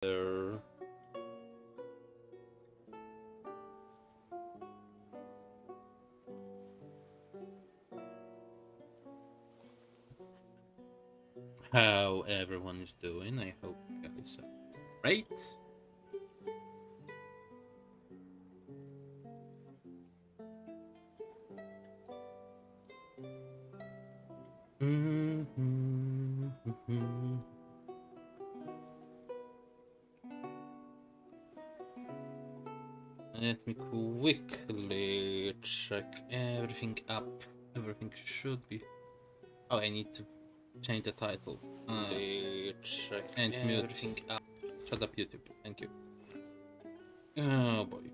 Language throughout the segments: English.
there. How everyone is doing. I hope you guys are great. Let me quickly check everything up. Everything should be. Oh, I need to change the title. I check and mute everything up. Shut up, YouTube. Thank you. Oh boy.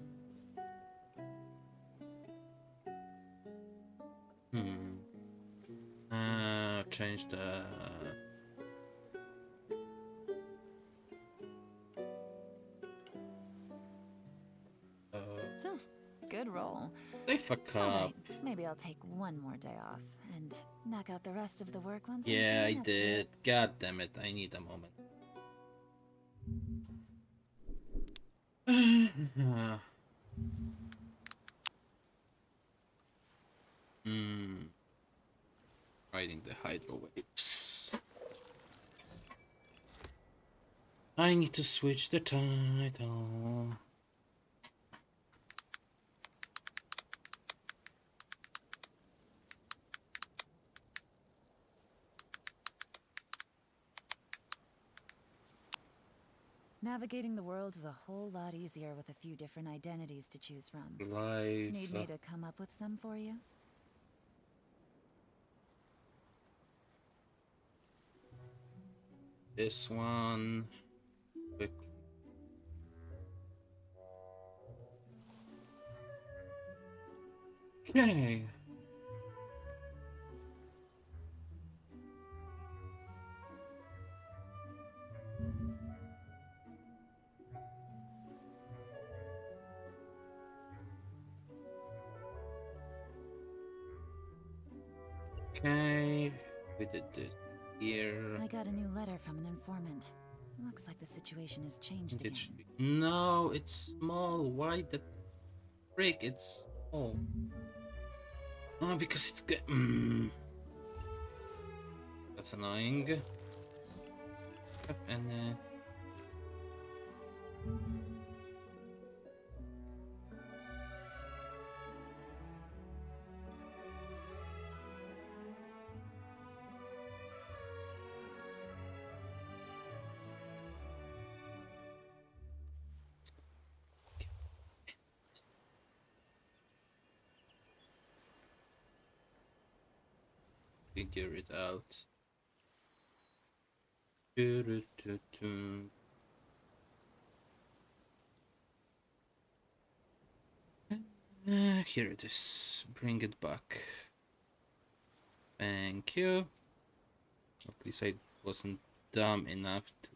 Hmm. Change the. Whew, good roll. They fuck All up. right, maybe I'll take one more day off and knock out the rest of the work once I'm Yeah, I feeling up to did. it. God damn it! I need a moment. Hmm. Riding the hydro waves. I need to switch the title. Navigating the world is a whole lot easier with a few different identities to choose from. Life. Need me to come up with some for you? This one. Quick. Okay. Okay. We did this here. I got a new letter from an informant. Looks like the situation has changed It again. should be. No, it's small. Why the frick? It's small. Oh, because it's good. That's annoying. And figure it out. Here it is. Bring it back. Thank you. At least I wasn't dumb enough to.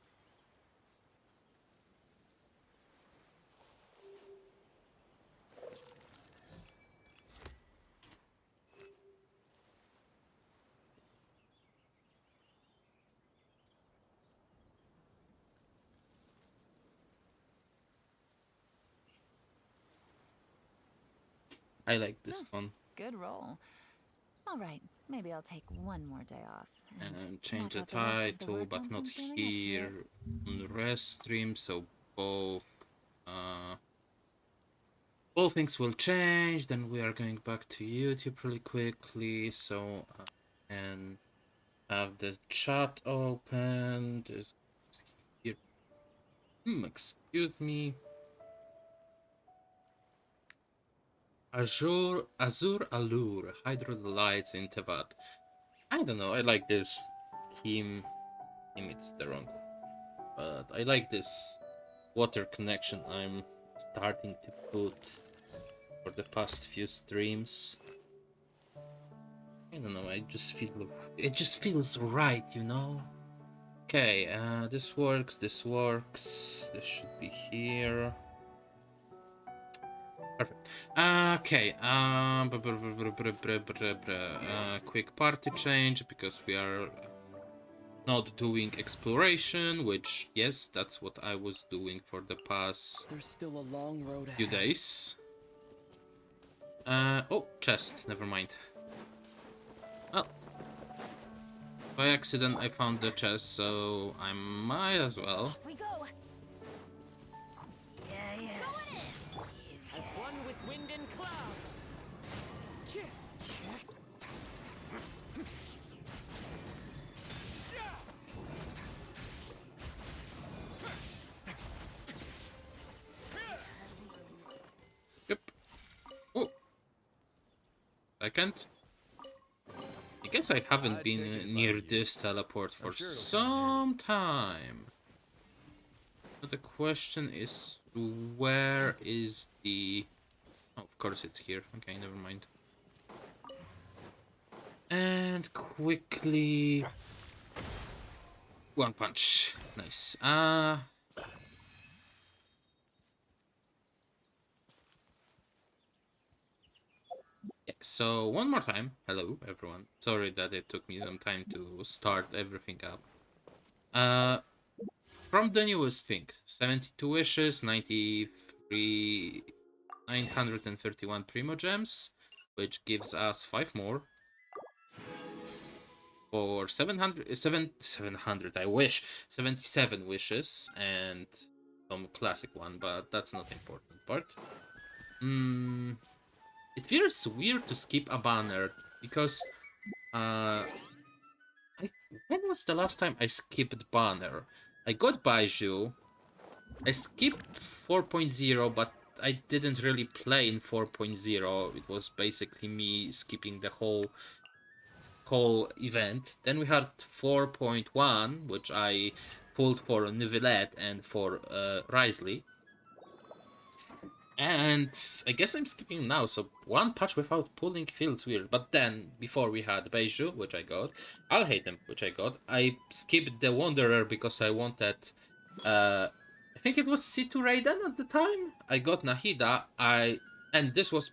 I like this one. Good roll. All right, maybe I'll take one more day off And and change knock the out the rest of the title, work but once not I'm feeling up to it. here on the rest stream. So both uh both things will change. Then we are going back to YouTube really quickly. So and have the chat open. This here. Excuse me. Azure Allure, Hydro Lights in Teyvat. I don't know, I like this scheme. It's the wrong one. But I like this water connection I'm starting to put for the past few streams. I don't know, it just feels right, you know? Okay, this works, this should be here. Perfect. Okay. Quick party change because we are not doing exploration, which, yes, that's what I was doing for the past There's still a long road ahead. few days. Oh, chest, never mind. Well, by accident I found the chest, so I might as well. Off we go. Yeah. As one with wind and cloud. Yep. Oh. Second. I guess I haven't I'd take it been if I near were you. this teleport for sure it'll come some in time. But the question is, where is the... Oh, of course it's here. Okay, never mind. And quickly... One punch. Nice. Yeah, so one more time. Hello, everyone. Sorry that it took me some time to start everything up. From the newest thing, 72 wishes, 93, 931 Primo Gems, which gives us 5 more. For 700, I wish, 77 wishes, and some classic one, but that's not the important part. It feels weird to skip a banner, because, when was the last time I skipped banner? I got Baiju, I skipped 4.0, but I didn't really play in 4.0. It was basically me skipping the whole event. Then we had 4.1, which I pulled for Nivelette and for Risley. And I guess I'm skipping now, so one patch without pulling feels weird. But then, before we had Beiju, which I got, Alhatem, which I got, I skipped the Wanderer because I wanted, I think it was C2 Raiden at the time. I got Nahida, and this was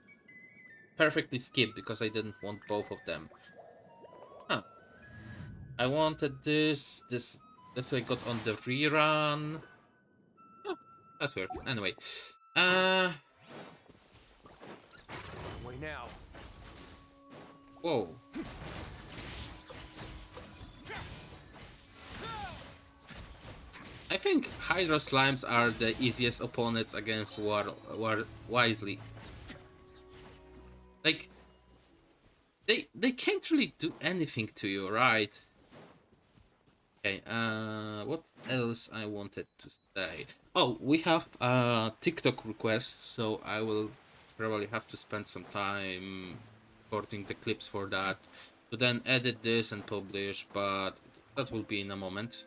perfectly skipped because I didn't want both of them. Huh. I wanted this I got on the rerun. Oh, that's weird. Anyway, Way now. whoa. I think Hydro Slimes are the easiest opponents against War Wisely. Like, they can't really do anything to you, right? Okay, what else I wanted to say? Oh, we have a TikTok request, so I will probably have to spend some time recording the clips for that, to then edit this and publish, but that will be in a moment.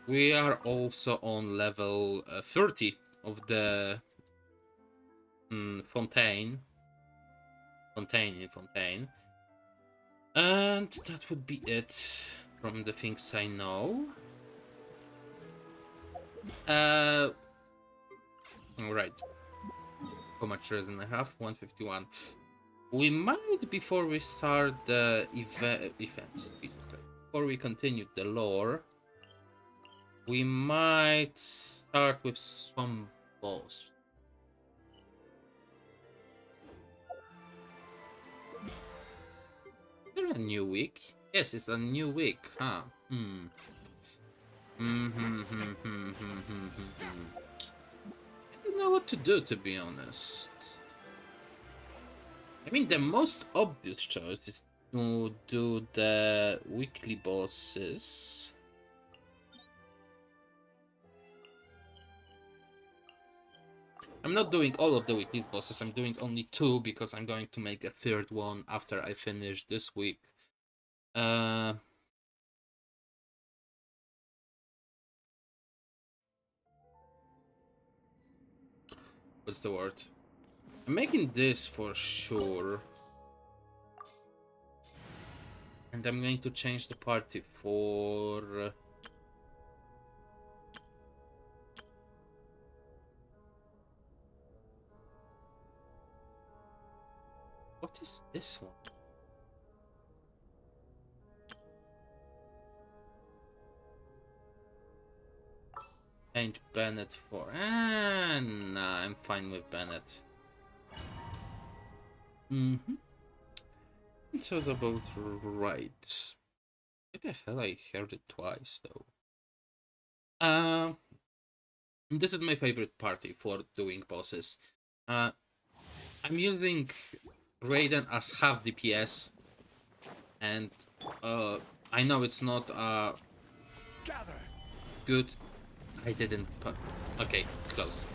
We are also on level 30 of the Fontaine. And that would be it from the things I know. Alright. How much resin I have? 151. We might, before we start the events, before we continue the lore, we might start with some boss. Is there a new week? Yes, it's a new week, huh? I don't know what to do, to be honest. I mean, the most obvious choice is to do the weekly bosses. I'm not doing all of the weekly bosses, I'm doing only 2 because I'm going to make a 3rd one after I finish this week. What's the word? I'm making this for sure. And I'm going to change the party for... What is this one? Change Bennett for... nah, I'm fine with Bennett. It sounds about right. Why the hell I heard it twice, though? This is my favorite party for doing bosses. I'm using Raiden as half DPS, and I know it's not Gather. good. I didn't put. Okay, it's close.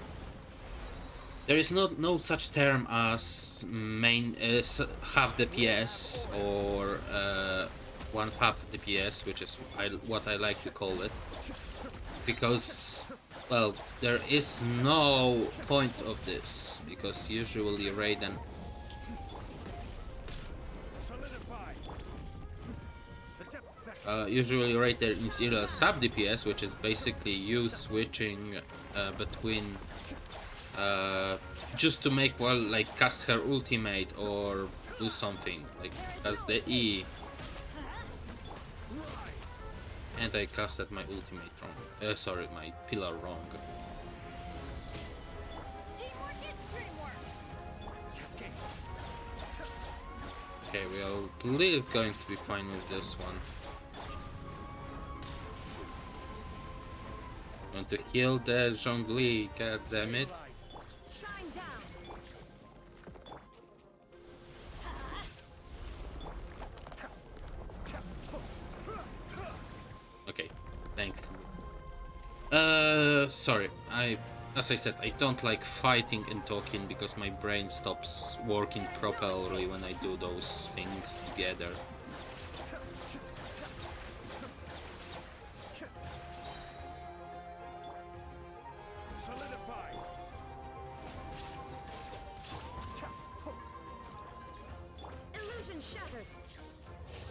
There is no such term as main half DPS or one half DPS, which is what I like to call it, because well, there is no point of this, because usually Raiden Solidify. The depth's back. usually Raiden is either sub DPS, which is basically you switching between just to make, well, like cast her ultimate or do something like cast the E. And I casted my ultimate wrong. Sorry, my pillar wrong. Teamwork is dreamwork. Cascade. Okay, we are at least going to be fine with this one. Want to kill the Zhongli, god damn it. Shine down. Okay, thankfully. Sorry, as I said, I don't like fighting and talking because my brain stops working properly when I do those things together. Solidify. Illusion shattered.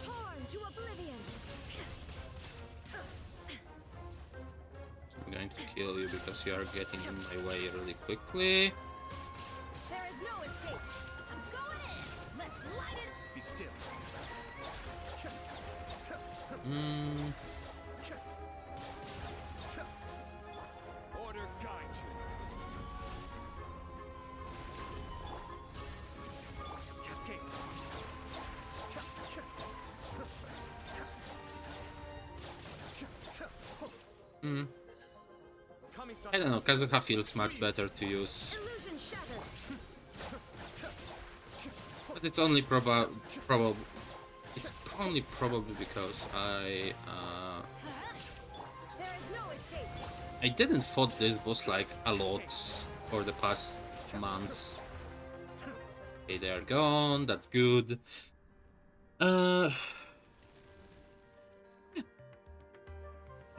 Torn to oblivion. I'm going to kill you because you are getting in my way really quickly. There is no escape. I'm going in. Let's light it. Be still. Order guide you. Cascade. I don't know, Kazuha feels much better to use, Illusion shattered. but it's only it's only probably because There is no escape. I didn't fought this boss like a lot for the past months. Okay, they are gone. That's good. I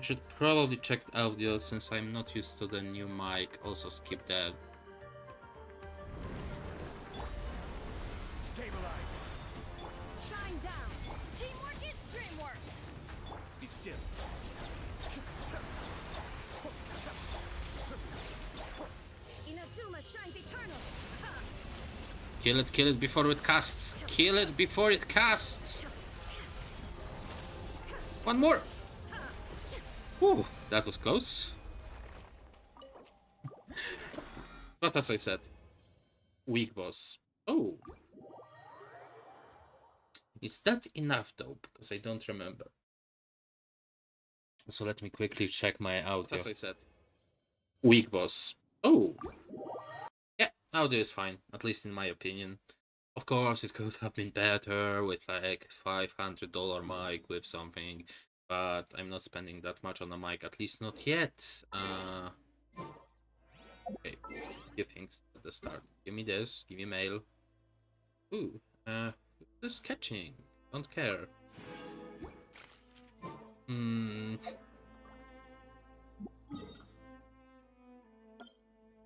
should probably check the audio since I'm not used to the new mic. Also skip that. Stabilize. Shine down. Teamwork is dreamwork. Be still. Inazuma shines eternal. Ha! Kill it before it casts. Kill it before it casts. One more. Whew, that was close. But as I said, weak boss. Oh. Is that enough though? Because I don't remember. So let me quickly check my audio. As I said, weak boss. Oh. Yeah, audio is fine, at least in my opinion. Of course, it could have been better with like $500 mic with something, but I'm not spending that much on a mic, at least not yet. Okay, few things at the start. Give me this, give me mail. Ooh, this sketching. Don't care.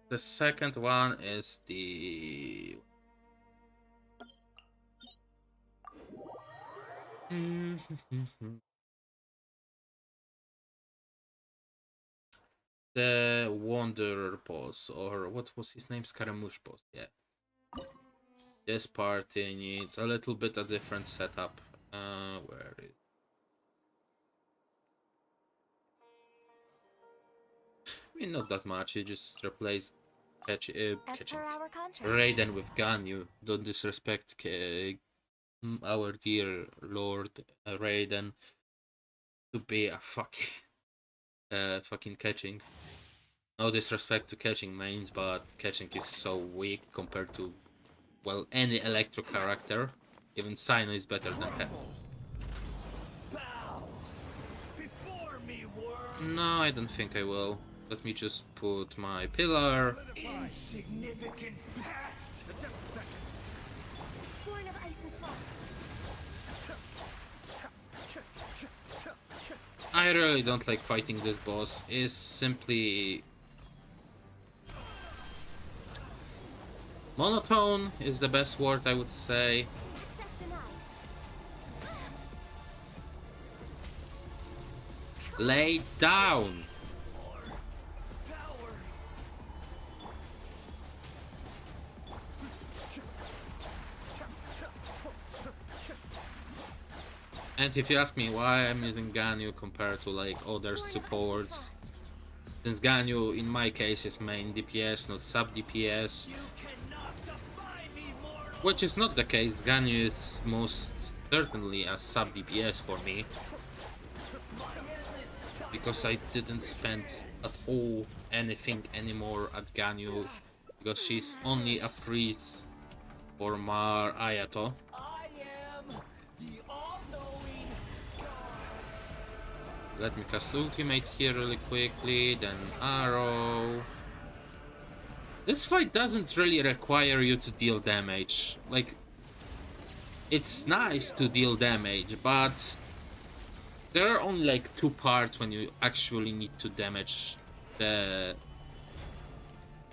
The second one is the the Wanderer boss, or what was his name? Scaramouche boss, yeah. This party needs a little bit of different setup. Where is... I mean, not that much. You just replace As catching per our contract. Raiden with gun. You don't disrespect our dear Lord Raiden to be a fucking catching. No disrespect to catching mains, but catching is so weak compared to, well, any electro character. Even Sino is better than him. Bow before me, worm. No, I don't think I will. Let me just put my pillar. Insignificant past. The depths beckon. Born of ice and fog. I really don't like fighting this boss. It's simply monotone is the best word I would say. Access denied. Lay down. Power. And if you ask me why I'm using Ganyu compared to like other Born of ice and supports, frost. since Ganyu in my case is main DPS, not sub DPS, You cannot defy me, mortal. which is not the case. Ganyu is most certainly a sub DPS for me, because I didn't spend at all anything anymore at Ganyu, because she's only a freeze for Mar Ayato. I am the all-knowing Let me cast ultimate here really quickly, then arrow. This fight doesn't really require you to deal damage. Like, it's nice to deal damage, but there are only like 2 parts when you actually need to damage the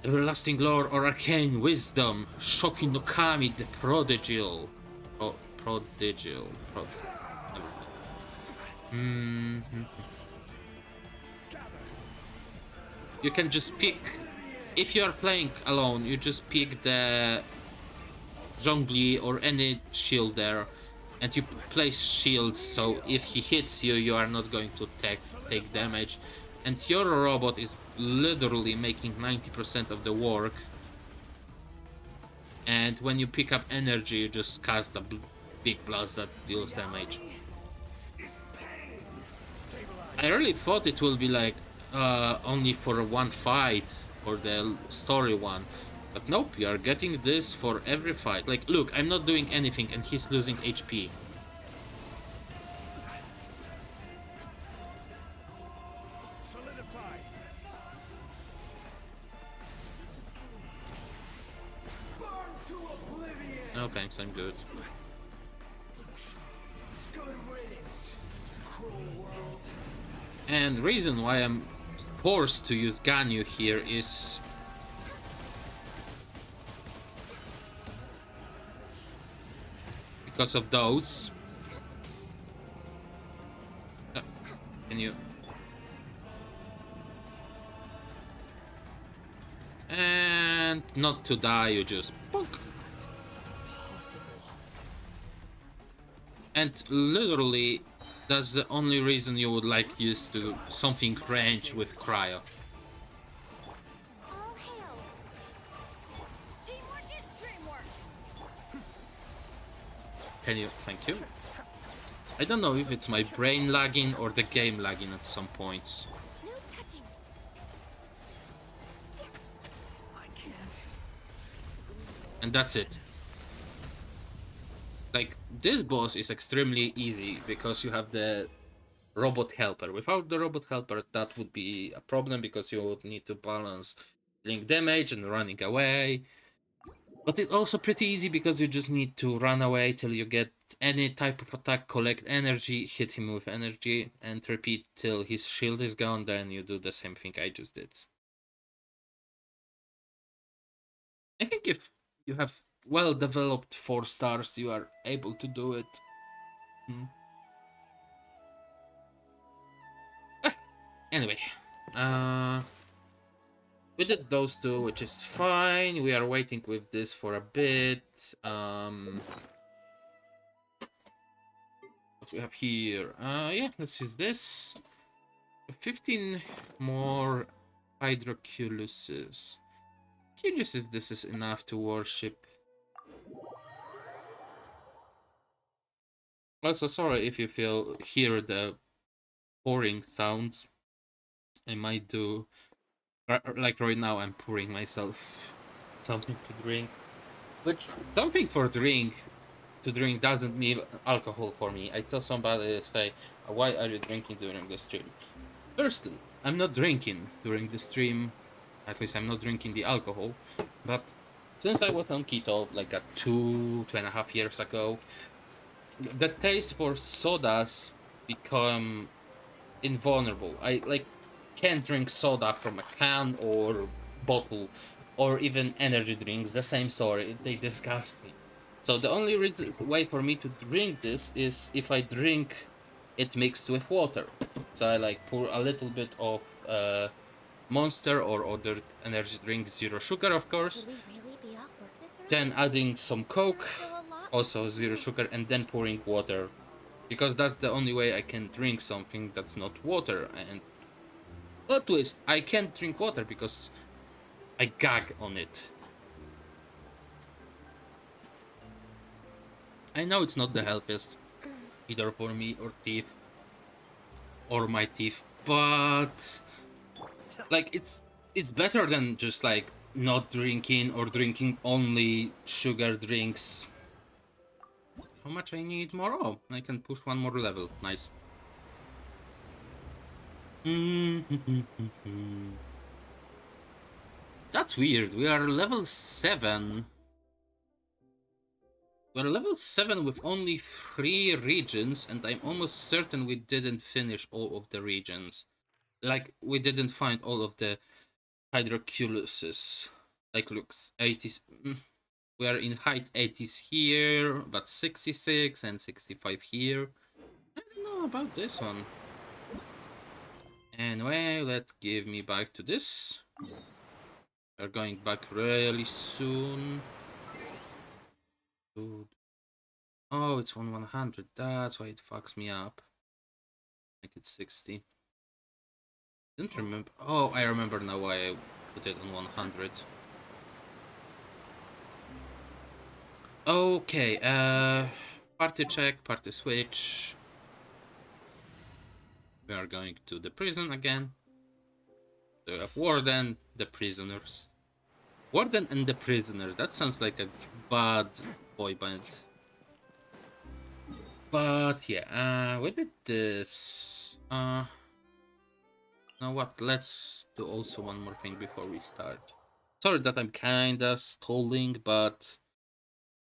Everlasting Lore or Arcane Wisdom, Shocking no Kami, the Prodigal. You can just pick, if you are playing alone, you just pick the Zhongli or any shield there, and you place shields, so if he hits you, you are not going to take damage, and your robot is literally making 90% of the work. And when you pick up energy, you just cast a big blast that deals damage. I really thought it will be like only for one fight, for the story one. But nope, you are getting this for every fight. Like, look, I'm not doing anything and he's losing HP. solidified. Burn to oblivion. No thanks, I'm good. Good riddance, cruel world. And the reason why I'm forced to use Ganyu here is because of those. Can you? And not to die, you just bonk. And literally, that's the only reason you would like use to something range with cryo. All hail. Teamwork is dreamwork. Can you? Thank you. I don't know if it's my brain lagging or the game lagging at some points. No touching. I can't. And that's it. Like, this boss is extremely easy because you have the robot helper. Without the robot helper, that would be a problem because you would need to balance dealing damage and running away. But it's also pretty easy because you just need to run away till you get any type of attack, collect energy, hit him with energy, and repeat till his shield is gone, then you do the same thing I just did. I think if you have well-developed 4 stars, you are able to do it. Anyway, we did those 2, which is fine. We are waiting with this for a bit. What we have here? Yeah, let's use this. 15 more Hydroculuses. Curious if this is enough to worship. Also, sorry if you hear the pouring sounds. I might do like right now. I'm pouring myself something to drink, which something for drink to drink doesn't mean alcohol for me. I tell somebody, say, why are you drinking during the stream? Firstly, I'm not drinking during the stream. At least I'm not drinking the alcohol. But since I was on keto like 2.5 years ago, the taste for sodas become invulnerable. I like can't drink soda from a can or bottle or even energy drinks. The same story. They disgust me. So the only way for me to drink this is if I drink it mixed with water. So I like pour a little bit of Monster or other energy drink, zero sugar, of course. Should we really be off work this early? Then adding some Coke, There's still a lot also to zero do. sugar, and then pouring water. Because that's the only way I can drink something that's not water. And plot twist, I can't drink water because I gag on it. I know it's not the healthiest, either for me or teeth, or my teeth, but like it's better than just like not drinking or drinking only sugar drinks. How much I need more? Oh, I can push one more level. Nice. That's weird. We are level 7. We're level 7 with only 3 regions, and I'm almost certain we didn't finish all of the regions. Like, we didn't find all of the hydroculuses. Like, looks, 80s. We are in height 80s here, but 66 and 65 here. I don't know about this one. Anyway, let's give me back to this. We're going back really soon. Dude. Oh, it's on 100. That's why it fucks me up. Make it 60. Didn't remember. Oh, I remember now why I put it on 100. Okay, party check, party switch. We are going to the prison again. So we have Warden, the prisoners. Warden and the prisoners. That sounds like a bad boy band. But yeah, we did this. Know what? Let's do also one more thing before we start. Sorry that I'm kinda stalling, but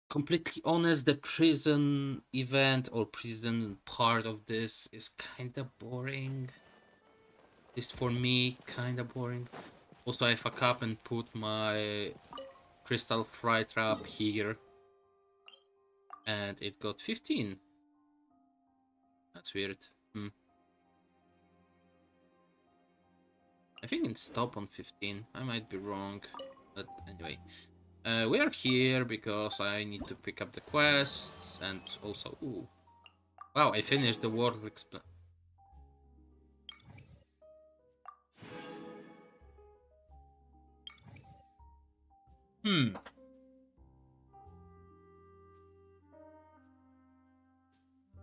completely honest, the prison event or prison part of this is kinda boring. At least for me, kinda boring. Also, I fuck up and put my crystal fry trap here, and it got 15. That's weird. I think it's stop on 15. I might be wrong, but anyway. We are here because I need to pick up the quests and also... Ooh. Wow, I finished the world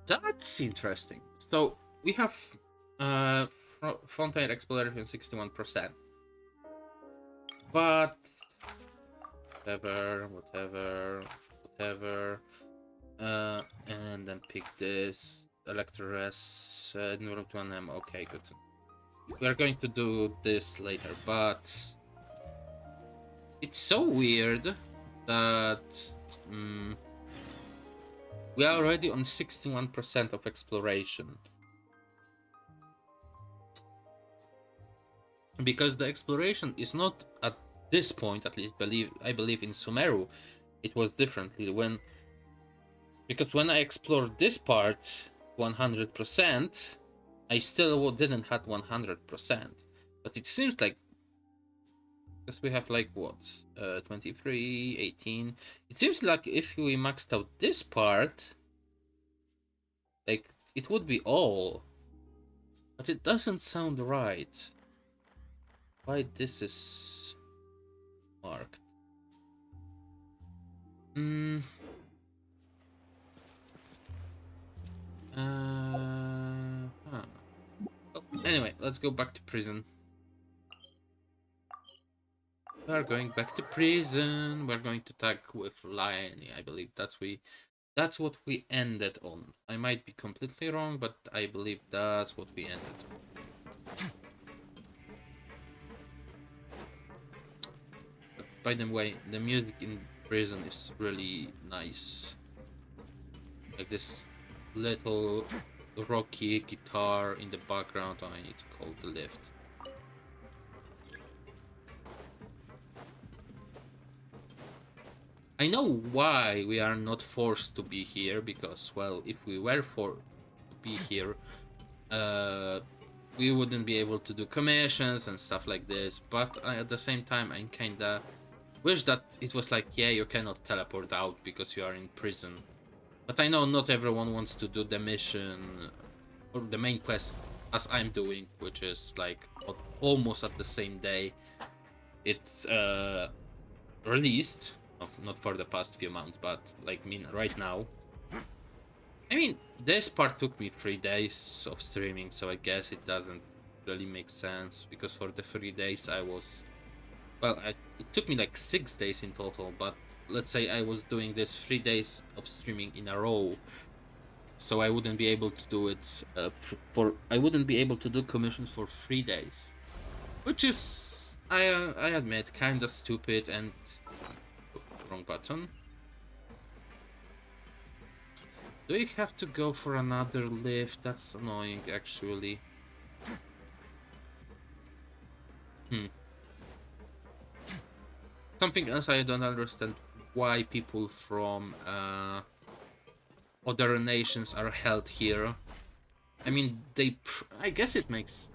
That's interesting. So we have frontier exploration 61%. But whatever. And then pick this Electro-Res Neuron 1M. Okay, good. We are going to do this later, but it's so weird that we are already on 61% of exploration. Because the exploration is not at this point, at least I believe in Sumeru, it was differently. Because when I explored this part 100%, I still didn't have 100%. But it seems like, because we have like what, 23, 18. It seems like if we maxed out this part, like it would be all. But it doesn't sound right. why this is marked. Hmm. Huh. Oh, anyway, let's go back to prison. We are going back to prison. We're going to tag with Lion. I believe that's what we ended on. I might be completely wrong, but I believe that's what we ended on. But by the way, the music in prison is really nice. Like this little rocky guitar in the background. Oh, I need to call the lift. I know why we are not forced to be here, because, well, if we were forced to be here, we wouldn't be able to do commissions and stuff like this, but at the same time, I kinda wish that it was like, yeah, you cannot teleport out because you are in prison. But I know not everyone wants to do the mission, or the main quest, as I'm doing, which is like almost at the same day it's released. Not for the past few months, but like right now. I mean, this part took me 3 days of streaming, so I guess it doesn't really make sense, because for the 3 days I was, well, it took me like 6 days in total, but let's say I was doing this 3 days of streaming in a row, so I wouldn't be able to do it I wouldn't be able to do commissions for 3 days, which is, I admit, kind of stupid. And wrong button. Do we have to go for another lift? That's annoying, actually. Something else I don't understand, why people from other nations are held here. I mean, I guess it makes...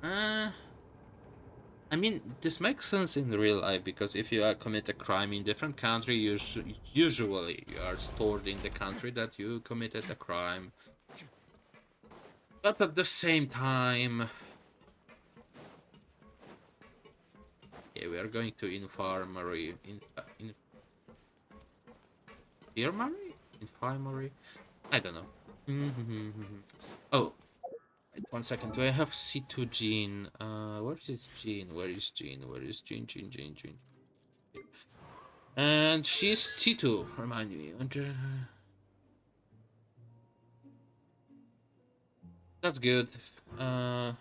I mean, this makes sense in real life, because if you commit a crime in different country, usually you are stored in the country that you committed a crime. But at the same time... Yeah, we are going to infirmary. Infirmary? Infirmary? I don't know. Oh, wait 1 second. Do I have C2 Gene? Where is Gene? Where is Gene? Where is Gene? Gene. And she's C2. Remind me. That's good. Not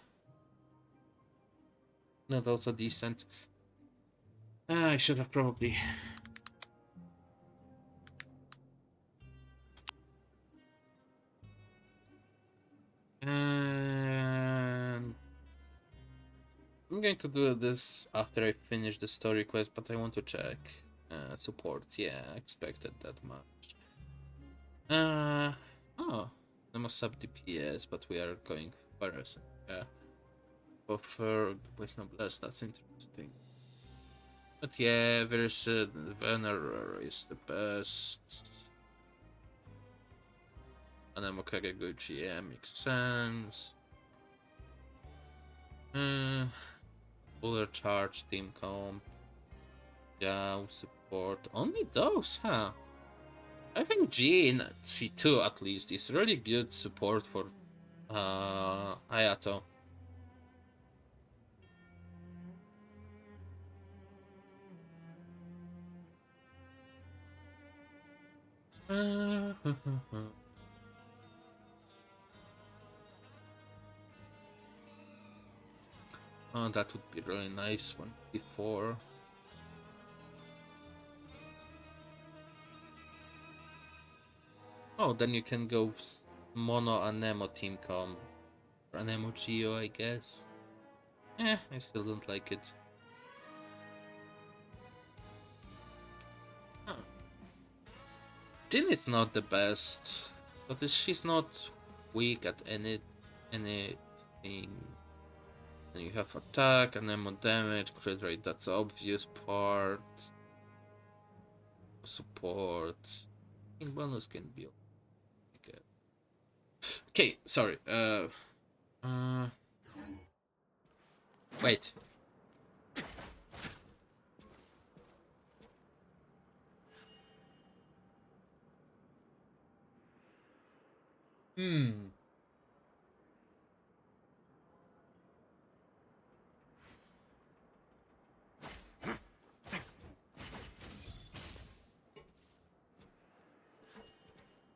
also decent. I should have probably. And I'm going to do this after I finish the story quest, but I want to check support. Yeah, I expected that much. Oh, I'm a sub DPS, but we are going first. Buffer with noblesse. That's interesting. But yeah, Venerer is the best. Anemo Kageguchi, yeah, makes sense. Fuller charge, team comp. Yeah, support. Only those, huh? I think G in C2 at least is really good support for Hayato. Oh, that would be really nice one before. Oh, then you can go Mono Anemo team comp. Or Anemo Geo, I guess. I still don't like it. Huh. Jin is not the best, but she's not weak at anything. Then you have attack, Anemo damage, crit rate, that's the obvious part. Support. In bonus can be okay, sorry. Wait. Hmm.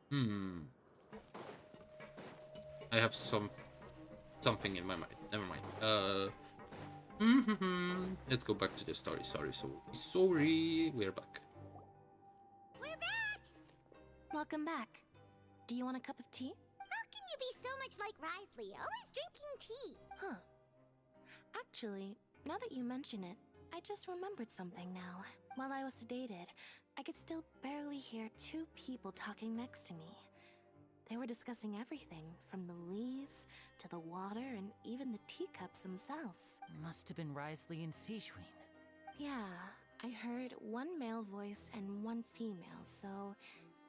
Hmm. I have something in my mind. Never mind. Let's go back to the story. Sorry. We're back. We're back! Welcome back. Do you want a cup of tea? How can you be so much like Risley, always drinking tea? Huh. Actually, now that you mention it, I just remembered something now. While I was sedated, I could still barely hear two people talking next to me. They were discussing everything, from the leaves to the water and even the teacups themselves. Must have been Risley and Sejuin. Yeah, I heard one male voice and one female, so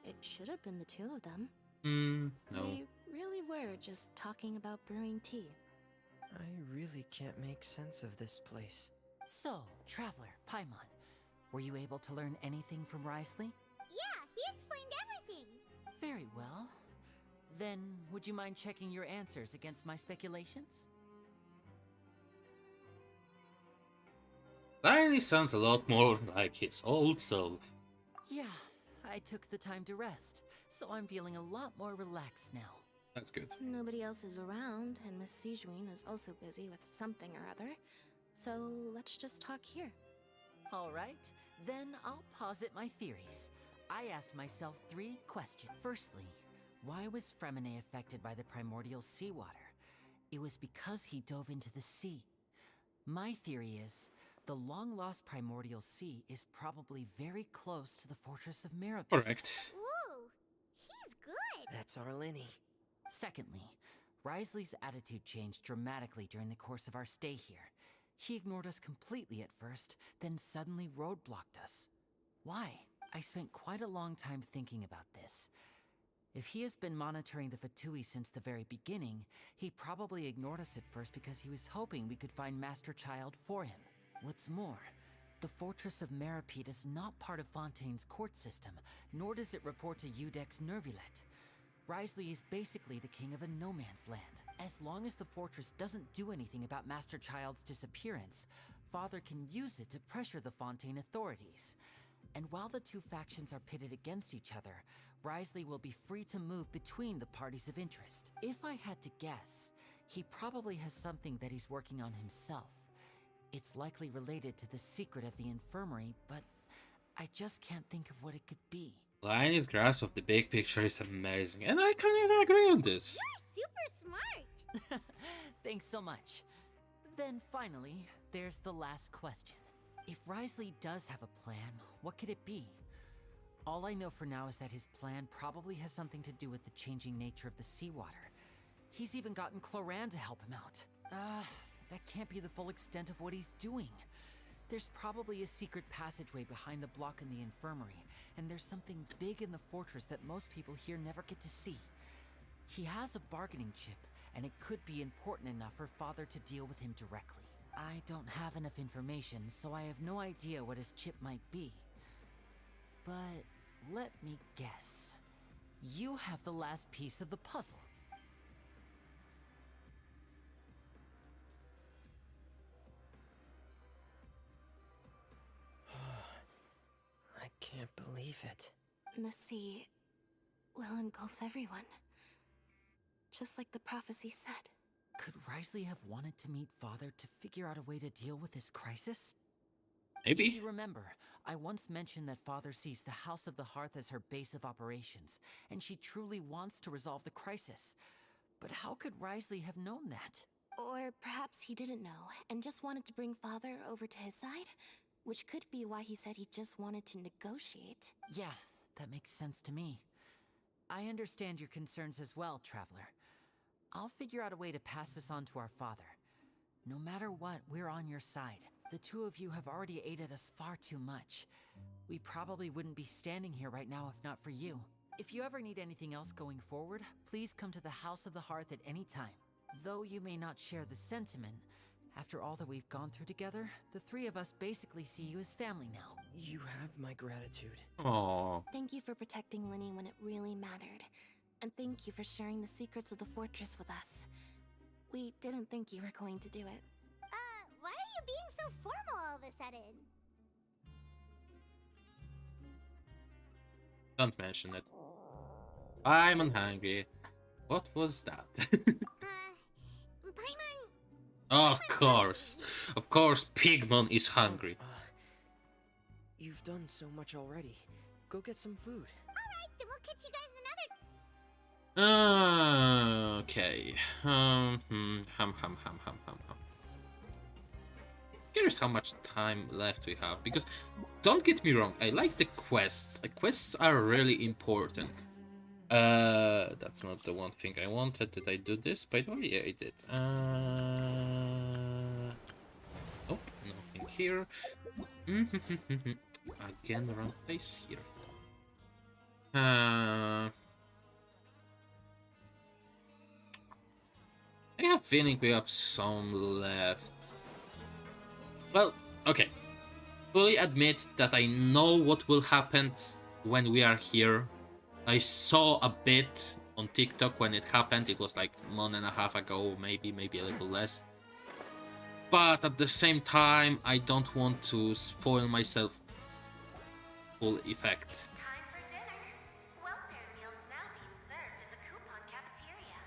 it should have been the two of them. No. They really were just talking about brewing tea. I really can't make sense of this place. So, Traveler, Paimon, were you able to learn anything from Risley? Yeah, he explained everything. Very well. Then, would you mind checking your answers against my speculations? Tiny sounds a lot more like his old self. Yeah, I took the time to rest, so I'm feeling a lot more relaxed now. That's good. Nobody else is around, and Miss Sejuin is also busy with something or other. So let's just talk here. All right, then I'll posit my theories. I asked myself 3 questions. Firstly, why was Fremine affected by the primordial seawater? It was because he dove into the sea. My theory is, the long-lost primordial sea is probably very close to the fortress of Meripet. Correct. Ooh, he's good. That's our Lenny. Secondly, Risley's attitude changed dramatically during the course of our stay here. He ignored us completely at first, then suddenly roadblocked us. Why? I spent quite a long time thinking about this. If he has been monitoring the Fatui since the very beginning, he probably ignored us at first because he was hoping we could find Master Child for him. What's more, the Fortress of Meripet is not part of Fontaine's court system, nor does it report to Udex Nervulet. Risley is basically the king of a no-man's land. As long as the fortress doesn't do anything about Master Child's disappearance, Father can use it to pressure the Fontaine authorities. And while the two factions are pitted against each other, Risley will be free to move between the parties of interest. If I had to guess, he probably has something that he's working on himself. It's likely related to the secret of the infirmary, but I just can't think of what it could be. Liney's grasp of the big picture is amazing, and I kind of agree on this. You're super smart. Thanks so much. Then finally, there's the last question. If Risley does have a plan, what could it be? All I know for now is that his plan probably has something to do with the changing nature of the seawater. He's even gotten Cloran to help him out. That can't be the full extent of what he's doing. There's probably a secret passageway behind the block in the infirmary, and there's something big in the fortress that most people here never get to see. He has a bargaining chip, and it could be important enough for Father to deal with him directly. I don't have enough information, so I have no idea what his chip might be. But let me guess. You have the last piece of the puzzle. I can't believe it. The sea will engulf everyone. Just like the prophecy said. Could Risley have wanted to meet Father to figure out a way to deal with this crisis? If Maybe. you remember, I once mentioned that Father sees the House of the Hearth as her base of operations, and she truly wants to resolve the crisis. But how could Risley have known that? Or perhaps he didn't know, and just wanted to bring Father over to his side? Which could be why he said he just wanted to negotiate. Yeah, that makes sense to me. I understand your concerns as well, Traveler. I'll figure out a way to pass this on to our father. No matter what, we're on your side. The two of you have already aided us far too much. We probably wouldn't be standing here right now if not for you. If you ever need anything else going forward, please come to the House of the Hearth at any time. Though you may not share the sentiment, after all that we've gone through together, the three of us basically see you as family now. You have my gratitude. Aww. Thank you for protecting Lenny when it really mattered. And thank you for sharing the secrets of the fortress with us. We didn't think you were going to do it. Why are you being so formal all of a sudden? Don't mention it. I'm hungry. What was that? Paimon, Of course. Of course, Pigmon is hungry. You've done so much already. Go get some food. alright, then we'll catch you guys another. Okay. Curious how much time left we have, because don't get me wrong, I like the quests. The quests are really important. That's not the one thing I wanted. Did I do this? By the way, yeah, I did. Nope, nothing here. Again, wrong place here. I have a feeling we have some left. Well, okay. Fully admit that I know what will happen when we are here. I saw a bit on TikTok when it happened. It was like a month and a half ago, maybe a little less. But at the same time, I don't want to spoil myself full effect. Time for dinner. Welfare meals now being served in the coupon cafeteria.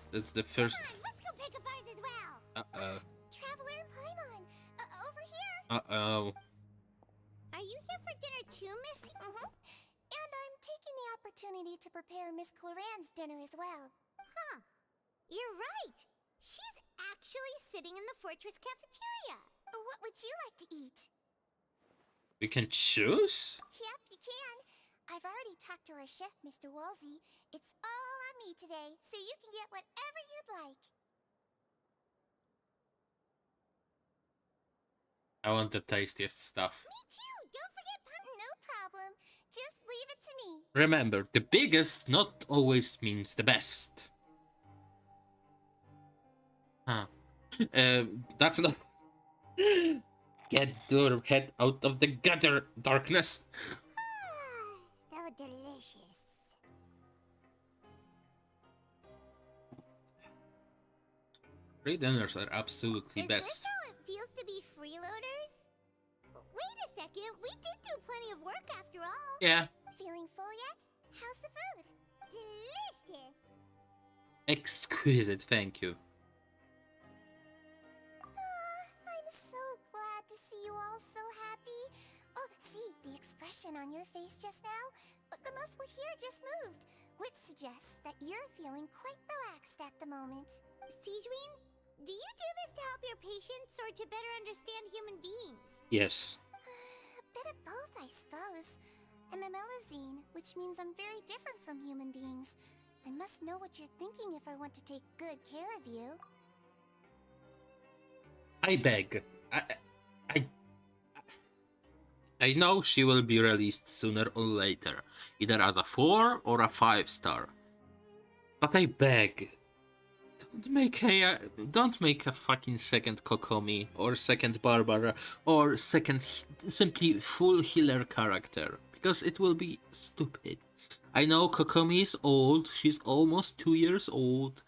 That's the first. Come on, let's go pick up ours as well. Uh-oh. Traveler Paimon, over here. Uh-oh. Are you here for dinner too, Missy? And I'm taking the opportunity to prepare Miss Cloran's dinner as well. Huh. You're right. She's actually sitting in the fortress cafeteria. What would you like to eat? We can choose? Yep, you can. I've already talked to our chef, Mr. Wolsey. It's all on me today, so you can get whatever you'd like. I want the tastiest stuff. Me too. Don't forget No problem. Just leave it to me. Remember, the biggest not always means the best. Huh. That's not... Get your head out of the gutter, darkness. so delicious. Free dinners are absolutely Is best. this how it feels to be freeloaders? Wait a second. We did do plenty of work after all. Yeah. Feeling full yet? How's the food? Delicious. Exquisite, thank you. I'm so glad to see you all so happy. Oh, see the expression on your face just now? The muscle here just moved, which suggests that you're feeling quite relaxed at the moment. Sigewin, do you do this to help your patients or to better understand human beings? Yes. A bit of both, I suppose. I'm a Melazine, which means I'm very different from human beings. I must know what you're thinking if I want to take good care of you. I beg. I know she will be released sooner or later, either as a 4 or a 5-star. But I beg, don't make a fucking second Kokomi or second Barbara or second simply full healer character, because it will be stupid. I know Kokomi is old, she's almost 2 years old,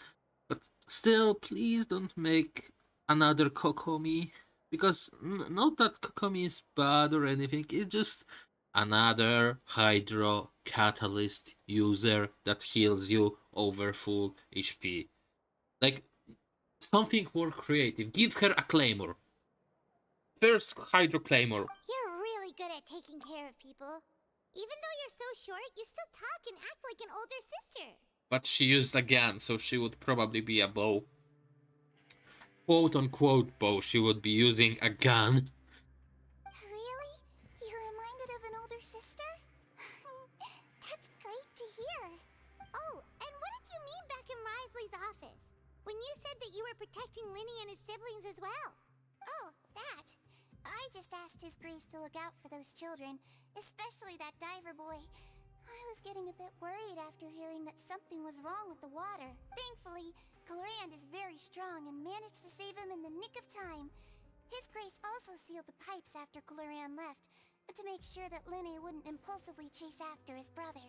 but still, please don't make another Kokomi, because not that Kokomi is bad or anything, it's just another Hydro Catalyst user that heals you over full HP. Like, something more creative. Give her a Claymore. First Hydro Claymore. You're really good at taking care of people. Even though you're so short, you still talk and act like an older sister. But she used a gun, so she would probably be a bow. Quote unquote bow, she would be using a gun. Really? You're reminded of an older sister? That's great to hear. Oh, and what did you mean back in Risley's office? When you said that you were protecting Linny and his siblings as well? Oh, that. I just asked His Grace to look out for those children, especially that diver boy. I was getting a bit worried after hearing that something was wrong with the water. Thankfully, Clorand is very strong and managed to save him in the nick of time. His Grace also sealed the pipes after Clorand left, to make sure that Linny wouldn't impulsively chase after his brother.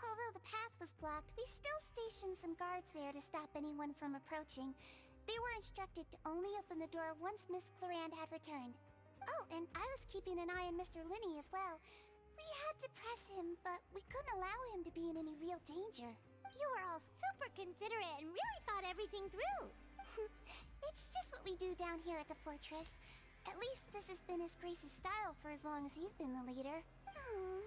Although the path was blocked, we still stationed some guards there to stop anyone from approaching. They were instructed to only open the door once Miss Clarand had returned. Oh, and I was keeping an eye on Mr. Linney as well. We had to press him, but we couldn't allow him to be in any real danger. You were all super considerate and really thought everything through. It's just what we do down here at the fortress. At least this has been His Grace's style for as long as he's been the leader. Oh,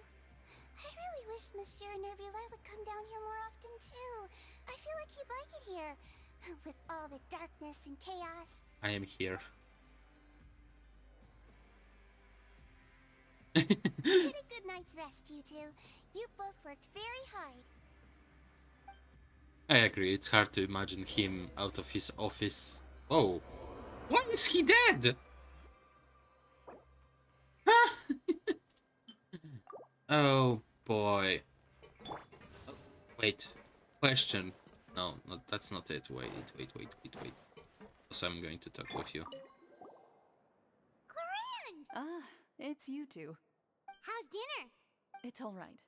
I really wish Monsieur Nervula would come down here more often too. I feel like he'd like it here, with all the darkness and chaos. I am here. Get a good night's rest, you two. You both worked very hard. I agree, it's hard to imagine him out of his office. Oh, why is he dead? Huh? Oh boy. Oh, wait, question. No, that's not it. Wait. So I'm going to talk with you. Clarand! Ah, it's you two. How's dinner? It's all right.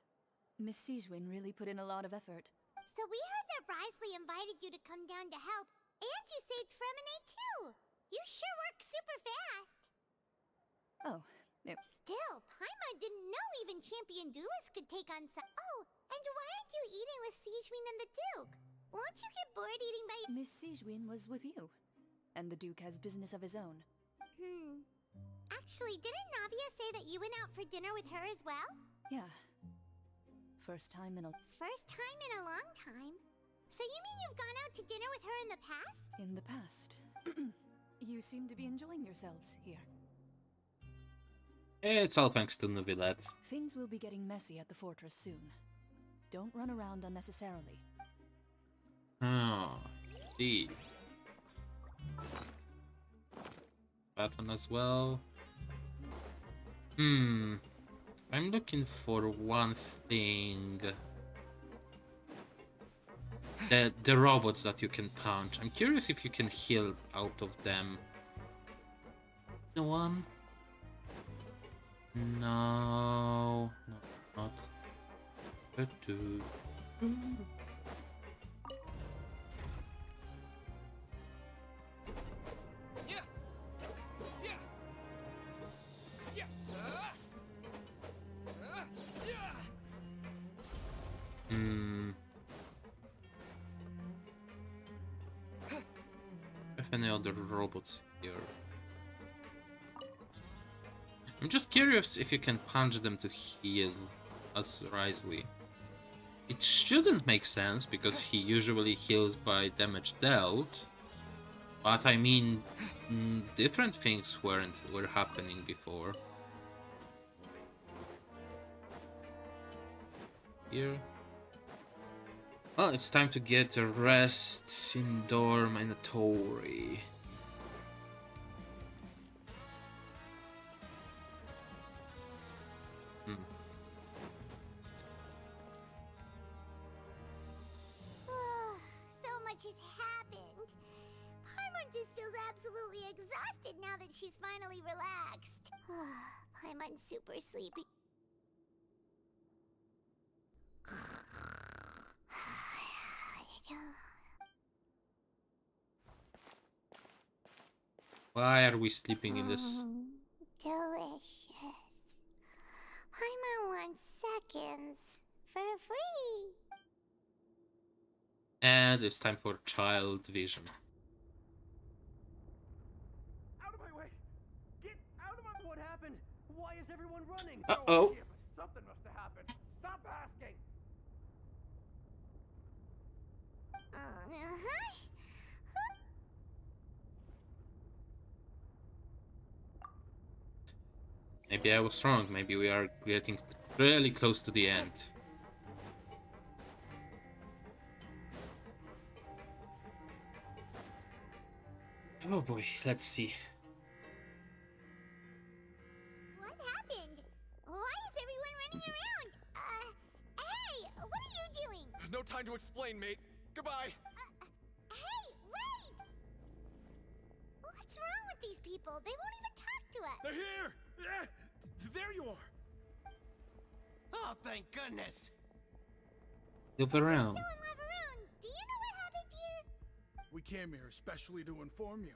Miss Sijwin really put in a lot of effort. So we heard that Risley invited you to come down to help, and you saved Fremonade too. You sure work super fast. Oh, it... Still, Paimon didn't know even champion duelists could take on some. Oh, and why aren't you eating with Sijwin and the Duke? Won't you get bored eating by? Miss Sijwin was with you. And the Duke has business of his own. Actually, didn't Navia say that you went out for dinner with her as well? Yeah. First time in a... First time in a long time. So you mean you've gone out to dinner with her in the past? In the past. You seem to be enjoying yourselves here. It's all thanks to Neuvillette. Things will be getting messy at the fortress soon. Don't run around unnecessarily. Oh, see. Baton as well. I'm looking for one thing. The robots that you can punch. I'm curious if you can heal out of them. No one? No, not. If any other robots here. I'm just curious if you can punch them to heal as Risley. It shouldn't make sense because he usually heals by damage dealt. But I mean, different things were happening before. Here. Well, it's time to get a rest in Dormitory. So much has happened. Paimon just feels absolutely exhausted now that she's finally relaxed. Paimon's super sleepy. Why are we sleeping in this? Delicious. Paimon wants seconds for free. And it's time for child vision. Out of my way! Get out of my... What happened? Why is everyone running? Uh-oh. No idea, but something must have happened. Stop asking! Maybe I was wrong. Maybe we are getting really close to the end. Oh boy, let's see. What happened? Why is everyone running around? Hey, what are you doing? No time to explain, mate. Goodbye! Hey, wait! What's wrong with these people? They won't even talk to us. They're here! There you are! Oh, thank goodness! Loop around. Still in Lavaroon. Do you know what happened here? We came here especially to inform you.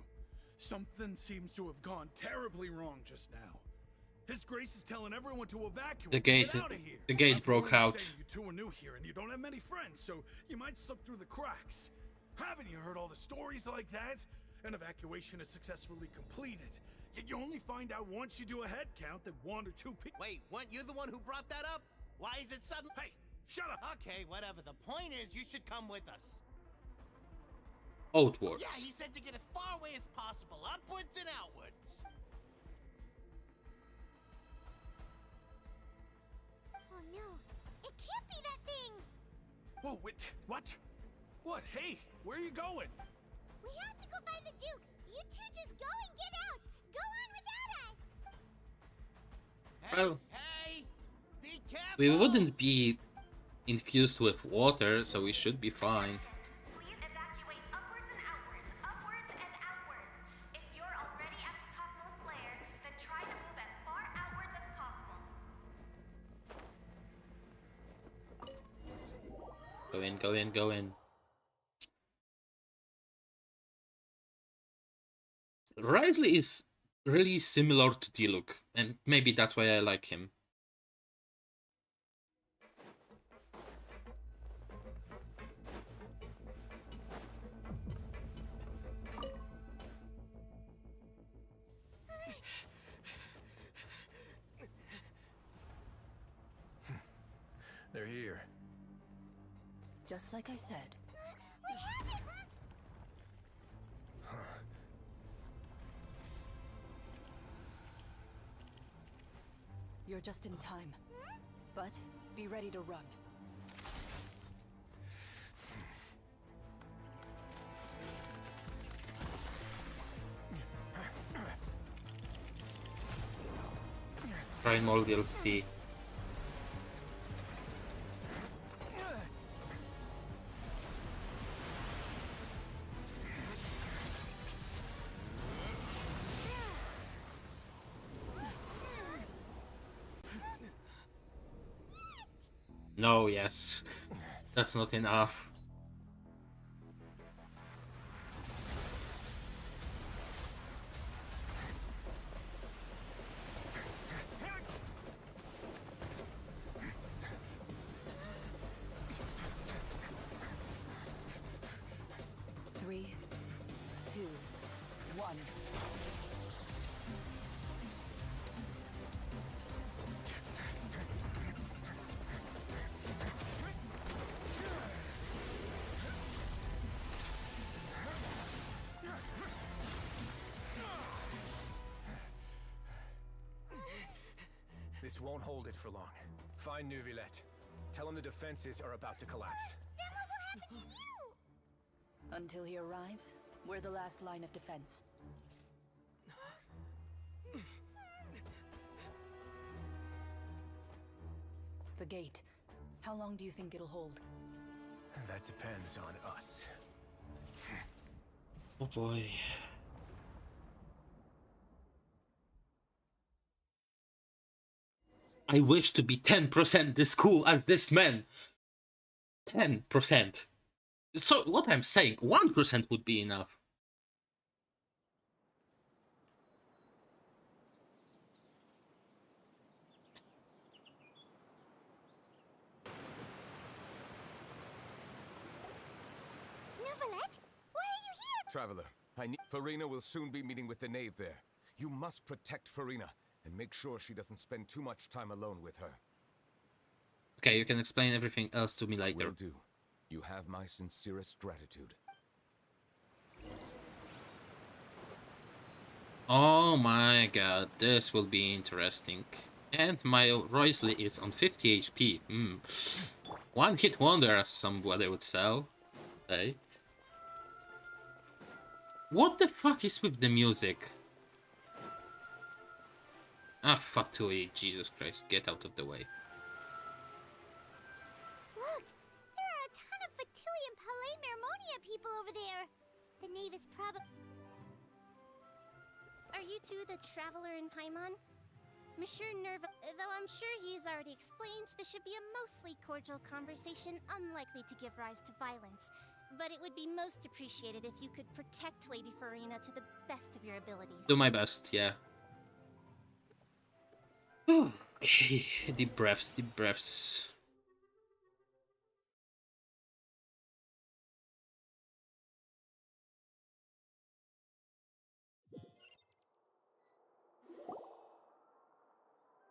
Something seems to have gone terribly wrong just now. His Grace is telling everyone to evacuate. The gate, Get out of here. the gate After all, broke you're out. saying you two are new here and you don't have many friends, so you might slip through the cracks. Haven't you heard all the stories like that? An evacuation is successfully completed. Yet you only find out once you do a head count that one or two people. Wait, weren't you the one who brought that up? Why is it sudden? Hey, shut up! Okay, whatever. The point is, you should come with us. Outwards. Yeah, he said to get as far away as possible, upwards and outwards. Oh no. It can't be that thing. Whoa, wait, what? What? Hey, where are you going? We have to go find the Duke. You two just go and get out. Go on without us. Hey, Well, hey, be careful. we wouldn't be infused with water, so we should be fine. Please evacuate upwards and outwards, upwards and outwards. If you're already at the topmost layer, then try to move as far outwards as possible. Go in, go in, go in. Risley is really similar to Diluc, and maybe that's why I like him. They're here. Just like I said. We have it. You're just in time. But be ready to run. Primordial Sea. No, yes. That's not enough. Three, two, one. This won't hold it for long. Find Neuvillette. Tell him the defenses are about to collapse. Then what will happen to you? Until he arrives, we're the last line of defense. The gate. How long do you think it'll hold? That depends on us. Oh boy. I wish to be 10% as cool as this man. 10%. So what I'm saying, 1% would be enough. Neuvillette? Why are you here? Traveler, Farina will soon be meeting with the knave there. You must protect Farina and make sure she doesn't spend too much time alone with her. Okay, you can explain everything else to me later. Will do. You have my sincerest gratitude. Oh my god, this will be interesting. And my Risley is on 50 HP. One hit wonder, as somebody would sell. Hey. What the fuck is with the music? Ah, fuck to it, Jesus Christ, get out of the way. Look, there are a ton of Fatilian Palais Mermonia people over there. The knave is probably... Are you two the traveler in Paimon? Monsieur Nerva, though I'm sure he's already explained, this should be a mostly cordial conversation, unlikely to give rise to violence. But it would be most appreciated if you could protect Lady Farina to the best of your abilities. Do my best, yeah. Okay, deep breaths, deep breaths.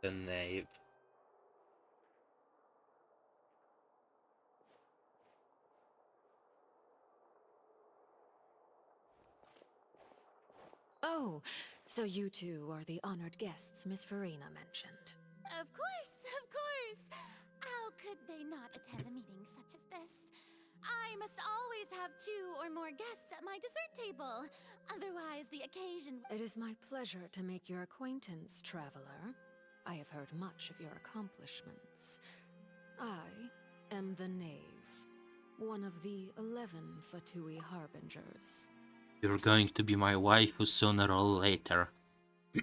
The knave. Oh, so you two are the honored guests Miss Farina mentioned. Of course, of course! How could they not attend a meeting such as this? I must always have 2 or more guests at my dessert table. Otherwise, the occasion... It is my pleasure to make your acquaintance, traveler. I have heard much of your accomplishments. I am the Knave, one of the 11 Fatui Harbingers. You're going to be my waifu sooner or later.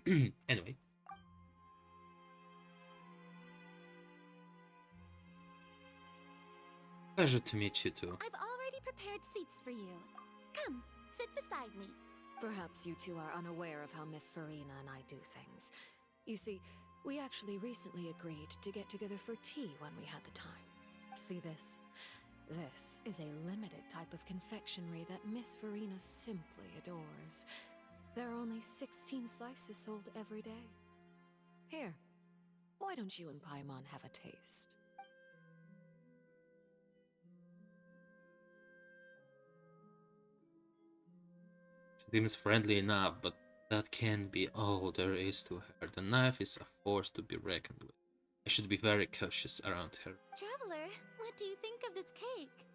Anyway. Pleasure to meet you too. I've already prepared seats for you. Come, sit beside me. Perhaps you two are unaware of how Miss Farina and I do things. You see, we actually recently agreed to get together for tea when we had the time. See this? This is a limited type of confectionery that Miss Farina simply adores. There are only 16 slices sold every day. Here, why don't you and Paimon have a taste? She seems friendly enough, but that can't be all there is to her. The knife is a force to be reckoned with. I should be very cautious around her. Traveler, what do you think of this cake?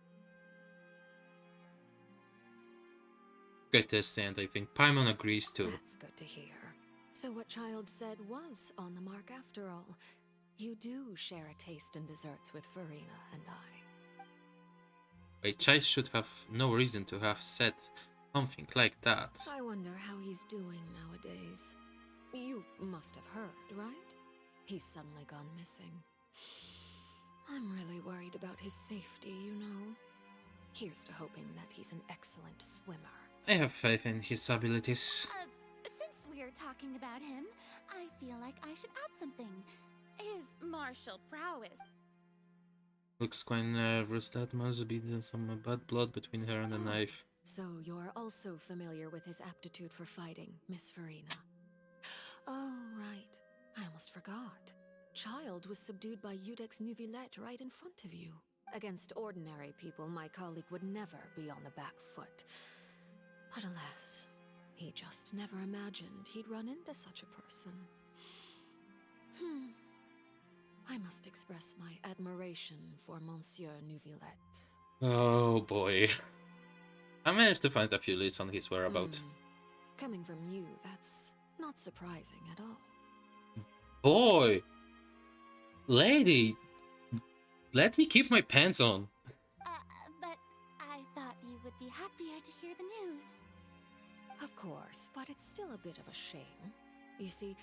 Good test, and I think Paimon agrees too. That's good to hear. So what Child said was on the mark after all. You do share a taste in desserts with Farina and I. A child should have no reason to have said something like that. I wonder how he's doing nowadays. You must have heard, right? He's suddenly gone missing. I'm really worried about his safety, you know. Here's to hoping that he's an excellent swimmer. I have faith in his abilities. Since we're talking about him, I feel like I should add something. His martial prowess. Looks quite nervous. That must be some bad blood between her and the knife. So you're also familiar with his aptitude for fighting, Miss Farina. Oh, right. I almost forgot. Child was subdued by Udex Nuvillette right in front of you. Against ordinary people, my colleague would never be on the back foot. But alas, he just never imagined he'd run into such a person. I must express my admiration for Monsieur Nuvillette. Oh boy. I managed to find a few leads on his whereabouts. Coming from you, that's not surprising at all. Boy! Lady! Let me keep my pants on. But I thought you would be happier to hear the news. Of course, but it's still a bit of a shame. You see,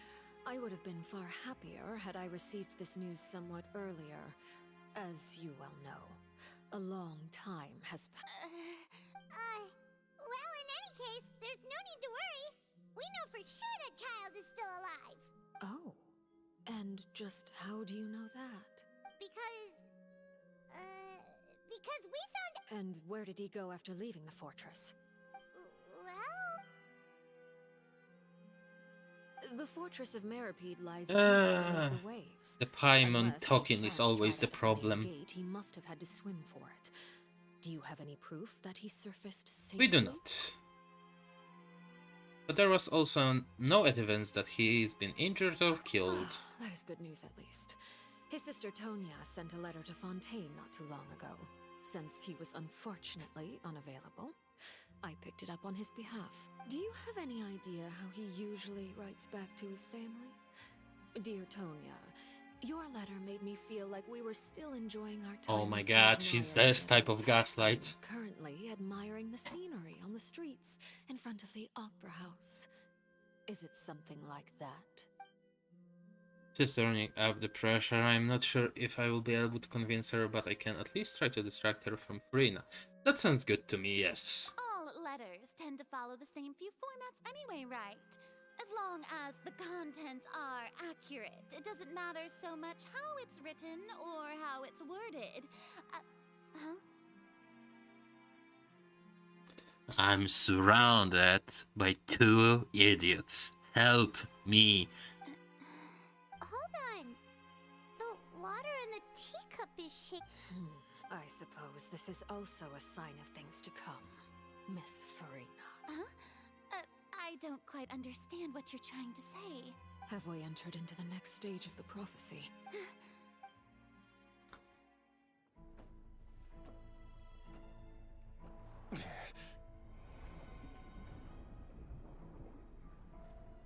I would have been far happier had I received this news somewhat earlier. As you well know, a long time has passed. Well, in any case, there's no need to worry. We know for sure that Child is still alive. Oh, and just how do you know that? Because we found... And where did he go after leaving the fortress? Well... The fortress of Meripede lies deep beneath the waves. The Paimon Unless talking he is always the tried at problem. the gate, he must have had to swim for it. Do you have any proof that he surfaced safely? We do not. But there was also no evidence that he's been injured or killed. That is good news at least. His sister Tonya sent a letter to Fontaine not too long ago. Since he was unfortunately unavailable, I picked it up on his behalf. Do you have any idea how he usually writes back to his family? Dear Tonya, your letter made me feel like we were still enjoying our time. Oh my in god, Saint she's Maya. this type of gaslight. Currently admiring the scenery on the streets in front of the opera house. Is it something like that? She's turning up the pressure. I'm not sure if I will be able to convince her, but I can at least try to distract her from Farina. That sounds good to me, yes. All letters tend to follow the same few formats anyway, right? As long as the contents are accurate, it doesn't matter so much how it's written or how it's worded. Huh? I'm surrounded by 2 idiots. Help me. Hold on. The water in the teacup is shaking. I suppose this is also a sign of things to come, Miss Farina. Huh? I don't quite understand what you're trying to say. Have we entered into the next stage of the prophecy?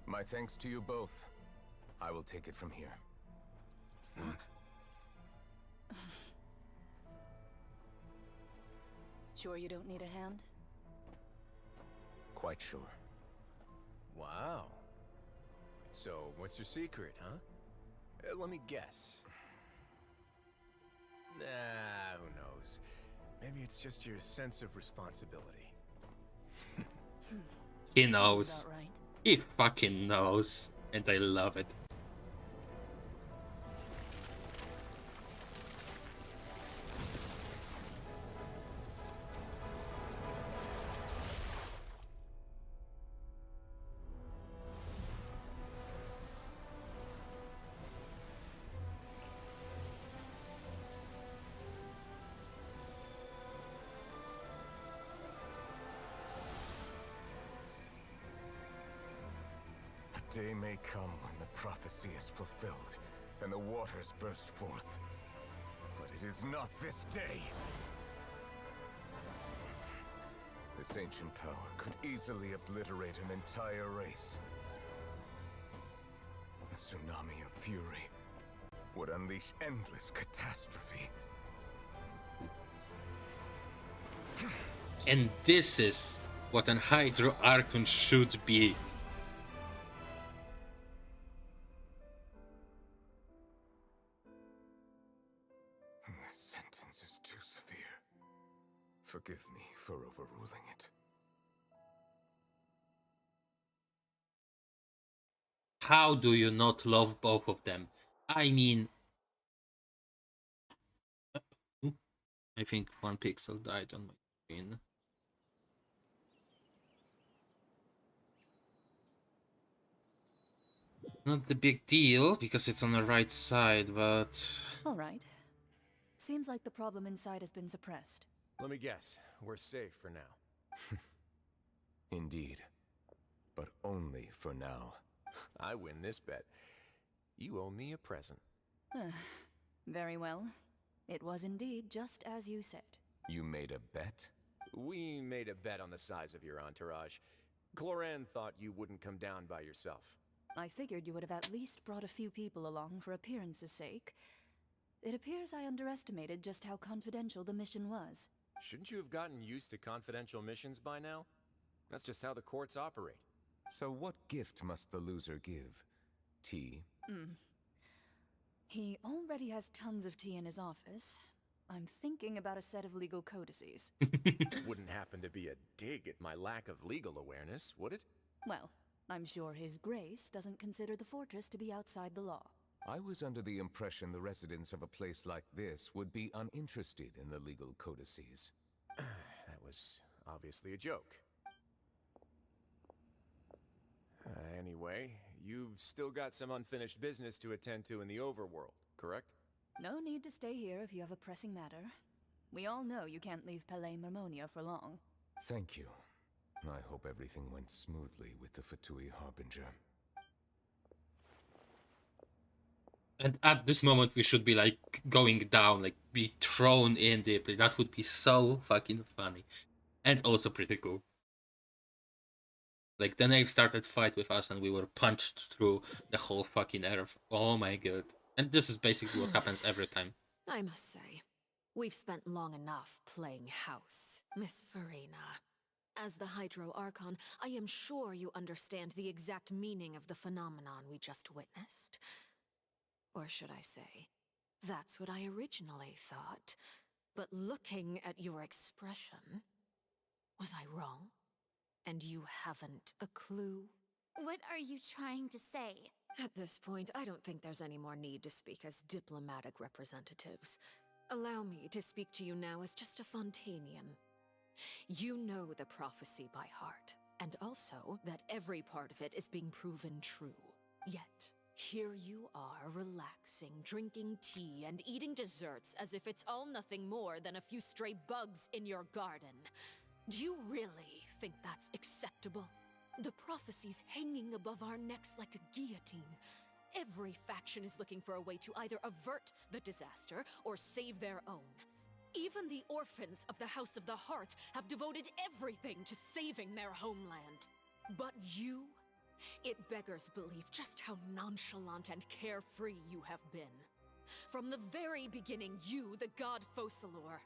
My thanks to you both. I will take it from here. Sure you don't need a hand? Quite sure. Wow. So, what's your secret, huh? Let me guess. Nah, who knows? Maybe it's just your sense of responsibility. He Sounds knows. about right. He fucking knows. And I love it. A day may come when the prophecy is fulfilled, and the waters burst forth. But it is not this day! This ancient power could easily obliterate an entire race. A tsunami of fury would unleash endless catastrophe. And this is what an Hydro Archon should be. This sentence is too severe. Forgive me for overruling it. How do you not love both of them? I mean... I think 1 pixel died on my screen. Not the big deal, because it's on the right side, but... All right. Seems like the problem inside has been suppressed. Let me guess. We're safe for now. Indeed. But only for now. I win this bet. You owe me a present. Very well. It was indeed just as you said. You made a bet? We made a bet on the size of your entourage. Cloran thought you wouldn't come down by yourself. I figured you would have at least brought a few people along for appearance's sake. It appears I underestimated just how confidential the mission was. Shouldn't you have gotten used to confidential missions by now? That's just how the courts operate. So what gift must the loser give? Tea? He already has tons of tea in his office. I'm thinking about a set of legal codices. Wouldn't happen to be a dig at my lack of legal awareness, would it? Well, I'm sure His Grace doesn't consider the fortress to be outside the law. I was under the impression the residents of a place like this would be uninterested in the legal codices. That was obviously a joke. Anyway, you've still got some unfinished business to attend to in the overworld, correct? No need to stay here if you have a pressing matter. We all know you can't leave Palais Marmonia for long. Thank you. I hope everything went smoothly with the Fatui Harbinger. And at this moment we should be like going down, like be thrown in deeply. That would be so fucking funny. And also pretty cool. Like the knave started fight with us and we were punched through the whole fucking earth. Oh my god. And this is basically what happens every time. I must say, we've spent long enough playing house, Miss Farina. As the Hydro Archon, I am sure you understand the exact meaning of the phenomenon we just witnessed. Or should I say, that's what I originally thought. But looking at your expression, was I wrong? And you haven't a clue? What are you trying to say? At this point, I don't think there's any more need to speak as diplomatic representatives. Allow me to speak to you now as just a Fontanian. You know the prophecy by heart, and also that every part of it is being proven true. Yet, here you are relaxing, drinking tea, and eating desserts as if it's all nothing more than a few stray bugs in your garden. Do you really think that's acceptable? The prophecy's hanging above our necks like a guillotine. Every faction is looking for a way to either avert the disaster or save their own. Even the orphans of the House of the Hearth have devoted everything to saving their homeland. But you? It beggars belief just how nonchalant and carefree you have been. From the very beginning, you, the god Focalure,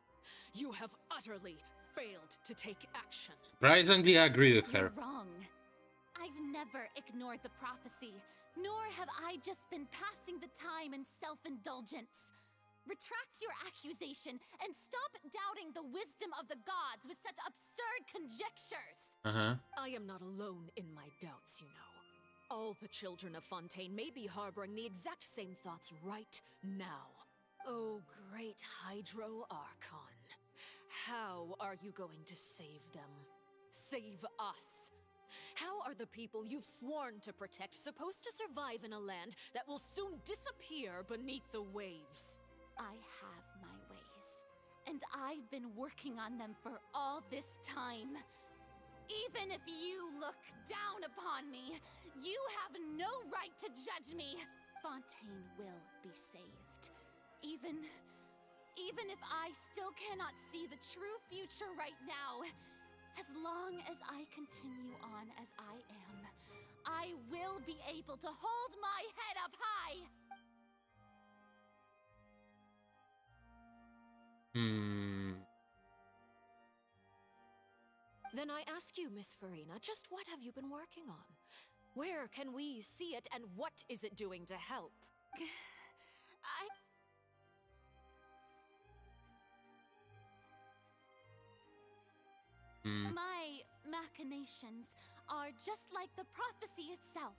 you have utterly failed to take action. Surprisingly, I agree with her. You're wrong. I've never ignored the prophecy, nor have I just been passing the time in self-indulgence. Retract your accusation and stop doubting the wisdom of the gods with such absurd conjectures. I am not alone in my doubts, you know. All the children of Fontaine may be harboring the exact same thoughts right now. Oh, great Hydro Archon. How are you going to save them? Save us? How are the people you've sworn to protect supposed to survive in a land that will soon disappear beneath the waves? I have my ways, and I've been working on them for all this time. Even if you look down upon me, you have no right to judge me. Fontaine will be saved. Even if I still cannot see the true future right now, as long as I continue on as I am, I will be able to hold my head up high. Then I ask you, Miss Farina, just what have you been working on? Where can we see it, and what is it doing to help? My machinations are just like the prophecy itself.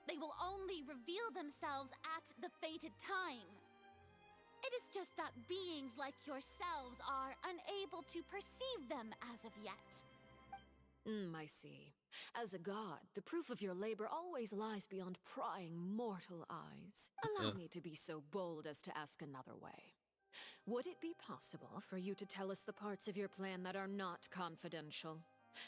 They will only reveal themselves at the fated time. It is just that beings like yourselves are unable to perceive them as of yet. I see. As a god, the proof of your labor always lies beyond prying mortal eyes. Allow me to be so bold as to ask another way. Would it be possible for you to tell us the parts of your plan that are not confidential?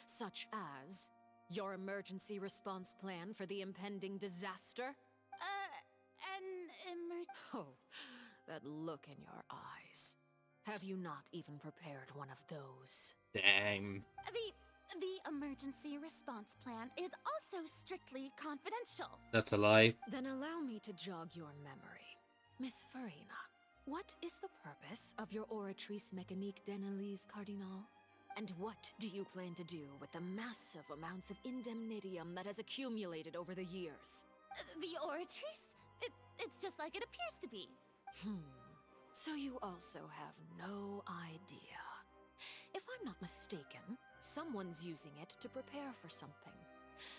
Such as your emergency response plan for the impending disaster? Oh, that look in your eyes. Have you not even prepared one of those? Damn. The emergency response plan is also strictly confidential. That's a lie. Then allow me to jog your memory. Miss Farina, what is the purpose of your Oratrice Mécanique d'Analyse Cardinal? And what do you plan to do with the massive amounts of indemnitium that has accumulated over the years? The Oratrice? It's just like it appears to be. So you also have no idea. If I'm not mistaken, someone's using it to prepare for something.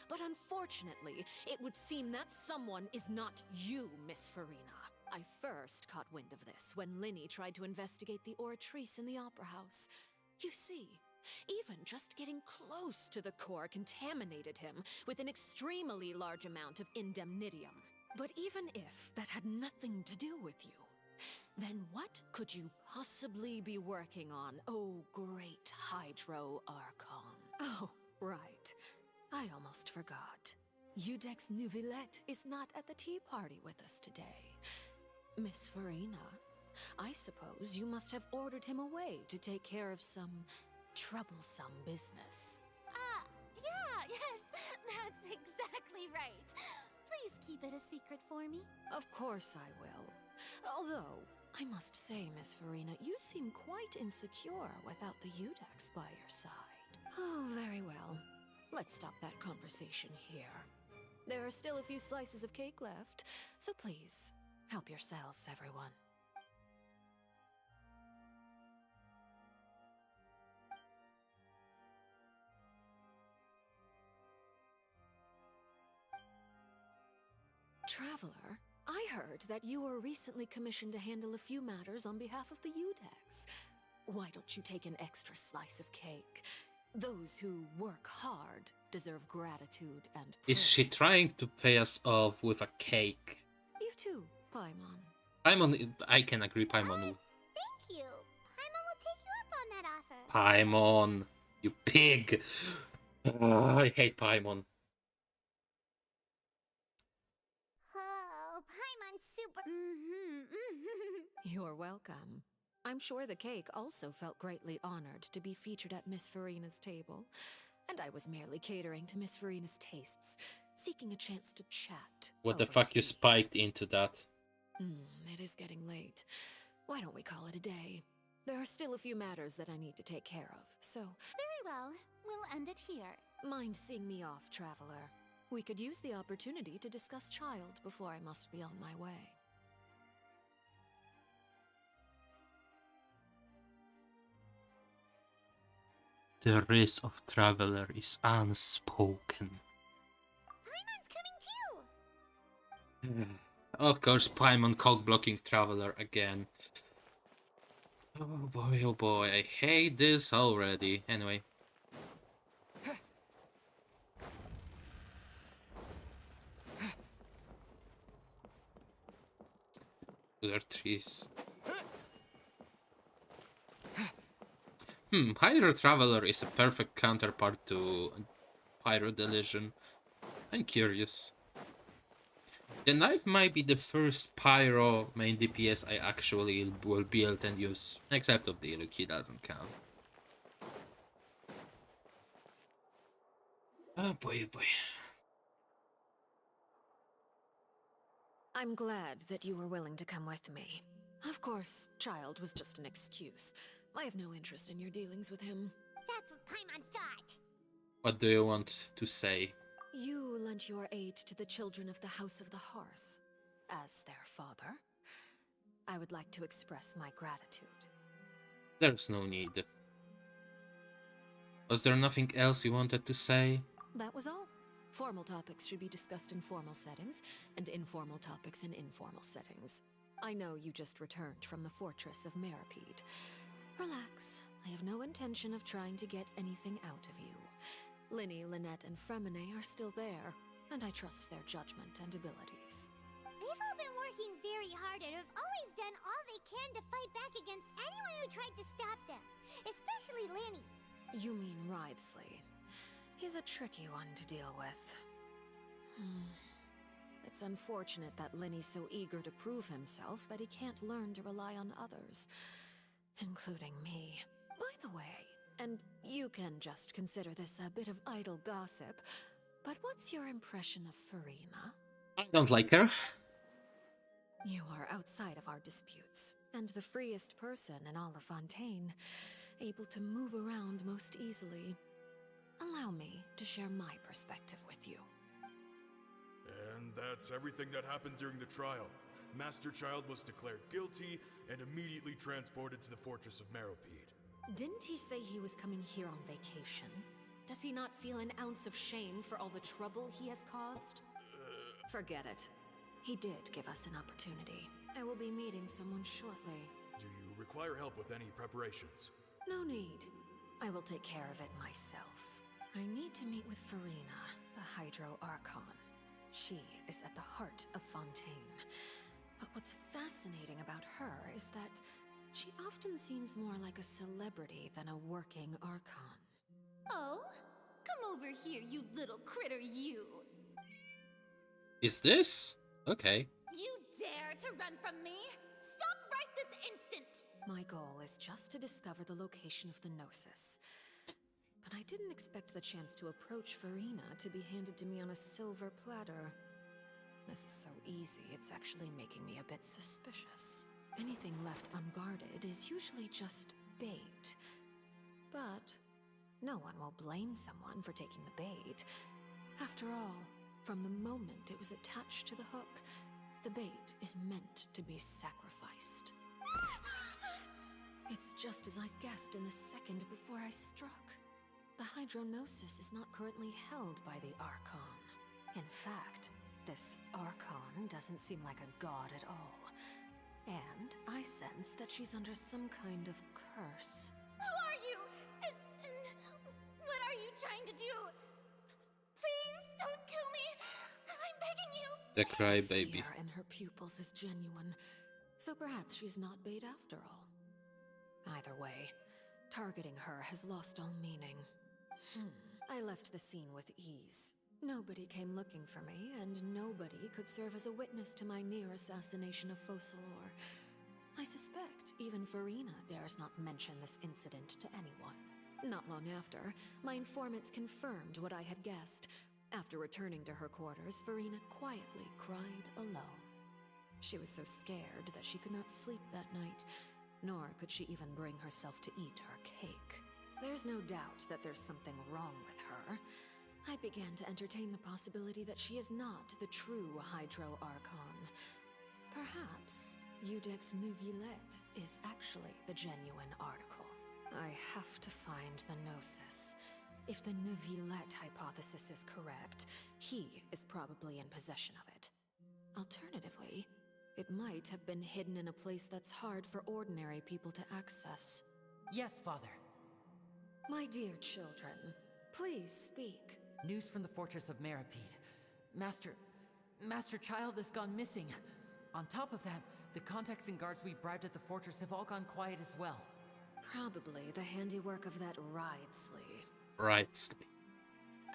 But unfortunately, it would seem that someone is not you, Miss Farina. I first caught wind of this when Linny tried to investigate the Oratrice in the Opera House. You see, even just getting close to the core contaminated him with an extremely large amount of indemnitium. But even if that had nothing to do with you, then what could you possibly be working on, oh great Hydro Archon? Oh, right. I almost forgot. Udex Neuvillette is not at the tea party with us today. Miss Farina, I suppose you must have ordered him away to take care of some troublesome business. Yes, that's exactly right. Please keep it a secret for me. Of course I will. Although, I must say, Miss Farina, you seem quite insecure without the Udex by your side. Oh, very well. Let's stop that conversation here. There are still a few slices of cake left, so please, Help yourselves, everyone. Traveler, I heard that you were recently commissioned to handle a few matters on behalf of the Udex. Why don't you take an extra slice of cake? Those who work hard deserve gratitude and praise. Is she trying to pay us off with a cake? You too, Paimon. Paimon, I can agree, Paimon. Thank you. Paimon will take you up on that offer. Paimon, you pig! I hate Paimon. Oh, Paimon's super. You're welcome. I'm sure the cake also felt greatly honored to be featured at Miss Farina's table. And I was merely catering to Miss Farina's tastes, seeking a chance to chat. What the over fuck tea. you spiked into that? It is getting late. Why don't we call it a day? There are still a few matters that I need to take care of, so... Very well. We'll end it here. Mind seeing me off, Traveler? We could use the opportunity to discuss Child before I must be on my way. The risk of Traveler is unspoken. Paimon's coming too. Of course, Paimon cock-blocking Traveler again. Oh boy, I hate this already. Anyway. Other trees. Hydro Traveler is a perfect counterpart to Pyro Delusion. I'm curious. The knife might be the first Pyro main DPS I actually will build and use, except of the Iluki doesn't count. Oh boy, oh boy. I'm glad that you were willing to come with me. Of course, Child was just an excuse. I have no interest in your dealings with him. That's what Paimon thought. What do you want to say? You lent your aid to the children of the House of the Hearth. As their father, I would like to express my gratitude. There's no need. Was there nothing else you wanted to say? That was all. Formal topics should be discussed in formal settings, and informal topics in informal settings. I know you just returned from the fortress of Meripede. Relax. I have no intention of trying to get anything out of you. Linny, Lynette, and Fremine are still there, and I trust their judgment and abilities. They've all been working very hard and have always done all they can to fight back against anyone who tried to stop them, especially Linny. You mean Wriothesley. He's a tricky one to deal with. It's unfortunate that Linny's so eager to prove himself that he can't learn to rely on others, including me. By the way, and you can just consider this a bit of idle gossip, but what's your impression of Farina? I don't like her. You are outside of our disputes, and the freest person in all of Fontaine, able to move around most easily. Allow me to share my perspective with you. And that's everything that happened during the trial. Master Child was declared guilty and immediately transported to the Fortress of Meripede. Didn't he say he was coming here on vacation? Does he not feel an ounce of shame for all the trouble he has caused? Forget it. He did give us an opportunity. I will be meeting someone shortly. Do you require help with any preparations? No need. I will take care of it myself. I need to meet with Farina, the Hydro Archon. She is at the heart of Fontaine. But what's fascinating about her is that she often seems more like a celebrity than a working Archon. Oh? Come over here, you little critter, you! Is this? Okay. You dare to run from me? Stop right this instant! My goal is just to discover the location of the Gnosis. But I didn't expect the chance to approach Farina to be handed to me on a silver platter. This is so easy, it's actually making me a bit suspicious. Anything left unguarded is usually just bait. But no one will blame someone for taking the bait. After all, from the moment it was attached to the hook, The bait is meant to be sacrificed. It's just as I guessed in the second before I struck. The Hydronosis is not currently held by the Archon. In fact, this Archon doesn't seem like a god at all. And I sense that she's under some kind of curse. Who are you? And what are you trying to do? Please don't kill me. I'm begging you. The crybaby. Fear in her pupils is genuine, so perhaps she's not bait after all. Either way, targeting her has lost all meaning. I left the scene with ease. Nobody came looking for me, and nobody could serve as a witness to my near assassination of Focalor. I suspect even Farina dares not mention this incident to anyone. Not long after, my informants confirmed what I had guessed. After returning to her quarters, Farina quietly cried alone. She was so scared that she could not sleep that night, nor could she even bring herself to eat her cake. There's no doubt that there's something wrong with her. I began to entertain the possibility that she is not the true Hydro Archon. Perhaps Iudex Neuvillette is actually the genuine article. I have to find the Gnosis. If the Neuvillette hypothesis is correct, he is probably in possession of it. Alternatively, it might have been hidden in a place that's hard for ordinary people to access. Yes, Father. My dear children, please speak. News from the fortress of Meripede. Master Child has gone missing. On top of that, the contacts and guards we bribed at the fortress have all gone quiet as well. Probably the handiwork of that Wriothesley. Wriothesley.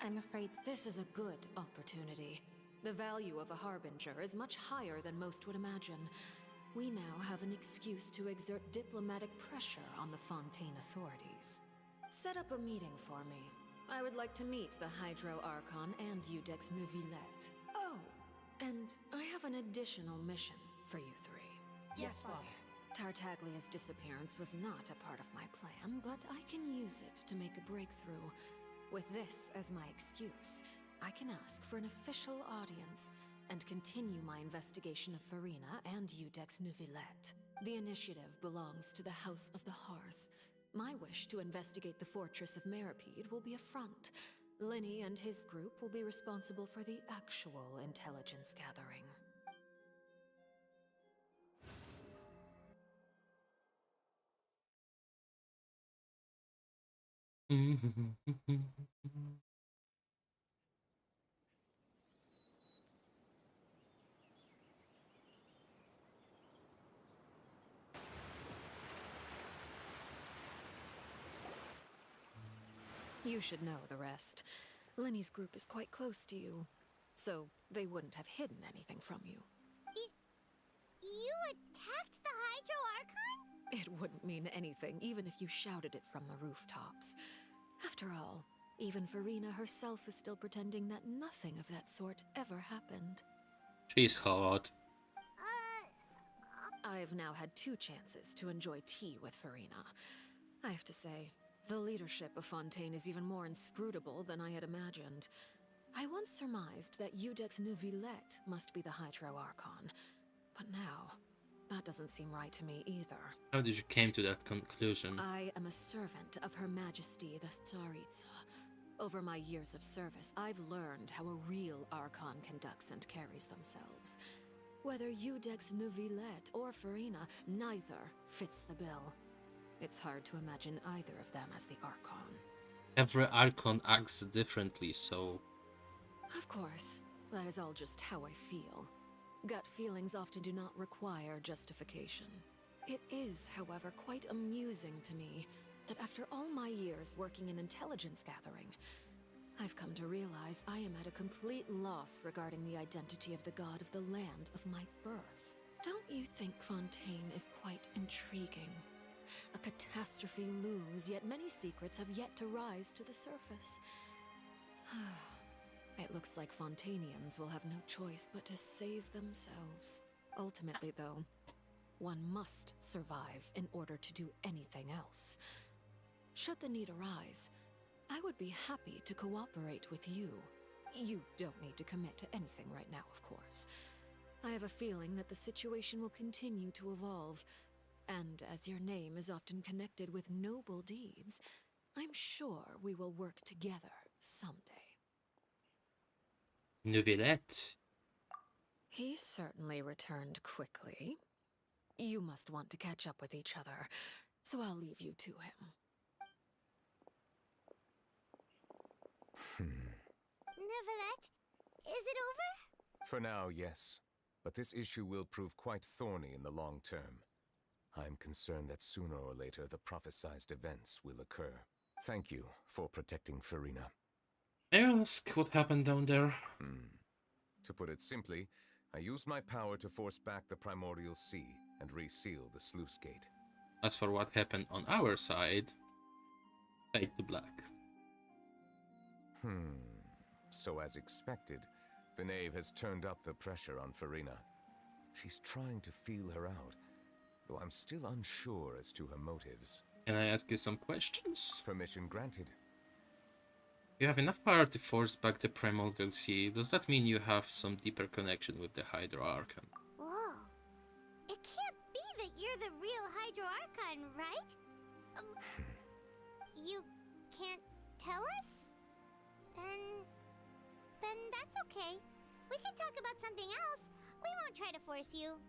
I'm afraid this is a good opportunity. The value of a Harbinger is much higher than most would imagine. We now have an excuse to exert diplomatic pressure on the Fontaine authorities. Set up a meeting for me. I would like to meet the Hydro Archon and Iudex Neuvillette. Oh, and I have an additional mission for you three. Yes, Father. Tartaglia's disappearance was not a part of my plan, but I can use it to make a breakthrough. With this as my excuse, I can ask for an official audience and continue my investigation of Farina and Iudex Neuvillette. The initiative belongs to the House of the Hearth. My wish to investigate the fortress of Meripede will be a front. Linny and his group will be responsible for the actual intelligence gathering. You should know the rest. Linny's group is quite close to you, so they wouldn't have hidden anything from you. You attacked the Hydro Archon? It wouldn't mean anything, even if you shouted it from the rooftops. After all, even Farina herself is still pretending that nothing of that sort ever happened. She's hot. I've now had 2 chances to enjoy tea with Farina. I have to say, the leadership of Fontaine is even more inscrutable than I had imagined. I once surmised that Iudex Neuvillette must be the Hydro Archon, but now, that doesn't seem right to me either. How did you came to that conclusion? I am a servant of Her Majesty the Tsaritsa. Over my years of service, I've learned how a real Archon conducts and carries themselves. Whether Iudex Neuvillette or Farina, neither fits the bill. It's hard to imagine either of them as the Archon. Every Archon acts differently, so... Of course, that is all just how I feel. Gut feelings often do not require justification. It is, however, quite amusing to me that after all my years working in intelligence gathering, I've come to realize I am at a complete loss regarding the identity of the god of the land of my birth. Don't you think Fontaine is quite intriguing? A catastrophe looms, yet many secrets have yet to rise to the surface. It looks like Fontainians will have no choice but to save themselves. Ultimately, though, one must survive in order to do anything else. Should the need arise, I would be happy to cooperate with you. You don't need to commit to anything right now, of course. I have a feeling that the situation will continue to evolve, and as your name is often connected with noble deeds, I'm sure we will work together someday. Neuvillette. He certainly returned quickly. You must want to catch up with each other, so I'll leave you to him. Neuvillette, is it over? For now, yes. But this issue will prove quite thorny in the long term. I'm concerned that sooner or later the prophesized events will occur. Thank you for protecting Farina. May I ask what happened down there? To put it simply, I used my power to force back the primordial sea and reseal the sluice gate. As for what happened on our side, fade to black. So as expected, the knave has turned up the pressure on Farina. She's trying to feel her out, though I'm still unsure as to her motives. Can I ask you some questions? Permission granted. You have enough power to force back the primordial sea. Does that mean you have some deeper connection with the Hydro Archon? Whoa. It can't be that you're the real Hydro Archon, right? You can't tell us? Then that's okay. We can talk about something else. We won't try to force you.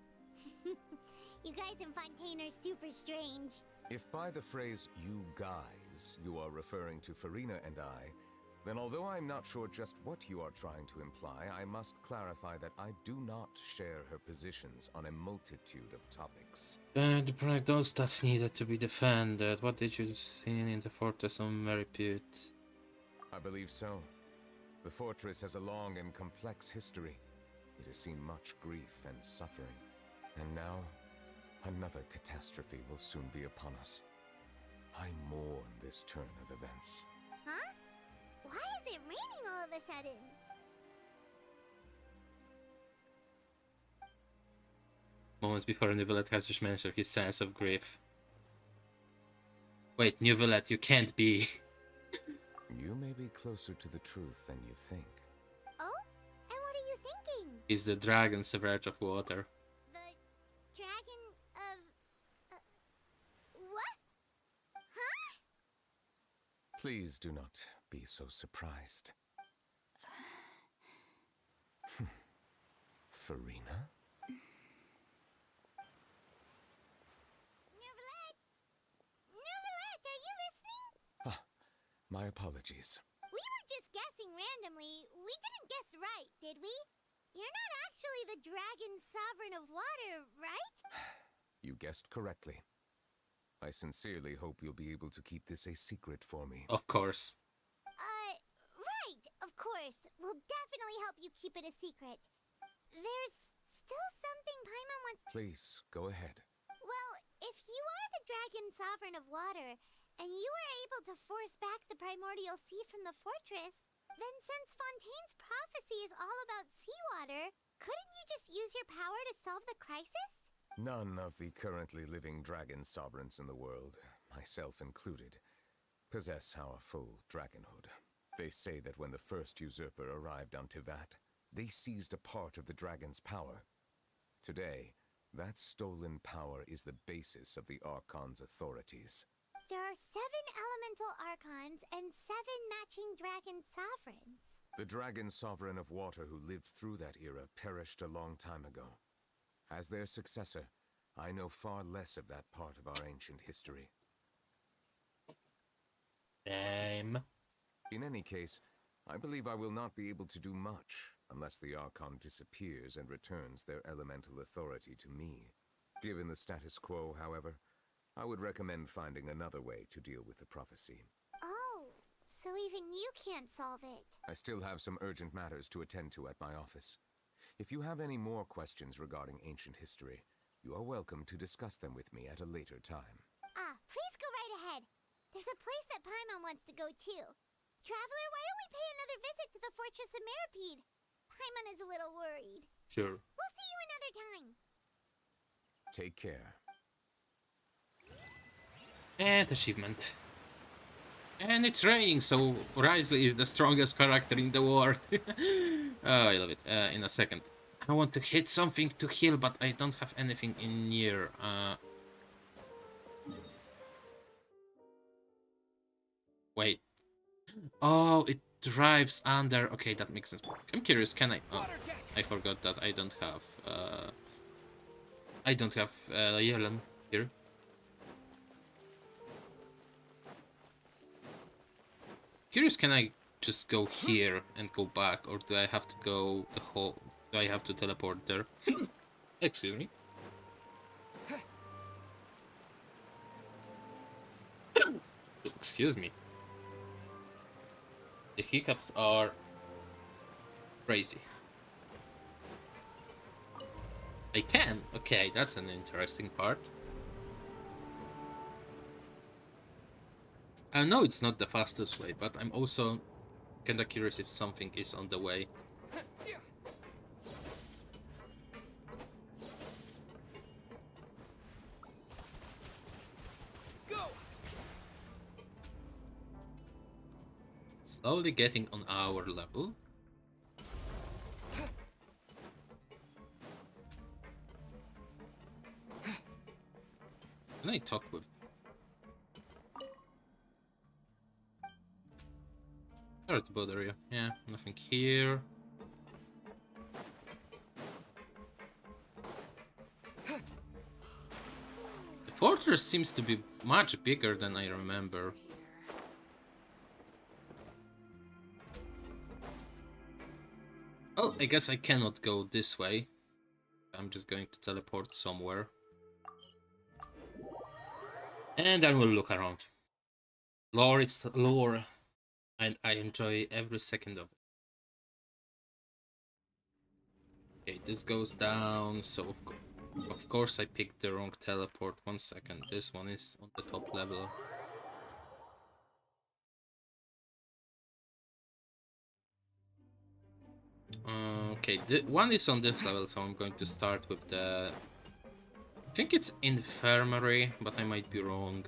You guys in Fontaine are super strange. If by the phrase, you guys, you are referring to Farina and I, then although I'm not sure just what you are trying to imply, I must clarify that I do not share her positions on a multitude of topics. The those that needed to be defended. What did you see in the Fortress of Merripute? I believe so. The fortress has a long and complex history. It has seen much grief and suffering. And now, another catastrophe will soon be upon us. I mourn this turn of events. Huh? Why is it raining all of a sudden? Moments before Neuvillette has just mentioned his sense of grief. Wait, Neuvillette, you can't be. You may be closer to the truth than you think. Oh? And what are you thinking? Is the dragon Severage of Water? The dragon of... what? Huh? Please do not be so surprised. Farina? Neuvillette, are you listening? My apologies. We were just guessing randomly. We didn't guess right, did we? You're not actually the dragon sovereign of water, right? You guessed correctly. I sincerely hope you'll be able to keep this a secret for me. Of course. Right, of course. We'll definitely help you keep it a secret. There's still something Paimon wants... Please, go ahead. Well, if you are the dragon sovereign of water, and you were able to force back the primordial sea from the fortress, then since Fontaine's prophecy is all about seawater, couldn't you just use your power to solve the crisis? None of the currently living dragon sovereigns in the world, myself included, possess our full dragonhood. They say that when the first usurper arrived on Teyvat, they seized a part of the dragon's power. Today, that stolen power is the basis of the Archon's authorities. There are 7 elemental archons and 7 matching dragon sovereigns. The dragon sovereign of water who lived through that era perished a long time ago. As their successor, I know far less of that part of our ancient history. Damn. In any case, I believe I will not be able to do much unless the Archon disappears and returns their elemental authority to me. Given the status quo, however, I would recommend finding another way to deal with the prophecy. Oh, so even you can't solve it. I still have some urgent matters to attend to at my office. If you have any more questions regarding ancient history, you are welcome to discuss them with me at a later time. Please go right ahead. There's a place that Paimon wants to go too. Traveler, why don't we pay another visit to the Fortress of Merripede? Paimon is a little worried. Sure. We'll see you another time. Take care. And achievement. And it's raining, so Risley is the strongest character in the world. Oh, I love it. In a second. I want to hit something to heal, but I don't have anything in near. Wait. Oh, it drives under. Okay, that makes sense. I'm curious. Can I? Oh, I forgot that I don't have. I don't have Yellen here. Curious, can I just go here and go back, or do I have to go the whole? Do I have to teleport there? Excuse me. Excuse me. The hiccups are crazy. I can. Okay, that's an interesting part. I know it's not the fastest way, but I'm also kinda curious if something is on the way. Go! Slowly getting on our level. Can I talk with? Sorry to bother you. Yeah, nothing here. The fortress seems to be much bigger than I remember. Oh, I guess I cannot go this way. I'm just going to teleport somewhere. And then we'll look around. Lore is lore, and I enjoy every second of it. Okay, this goes down, so of course I picked the wrong teleport. 1 second, this one is on the top level. Okay, one is on this level, so I'm going to start with the... I think it's infirmary, but I might be wrong.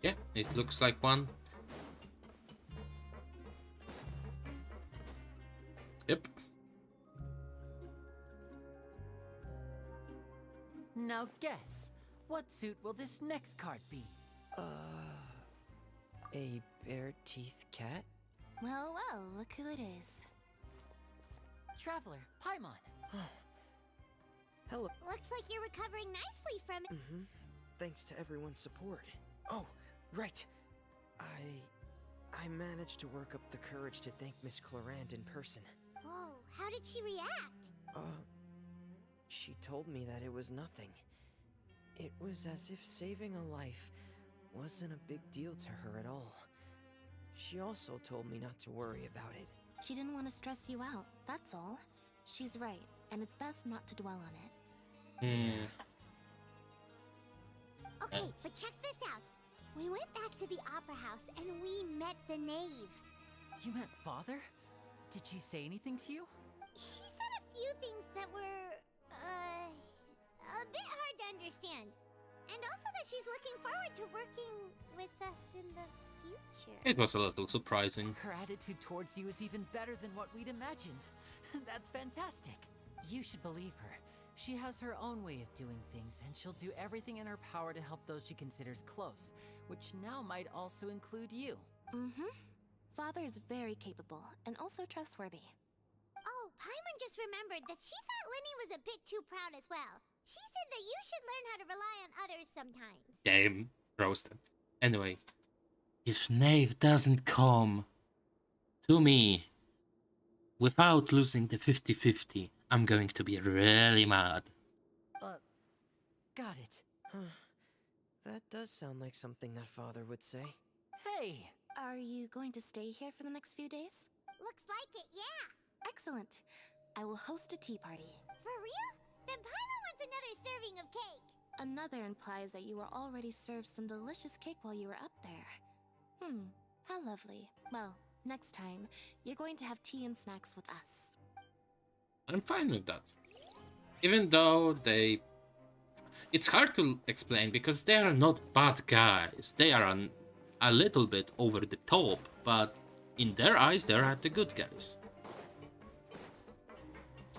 Yeah, it looks like one. Yep. Now guess, what suit will this next card be? A bare-teeth cat? Well, well, look who it is. Traveler, Paimon. Hello. Looks like you're recovering nicely from it. Thanks to everyone's support. Oh, right. I managed to work up the courage to thank Miss Clorant in person. Whoa, how did she react? She told me that it was nothing. It was as if saving a life wasn't a big deal to her at all. She also told me not to worry about it. She didn't want to stress you out, that's all. She's right, and it's best not to dwell on it. Okay, but check this out. We went back to the opera house and we met the knave. You met Father? Did she say anything to you? She said a few things that were, a bit hard to understand. And also that she's looking forward to working with us in the future. It was a little surprising. Her attitude towards you is even better than what we'd imagined. That's fantastic. You should believe her. She has her own way of doing things, and she'll do everything in her power to help those she considers close, which now might also include you. Father is very capable, and also trustworthy. Oh, Paimon just remembered that she thought Linny was a bit too proud as well. She said that you should learn how to rely on others sometimes. Damn, roasted. Anyway, if Knave doesn't come to me without losing the 50-50, I'm going to be really mad. Got it. That does sound like something that Father would say. Hey! Are you going to stay here for the next few days? Looks like it, yeah. Excellent. I will host a tea party. For real? Then Paimon wants another serving of cake. Another implies that you were already served some delicious cake while you were up there. How lovely. Well, next time, you're going to have tea and snacks with us. I'm fine with that. Even though it's hard to explain because they are not bad guys. They are a little bit over the top, but in their eyes, they are the good guys.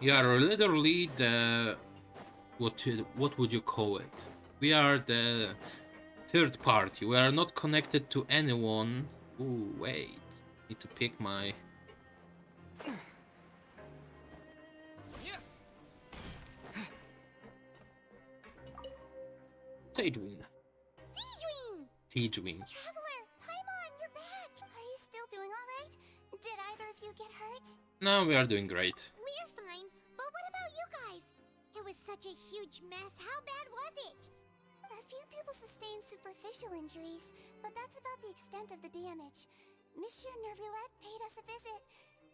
You are literally the what would you call it? We are the third party. We are not connected to anyone. Ooh, wait. Need to pick my. Sagewin. Sagewin. Traveler, Paimon, you're back! Are you still doing alright? Did either of you get hurt? No, we are doing great. We're fine, but what about you guys? It was such a huge mess. How bad was it? A few people sustained superficial injuries, but that's about the extent of the damage. Monsieur Nervulette paid us a visit.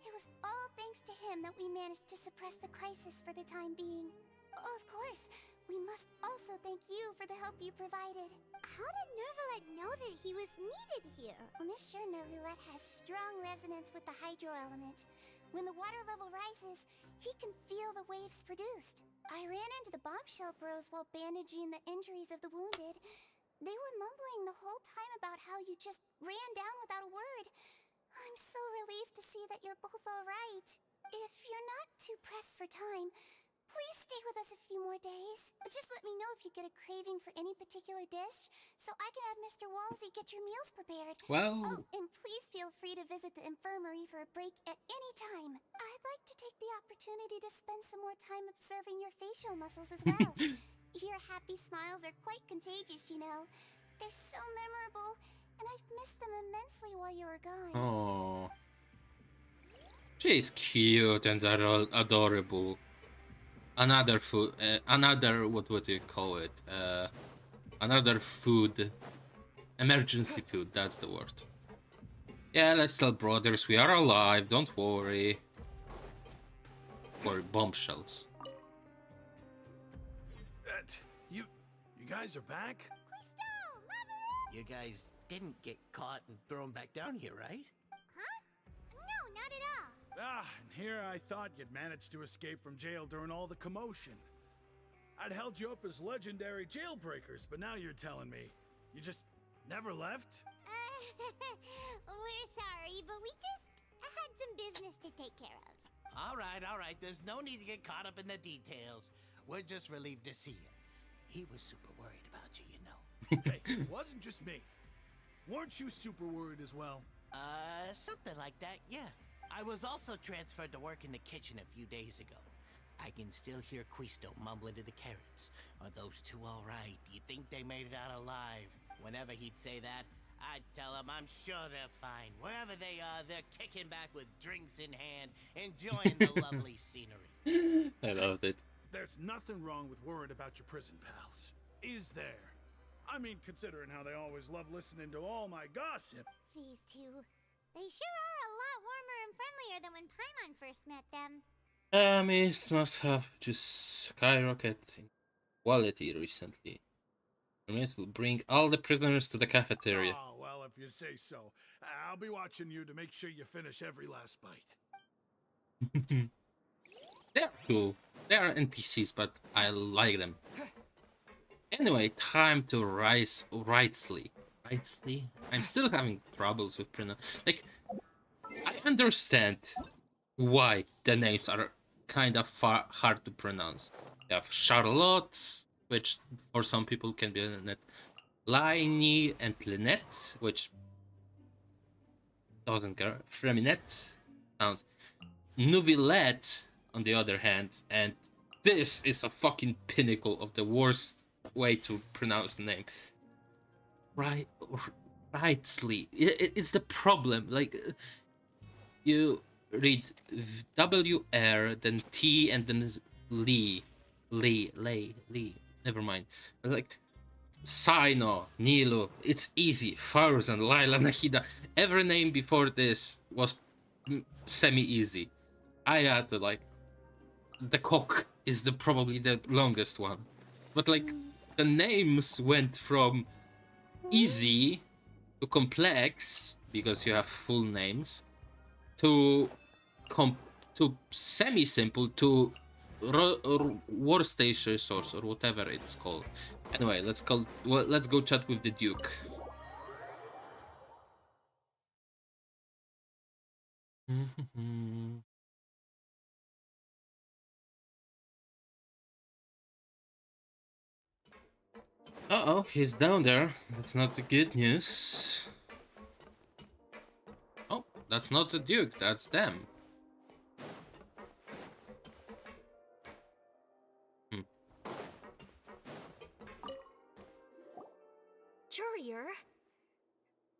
It was all thanks to him that we managed to suppress the crisis for the time being. Of course, we must also thank you for the help you provided. How did Nervulette know that he was needed here? Well, Monsieur Nervulette has strong resonance with the hydro element. When the water level rises, he can feel the waves produced. I ran into the bombshell bros while bandaging the injuries of the wounded. They were mumbling the whole time about how you just ran down without a word. I'm so relieved to see that you're both alright. If you're not too pressed for time, please stay with us a few more days. Just let me know if you get a craving for any particular dish, so I can have Mr. Walsey get your meals prepared. Well... Oh, and please feel free to visit the infirmary for a break at any time. I'd like to take the opportunity to spend some more time observing your facial muscles as well. Your happy smiles are quite contagious, you know. They're so memorable, and I've missed them immensely while you were gone. Oh, she's cute and adorable. Another food, another what would you call it? Another food, emergency food. That's the word. Yeah, let's tell brothers we are alive. Don't worry. Or bombshells. You guys are back? You guys didn't get caught and thrown back down here, right? Huh? No, not at all. And here I thought you'd managed to escape from jail during all the commotion. I'd held you up as legendary jailbreakers, but now you're telling me you just never left? We're sorry, but we just had some business to take care of. All right. There's no need to get caught up in the details. We're just relieved to see you. He was super worried about you, you know. Hey, it wasn't just me. Weren't you super worried as well? Something like that, yeah. I was also transferred to work in the kitchen a few days ago. I can still hear Quisto mumbling to the carrots. Are those two all right? Do you think they made it out alive? Whenever he'd say that, I'd tell him I'm sure they're fine. Wherever they are, they're kicking back with drinks in hand, enjoying the lovely scenery. I loved it. There's nothing wrong with worrying about your prison pals, is there? I mean, considering how they always love listening to all my gossip. These two, they sure are a lot warmer and friendlier than when Paimon first met them. It must have just skyrocketed in quality recently. It will bring all the prisoners to the cafeteria. Oh, well, if you say so. I'll be watching you to make sure you finish every last bite. They're cool. They are NPCs, but I like them. Anyway, time to Wrightsley. I'm still having troubles with pronoun. Like, I understand why the names are kind of hard to pronounce. You have Charlotte, which for some people can be Lynette. Laini and Lynette, which doesn't care. Freminette sounds. Nouvillette, on the other hand, and this is a fucking pinnacle of the worst way to pronounce the name. Wrightsley. It's the problem. Like, you read W-R, then T, and then Lee. Never mind. Like, Sino, Nilo. It's easy. Farzan, Laila, Nahida. Every name before this was semi-easy. I had to, like, the cock is probably the longest one. But, like, the names went from easy to complex, because you have full names, to to semi-simple to workstation source or whatever it's called. Anyway, let's go chat with the Duke. Uh-oh, he's down there. That's not the good news. Oh, that's not the Duke, that's them. Courier,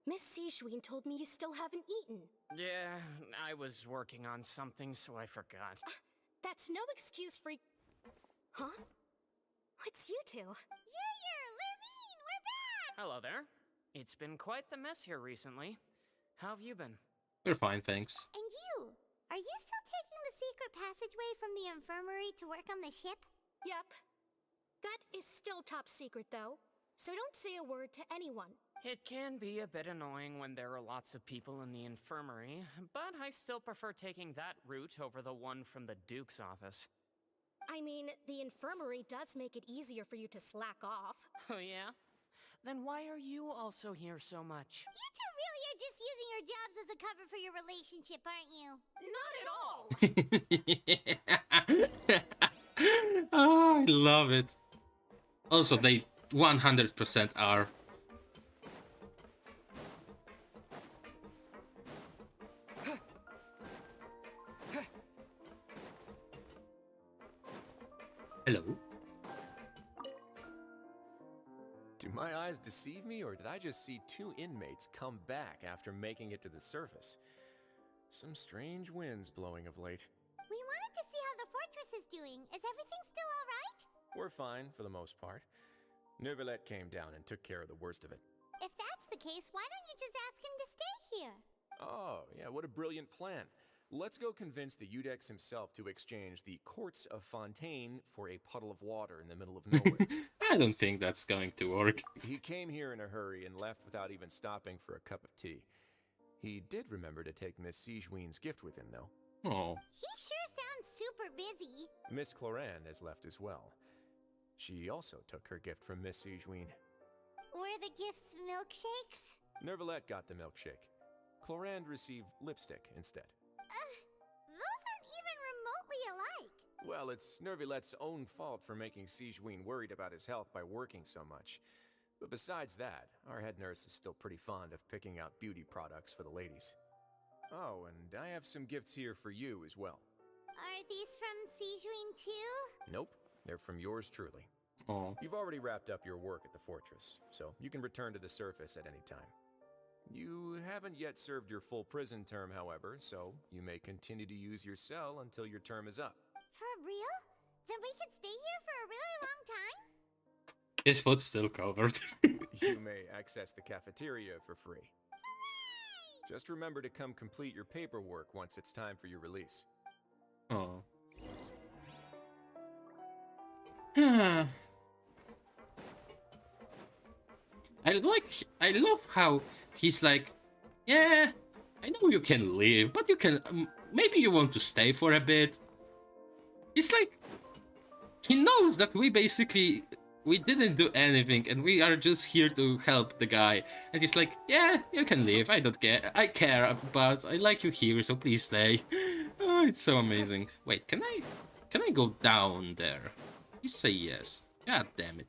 Miss Sishween told me you still haven't eaten. Yeah, I was working on something, so I forgot. That's no excuse for... Huh? It's you two. Junior, Lurvine, we're back! Hello there. It's been quite the mess here recently. How have you been? We're fine, thanks. And you? Are you still taking the secret passageway from the infirmary to work on the ship? Yep. That is still top secret, though. So don't say a word to anyone. It can be a bit annoying when there are lots of people in the infirmary, but I still prefer taking that route over the one from the Duke's office. I mean, the infirmary does make it easier for you to slack off. Oh yeah? Then why are you also here so much? You two really are just using your jobs as a cover for your relationship, aren't you? Not at all! Oh, I love it. Also, they 100% are. Hello? Do my eyes deceive me, or did I just see two inmates come back after making it to the surface? Some strange winds blowing of late. We wanted to see how the fortress is doing. Is everything still alright? We're fine, for the most part. Neuvillette came down and took care of the worst of it. If that's the case, why don't you just ask him to stay here? Oh, yeah, what a brilliant plan. Let's go convince the Udex himself to exchange the Courts of Fontaine for a puddle of water in the middle of nowhere. I don't think that's going to work. He came here in a hurry and left without even stopping for a cup of tea. He did remember to take Miss Sijween's gift with him, though. Oh. He sure sounds super busy. Miss Cloran has left as well. She also took her gift from Miss Sijween. Were the gifts milkshakes? Neuvillette got the milkshake. Cloran received lipstick instead. Those aren't even remotely alike. Well, it's Neuvillette's own fault for making Sijween worried about his health by working so much. But besides that, our head nurse is still pretty fond of picking out beauty products for the ladies. Oh, and I have some gifts here for you as well. Are these from Sijween too? Nope, they're from yours truly. Oh. You've already wrapped up your work at the fortress, so you can return to the surface at any time. You haven't yet served your full prison term, however, so you may continue to use your cell until your term is up. For real? Then we could stay here for a really long time? His foot's still covered. You may access the cafeteria for free. Hooray! Just remember to come complete your paperwork once it's time for your release. Oh. I love how he's like, yeah, I know you can leave, but you can, maybe you want to stay for a bit. It's like, he knows that we didn't do anything and we are just here to help the guy. And he's like, yeah, you can leave, I don't care, I care, but I like you here, so please stay. Oh, it's so amazing. Wait, can I go down there? You say yes. God damn it.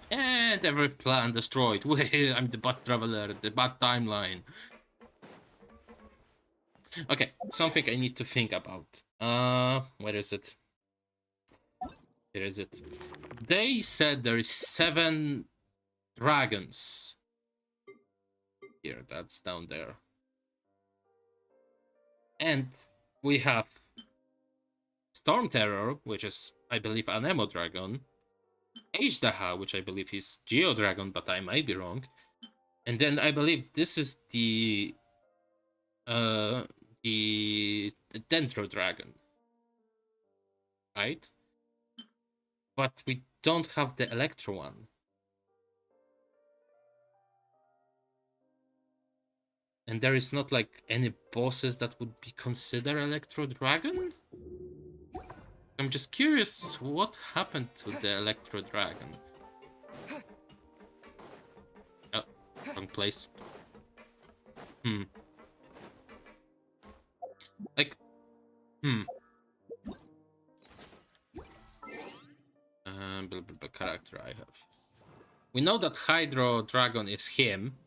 And every plan destroyed. I'm the bot traveler, the bot timeline. Okay, something I need to think about. Where is it? Here is it. They said there is 7 dragons. Here, that's down there. And we have Storm Terror, which is, I believe, an Emo Dragon. Ajdaha, which I believe is Geo Dragon, but I might be wrong. And then I believe this is the Dendro Dragon. Right? But we don't have the Electro one. And there is not like any bosses that would be considered Electro Dragon? I'm just curious what happened to the Electro Dragon. Oh, wrong place. Like, character I have. We know that Hydro Dragon is him.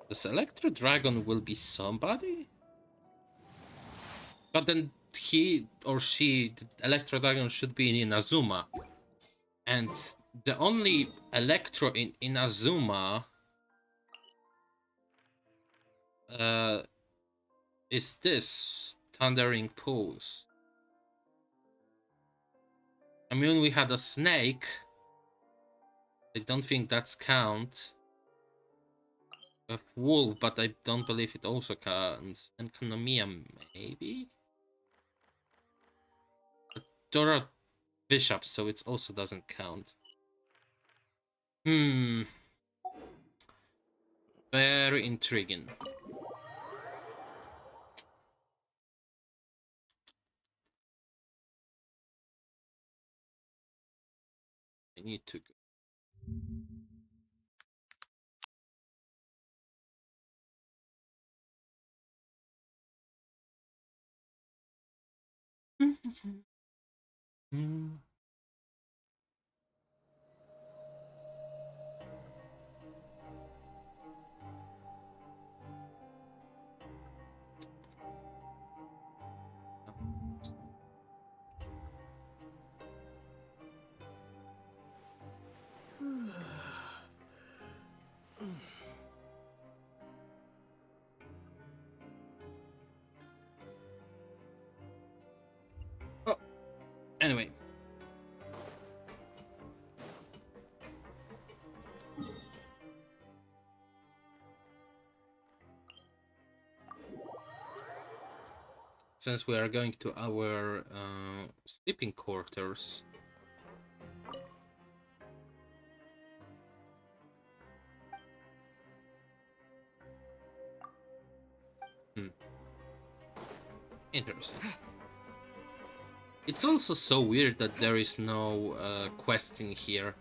This Electro Dragon will be somebody? But then he or she, the Electro Dragon, should be in Inazuma. And the only Electro in Inazuma is this Thundering Pools. I mean, we had a snake. I don't think that's count. We have wolf, but I don't believe it also counts. And Kanomiya, maybe? But there are bishops, so it also doesn't count. Very intriguing. I need to go. Oh, anyway. Since we are going to our sleeping quarters, interesting. It's also so weird that there is no questing here.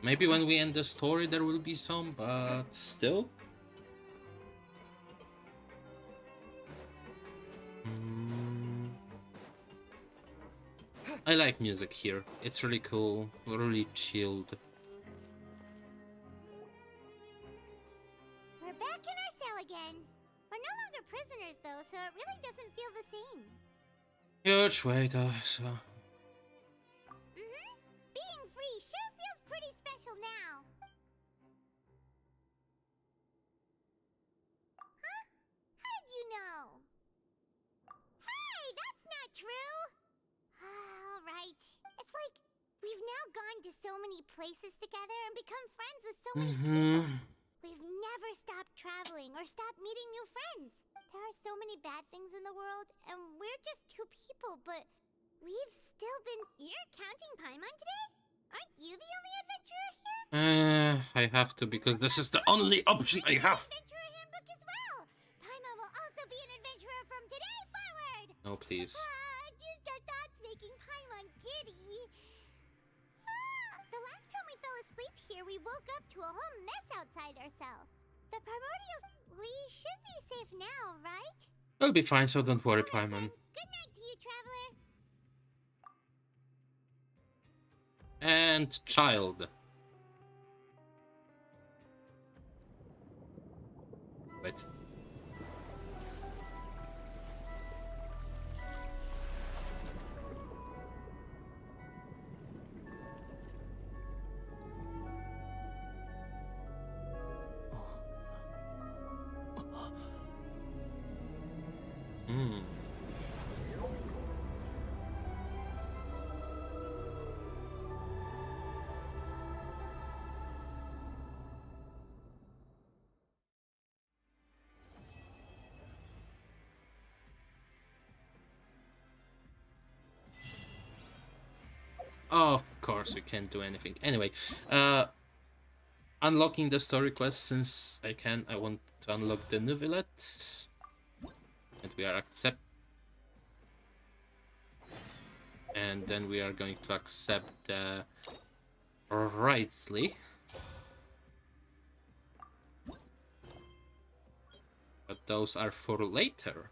Maybe when we end the story there will be some, but still. I like music here. It's really cool, really chilled. We're back in our cell again. We're no longer prisoners, though, so it really doesn't feel the same. Huge weight, so... Being free sure feels pretty special now. Huh? How did you know? Hey, that's not true! All right. It's like we've now gone to so many places together and become friends with so many people. We've never stopped traveling or stopped meeting new friends. There are so many bad things in the world, and we're just two people, but we've still been... You're counting Paimon today? Aren't you the only adventurer here? I have to, because this is the only option I have. Adventurer handbook as well. Paimon will also be an adventurer from today forward. No, please. Just our thoughts making Paimon giddy. The last time we fell asleep here, we woke up to a whole mess outside our cell. The primordials... We should be safe now, right? I'll be fine, so don't worry, Paimon. Good night to you, traveler. And child. Wait. Of course, we can't do anything. Anyway, unlocking the story quest since I can. I want to unlock the Nuvillet. And we are accept. And then we are going to accept the Wrightsley. But those are for later.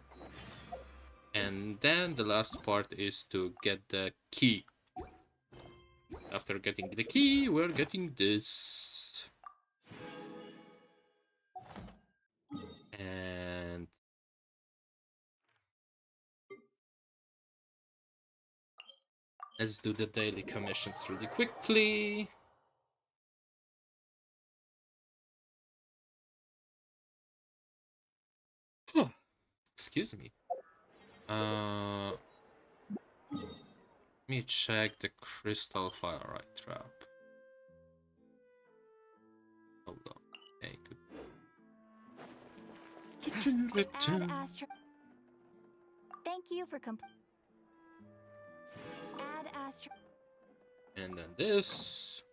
And then the last part is to get the key. After getting the key, we're getting this. And let's do the daily commissions really quickly. Excuse me. Let me check the crystal firelight trap. Hold on. Okay, good. Add Astro. Thank you for Add Astro. And then this.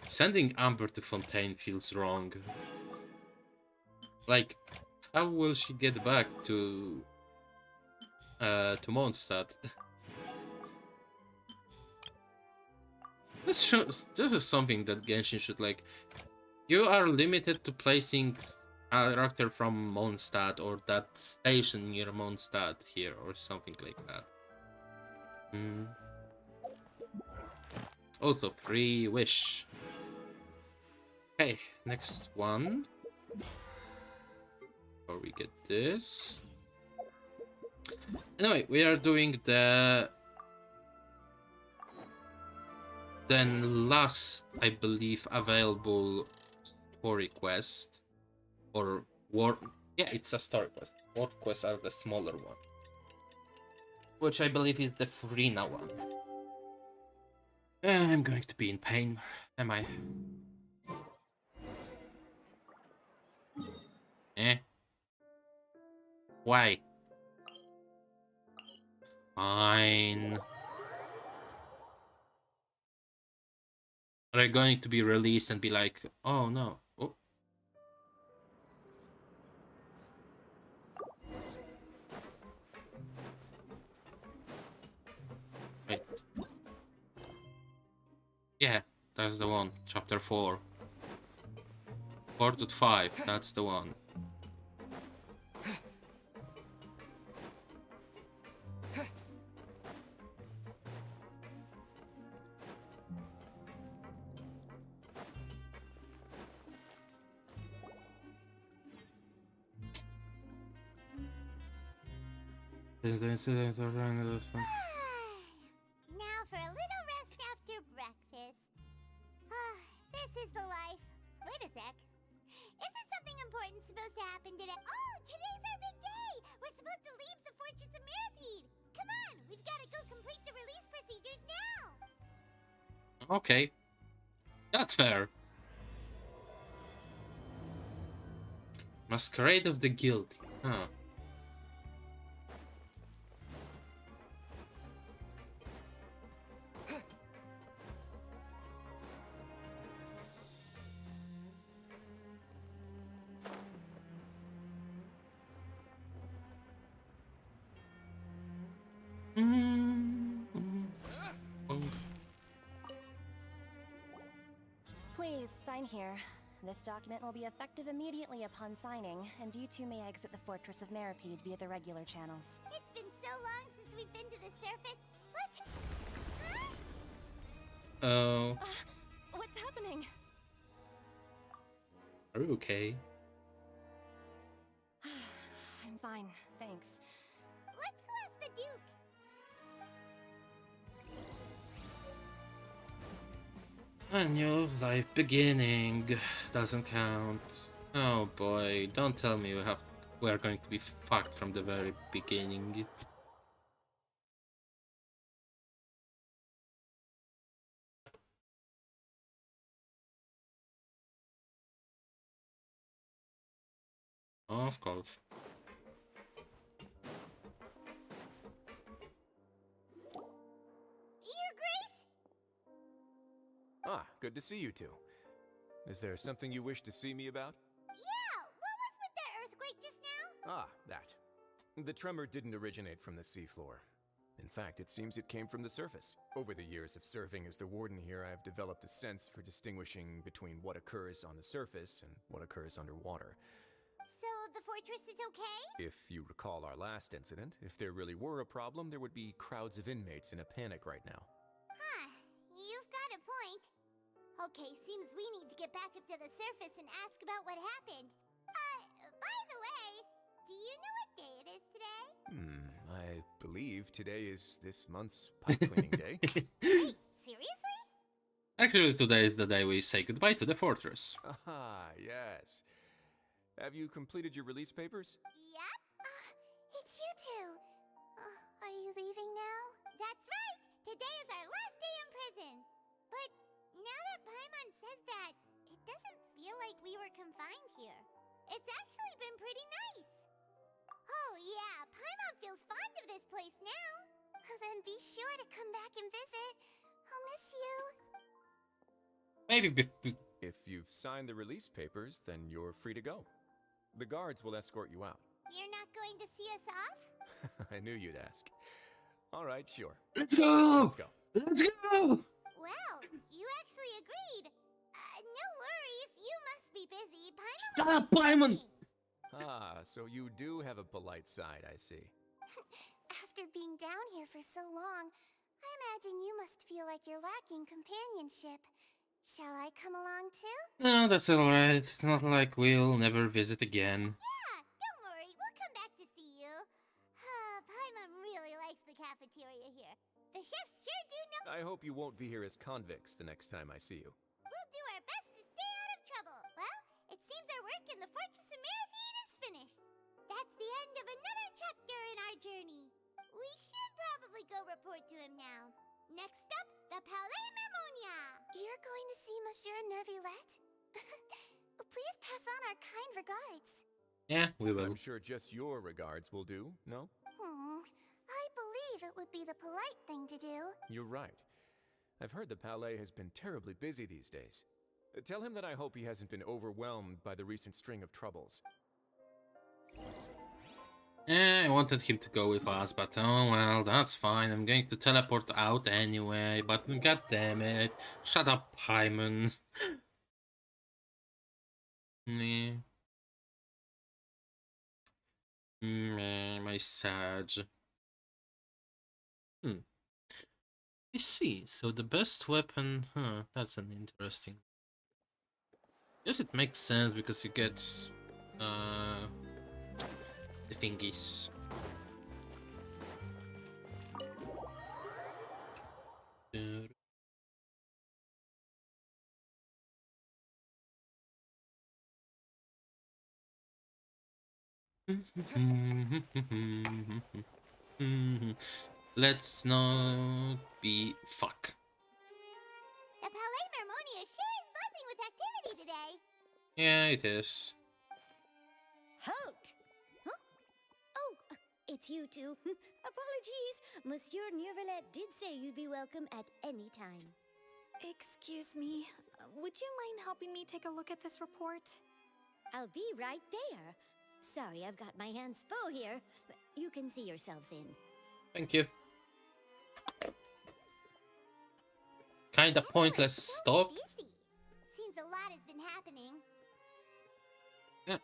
Sending Amber to Fontaine feels wrong. Like, how will she get back to Mondstadt? This is something that Genshin should like. You are limited to placing a character from Mondstadt or that station near Mondstadt here or something like that. Also, free wish. Okay, next one. Before we get this. Anyway, we are doing the then last, I believe, available story quest or war. Yeah, it's a story quest. War quests are the smaller one, which I believe is the Furina one. I'm going to be in pain. Am I? Why? Fine. Are they going to be released and be like, oh no. Oh. Wait. Yeah, that's the one. Chapter 4. 4.5, that's the one. Now for a little rest after breakfast. This is the life. Wait a sec. Isn't something important supposed to happen today? Oh, today's our big day! We're supposed to leave the Fortress of Mirapede! Come on, we've got to go complete the release procedures now! Okay. That's fair. Masquerade of the Guilty. Huh. Please, sign here. This document will be effective immediately upon signing, and you two may exit the Fortress of Mirapede via the regular channels. It's been so long since we've been to the surface. Let's... Huh? Oh. What's happening? Are you okay? I'm fine, thanks. Let's go ask the Duke. A new life beginning doesn't count. Oh boy, don't tell me we are going to be fucked from the very beginning. Of course. Your Grace? Ah, good to see you two. Is there something you wish to see me about? Yeah, what was with that earthquake just now? Ah, that. The tremor didn't originate from the seafloor. In fact, it seems it came from the surface. Over the years of serving as the warden here, I have developed a sense for distinguishing between what occurs on the surface and what occurs underwater. So the fortress is okay? If you recall our last incident, if there really were a problem, there would be crowds of inmates in a panic right now. Huh, you've got a point. Okay, seems we need to get back up to the surface and ask about what happened. By the way, do you know what day it is today? I believe today is this month's pipe cleaning day. Wait, seriously? Actually, today is the day we say goodbye to the fortress. Ah, yes. Have you completed your release papers? Yep. It's you two. Are you leaving now? That's right. Today is our last day in prison. But now that Paimon says that, it doesn't feel like we were confined here. It's actually been pretty nice. Oh yeah, Paimon feels fond of this place now. Then be sure to come back and visit. I'll miss you. Maybe If you've signed the release papers, then you're free to go. The guards will escort you out. You're not going to see us off? I knew you'd ask. All right, sure. Let's go! Let's go. Let's go! Well, you actually agreed. No worries, you must be busy. Paimon Shut was up, Paimon! Ah, so you do have a polite side, I see. After being down here for so long, I imagine you must feel like you're lacking companionship. Shall I come along too? No, that's alright. It's not like we'll never visit again. Yeah, don't worry, we'll come back to see you. Paimon really likes the cafeteria here. The chefs sure do know. I hope you won't be here as convicts the next time I see you. We'll do our best to stay out of trouble. Well, it seems our work in the Fortress of Meripede is finished. That's the end of another chapter in our journey. We should probably go report to him now. Next up, the Palais Mermonia. You're going to see Monsieur Nervilette? Please pass on our kind regards. Yeah, we will. I'm sure just your regards will do, no? I believe it would be the polite thing to do. You're right. I've heard the Palais has been terribly busy these days. Tell him that I hope he hasn't been overwhelmed by the recent string of troubles. I wanted him to go with us, but oh well, that's fine. I'm going to teleport out anyway, but god damn it. Shut up, Paimon. My Sag. I see. So the best weapon, that's an interesting. Guess it makes sense because you get the thingies. Let's not be fuck. The Palais Mermonia sure is buzzing with activity today. Yeah, it is. Halt! Huh? Oh, it's you two. Apologies. Monsieur Nervilette did say you'd be welcome at any time. Excuse me, would you mind helping me take a look at this report? I'll be right there. Sorry, I've got my hands full here. You can see yourselves in. Thank you. Kinda pointless stop. Busy. Seems a lot has been happening. Yeah.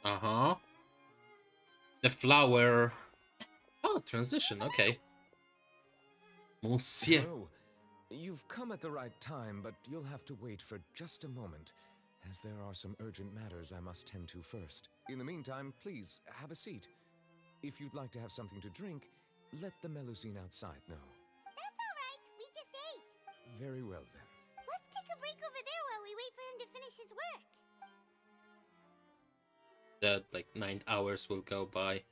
Uh-huh. The flower. Oh, transition, okay. Monsieur. Oh, you've come at the right time, but you'll have to wait for just a moment, as there are some urgent matters I must tend to first. In the meantime, please, have a seat. If you'd like to have something to drink, let the Melusine outside know. That's all right. We just ate. Very well, then. Let's take a break over there while we wait for him to finish his work. That, like, 9 hours will go by.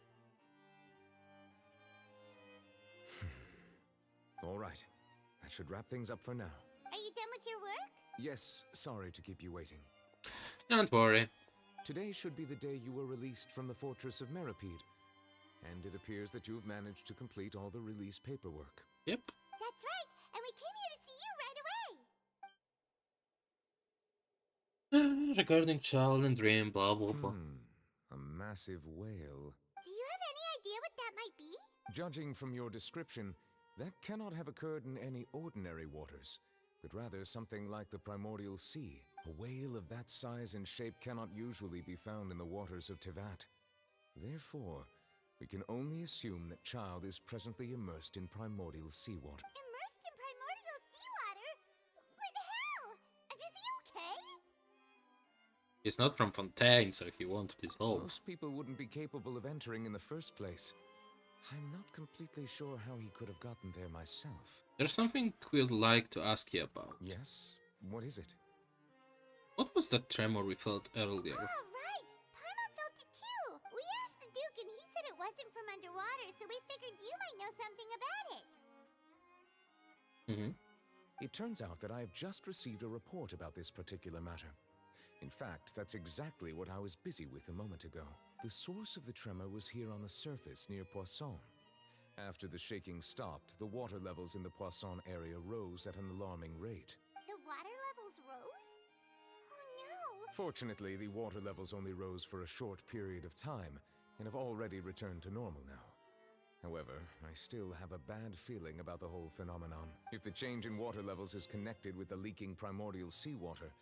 All right. That should wrap things up for now. Are you done with your work? Yes, sorry to keep you waiting. Don't worry. Today should be the day you were released from the Fortress of Meripede. and it appears that you've managed to complete all the release paperwork. Yep. That's right, and we came here to see you right away. Regarding child and dream, blah blah blah. A massive whale. Do you have any idea what that might be? Judging from your description, that cannot have occurred in any ordinary waters, but rather something like the primordial sea. A whale of that size and shape cannot usually be found in the waters of Teyvat. Therefore, we can only assume that Child is presently immersed in primordial seawater. Immersed in primordial seawater? But how? And is he okay? He's not from Fontaine, so he won't dissolve. Most people wouldn't be capable of entering in the first place. I'm not completely sure how he could have gotten there myself. There's something we'd like to ask you about. Yes? What is it? What was that tremor we felt earlier? Oh, right! Paimon felt it too! We asked the Duke and he said it wasn't from underwater, so we figured you might know something about it. It turns out that I have just received a report about this particular matter. In fact, that's exactly what I was busy with a moment ago. The source of the tremor was here on the surface near Poisson. After the shaking stopped, the water levels in the Poisson area rose at an alarming rate. The water levels rose? Oh no! Fortunately, the water levels only rose for a short period of time and have already returned to normal now. However, I still have a bad feeling about the whole phenomenon. If the change in water levels is connected with the leaking primordial seawater,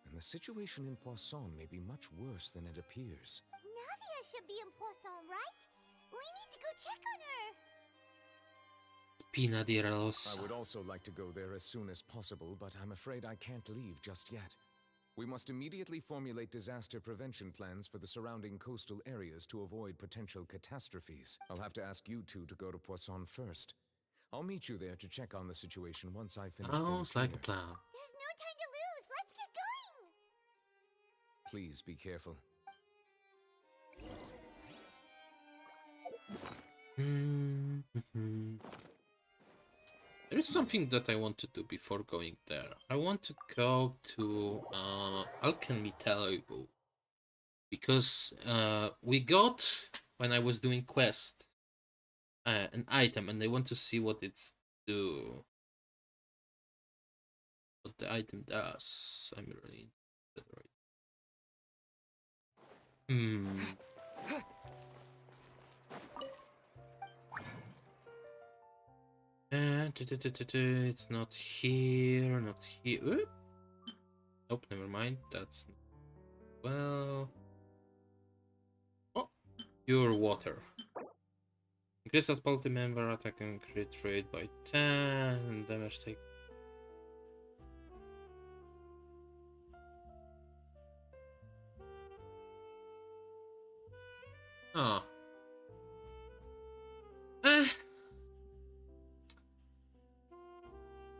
then the situation in Poisson may be much worse than it appears. Navia should be in Poisson, right? We need to go check on her! Pina di Rosa. I would also like to go there as soon as possible, but I'm afraid I can't leave just yet. We must immediately formulate disaster prevention plans for the surrounding coastal areas to avoid potential catastrophes. I'll have to ask you two to go to Poisson first. I'll meet you there to check on the situation once I finish things Sounds like a here. plan. There's no time to lose! Let's get going! Please be careful. There is something that I want to do before going there. I want to go to Alchemy Table. Because we got, when I was doing quest, an item, and I want to see what it's do. What the item does. I'm really interested right. It's not here, not here. Oop. Nope, never mind. That's well. Oh, pure water. Increase that party member attack and crit rate by 10 and damage take. Ah.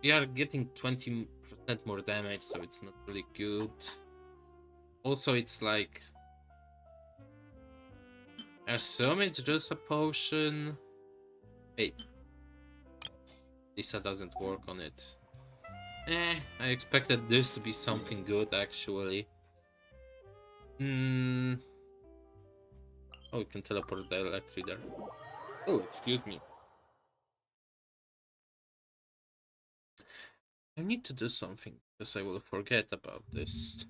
We are getting 20% more damage, so it's not really good. Also, it's like... I assume it's just a potion. Wait. Lisa doesn't work on it. I expected this to be something good, actually. Oh, we can teleport directly there. Oh, excuse me. I need to do something, because I will forget about this.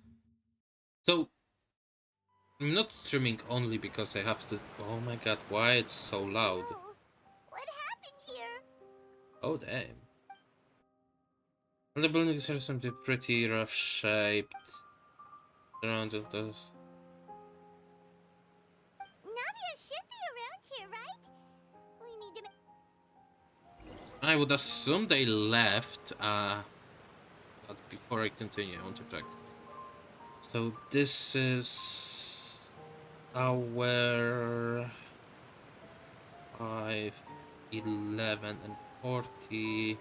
So, I'm not streaming only because I have to... Oh my god, why it's so loud? Oh, what happened here? Oh damn. And the buildings are something pretty rough shaped. Around it does. Navia should be around here, right? We need to... I would assume they left, but before I continue, I want to check. So this is our 5, 11 and 40,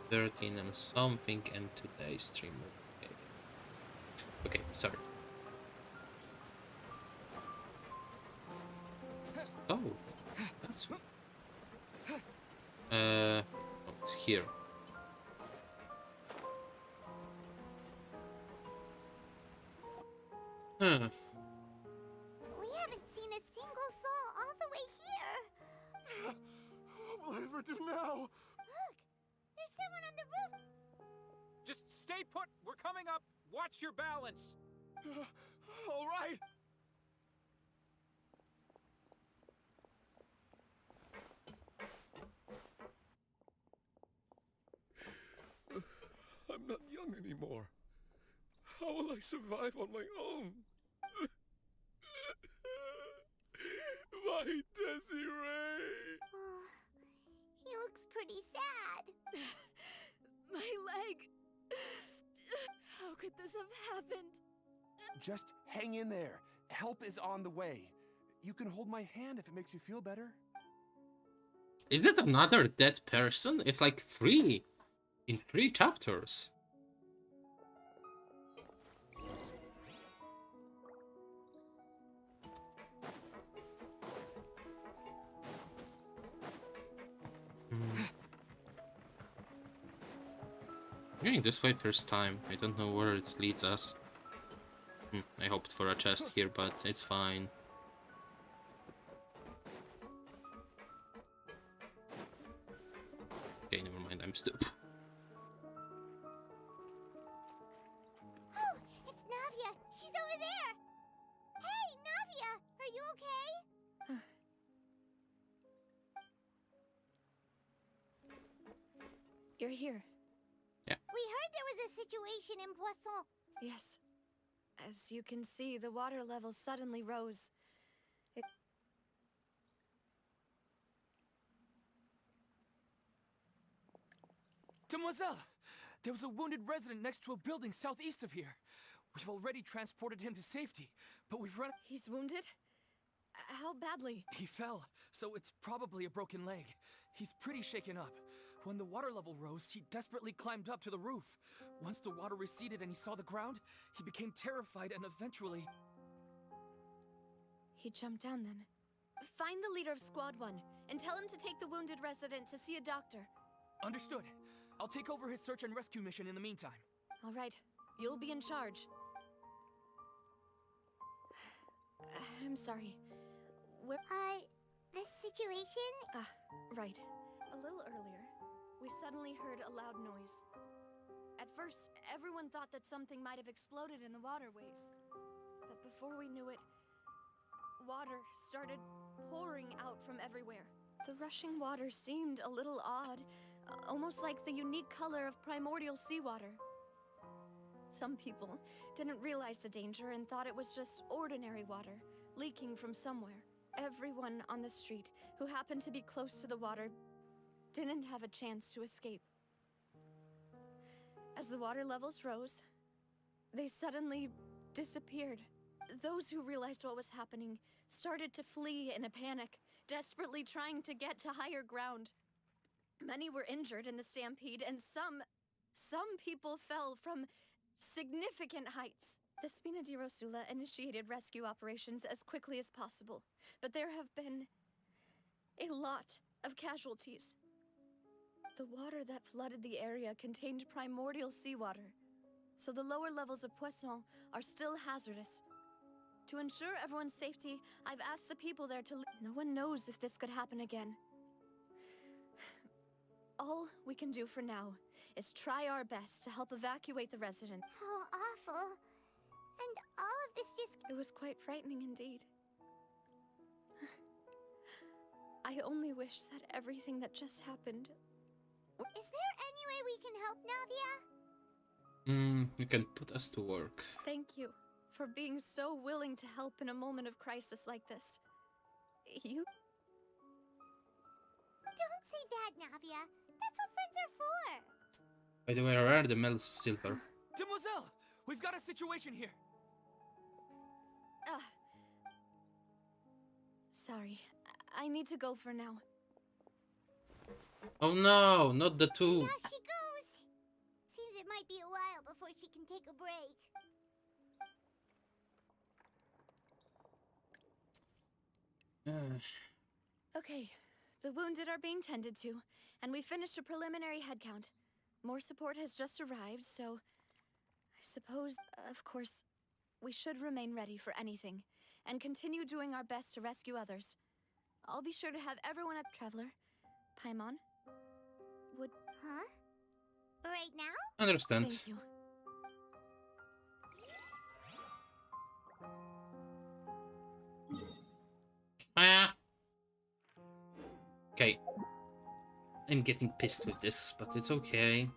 13 and something, and today's stream. Okay, sorry. Oh, that's oh, it's here. We haven't seen a single soul all the way here. ever do now? Look! There's someone on the roof! Just stay put. We're coming up. Watch your balance. All right. I'm not young anymore. How will I survive on my own? My Desiree! Oh, he looks pretty sad. My leg! How could this have happened? Just hang in there. Help is on the way. You can hold my hand if it makes you feel better. Is that another dead person? It's like 3 in 3 chapters. Going this way first time. I don't know where it leads us. I hoped for a chest here, but it's fine. Okay, never mind, I'm stupid. Oh, it's Navia! She's over there! Hey, Navia! Are you okay? You're here. We heard there was a situation in Poisson. Yes. As you can see, the water level suddenly rose. Demoiselle! There was a wounded resident next to a building southeast of here. We've already transported him to safety, but we've run— He's wounded? How badly? He fell, so it's probably a broken leg. He's pretty shaken up. When the water level rose, he desperately climbed up to the roof. Once the water receded and he saw the ground, he became terrified and eventually— He jumped down then. Find the leader of Squad 1 and tell him to take the wounded resident to see a doctor. Understood. I'll take over his search and rescue mission in the meantime. All right. You'll be in charge. I'm sorry. This situation? Right. A little earlier, we suddenly heard a loud noise. At first, everyone thought that something might have exploded in the waterways. But before we knew it, water started pouring out from everywhere. The rushing water seemed a little odd, almost like the unique color of primordial seawater. Some people didn't realize the danger and thought it was just ordinary water, leaking from somewhere. Everyone on the street who happened to be close to the water didn't have a chance to escape. As the water levels rose, they suddenly disappeared. Those who realized what was happening started to flee in a panic, desperately trying to get to higher ground. Many were injured in the stampede, and some people fell from significant heights. The Spina di Rosula initiated rescue operations as quickly as possible, but there have been a lot of casualties. The water that flooded the area contained primordial seawater, so the lower levels of Poisson are still hazardous. To ensure everyone's safety, I've asked the people there to leave. No one knows if this could happen again. All we can do for now is try our best to help evacuate the resident. How awful. And all of this just... It was quite frightening indeed. I only wish that everything that just happened... Is there any way we can help, Navia? You can put us to work. Thank you for being so willing to help in a moment of crisis like this. You... Don't say that, Navia. That's what friends are for. By the way, where are the medals of silver? Demoiselle! We've got a situation here! Sorry. I need to go for now. Oh no, not the two. Now she goes. Seems it might be a while before she can take a break. Okay, the wounded are being tended to, and we finished a preliminary head count. More support has just arrived, so I suppose, of course, we should remain ready for anything, and continue doing our best to rescue others. I'll be sure to have everyone at Traveler. Paimon. Would... Huh? Right now? Understand. Thank you. Ah. Okay. I'm getting pissed with this, but it's okay.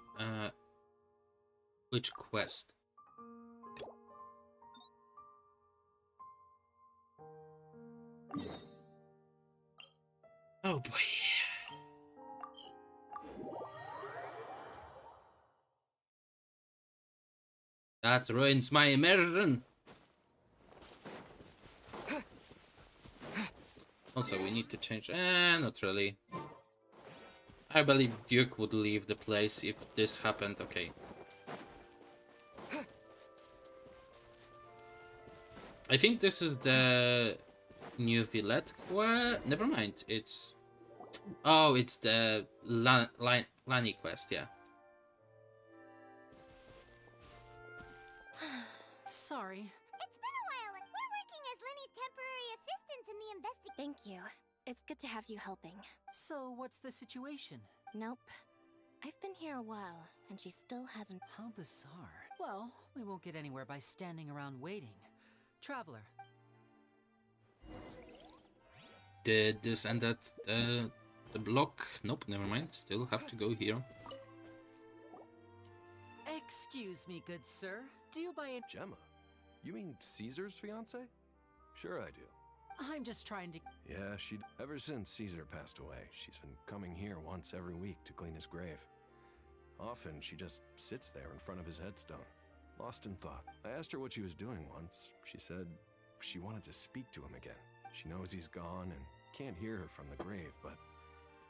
Which quest? Oh boy. That ruins my immersion. Also, we need to change. Not really. I believe Duke would leave the place if this happened. Okay. I think this is the new Villette quest. Never mind. It's... Oh, it's the Lani quest, yeah. Sorry. It's been a while. We're working as Lenny's temporary assistants in the investigation. Thank you. It's good to have you helping. So, what's the situation? Nope. I've been here a while, and she still hasn't... How bizarre. Well, we won't get anywhere by standing around waiting. Traveler. Did this and that the block? Nope, never mind. Still have to go here. Excuse me, good sir. Do you by any... Gemma? You mean Caesar's fiance? Sure I do. I'm just trying to... Yeah, ever since Caesar passed away, she's been coming here once every week to clean his grave. Often, she just sits there in front of his headstone, lost in thought. I asked her what she was doing once. She said she wanted to speak to him again. She knows he's gone and can't hear her from the grave, but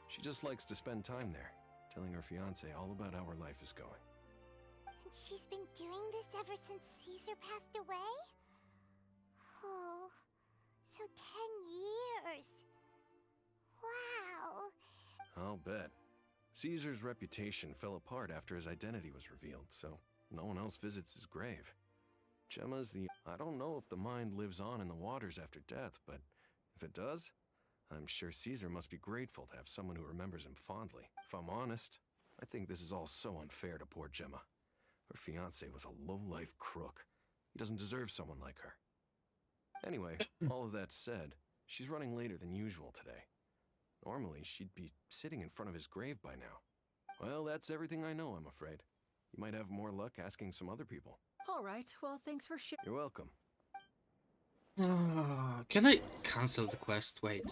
she just likes to spend time there, telling her fiancé all about how her life is going. And she's been doing this ever since Caesar passed away? Oh, so 10 years. Wow. I'll bet. Caesar's reputation fell apart after his identity was revealed, so no one else visits his grave. Gemma's the... I don't know if the mind lives on in the waters after death, but if it does, I'm sure Caesar must be grateful to have someone who remembers him fondly. If I'm honest, I think this is all so unfair to poor Gemma. Her fiancé was a low-life crook. He doesn't deserve someone like her. Anyway, all of that said, she's running later than usual today. Normally, she'd be sitting in front of his grave by now. Well, that's everything I know, I'm afraid. You might have more luck asking some other people. All right, well, thanks for sharing. You're welcome. Can I cancel the quest? Wait.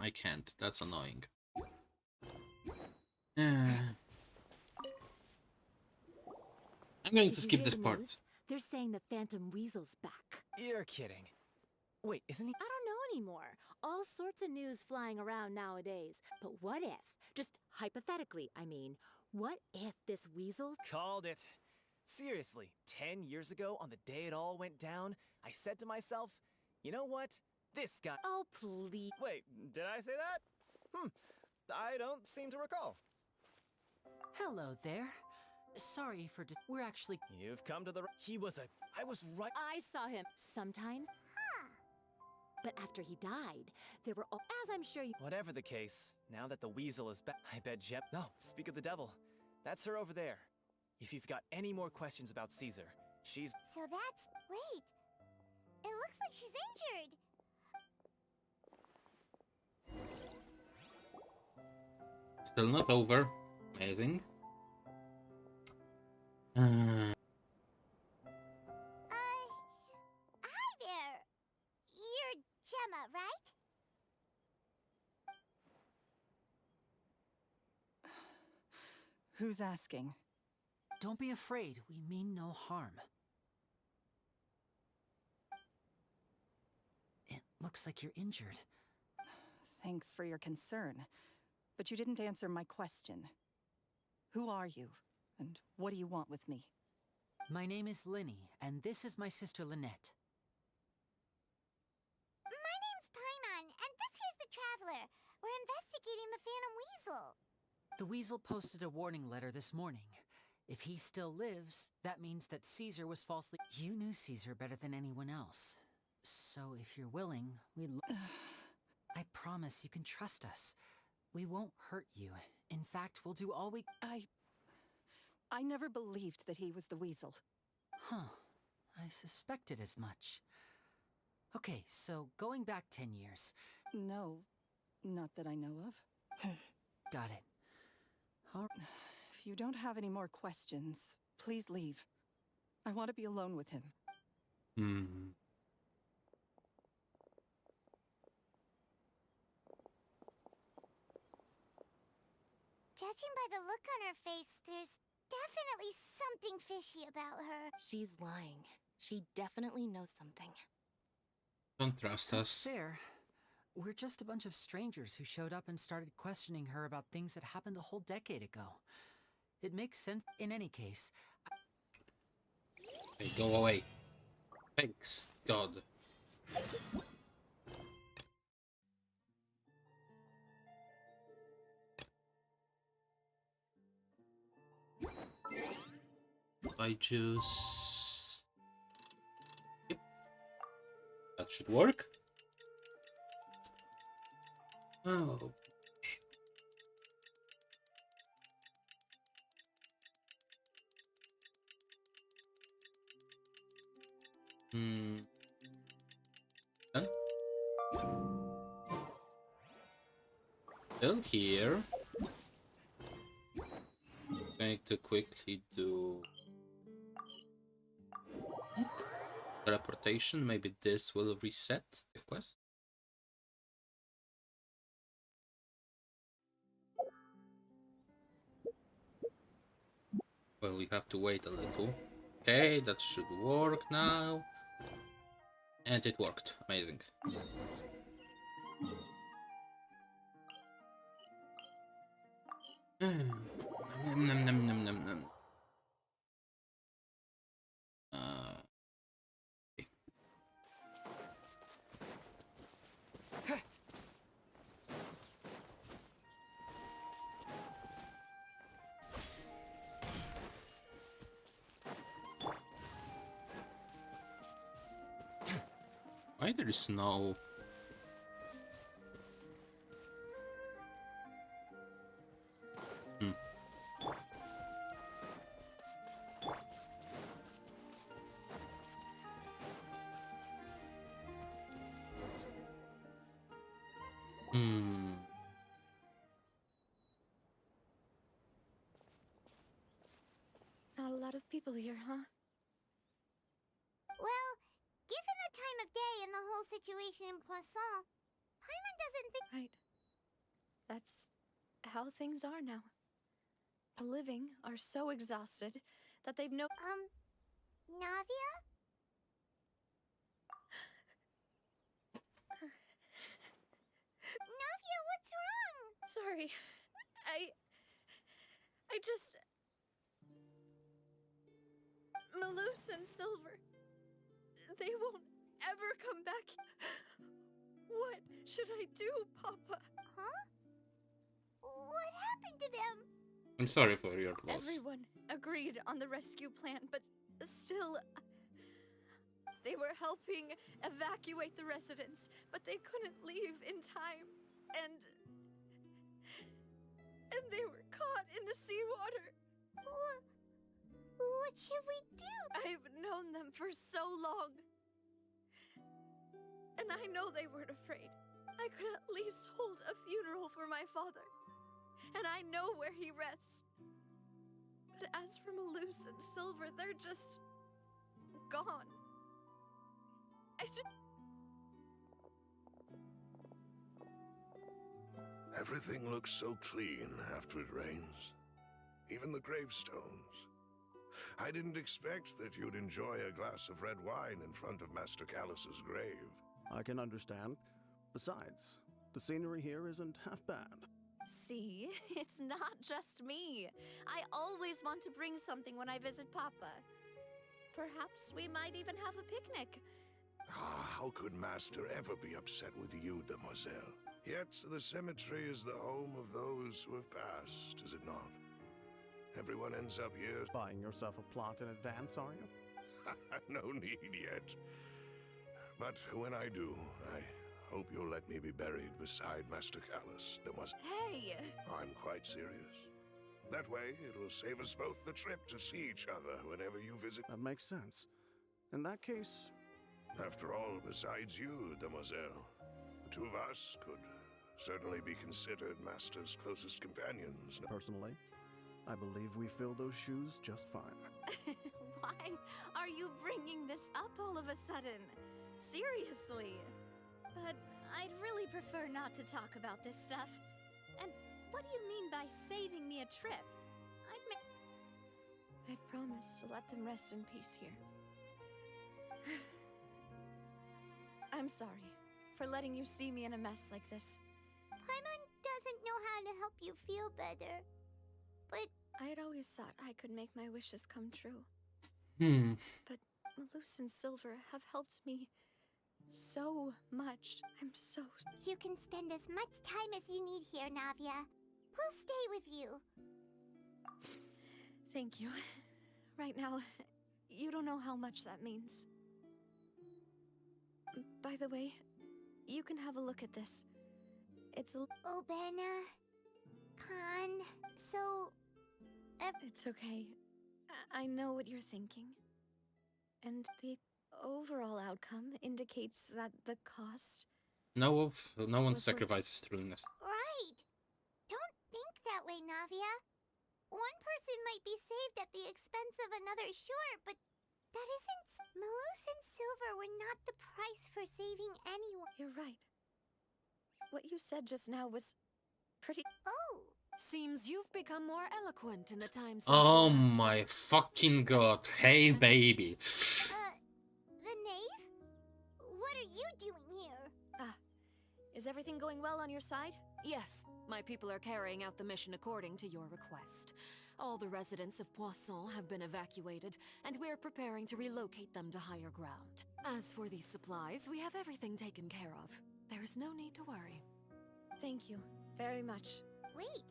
I can't. That's annoying. I'm going to skip this part. They're saying the Phantom Weasel's back. You're kidding. Wait, isn't he? I don't know anymore. All sorts of news flying around nowadays. But what if, just hypothetically, I mean, what if this weasel... Called it. Seriously, 10 years ago, on the day it all went down, I said to myself, you know what? This guy... Oh, please. Wait, did I say that? I don't seem to recall. Hello there. Sorry for... We're actually... You've come to the... He was a... I was right... I saw him sometimes. Huh. But after he died, there were all... As I'm sure you... Whatever the case, now that the weasel is back, I bet Jep... No, speak of the devil. That's her over there. If you've got any more questions about Caesar, she's... So that's... Wait. It looks like she's injured. Still not over. Amazing. Hi there. You're Gemma, right? Who's asking? Don't be afraid. We mean no harm. It looks like you're injured. Thanks for your concern, but you didn't answer my question. Who are you, and what do you want with me? My name is Linny, and this is my sister Lynette. My name's Paimon, and this here's the Traveler. We're investigating the Phantom Weasel. The Weasel posted a warning letter this morning. If he still lives, that means that Caesar was falsely... You knew Caesar better than anyone else. So if you're willing, I promise you can trust us. We won't hurt you. In fact, we'll do all we— I never believed that he was the weasel. Huh. I suspected as much. Okay, so going back 10 years. No, not that I know of. Got it. If you don't have any more questions, please leave. I want to be alone with him. Judging by the look on her face, there's definitely something fishy about her. She's lying. She definitely knows something. Don't trust That's us. fair. We're just a bunch of strangers who showed up and started questioning her about things that happened a whole decade ago. It makes sense in any case. Hey, go away. Thanks, God. I just... Yep. That should work. Oh. Done. Still here. Going to quickly do teleportation. Maybe this will reset the quest. Well, we have to wait a little. Okay, that should work now. And it worked. Amazing. Nom, nom, nom, nom, nom, nom. Okay. Why there is no... Not a lot of people here, huh? Well, given the time of day and the whole situation in Poisson, Paimon doesn't think... Right. That's how things are now. The living are so exhausted that they've no... Navia? Navia, what's wrong? Sorry. I just... Malus and Silver. They won't ever come back. What should I do, Papa? Huh? What happened to them? I'm sorry for your loss. Everyone agreed on the rescue plan, but still... They were helping evacuate the residents, but they couldn't leave in time. And they were caught in the seawater. What should we do? I've known them for so long. And I know they weren't afraid. I could at least hold a funeral for my father. And I know where he rests. But as for Malus and Silver, they're just... gone. Everything looks so clean after it rains. Even the gravestones. I didn't expect that you'd enjoy a glass of red wine in front of Master Callus's grave. I can understand. Besides, the scenery here isn't half bad. See, it's not just me. I always want to bring something when I visit Papa. Perhaps we might even have a picnic. How could Master ever be upset with you, demoiselle? Yet the cemetery is the home of those who have passed, is it not? Everyone ends up here. Buying yourself a plot in advance, are you? No need yet. But when I do, I hope you'll let me be buried beside Master Callus, Demoiselle. Hey! I'm quite serious. That way, it will save us both the trip to see each other whenever you visit. That makes sense. In that case... After all, besides you, Demoiselle, the two of us could certainly be considered Master's closest companions. Personally, I believe we fill those shoes just fine. Why are you bringing this up all of a sudden? Seriously. But I'd really prefer not to talk about this stuff. And what do you mean by saving me a trip? I'd promised to let them rest in peace here. I'm sorry for letting you see me in a mess like this. Paimon doesn't know how to help you feel better. But I had always thought I could make my wishes come true. But Malus and Silver have helped me so much. I'm so... You can spend as much time as you need here, Navia. We'll stay with you. Thank you. Right now, you don't know how much that means. By the way, you can have a look at this. It's a... Obena... Khan... So... It's okay. I know what you're thinking. And the overall outcome indicates that the cost... No one was sacrifices truthiness. Right! Don't think that way, Navia. One person might be saved at the expense of another, sure, but that isn't... Malus and Silver were not the price for saving anyone. You're right. What you said just now was pretty... Oh! Seems you've become more eloquent in the time since Oh we last my fucking god. Hey, baby. The knave? What are you doing here? Is everything going well on your side? Yes, my people are carrying out the mission according to your request. All the residents of Poisson have been evacuated, and we're preparing to relocate them to higher ground. As for these supplies, we have everything taken care of. There is no need to worry. Thank you very much. Wait,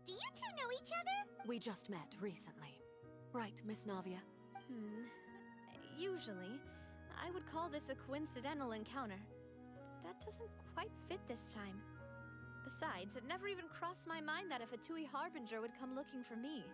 do you two know each other? We just met recently. Right, Miss Navia? Usually, I would call this a coincidental encounter. But that doesn't quite fit this time. Besides, it never even crossed my mind that a Fatui Harbinger would come looking for me.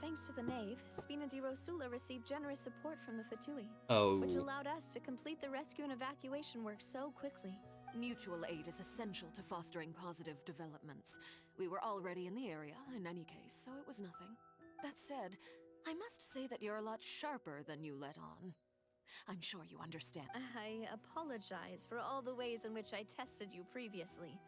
Thanks to the Knave, Spina di Rosula received generous support from the Fatui, which allowed us to complete the rescue and evacuation work so quickly. Mutual aid is essential to fostering positive developments. We were already in the area, in any case, so it was nothing. That said, I must say that you're a lot sharper than you let on. I'm sure you understand. I apologize for all the ways in which I tested you previously.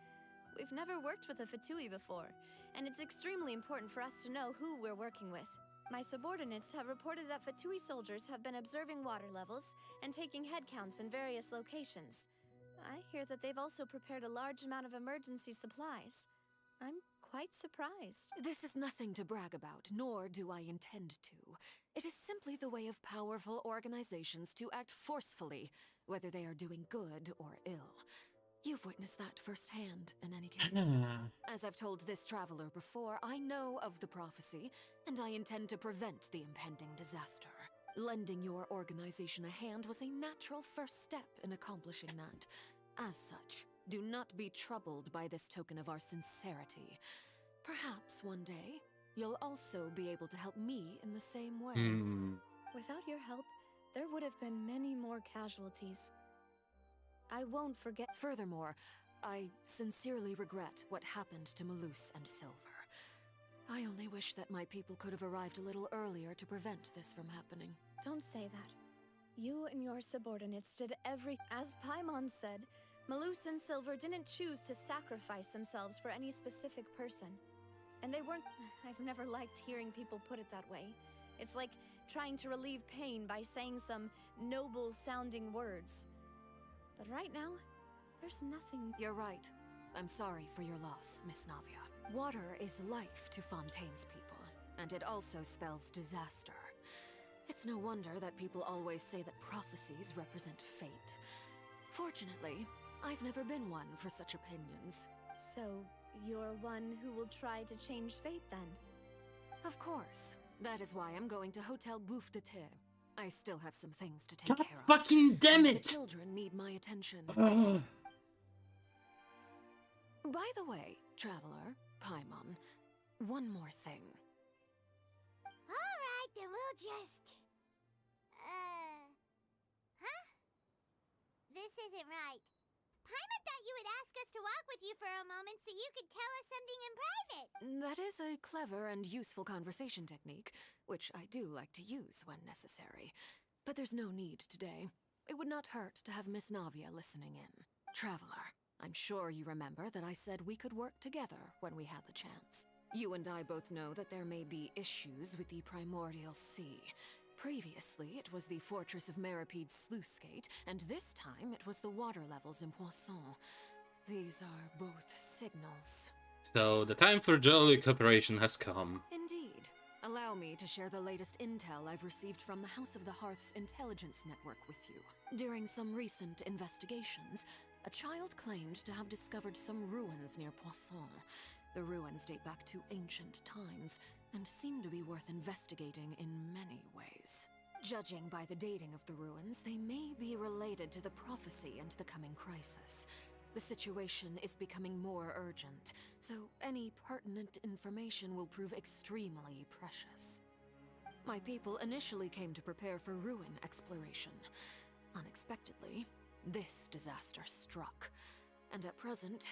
We've never worked with a Fatui before, and it's extremely important for us to know who we're working with. My subordinates have reported that Fatui soldiers have been observing water levels and taking head counts in various locations. I hear that they've also prepared a large amount of emergency supplies. I'm quite surprised. This is nothing to brag about, nor do I intend to. It is simply the way of powerful organizations to act forcefully, whether they are doing good or ill. You've witnessed that firsthand, in any case. As I've told this traveler before, I know of the prophecy, and I intend to prevent the impending disaster. Lending your organization a hand was a natural first step in accomplishing that. As such, do not be troubled by this token of our sincerity. Perhaps one day, you'll also be able to help me in the same way. Without your help, there would have been many more casualties. I won't forget. Furthermore, I sincerely regret what happened to Malus and Silver. I only wish that my people could have arrived a little earlier to prevent this from happening. Don't say that. You and your subordinates did As Paimon said, Malus and Silver didn't choose to sacrifice themselves for any specific person. And they weren't... I've never liked hearing people put it that way. It's like trying to relieve pain by saying some noble-sounding words. But right now, there's nothing... You're right. I'm sorry for your loss, Miss Navia. Water is life to Fontaine's people, and it also spells disaster. It's no wonder that people always say that prophecies represent fate. Fortunately, I've never been one for such opinions. So, you're one who will try to change fate, then? Of course. That is why I'm going to Hotel Bouffe de Thé. I still have some things to take God care of. fucking damn and it! The children need my attention. Ugh. By the way, Traveler, Paimon, one more thing. Alright, then we'll just... Huh? This isn't right. Paimon thought you would ask us to walk with you for a moment so you could tell us something in private. That is a clever and useful conversation technique, which I do like to use when necessary. But there's no need today. It would not hurt to have Miss Navia listening in. Traveler, I'm sure you remember that I said we could work together when we had the chance. You and I both know that there may be issues with the Primordial Sea. Previously, it was the fortress of Meripede's sluice gate, and this time it was the water levels in Poisson. These are both signals. So the time for jolly cooperation has come. Indeed. Allow me to share the latest intel I've received from the House of the Hearth's intelligence network with you. During some recent investigations, a child claimed to have discovered some ruins near Poisson. The ruins date back to ancient times, and seem to be worth investigating in many ways. Judging by the dating of the ruins, they may be related to the prophecy and the coming crisis. The situation is becoming more urgent, so any pertinent information will prove extremely precious. My people initially came to prepare for ruin exploration. Unexpectedly, this disaster struck, and at present,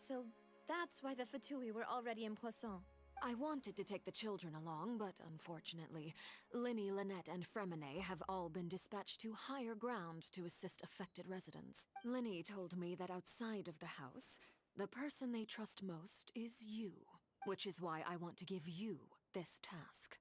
So that's why the Fatui were already in Poisson. I wanted to take the children along, but unfortunately, Linny, Lynette, and Fremine have all been dispatched to higher ground to assist affected residents. Linny told me that outside of the house, the person they trust most is you, which is why I want to give you this task.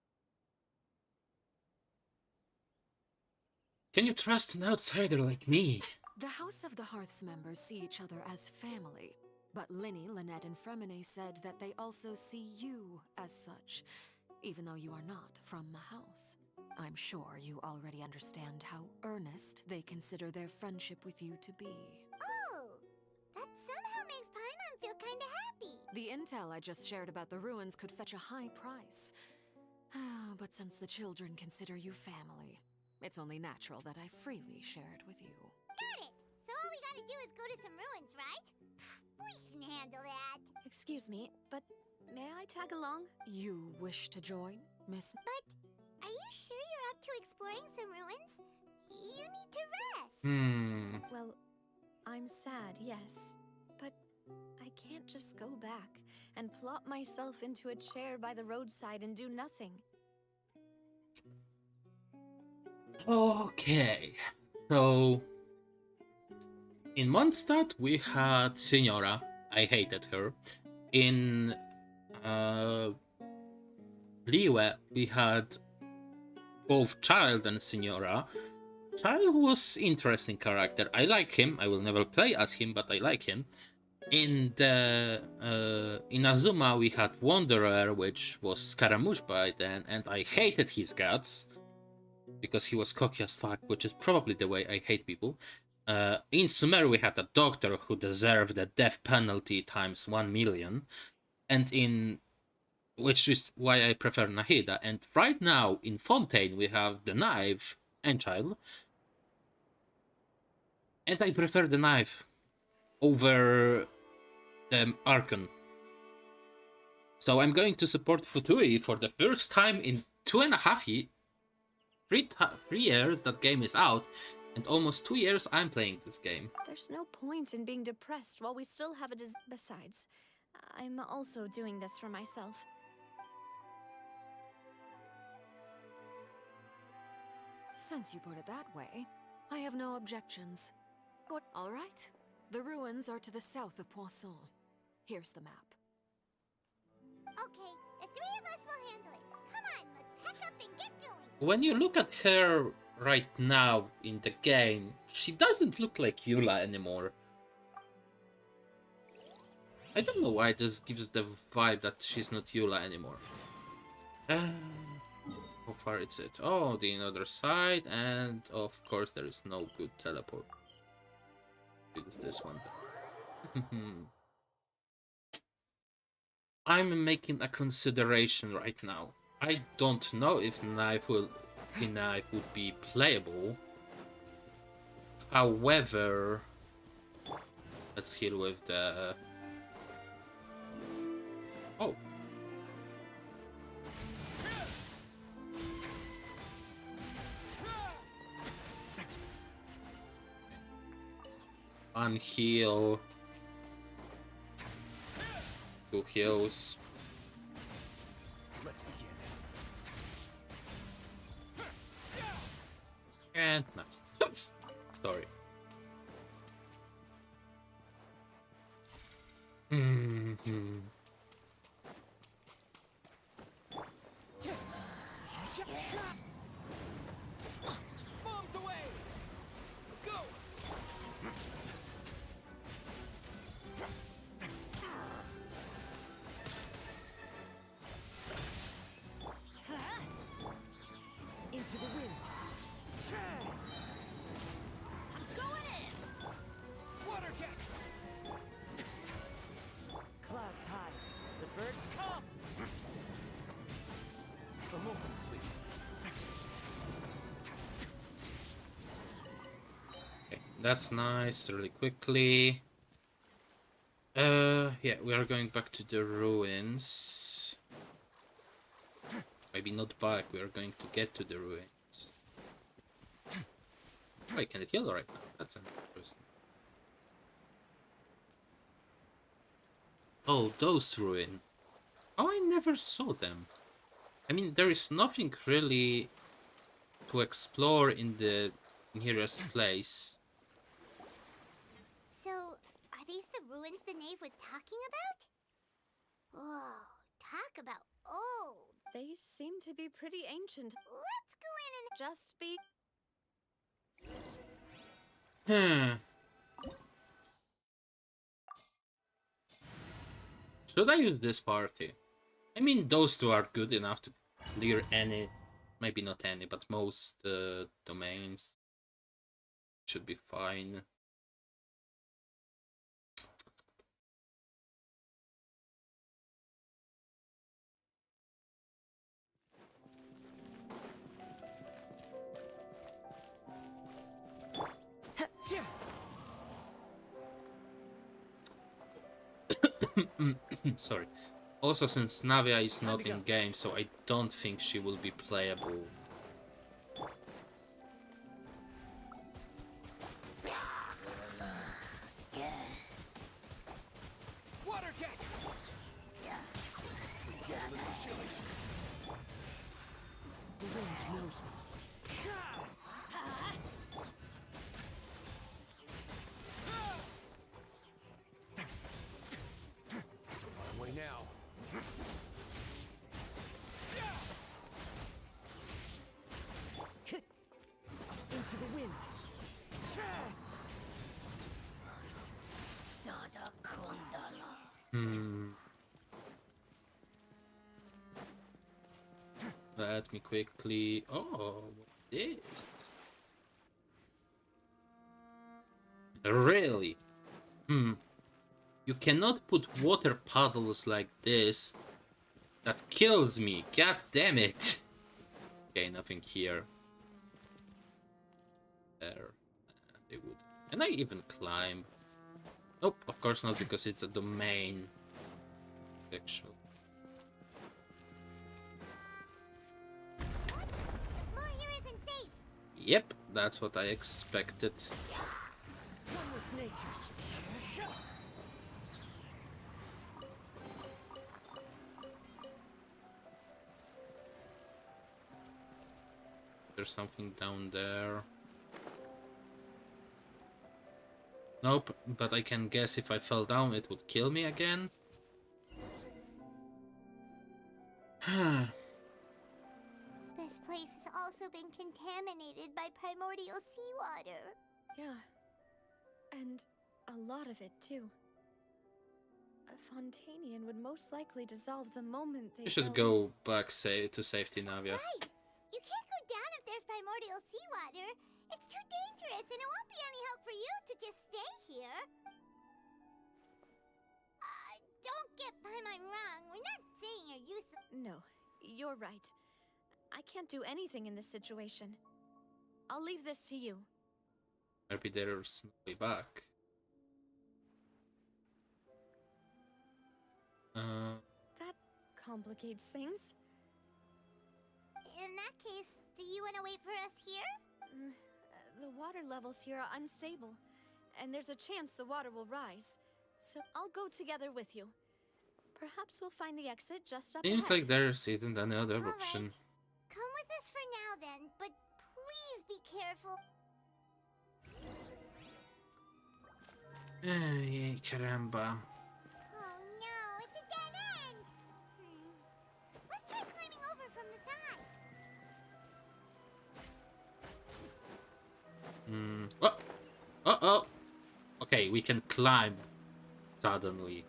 Can you trust an outsider like me? The House of the Hearth's members see each other as family, but Linny, Lynette, and Fremine said that they also see you as such, even though you are not from the house. I'm sure you already understand how earnest they consider their friendship with you to be. Oh, that somehow makes Paimon feel kinda happy. The intel I just shared about the ruins could fetch a high price. But since the children consider you family, it's only natural that I freely share it with you. Got it! So all we gotta do is go to some ruins, right? We can handle that. Excuse me, but may I tag along? You wish to join, Miss... But are you sure you're up to exploring some ruins? You need to rest. Well, I'm sad, yes. But I can't just go back and plop myself into a chair by the roadside and do nothing. Okay, so in Mondstadt we had Signora. I hated her. In Liyue we had both Child and Signora. Child was interesting character. I like him. I will never play as him, but I like him. In Azuma we had Wanderer, which was Scaramouche by then, and I hated his guts because he was cocky as fuck, which is probably the way I hate people. In Sumer we had a doctor who deserved the death penalty times 1,000,000, and in which is why I prefer Nahida. And right now in Fontaine we have the knife and Child, and I prefer the knife over the Archon. So I'm going to support Futui for the first time in 2.5 3 years that game is out, and almost 2 years I'm playing this game. There's no point in being depressed while we still have a Besides, I'm also doing this for myself. Since you put it that way, I have no objections. But all right, the ruins are to the south of Poisson. Here's the map. Okay, the three of us will handle it. Come on, let's pack up and get going. When you look at her right now in the game, she doesn't look like Eula anymore. I don't know why this gives the vibe that she's not Eula anymore. How far is it? Oh, the other side, and of course there is no good teleport. It's this one. I'm making a consideration right now. I don't know if Knife will safety knife would be playable. However, let's heal with the... Oh. Unheal. 2 heals. Let's begin. And nice. Sorry. Bombs away! Go! Into the wind. I'm going in! Water jet! Clouds high. The birds come. A moment, please. Okay, that's nice, really quickly. Yeah, we are going back to the ruins. Maybe not back, we are going to get to the ruins. Oh, I can heal right now, that's interesting. Oh, those ruins. Oh, I never saw them. I mean, there is nothing really to explore in the nearest place. So, are these the ruins the knave was talking about? Whoa, talk about old. They seem to be pretty ancient. Let's go in and Just be... Should I use this party? I mean, those two are good enough to clear any, maybe not any, but most domains. Should be fine. Sorry. Also, since Navia is not in game, so I don't think she will be playable. Water jet! the wind knows me. On my way now. Into the wind. Let me quickly... Oh, what is this? Really? You cannot put water puddles like this. That kills me. God damn it. Okay, nothing here. There. They would. Can I even climb? Nope, of course not, because it's a domain. Actually. the floor here isn't safe. Yep, that's what I expected. One with nature. There's something down there. Nope, but I can guess if I fell down it would kill me again. This place has also been contaminated by primordial seawater. Yeah. And a lot of it, too. A Fontanian would most likely dissolve the moment they You should fell go back to safety, Navia. Right! You can't go down if there's primordial seawater. It's too dangerous, and it won't be any help for you to just stay here. Don't get by my wrong. We're not saying you're useless. No, you're right. I can't do anything in this situation. I'll leave this to you. Maybe there's no way back. That complicates things. In that case, do you want to wait for us here? The water levels here are unstable, and there's a chance the water will rise. So I'll go together with you. Perhaps we'll find the exit just up Seems ahead. like there isn't any other option. Come with us for now then, but please be careful. Ay, caramba. Oh no, it's a dead end! Let's try climbing over from the side. Oh! Uh-oh! Okay, we can climb suddenly.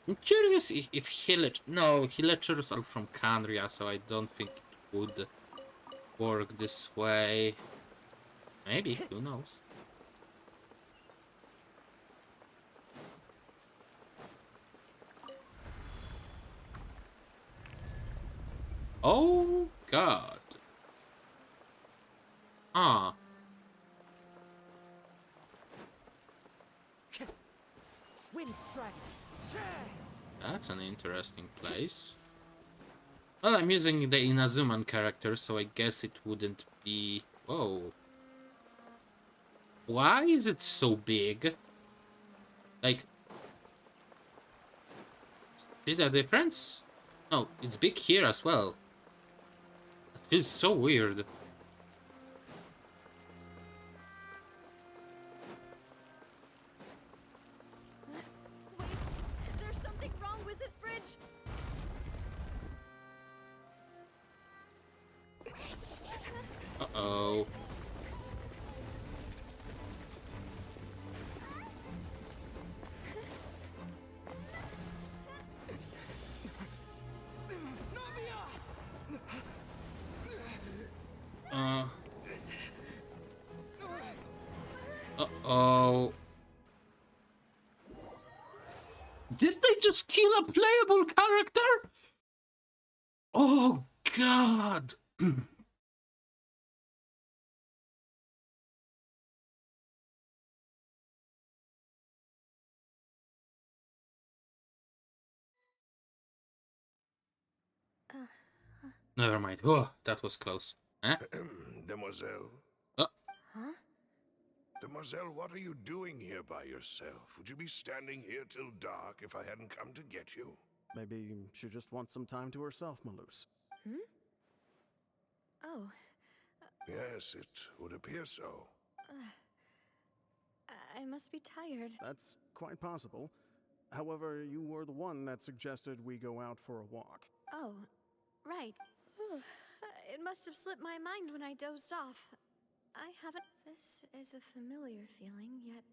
I'm curious if hillagers are from Canria, so I don't think it would work this way. Maybe, who knows? Oh god. Ah. Wind strike. That's an interesting place. Well, I'm using the Inazuman character, so I guess it wouldn't be... Whoa. Why is it so big? Like... See the difference? No, it's big here as well. It feels so weird. There's something wrong with this bridge. Uh-oh. Uh-oh. Did they just kill a playable character? Oh, God. Never mind. Oh, that was close. Huh? Demoiselle? Oh. Huh? Demoiselle, what are you doing here by yourself? Would you be standing here till dark if I hadn't come to get you? Maybe she just wants some time to herself, Malus. Hmm? Oh. Yes, it would appear so. I must be tired. That's quite possible. However, you were the one that suggested we go out for a walk. Oh, right. It must have slipped my mind when I dozed off. I haven't... This is a familiar feeling, yet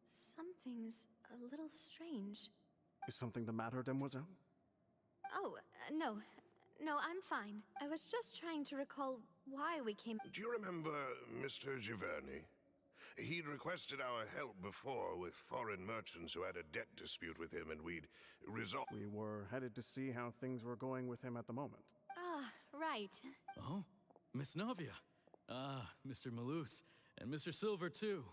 something's a little strange. Is something the matter, Demoiselle? Oh, no. No, I'm fine. I was just trying to recall why we came... Do you remember Mr. Giverny? He'd requested our help before with foreign merchants who had a debt dispute with him, and we'd resolved... We were headed to see how things were going with him at the moment. Ah, right. Oh, Miss Navia. Ah, Mr. Malus. And Mr. Silver, too.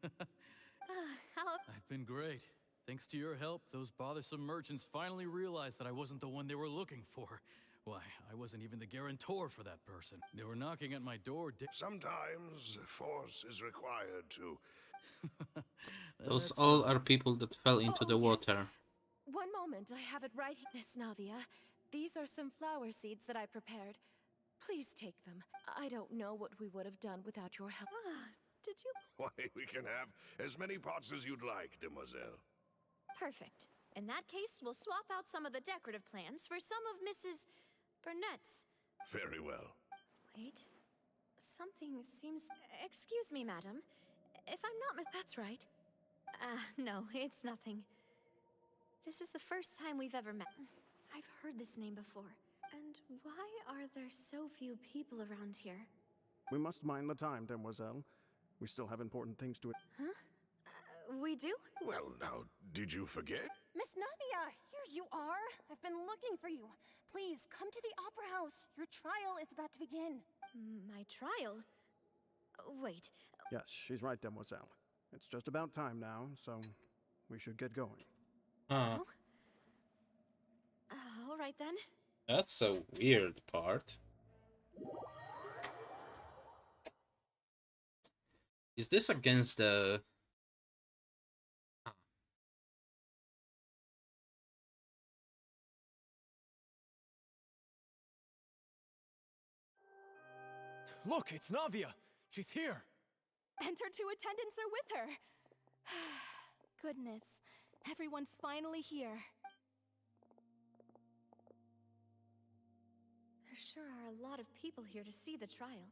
How... I've been great. Thanks to your help, those bothersome merchants finally realized that I wasn't the one they were looking for. Why, I wasn't even the guarantor for that person. They were knocking at my door. Sometimes force is required to... Those all are people that fell into the water. One moment, I have it right here. Miss Navia, these are some flower seeds that I prepared. Please take them. I don't know what we would have done without your help. Did you? Why, we can have as many pots as you'd like, Demoiselle. Perfect. In that case, we'll swap out some of the decorative plants for some of Mrs. Burnett's. Very well. Wait. Something seems... Excuse me, madam. If I'm not That's right. No, it's nothing. This is the first time we've ever met. I've heard this name before. And why are there so few people around here? We must mind the time, demoiselle. We still have important things to... Huh? We do? Well, now, did you forget? Miss Navia, here you are. I've been looking for you. Please, come to the Opera House. Your trial is about to begin. My trial? Wait. Yes, she's right, demoiselle. It's just about time now, so we should get going. Huh. All right then. That's a weird part. Is this against the... Look, it's Navia. She's here. And her two attendants are with her. Goodness, everyone's finally here. There sure are a lot of people here to see the trial.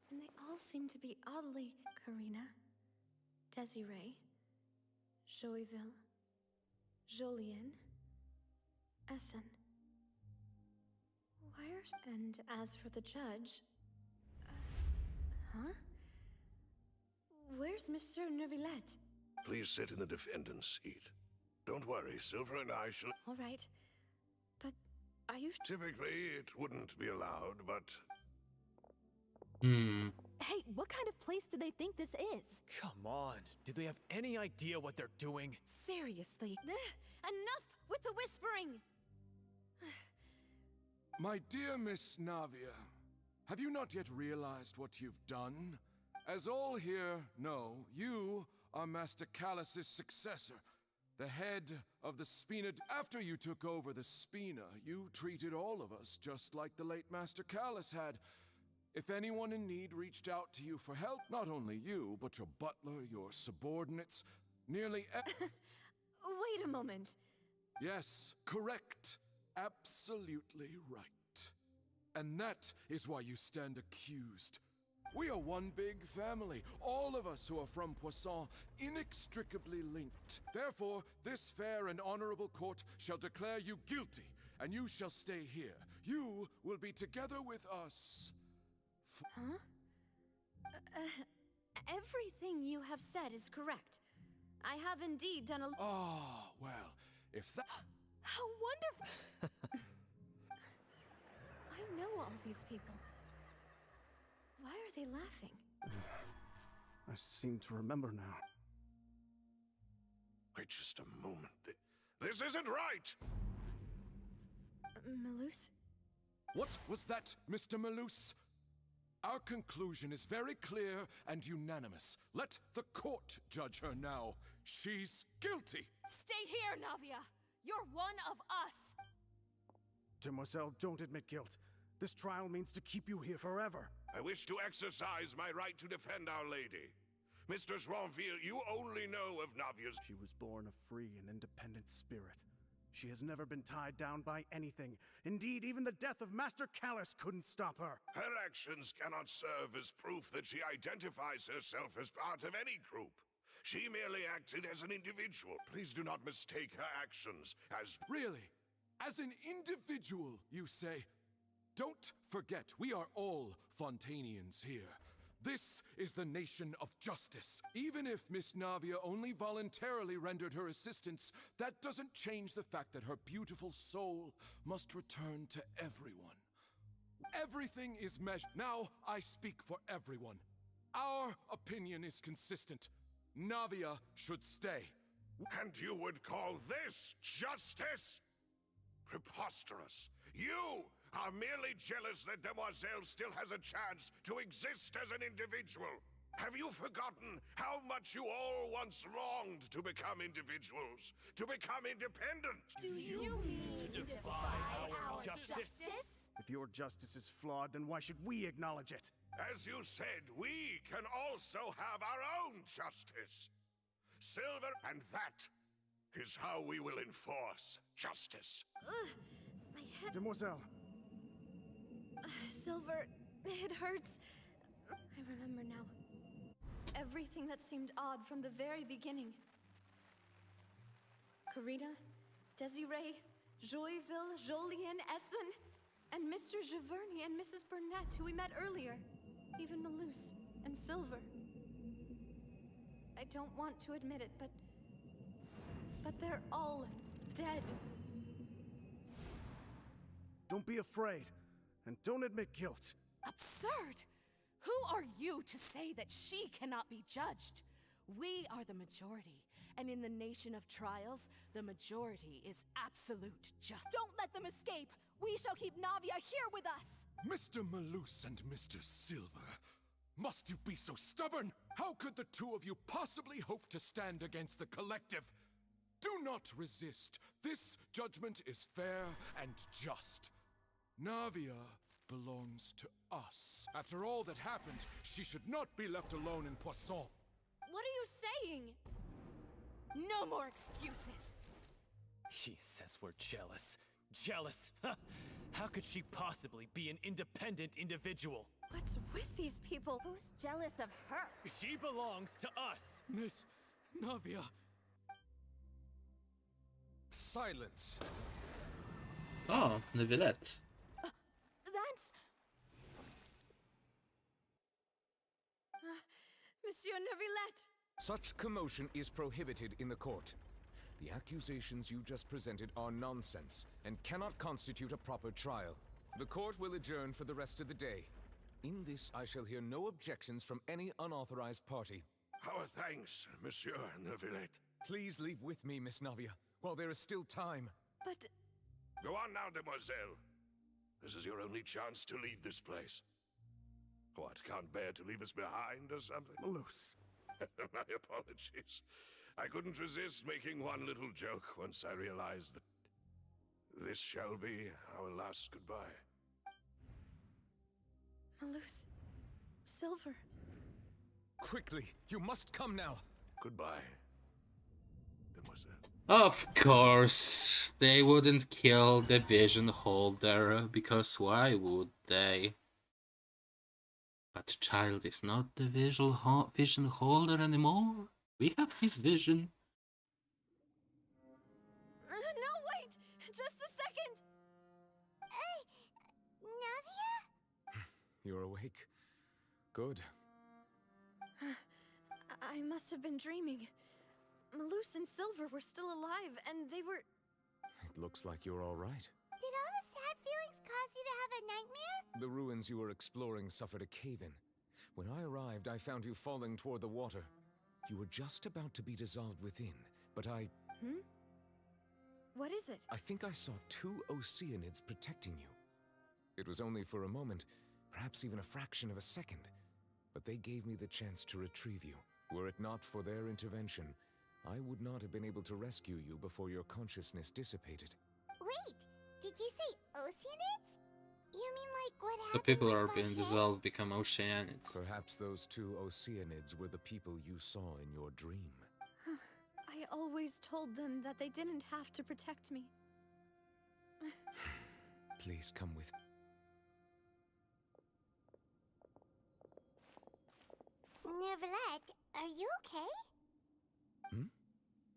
And they all seem to be oddly... Karina, Desiree, Joyville, Jolien, Essen. Where's... And as for the judge... huh? Where's Monsieur Neuvillette? Please sit in the defendant's seat. Don't worry, Silver and I shall... All right. But are you... Typically, it wouldn't be allowed, but... Hey, what kind of place do they think this is? Come on. Do they have any idea what they're doing? Seriously. Enough with the whispering! My dear Miss Navia, have you not yet realized what you've done? As all here know, you are Master Callus's successor, the head of the Spina. After you took over the Spina, you treated all of us just like the late Master Callus had. If anyone in need reached out to you for help, not only you, but your butler, your subordinates, nearly Wait a moment. Yes, correct. Absolutely right. And that is why you stand accused. We are one big family, all of us who are from Poisson, inextricably linked. Therefore, this fair and honorable court shall declare you guilty, and you shall stay here. You will be together with us. Huh? Everything you have said is correct. I have indeed done a... Ah, well, if that... How wonderful! I know all these people. Why are they laughing? I seem to remember now. Wait just a moment. This isn't right! Malus? What was that, Mr. Malus? Our conclusion is very clear and unanimous. Let the court judge her now. She's guilty! Stay here, Navia! You're one of us! Demoiselle, don't admit guilt. This trial means to keep you here forever. I wish to exercise my right to defend Our Lady. Mistress Ronville, you only know of Navia's... She was born a free and independent spirit. She has never been tied down by anything. Indeed, even the death of Master Callus couldn't stop her. Her actions cannot serve as proof that she identifies herself as part of any group. She merely acted as an individual. Please do not mistake her actions as... Really? As an individual, you say? Don't forget, we are all Fontanians here. This is the nation of justice. Even if Miss Navia only voluntarily rendered her assistance, that doesn't change the fact that her beautiful soul must return to everyone. Everything is measured. Now I speak for everyone. Our opinion is consistent. Navia should stay. And you would call this justice? Preposterous. You are merely jealous that Demoiselle still has a chance to exist as an individual. Have you forgotten how much you all once longed to become individuals, to become independent? Do you mean to defy our justice? If your justice is flawed, then why should we acknowledge it? As you said, we can also have our own justice. Silver, and that is how we will enforce justice. My head... Demoiselle! Silver, it hurts. I remember now. Everything that seemed odd from the very beginning. Karina, Desiree, Joyville, Jolien, Essen, and Mr. Giverny and Mrs. Burnett, who we met earlier. Even Malus and Silver. I don't want to admit it, but they're all dead. Don't be afraid, and don't admit guilt. Absurd! Who are you to say that she cannot be judged? We are the majority, and in the nation of trials, the majority is absolute justice. Don't let them escape! We shall keep Navia here with us! Mr. Malus and Mr. Silver, must you be so stubborn? How could the two of you possibly hope to stand against the collective? Do not resist. This judgment is fair and just. Navia belongs to us. After all that happened, she should not be left alone in Poisson. What are you saying? No more excuses! She says we're jealous. Jealous? How could she possibly be an independent individual? What's with these people? Who's jealous of her? She belongs to us! Miss Navia. Silence! Oh, Neuvillette. That's... Monsieur Neuvillette! Such commotion is prohibited in the court. The accusations you just presented are nonsense and cannot constitute a proper trial. The court will adjourn for the rest of the day. In this, I shall hear no objections from any unauthorized party. Our thanks, Monsieur Neuvillette. Please leave with me, Miss Navia, while there is still time. But... Go on now, demoiselle. This is your only chance to leave this place. What, can't bear to leave us behind or something? Malus. My apologies. I couldn't resist making one little joke once I realized that this shall be our last goodbye. Malus. Silver. Quickly, you must come now. Goodbye, demoiselle. Of course, they wouldn't kill the vision holder, because why would they? But child is not the vision holder anymore. We have his vision. No, wait! Just a second! Navia? You're awake. Good. I must have been dreaming. Malus and Silver were still alive, and they were... It looks like you're all right. Did all the sad feelings cause you to have a nightmare? The ruins you were exploring suffered a cave-in. When I arrived, I found you falling toward the water. You were just about to be dissolved within, but I... Hmm? What is it? I think I saw 2 Oceanids protecting you. It was only for a moment, perhaps even a fraction of a second, but they gave me the chance to retrieve you. Were it not for their intervention, I would not have been able to rescue you before your consciousness dissipated. Wait, did you say Oceanids? You mean like what The happened people with are being Fauché? dissolved, become Oceanids. Perhaps those 2 Oceanids were the people you saw in your dream. I always told them that they didn't have to protect me. Please come with me. Neuvillette, are you okay?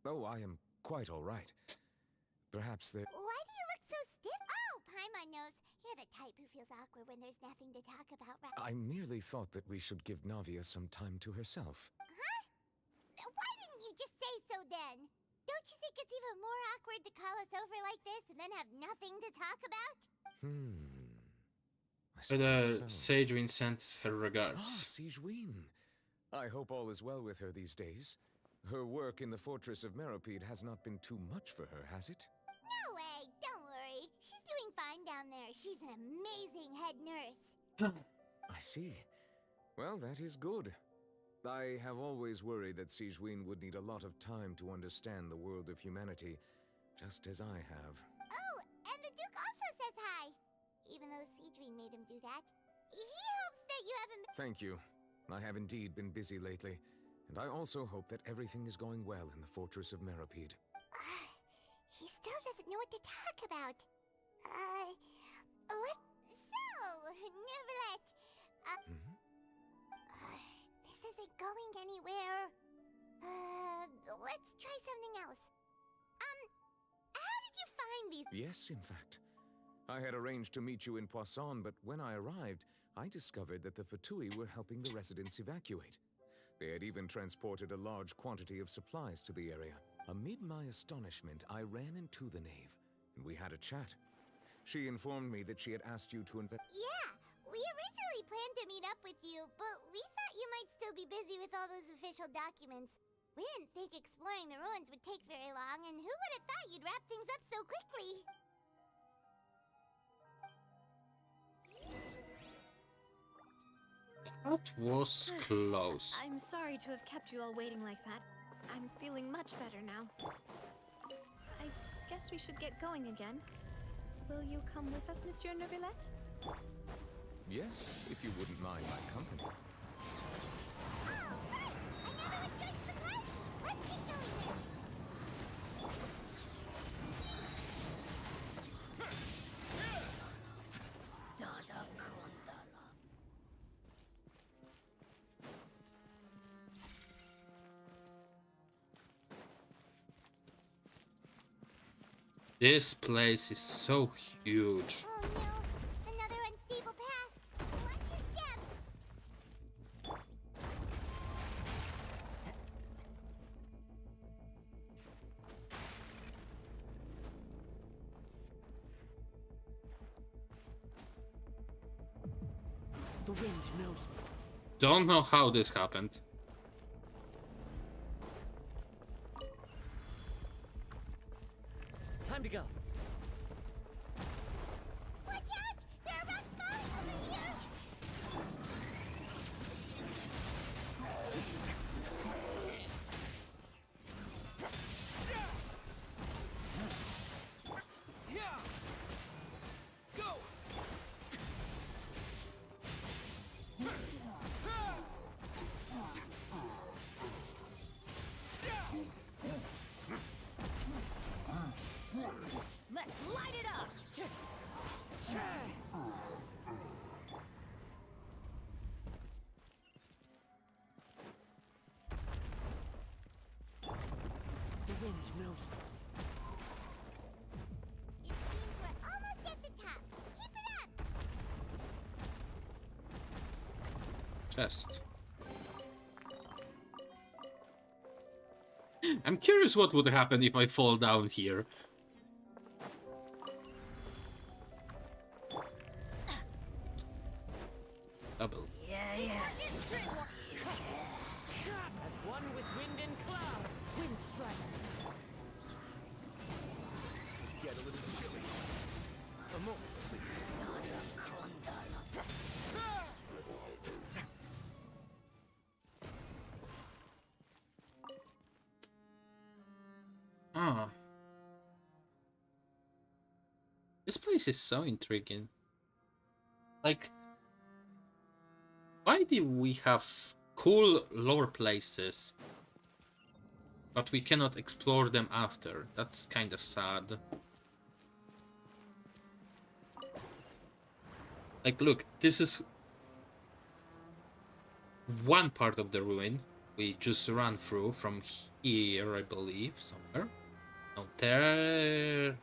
Oh, I am quite all right. Perhaps there... Why do you look so stiff? Oh, Paimon knows. You're the type who feels awkward when there's nothing to talk about, right? I merely thought that we should give Navia some time to herself. Huh? Why didn't you just say so then? Don't you think it's even more awkward to call us over like this and then have nothing to talk about? I But suppose so. Sagewin sends her regards. Ah, Sigewin. I hope all is well with her these days. Her work in the Fortress of Meropide has not been too much for her, has it? No way, don't worry. She's doing fine down there. She's an amazing head nurse. I see. Well, that is good. I have always worried that Sigewin would need a lot of time to understand the world of humanity, just as I have. Oh, and the Duke also says hi. Even though Sigewin made him do that. He hopes that you haven't... Thank you. I have indeed been busy lately, and I also hope that everything is going well in the Fortress of Meropide. He still doesn't know what to talk about. Neuvillette, this isn't going anywhere. Let's try something else. How did you find these. Yes, in fact. I had arranged to meet you in Poisson, but when I arrived, I discovered that the Fatui were helping the residents evacuate. They had even transported a large quantity of supplies to the area. Amid my astonishment, I ran into the knave, and we had a chat. She informed me that she had asked you to Yeah, we originally planned to meet up with you, but we thought you might still be busy with all those official documents. We didn't think exploring the ruins would take very long, and who would have thought you'd wrap things up so quickly? That was close. I'm sorry to have kept you all waiting like that. I'm feeling much better now. I guess we should get going again. Will you come with us, Monsieur Neuvillette? Yes, if you wouldn't mind my company. This place is so huge. Oh no, another unstable path. Watch your step. The wind knows me. Don't know how this happened. Time to go. Watch out! There are rocks falling over here! Go! Let's light it up! The wind knows me. It seems we're almost at the top. Keep it up! Chest. I'm curious what would happen if I fall down here. Double. As one with wind and cloud, wind strider. This could get a little chilly. A moment, please. Ah. This place is so intriguing. Like, why do we have cool lore places, but we cannot explore them after? That's kinda sad. Like, look, this is one part of the ruin we just ran through from here, I believe, somewhere. No, there...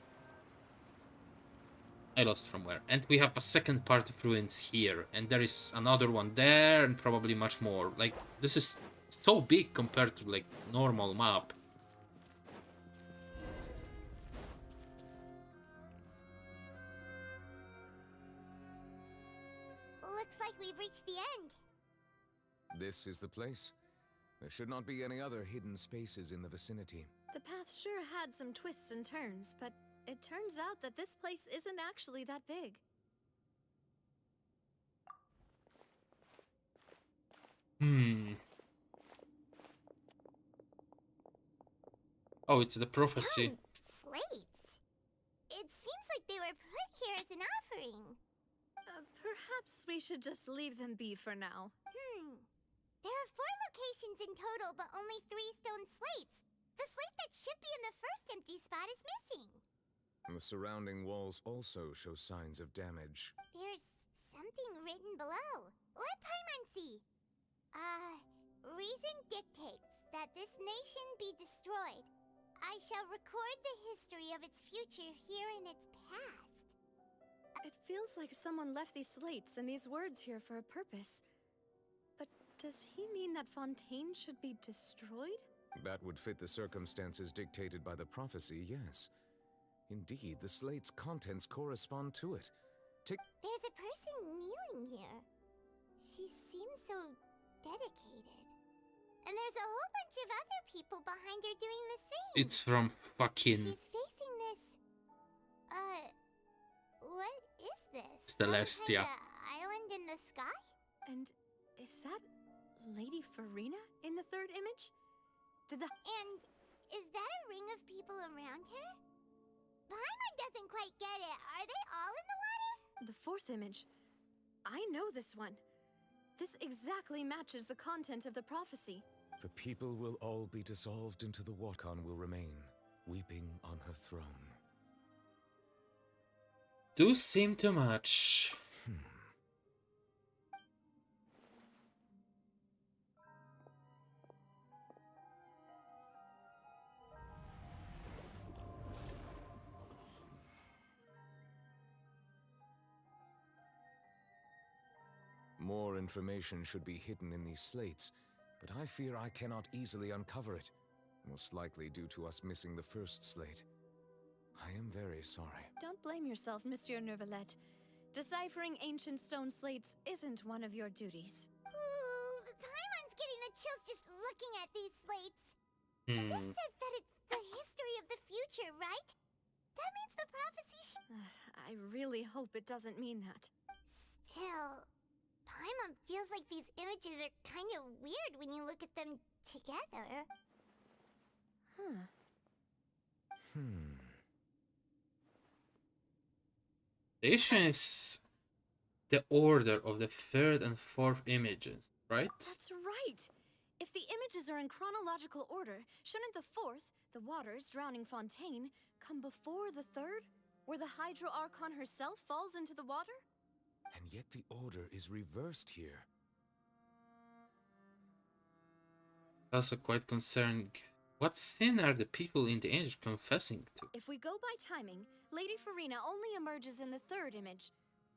I lost from where. And we have a second part of ruins here, and there is another one there, and probably much more. Like, this is so big compared to, like, normal map. Looks like we've reached the end. This is the place. There should not be any other hidden spaces in the vicinity. The path sure had some twists and turns, but it turns out that this place isn't actually that big. Oh, it's the prophecy. Slates. It seems like they were put here as an offering. Perhaps we should just leave them be for now. There are 4 locations in total, but only 3 stone slates. The slate that should be in the first empty spot is missing. The surrounding walls also show signs of damage. There's something written below. Let Paimon see. Reason dictates that this nation be destroyed. I shall record the history of its future here in its past. It feels like someone left these slates and these words here for a purpose. But does he mean that Fontaine should be destroyed? That would fit the circumstances dictated by the prophecy, yes. Indeed, the slate's contents correspond to it. There's a person kneeling here. She seems so dedicated. And there's a whole bunch of other people behind her doing the same. It's from fucking She's facing this... what is this? Celestia. Some kind of island in the sky? And is that Lady Farina in the third image? And is that a ring of people around her? Paimon doesn't quite get it. Are they all in the water? The fourth image. I know this one. This exactly matches the content of the prophecy. The people will all be dissolved into the Watercon will remain, weeping on her throne. Do seem too much. More information should be hidden in these slates, but I fear I cannot easily uncover it, most likely due to us missing the first slate. I am very sorry. Don't blame yourself, Monsieur Neuvillette. Deciphering ancient stone slates isn't one of your duties. Ooh, Paimon's getting the chills just looking at these slates. Hmm. This says that it's the history of the future, right? That means the prophecy I really hope it doesn't mean that. Still, Paimon feels like these images are kind of weird when you look at them together. The issue is the order of the third and fourth images, right? That's right! If the images are in chronological order, shouldn't the fourth, the waters drowning Fontaine, come before the third? Where the Hydro Archon herself falls into the water? And yet the order is reversed here. Also quite concerning. What sin are the people in the age confessing to? If we go by timing, Lady Farina only emerges in the third image.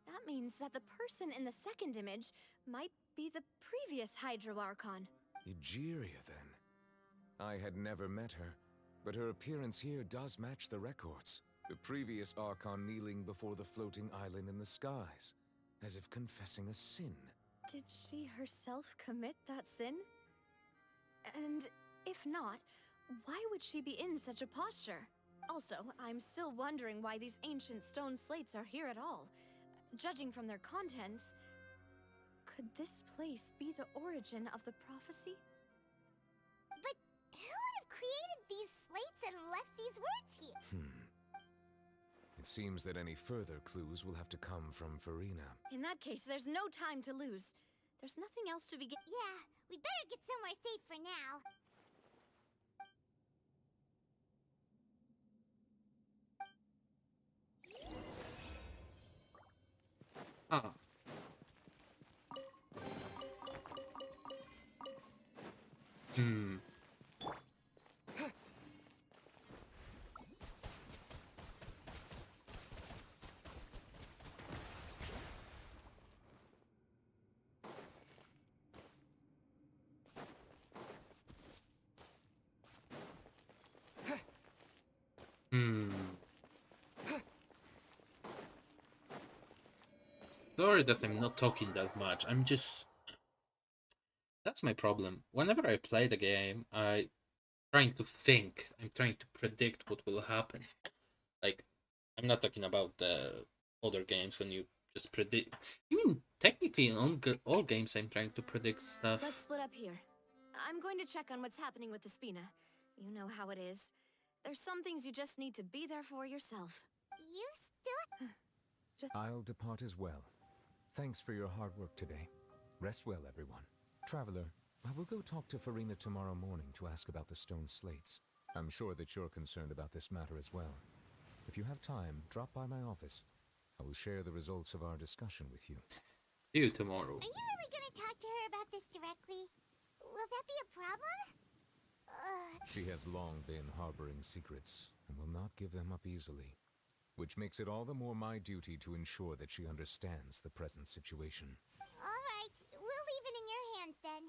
That means that the person in the second image might be the previous Hydro Archon. Egeria, then. I had never met her, but her appearance here does match the records. The previous Archon kneeling before the floating island in the skies, as if confessing a sin. Did she herself commit that sin? And if not, why would she be in such a posture? Also, I'm still wondering why these ancient stone slates are here at all. Judging from their contents, could this place be the origin of the prophecy? But who would have created these slates and left these words here? It seems that any further clues will have to come from Farina. In that case, there's no time to lose. There's nothing else to be Yeah, we better get somewhere safe for now. Ah. Sorry that I'm not talking that much. I'm just... That's my problem. Whenever I play the game, I'm trying to think. I'm trying to predict what will happen. Like, I'm not talking about the other games when you just predict. Even technically in all games, I'm trying to predict stuff. Let's split up here. I'm going to check on what's happening with the Spina. You know how it is. There's some things you just need to be there for yourself. You still... I'll depart as well. Thanks for your hard work today. Rest well, everyone. Traveler, I will go talk to Farina tomorrow morning to ask about the stone slates. I'm sure that you're concerned about this matter as well. If you have time, drop by my office. I will share the results of our discussion with you. See you tomorrow. Are you really gonna talk to her about this directly? Will that be a problem? She has long been harboring secrets and will not give them up easily, which makes it all the more my duty to ensure that she understands the present situation. All right, we'll leave it in your hands then.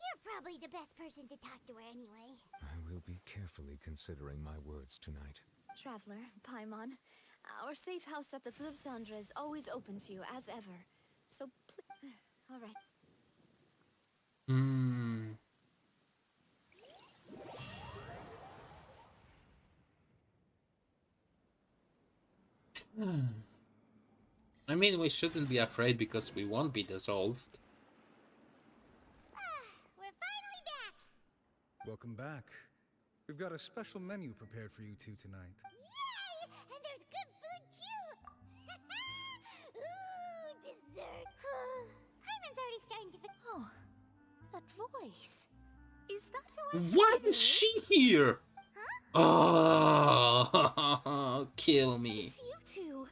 You're probably the best person to talk to her anyway. I will be carefully considering my words tonight. Traveler, Paimon, our safe house at the Fleuve Cendre is always open to you, as ever. So, all right. I mean, we shouldn't be afraid because we won't be dissolved. We're finally back! Welcome back. We've got a special menu prepared for you two tonight. Yay! And there's good food too! Ooh, dessert! Hyman's already starting to... Oh, that voice. Is that who I Why think it is she here? Oh, kill me. It's you two.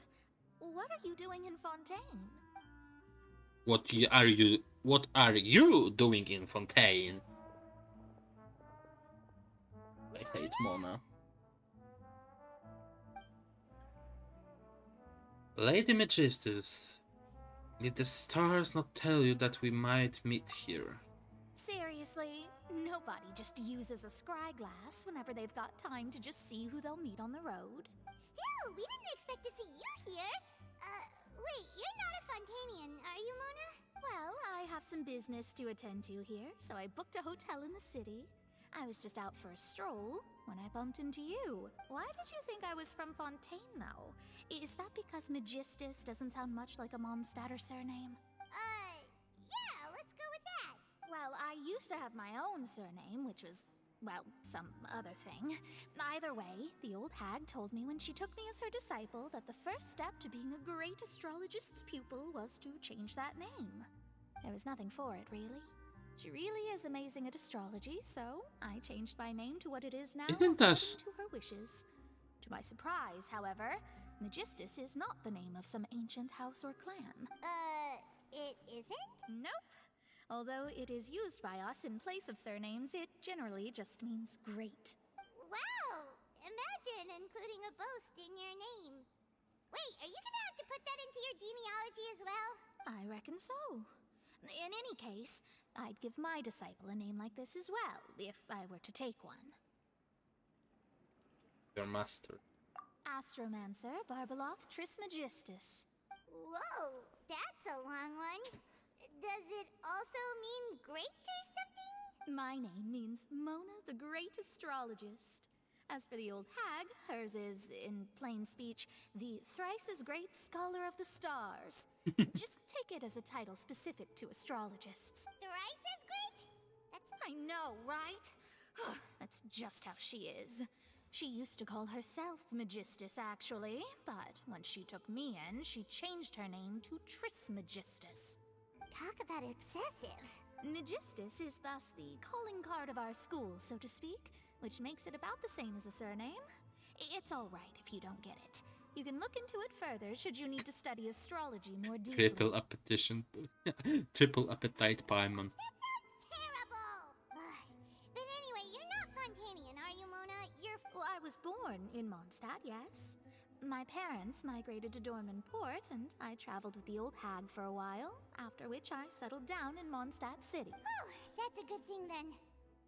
What are you doing in Fontaine? What are you doing in Fontaine? I hate Mona. Lady Magistus, did the stars not tell you that we might meet here? Seriously, nobody just uses a scry glass whenever they've got time to just see who they'll meet on the road. Still, we didn't expect to see you here! Wait, you're not a Fontanian, are you, Mona? Well, I have some business to attend to here, so I booked a hotel in the city. I was just out for a stroll when I bumped into you. Why did you think I was from Fontaine, though? Is that because Magistus doesn't sound much like a Mondstadter surname? Yeah, let's go with that. Well, I used to have my own surname, which was, well, some other thing. Either way, the old hag told me when she took me as her disciple that the first step to being a great astrologist's pupil was to change that name. There was nothing for it, really. She really is amazing at astrology, so I changed my name to what it is now, Isn't that... according to her wishes. To my surprise, however, Magistus is not the name of some ancient house or clan. It isn't? Nope. Although it is used by us in place of surnames, it generally just means great. Wow! Imagine including a boast in your name. Wait, are you gonna have to put that into your genealogy as well? I reckon so. In any case, I'd give my disciple a name like this as well, if I were to take one. Your master. Astromancer Barbeloth Trismegistus. Whoa, that's a long one. Does it also mean great or something? My name means Mona the Great Astrologist. As for the old hag, hers is, in plain speech, the thrice-as-great Scholar of the Stars. Just take it as a title specific to astrologists. Thrice as great? I know, right? That's just how she is. She used to call herself Magistus, actually, but when she took me in, she changed her name to Trismegistus. Talk about excessive. Magistus is thus the calling card of our school, so to speak, which makes it about the same as a surname. It's all right if you don't get it. You can look into it further should you need to study astrology more deeply. Triple appetition. Triple appetite Paimon. Terrible! But anyway, you're not Fontanian, are you, Mona? Well, I was born in Mondstadt, yes. My parents migrated to Dormanport, and I traveled with the old hag for a while, after which I settled down in Mondstadt City. Oh, that's a good thing then.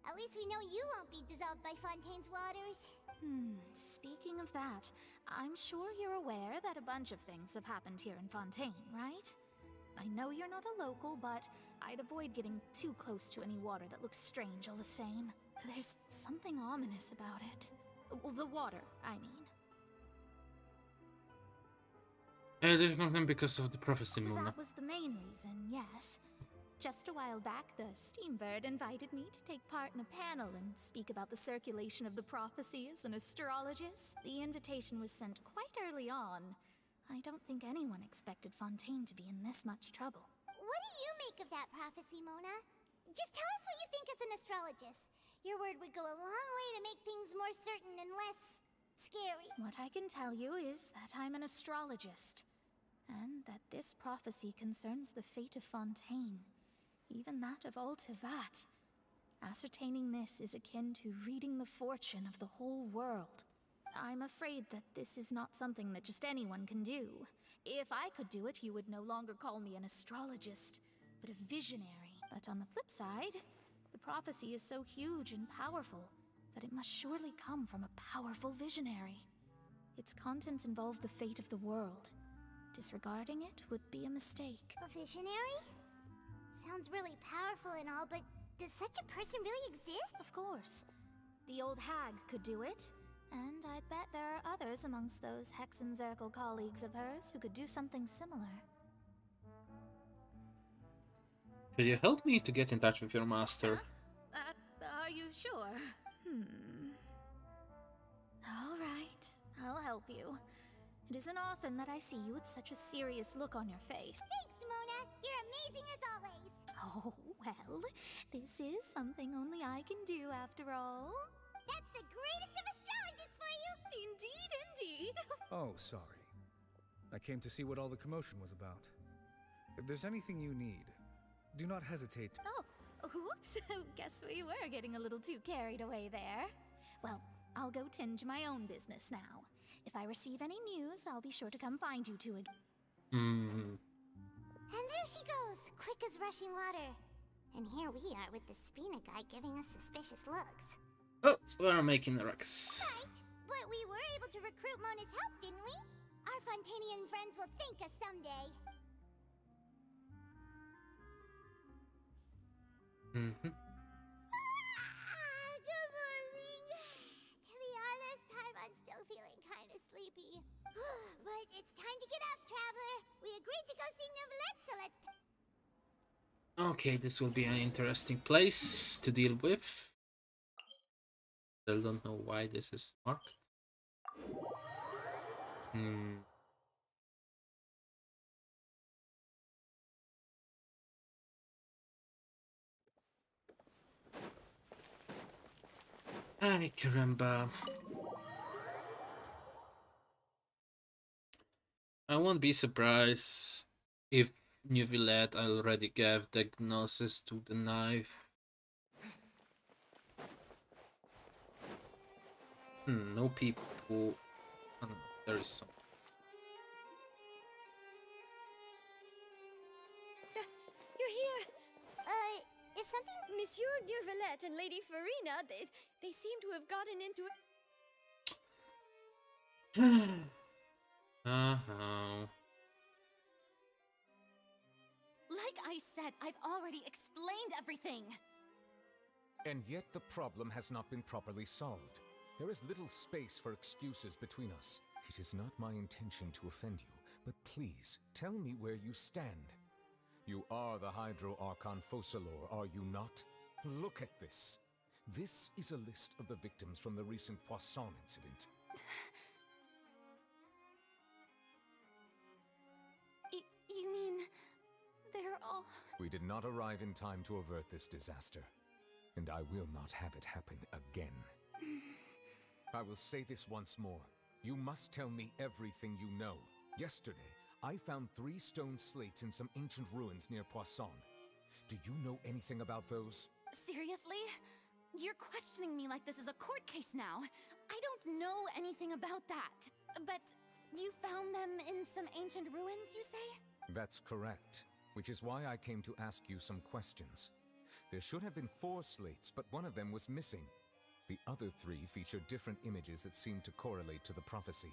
At least we know you won't be dissolved by Fontaine's waters. Speaking of that, I'm sure you're aware that a bunch of things have happened here in Fontaine, right? I know you're not a local, but I'd avoid getting too close to any water that looks strange all the same. There's something ominous about it. Well, the water, I mean. I didn't come them because of the prophecy, Mona. That was the main reason, yes. Just a while back, the Steambird invited me to take part in a panel and speak about the circulation of the prophecy as an astrologist. The invitation was sent quite early on. I don't think anyone expected Fontaine to be in this much trouble. What do you make of that prophecy, Mona? Just tell us what you think as an astrologist. Your word would go a long way to make things more certain and less scary. What I can tell you is that I'm an astrologist, and that this prophecy concerns the fate of Fontaine, even that of all Teyvat. Ascertaining this is akin to reading the fortune of the whole world. I'm afraid that this is not something that just anyone can do. If I could do it, you would no longer call me an astrologist, but a visionary. But on the flip side, the prophecy is so huge and powerful that it must surely come from a powerful visionary. Its contents involve the fate of the world. Disregarding it would be a mistake. A visionary? Sounds really powerful and all, but does such a person really exist? Of course. The old hag could do it, and I'd bet there are others amongst those Hexenzirkel colleagues of hers who could do something similar. Could you help me to get in touch with your master? Are you sure? All right, I'll help you. It isn't often that I see you with such a serious look on your face. Thanks, Mona! You're amazing as always! Oh, well, this is something only I can do after all. That's the greatest of astrologists for you! Indeed, indeed! Oh, sorry. I came to see what all the commotion was about. If there's anything you need, do not hesitate to... Oh, whoops. Guess we were getting a little too carried away there. Well, I'll go tend to my own business now. If I receive any news, I'll be sure to come find you two again. And there she goes, quick as rushing water. And here we are with the Spina guy giving us suspicious looks. Oh, we're making a ruckus. Right, but we were able to recruit Mona's help, didn't we? Our Fontanian friends will thank us someday. Good morning. To be honest, I'm still feeling kind of sleepy. But it's time to get up, traveler. We agreed to go see Neuvillette, so let's... Okay, this will be an interesting place to deal with. Still don't know why this is marked. Ay, caramba. I won't be surprised if Neuvillette already gave diagnosis to the knife. No people. I don't know, there is some. You're here! Is something... Monsieur Neuvillette and Lady Farina, they seem to have gotten into it. Like I said, I've already explained everything. And yet the problem has not been properly solved. There is little space for excuses between us. It is not my intention to offend you, but please, tell me where you stand. You are the Hydro Archon Focalor, are you not? Look at this. This is a list of the victims from the recent Poisson incident. You mean... they're all... We did not arrive in time to avert this disaster, and I will not have it happen again. I will say this once more. You must tell me everything you know. Yesterday, I found 3 stone slates in some ancient ruins near Poisson. Do you know anything about those? Seriously? You're questioning me like this is a court case now. I don't know anything about that. But you found them in some ancient ruins, you say? That's correct, which is why I came to ask you some questions. There should have been 4 slates, but one of them was missing. The other 3 feature different images that seem to correlate to the prophecy.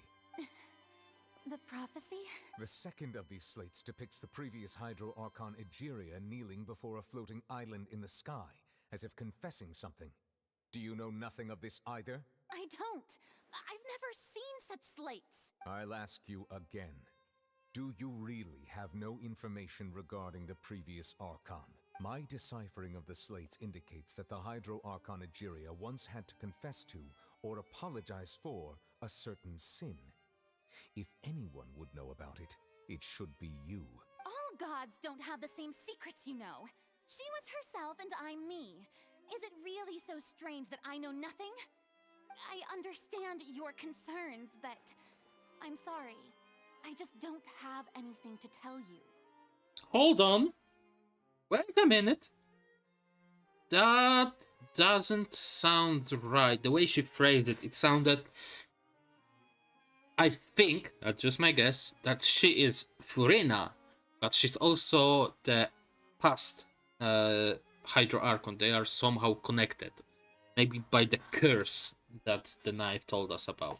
The prophecy? The second of these slates depicts the previous Hydro Archon Egeria kneeling before a floating island in the sky, as if confessing something. Do you know nothing of this either? I don't. I've never seen such slates. I'll ask you again. Do you really have no information regarding the previous Archon? My deciphering of the slates indicates that the Hydro Archon Egeria once had to confess to, or apologize for, a certain sin. If anyone would know about it, it should be you. All gods don't have the same secrets, you know. She was herself and I'm me. Is it really so strange that I know nothing? I understand your concerns, but I'm sorry. I just don't have anything to tell you. Hold on. Wait a minute. That doesn't sound right. The way she phrased it, it sounded. I think, that's just my guess, that she is Furina, but she's also the past Hydro Archon. They are somehow connected. Maybe by the curse that the knife told us about.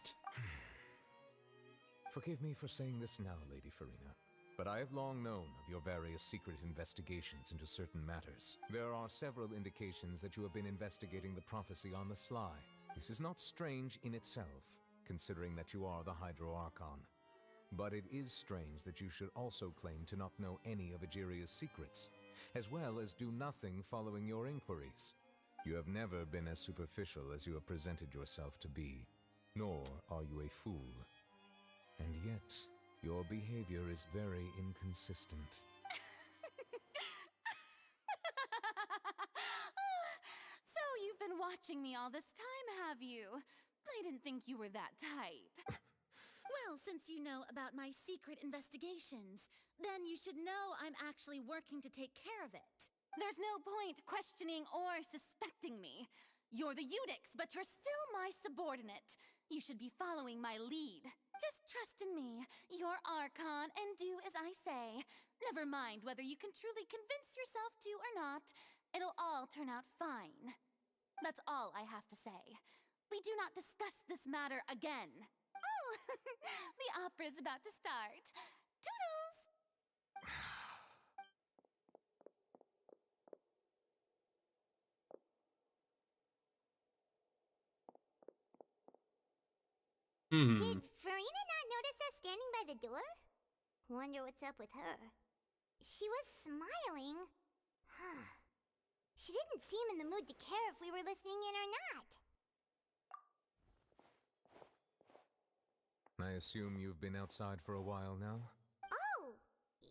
Forgive me for saying this now, Lady Farina, but I have long known of your various secret investigations into certain matters. There are several indications that you have been investigating the prophecy on the sly. This is not strange in itself, considering that you are the Hydro Archon. But it is strange that you should also claim to not know any of Egeria's secrets, as well as do nothing following your inquiries. You have never been as superficial as you have presented yourself to be, nor are you a fool. And yet, your behavior is very inconsistent. So you've been watching me all this time, have you? I didn't think you were that type. Well, since you know about my secret investigations, then you should know I'm actually working to take care of it. There's no point questioning or suspecting me. You're the Eunuchs, but you're still my subordinate. You should be following my lead. Just trust in me, your Archon, and do as I say. Never mind whether you can truly convince yourself to or not. It'll all turn out fine. That's all I have to say. We do not discuss this matter again. Oh, the opera's about to start. Toodles! Did Farina not notice us standing by the door? Wonder what's up with her. She was smiling. She didn't seem in the mood to care if we were listening in or not. I assume you've been outside for a while now? Oh,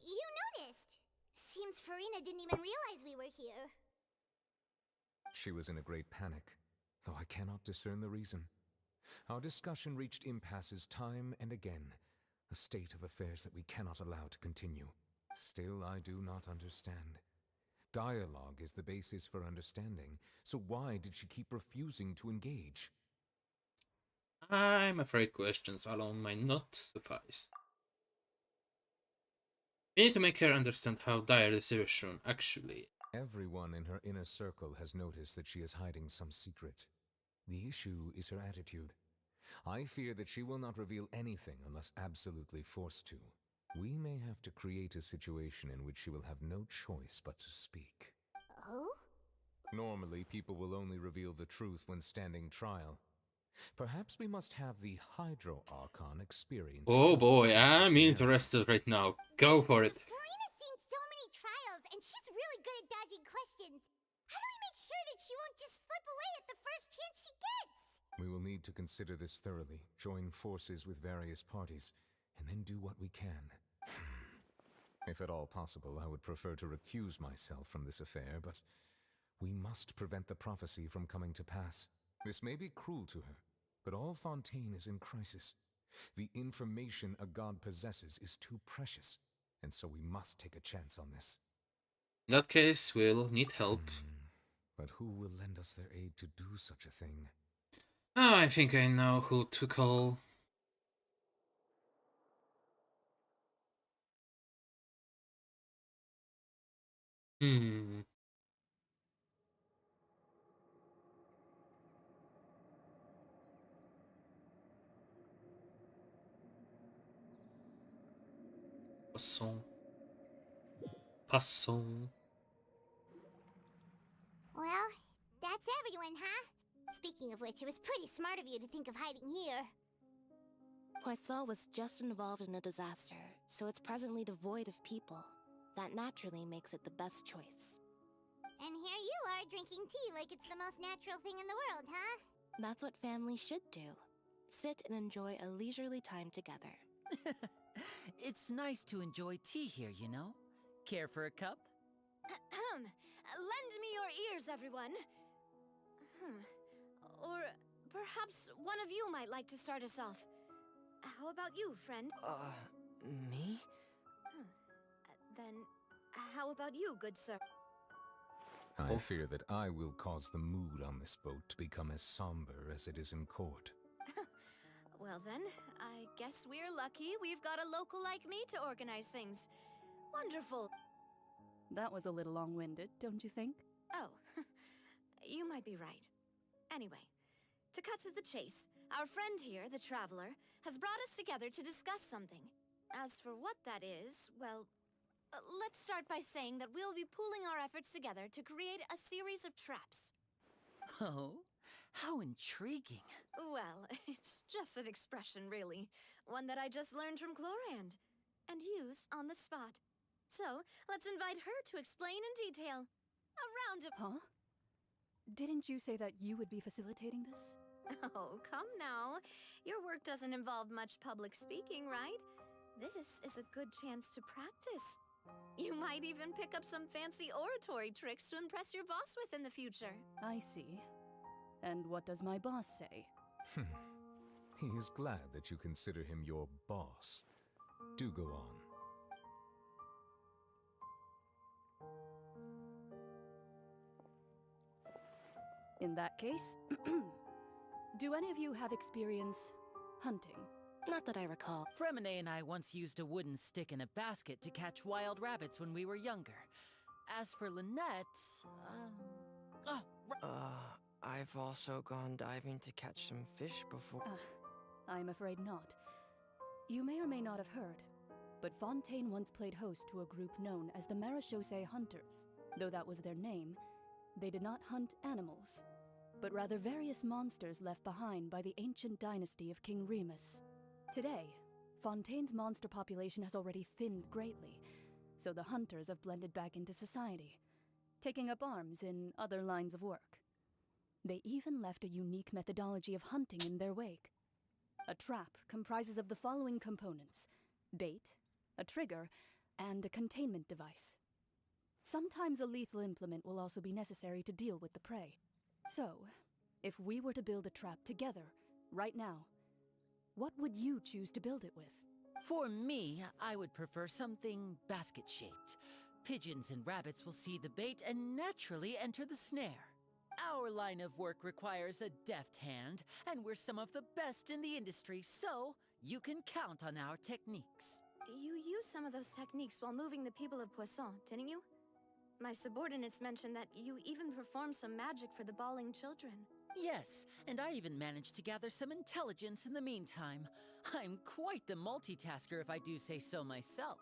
you noticed. Seems Farina didn't even realize we were here. She was in a great panic, though I cannot discern the reason. Our discussion reached impasses time and again, a state of affairs that we cannot allow to continue. Still, I do not understand. Dialogue is the basis for understanding, so why did she keep refusing to engage? I'm afraid questions alone might not suffice. We need to make her understand how dire the situation actually is. Everyone in her inner circle has noticed that she is hiding some secret. The issue is her attitude. I fear that she will not reveal anything unless absolutely forced to. We may have to create a situation in which she will have no choice but to speak. Oh? Normally, people will only reveal the truth when standing trial. Perhaps we must have the Hydro Archon experience. Oh boy, I'm interested right now. Go for it. Farina's seen so many trials, and she's really good at dodging questions. How do we make sure that she won't just slip away at the first chance she gets? We will need to consider this thoroughly, join forces with various parties, and then do what we can. If at all possible, I would prefer to recuse myself from this affair, but we must prevent the prophecy from coming to pass. This may be cruel to her, but all Fontaine is in crisis. The information a god possesses is too precious, and so we must take a chance on this. In that case, we'll need help. But who will lend us their aid to do such a thing? Oh, I think I know who to call. Passons. Well, that's everyone, huh? Speaking of which, it was pretty smart of you to think of hiding here. Poisson was just involved in a disaster, so it's presently devoid of people. That naturally makes it the best choice. And here you are drinking tea like it's the most natural thing in the world, huh? That's what family should do. Sit and enjoy a leisurely time together. It's nice to enjoy tea here, you know? Care for a cup? Lend me your ears, everyone. Or perhaps one of you might like to start us off. How about you, friend? Me? Then how about you, good sir? I fear that I will cause the mood on this boat to become as somber as it is in court. Well then, I guess we're lucky we've got a local like me to organize things. Wonderful. That was a little long-winded, don't you think? Oh, you might be right. Anyway, to cut to the chase, our friend here, the Traveler, has brought us together to discuss something. As for what that is, well, let's start by saying that we'll be pooling our efforts together to create a series of traps. Oh, how intriguing. Well, it's just an expression, really. One that I just learned from Chlorand, and used on the spot. So, let's invite her to explain in detail. A round of— Huh? Didn't you say that you would be facilitating this? Oh, come now. Your work doesn't involve much public speaking, right? This is a good chance to practice. You might even pick up some fancy oratory tricks to impress your boss with in the future. I see. And what does my boss say? He is glad that you consider him your boss. Do go on. In that case, do any of you have experience hunting? Not that I recall. Fremine and I once used a wooden stick in a basket to catch wild rabbits when we were younger. As for Lynette, I've also gone diving to catch some fish before. I'm afraid not. You may or may not have heard, but Fontaine once played host to a group known as the Marechaussee Hunters. Though that was their name, they did not hunt animals, but rather various monsters left behind by the ancient dynasty of King Remus. Today, Fontaine's monster population has already thinned greatly, so the hunters have blended back into society, taking up arms in other lines of work. They even left a unique methodology of hunting in their wake. A trap comprises of the following components: bait, a trigger, and a containment device. Sometimes a lethal implement will also be necessary to deal with the prey. So, if we were to build a trap together, right now, what would you choose to build it with? for me, I would prefer something basket-shaped. Pigeons and rabbits will see the bait and naturally enter the snare. Our line of work requires a deft hand, and we're some of the best in the industry, so you can count on our techniques. You used some of those techniques while moving the people of Poisson, didn't you? My subordinates mentioned that you even performed some magic for the bawling children. Yes, and I even managed to gather some intelligence in the meantime. I'm quite the multitasker if I do say so myself.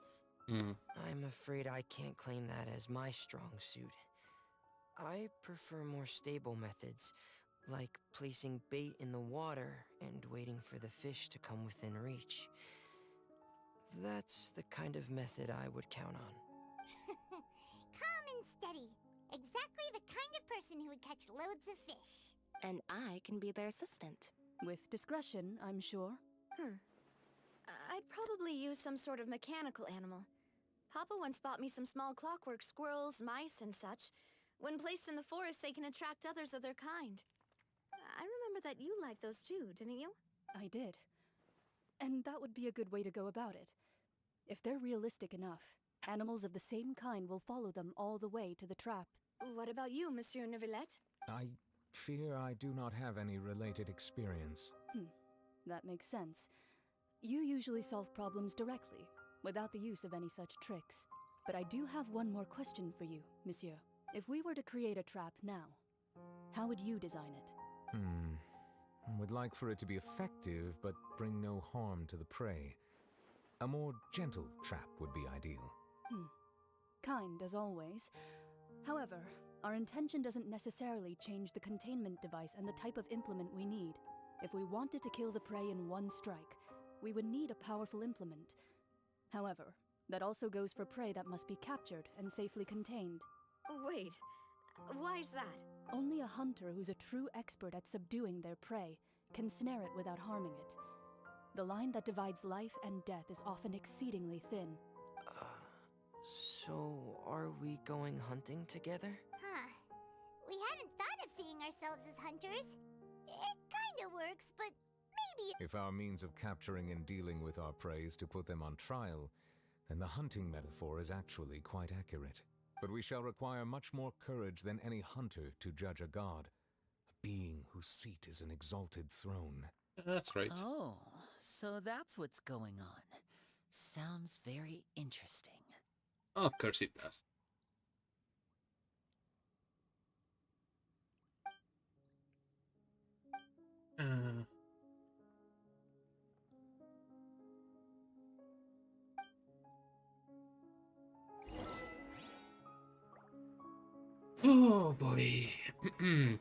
I'm afraid I can't claim that as my strong suit. I prefer more stable methods, like placing bait in the water and waiting for the fish to come within reach. That's the kind of method I would count on. Calm and steady. Exactly the kind of person who would catch loads of fish. And I can be their assistant. With discretion, I'm sure. I'd probably use some sort of mechanical animal. Papa once bought me some small clockwork squirrels, mice, and such. When placed in the forest, they can attract others of their kind. I remember that you liked those too, didn't you? I did. And that would be a good way to go about it. If they're realistic enough, animals of the same kind will follow them all the way to the trap. What about you, Monsieur Neuvillette? I fear I do not have any related experience. That makes sense. You usually solve problems directly, without the use of any such tricks. But I do have one more question for you, Monsieur. If we were to create a trap now, how would you design it? I would like for it to be effective, but bring no harm to the prey. A more gentle trap would be ideal. Kind, as always. However, our intention doesn't necessarily change the containment device and the type of implement we need. If we wanted to kill the prey in one strike, we would need a powerful implement. However, that also goes for prey that must be captured and safely contained. Wait, why's that? Only a hunter who's a true expert at subduing their prey can snare it without harming it. The line that divides life and death is often exceedingly thin. So are we going hunting together? Huh. We hadn't thought of seeing ourselves as hunters. It kinda works, but maybe... If our means of capturing and dealing with our prey is to put them on trial, then the hunting metaphor is actually quite accurate. But we shall require much more courage than any hunter to judge a god, a being whose seat is an exalted throne. That's right. Oh, so that's what's going on. Sounds very interesting. Of course it does. Uh, oh boy. I'm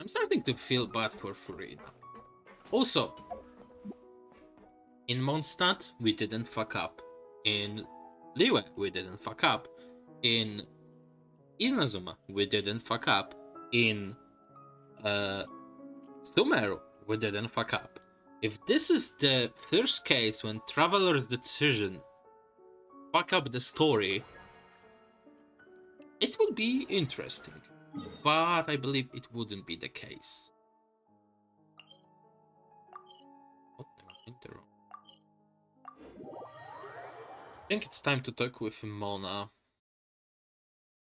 starting to feel bad for Furina. Also, in Mondstadt, we didn't fuck up. In Liyue, we didn't fuck up. In Inazuma, we didn't fuck up. In Sumeru, we didn't fuck up. If this is the first case when Traveler's decision fuck up the story, it would be interesting. But I believe it wouldn't be the case. Oh, I think it's time to talk with Mona.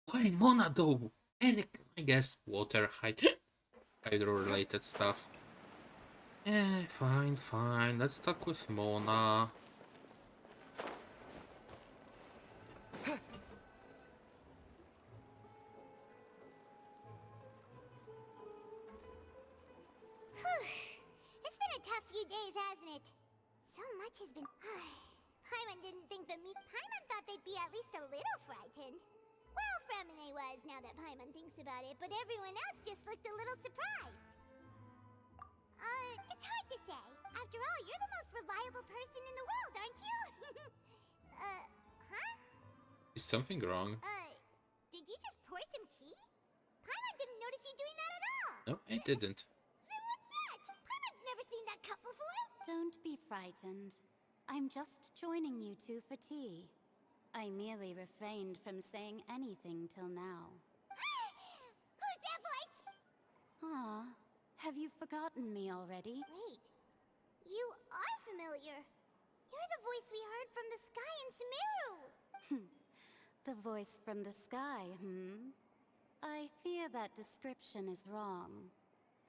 Why Mona though? And I guess water, hydro-related stuff. Fine. Let's talk with Mona. It's been a tough few days, hasn't it? So much has been... Paimon didn't think that Paimon thought they'd be at least a little frightened. Well, Fremine was, now that Paimon thinks about it, but everyone else just looked a little surprised. It's hard to say. After all, you're the most reliable person in the world, aren't you? Huh? Is something wrong? Did you just pour some tea? Paimon didn't notice you doing that at all. No, I didn't. Then what's that? Paimon's never seen that cup before. Don't be frightened. I'm just joining you two for tea. I merely refrained from saying anything till now. Who's that voice? Ah, have you forgotten me already? Wait, you are familiar. You're the voice we heard from the sky in Sumeru. The voice from the sky, I fear that description is wrong.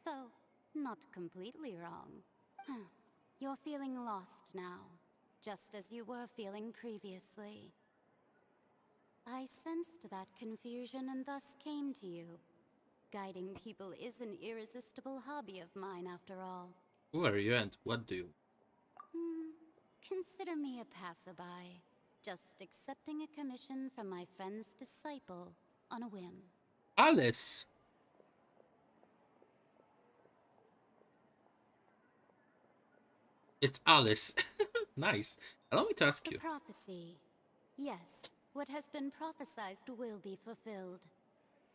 Though, not completely wrong. You're feeling lost now, just as you were feeling previously. I sensed that confusion and thus came to you. Guiding people is an irresistible hobby of mine, after all. Who are you and what do you? Consider me a passerby, just accepting a commission from my friend's disciple on a whim. Alice! It's Alice. Nice. Allow me to ask you. The prophecy. Yes, what has been prophesized will be fulfilled.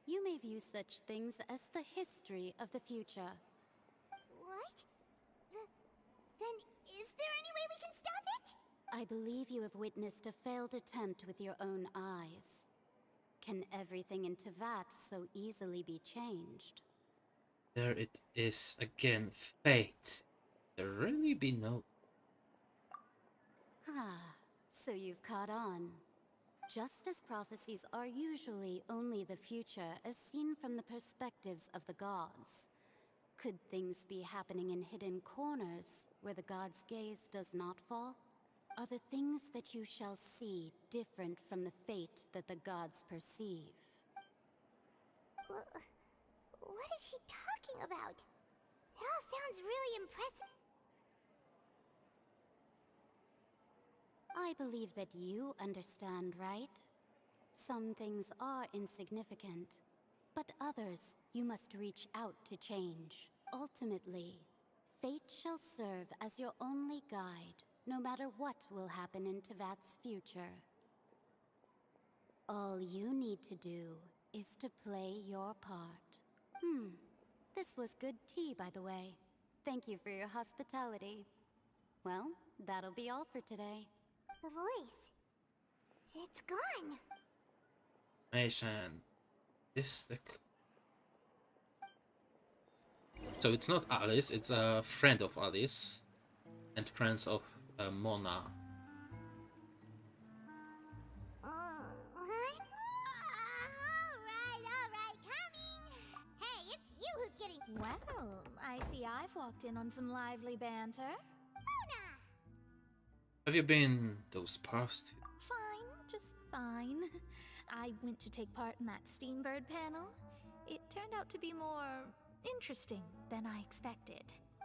You may view such things as the history of the future. What? Then is there any way we can stop it? I believe you have witnessed a failed attempt with your own eyes. Can everything in Teyvat so easily be changed? There it is again, fate. There really be no... So you've caught on. Just as prophecies are usually only the future as seen from the perspectives of the gods, could things be happening in hidden corners where the gods' gaze does not fall? Are the things that you shall see different from the fate that the gods perceive? What is she talking about? It all sounds really impressive. I believe that you understand, right? Some things are insignificant, but others you must reach out to change. Ultimately, fate shall serve as your only guide, no matter what will happen in Teyvat's future. All you need to do is to play your part. This was good tea, by the way. Thank you for your hospitality. Well, that'll be all for today. The voice. It's gone. Mason. This the... So it's not Alice, it's a friend of Alice. and friends of Mona. Alright, coming! Hey, it's you who's getting... Well, I see I've walked in on some lively banter. Have you been those past? Fine, just fine. I went to take part in that Steambird panel. It turned out to be more interesting than I expected.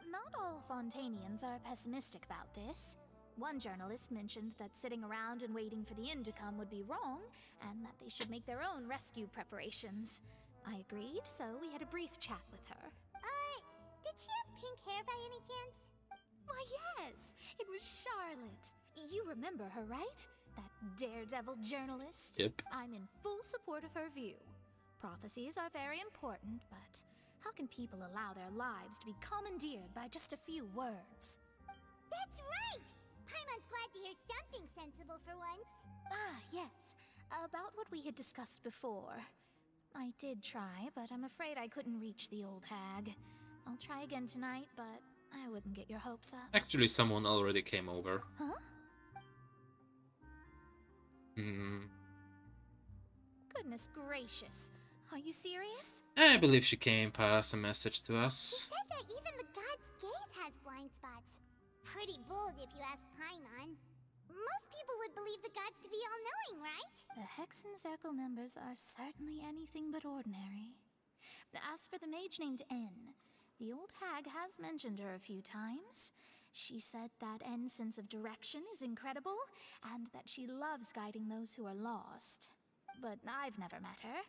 Not all Fontanians are pessimistic about this. One journalist mentioned that sitting around and waiting for the end to come would be wrong, and that they should make their own rescue preparations. I agreed, so we had a brief chat with her. Did she have pink hair by any chance? Why, yes! It was Charlotte. You remember her, right? That daredevil journalist? Yep. I'm in full support of her view. Prophecies are very important, but how can people allow their lives to be commandeered by just a few words? That's right! Paimon's glad to hear something sensible for once. Ah, yes. About what we had discussed before. I did try, but I'm afraid I couldn't reach the old hag. I'll try again tonight, but I wouldn't get your hopes up. Actually, someone already came over. Huh? Goodness gracious. Are you serious? I believe she came pass a message to She us. said that even the god's gaze has blind spots. Pretty bold if you ask Paimon. Most people would believe the gods to be all-knowing, right? The Hexen Circle members are certainly anything but ordinary. As for the mage named N, the old hag has mentioned her a few times. She said that N's sense of direction is incredible, and that she loves guiding those who are lost. But I've never met her,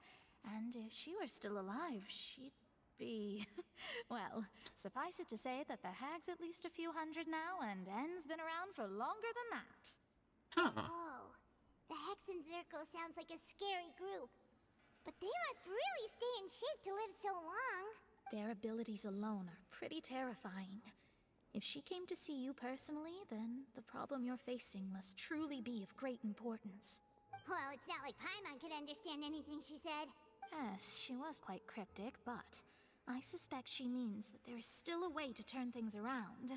and if she were still alive, she'd be... well, suffice it to say that the hag's at least a few hundred now, and N's been around for longer than that. Oh, the Hexen Circle sounds like a scary group. But they must really stay in shape to live so long. Their abilities alone are pretty terrifying. If she came to see you personally, then the problem you're facing must truly be of great importance. Well, it's not like Paimon could understand anything she said. Yes, she was quite cryptic, but I suspect she means that there is still a way to turn things around.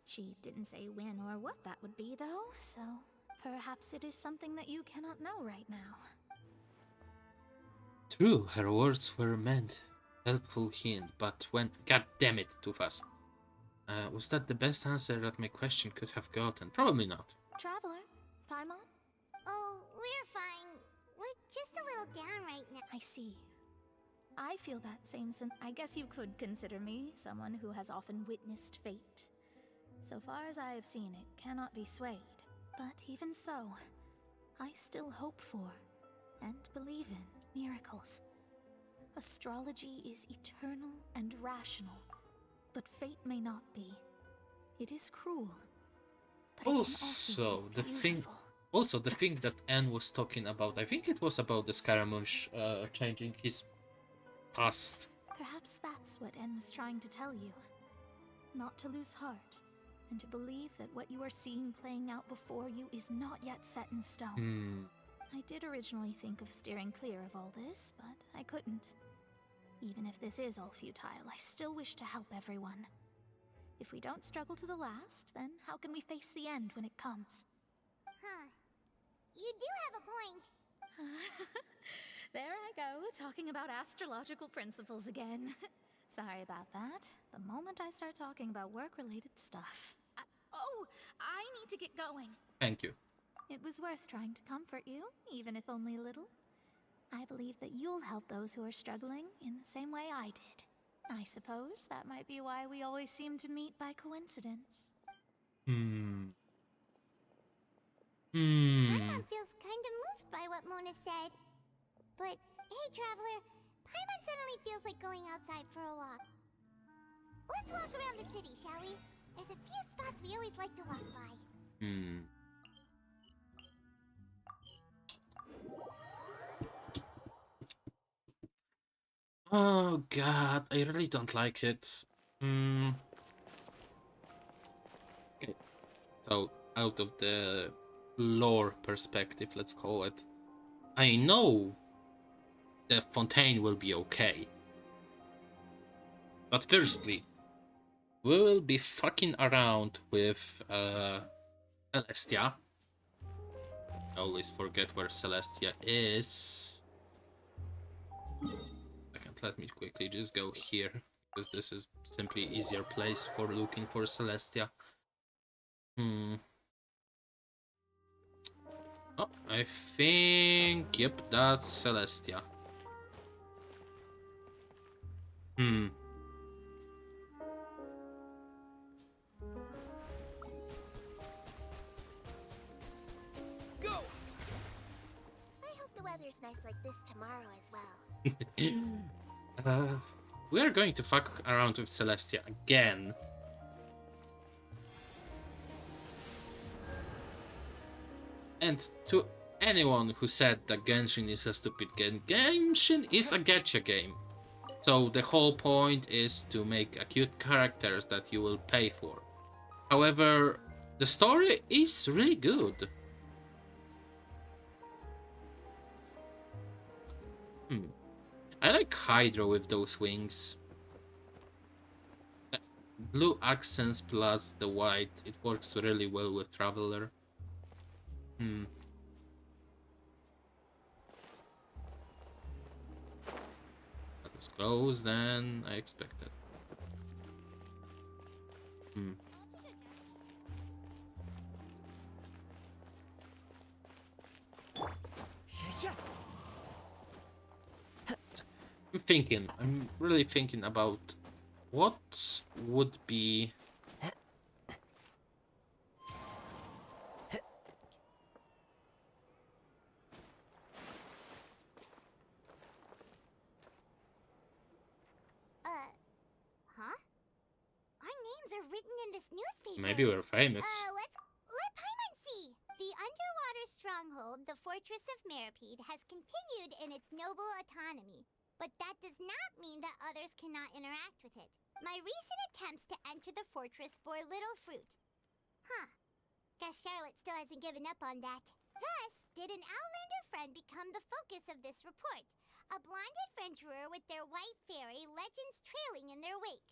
She didn't say when or what that would be, though, so perhaps it is something that you cannot know right now. True, her words were meant. Helpful hint, but when... God damn it, too fast. Was that the best answer that my question could have gotten? Probably not. Traveler, Paimon? Oh, we're fine. We're just a little down right now. I see. I feel that same I guess you could consider me someone who has often witnessed fate. So far as I have seen, it cannot be swayed. But even so, I still hope for and believe in miracles. Astrology is eternal and rational, but fate may not be. It is cruel. But Also, the thing that Anne was talking about, I think it was about the Scaramouche changing his past. Perhaps that's what N was trying to tell you. Not to lose heart, and to believe that what you are seeing playing out before you is not yet set in stone. I did originally think of steering clear of all this, but I couldn't. Even if this is all futile, I still wish to help everyone. If we don't struggle to the last, then how can we face the end when it comes? Huh. You do have a point. There I go, talking about astrological principles again. Sorry about that. The moment I start talking about work-related stuff. I need to get going. Thank you. It was worth trying to comfort you, even if only a little. I believe that you'll help those who are struggling in the same way I did. I suppose that might be why we always seem to meet by coincidence. Paimon feels kind of moved by what Mona said. But, hey Traveler, Paimon suddenly feels like going outside for a walk. Let's walk around the city, shall we? There's a few spots we always like to walk by. Oh god, I really don't like it. Okay. So, out of the lore perspective, let's call it, I know that Fontaine will be okay. But firstly, we will be fucking around with Celestia. I always forget where Celestia is. Let me quickly just go here, because this is simply easier place for looking for Celestia. Oh, I think, yep, that's Celestia. Go! I hope the weather's nice like this tomorrow as well. We are going to fuck around with Celestia again. And to anyone who said that Genshin is a stupid game, Genshin is a gacha game. So the whole point is to make cute characters that you will pay for. However, the story is really good. I like Hydra with those wings. Blue accents plus the white, it works really well with Traveler. That was close than I expected. I'm really thinking about what would be Huh? Our names are written in this newspaper. maybe we're famous. Let Paimon see. The underwater stronghold, the Fortress of Meripede, has continued in its noble autonomy. But that does not mean that others cannot interact with it. My recent attempts to enter the fortress bore little fruit. Guess Charlotte still hasn't given up on that. Thus, did an Outlander friend become the focus of this report. A blind adventurer with their white fairy legends trailing in their wake.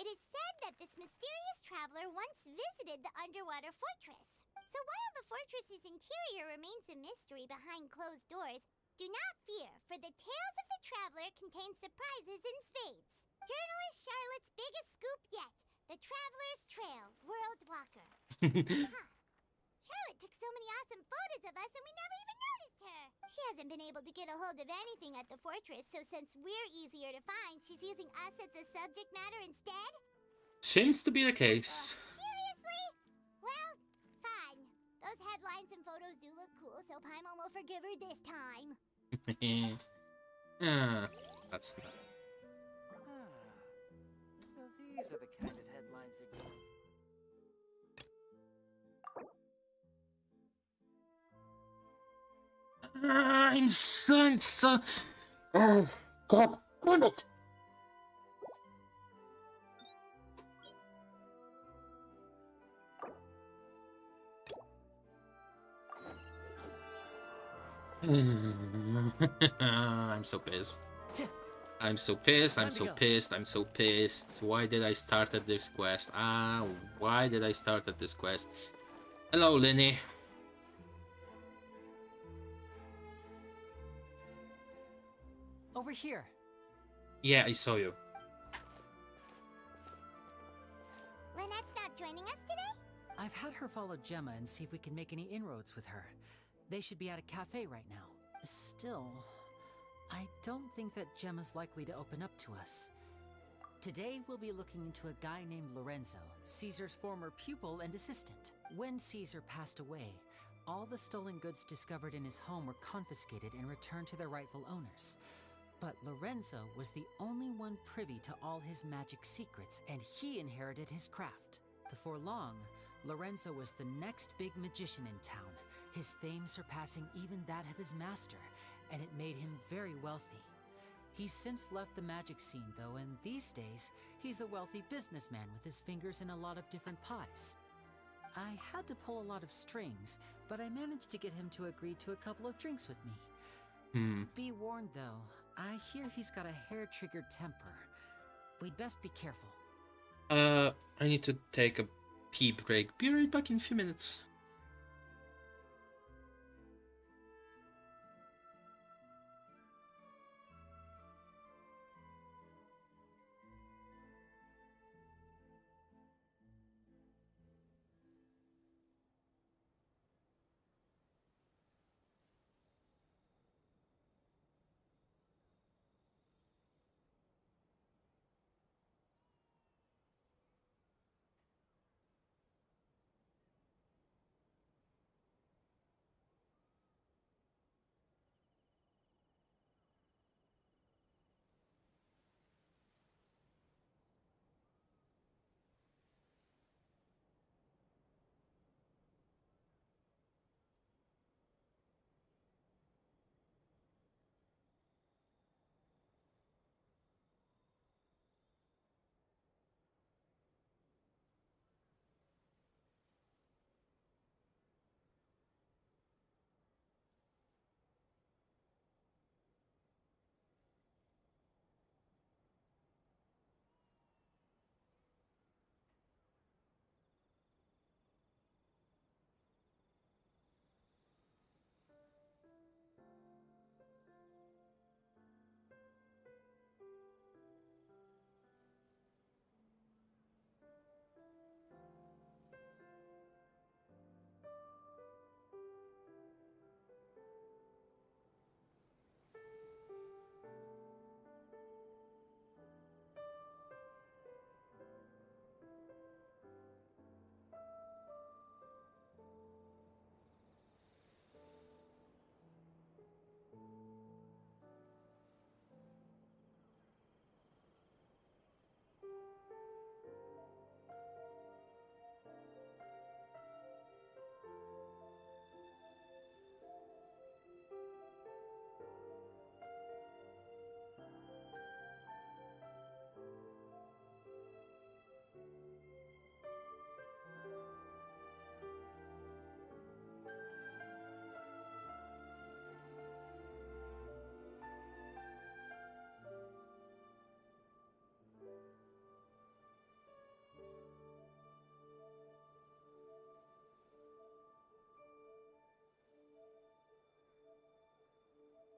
It is said that this mysterious traveler once visited the underwater fortress. So while the fortress's interior remains a mystery behind closed doors, do not fear, for the tales of the traveler contain surprises in spades. Journalist Charlotte's biggest scoop yet, the Traveler's Trail, World Walker. Charlotte took so many awesome photos of us and we never even noticed her. She hasn't been able to get a hold of anything at the fortress, so since we're easier to find, she's using us as the subject matter instead? Seems to be the case. Seriously? Well, fine. Those headlines and photos do look cool, so Paimon will forgive her this time. That's not. So these are the kind of headlines they're doing. I'm so. Oh, God damn it! I'm so pissed. I'm so pissed, I'm so pissed, I'm so pissed. Why did I start at this quest? Why did I start at this quest? Hello, Linny. Over here. Yeah, I saw you. Lynette's not joining us today? I've had her follow Gemma and see if we can make any inroads with her. They should be at a cafe right now. Still, I don't think that Gemma's likely to open up to us. Today, we'll be looking into a guy named Lorenzo, Caesar's former pupil and assistant. When Caesar passed away, all the stolen goods discovered in his home were confiscated and returned to their rightful owners. But Lorenzo was the only one privy to all his magic secrets, and he inherited his craft. Before long, Lorenzo was the next big magician in town, his fame surpassing even that of his master, and it made him very wealthy. He's since left the magic scene though, and these days, he's a wealthy businessman with his fingers in a lot of different pies. I had to pull a lot of strings, but I managed to get him to agree to a couple of drinks with me. Be warned though, I hear he's got a hair-triggered temper. We'd best be careful. I need to take a pee break. Be right back in a few minutes.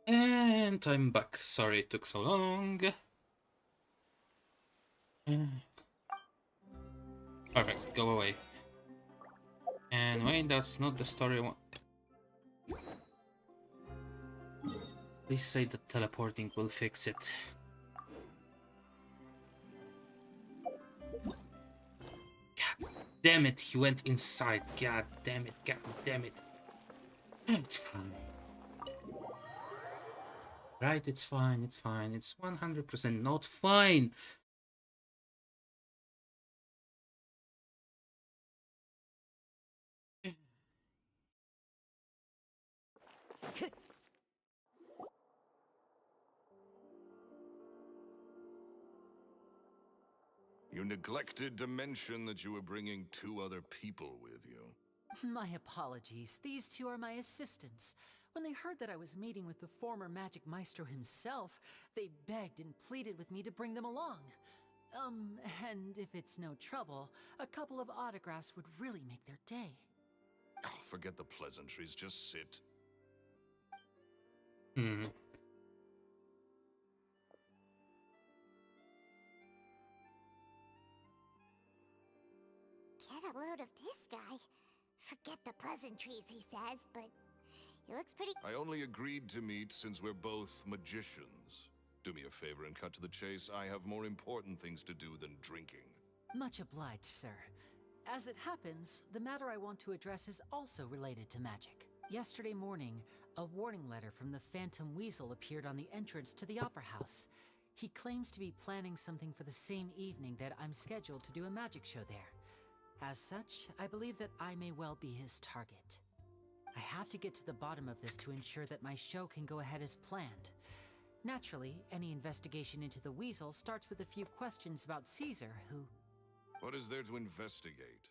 And I'm back. Sorry it took so long. Perfect, go away. And wait, that's not the story I want. Please say that teleporting will fix it. God damn it, he went inside. God damn it, god damn it. It's fine. Right, it's fine, it's fine. It's 100% not fine. You neglected to mention that you were bringing 2 other people with you. My apologies. These 2 are my assistants. When they heard that I was meeting with the former Magic Maestro himself, they begged and pleaded with me to bring them along. And if it's no trouble, a couple of autographs would really make their day. Oh, forget the pleasantries, just sit. Hmm. Get a load of this guy. Forget the pleasantries, he says, but he looks pretty. I only agreed to meet since we're both magicians. Do me a favor and cut to the chase. I have more important things to do than drinking. Much obliged, sir. As it happens, the matter I want to address is also related to magic. Yesterday morning, a warning letter from the Phantom Weasel appeared on the entrance to the Opera House. He claims to be planning something for the same evening that I'm scheduled to do a magic show there. As such, I believe that I may well be his target. I have to get to the bottom of this to ensure that my show can go ahead as planned. Naturally, any investigation into the Weasel starts with a few questions about Caesar, who... What is there to investigate?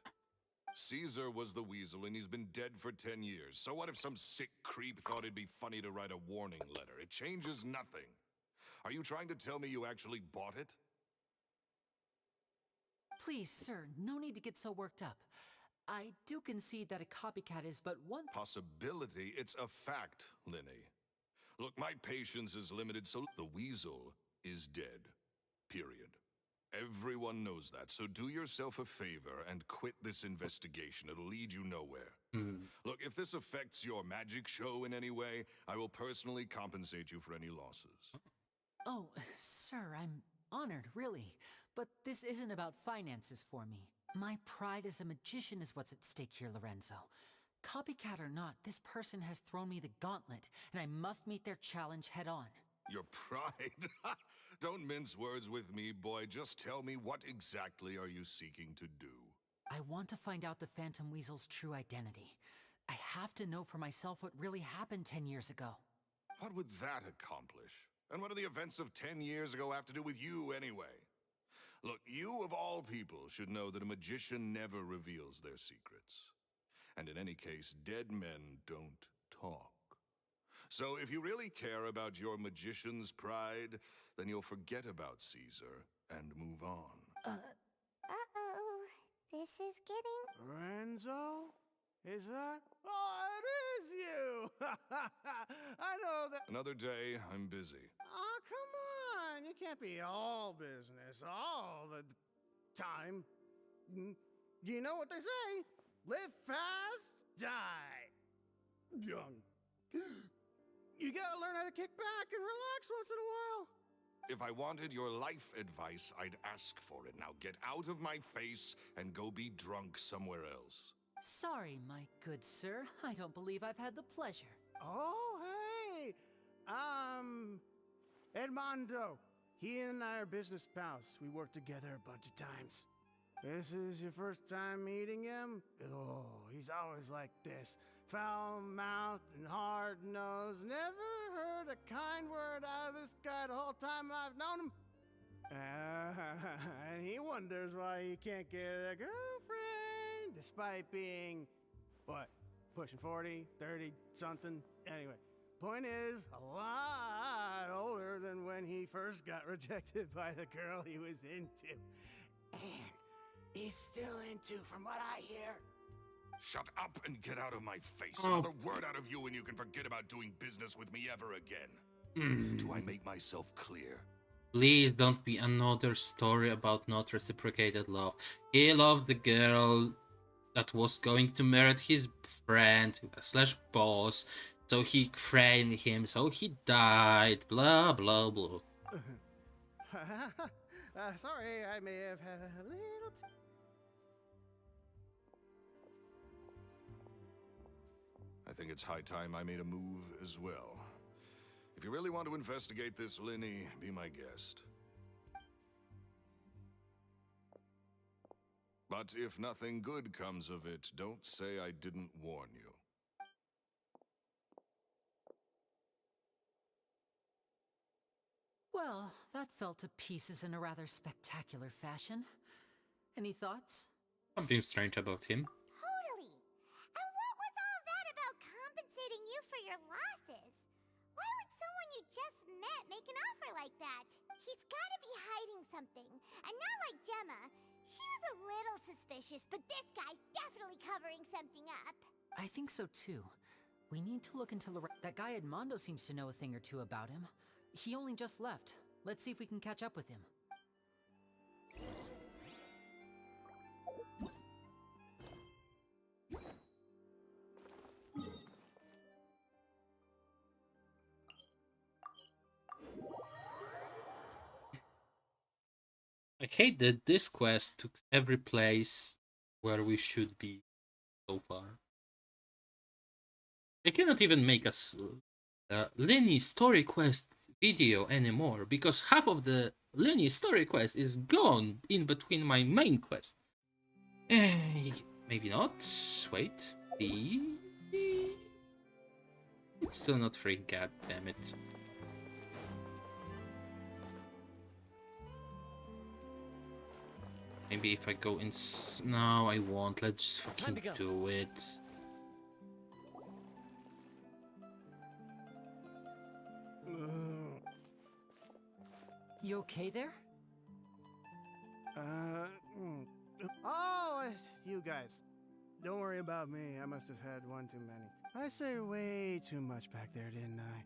Caesar was the Weasel and he's been dead for 10 years. So what if some sick creep thought it'd be funny to write a warning letter? It changes nothing. Are you trying to tell me you actually bought it? Please, sir, no need to get so worked up. I do concede that a copycat is but one Possibility, it's a fact, Linny. Look, my patience is limited, so the weasel is dead. Period. Everyone knows that, so do yourself a favor and quit this investigation. It'll lead you nowhere. Look, if this affects your magic show in any way, I will personally compensate you for any losses. Oh, sir, I'm honored, really. But this isn't about finances for me. My pride as a magician is what's at stake here, Lorenzo. Copycat or not, this person has thrown me the gauntlet, and I must meet their challenge head on. Your pride? Don't mince words with me, boy. Just tell me, what exactly are you seeking to do? I want to find out the Phantom Weasel's true identity. I have to know for myself what really happened 10 years ago. What would that accomplish? And what do the events of 10 years ago have to do with you, anyway? Look, you of all people should know that a magician never reveals their secrets. And in any case, dead men don't talk. So if you really care about your magician's pride, then you'll forget about Caesar and move on. Uh-oh. This is getting... Lorenzo? Is that? Oh, it is you! I know that... Another day, I'm busy. Oh, come on! You can't be all business all the time. You know what they say? Live fast, die young. You gotta learn how to kick back and relax once in a while. If I wanted your life advice, I'd ask for it. Now get out of my face and go be drunk somewhere else. Sorry, my good sir. I don't believe I've had the pleasure. Oh, hey! Edmondo. He and I are business pals. We worked together a bunch of times. This is your first time meeting him? Oh, he's always like this. Foul-mouthed and hard-nosed. Never heard a kind word out of this guy the whole time I've known him. And he wonders why he can't get a girlfriend, despite being, what, pushing 40, 30, something? Anyway, point is, a lot older than when he first got rejected by the girl he was into. And he's still into, from what I hear. Shut up and get out of my face. Oh. Another word out of you and you can forget about doing business with me ever again. Do I make myself clear? Please don't be another story about not reciprocated love. He loved the girl that was going to marry his friend slash boss, so he framed him, so he died, blah blah blah. Sorry, I may have had a little I think it's high time I made a move as well. If you really want to investigate this, Linny, be my guest. But if nothing good comes of it, don't say I didn't warn you. Well, that fell to pieces in a rather spectacular fashion. Any thoughts? Something strange about him. Totally. And what was all that about compensating you for your losses? Why would someone you just met make an offer like that? He's gotta be hiding something. And not like Gemma. She was a little suspicious, but this guy's definitely covering something up. I think so too. We need to look into that guy Edmondo seems to know a thing or two about him. He only just left. Let's see if we can catch up with him. I hate that this quest took every place where we should be so far. I cannot even make a Lenny story quest video anymore because half of the Lenny story quest is gone in between my main quest. Maybe not. Wait. It's still not free. God damn it. Maybe if I go in. No, I won't. Let's just fucking do it. You okay there? You guys. Don't worry about me. I must have had one too many. I said way too much back there, didn't I?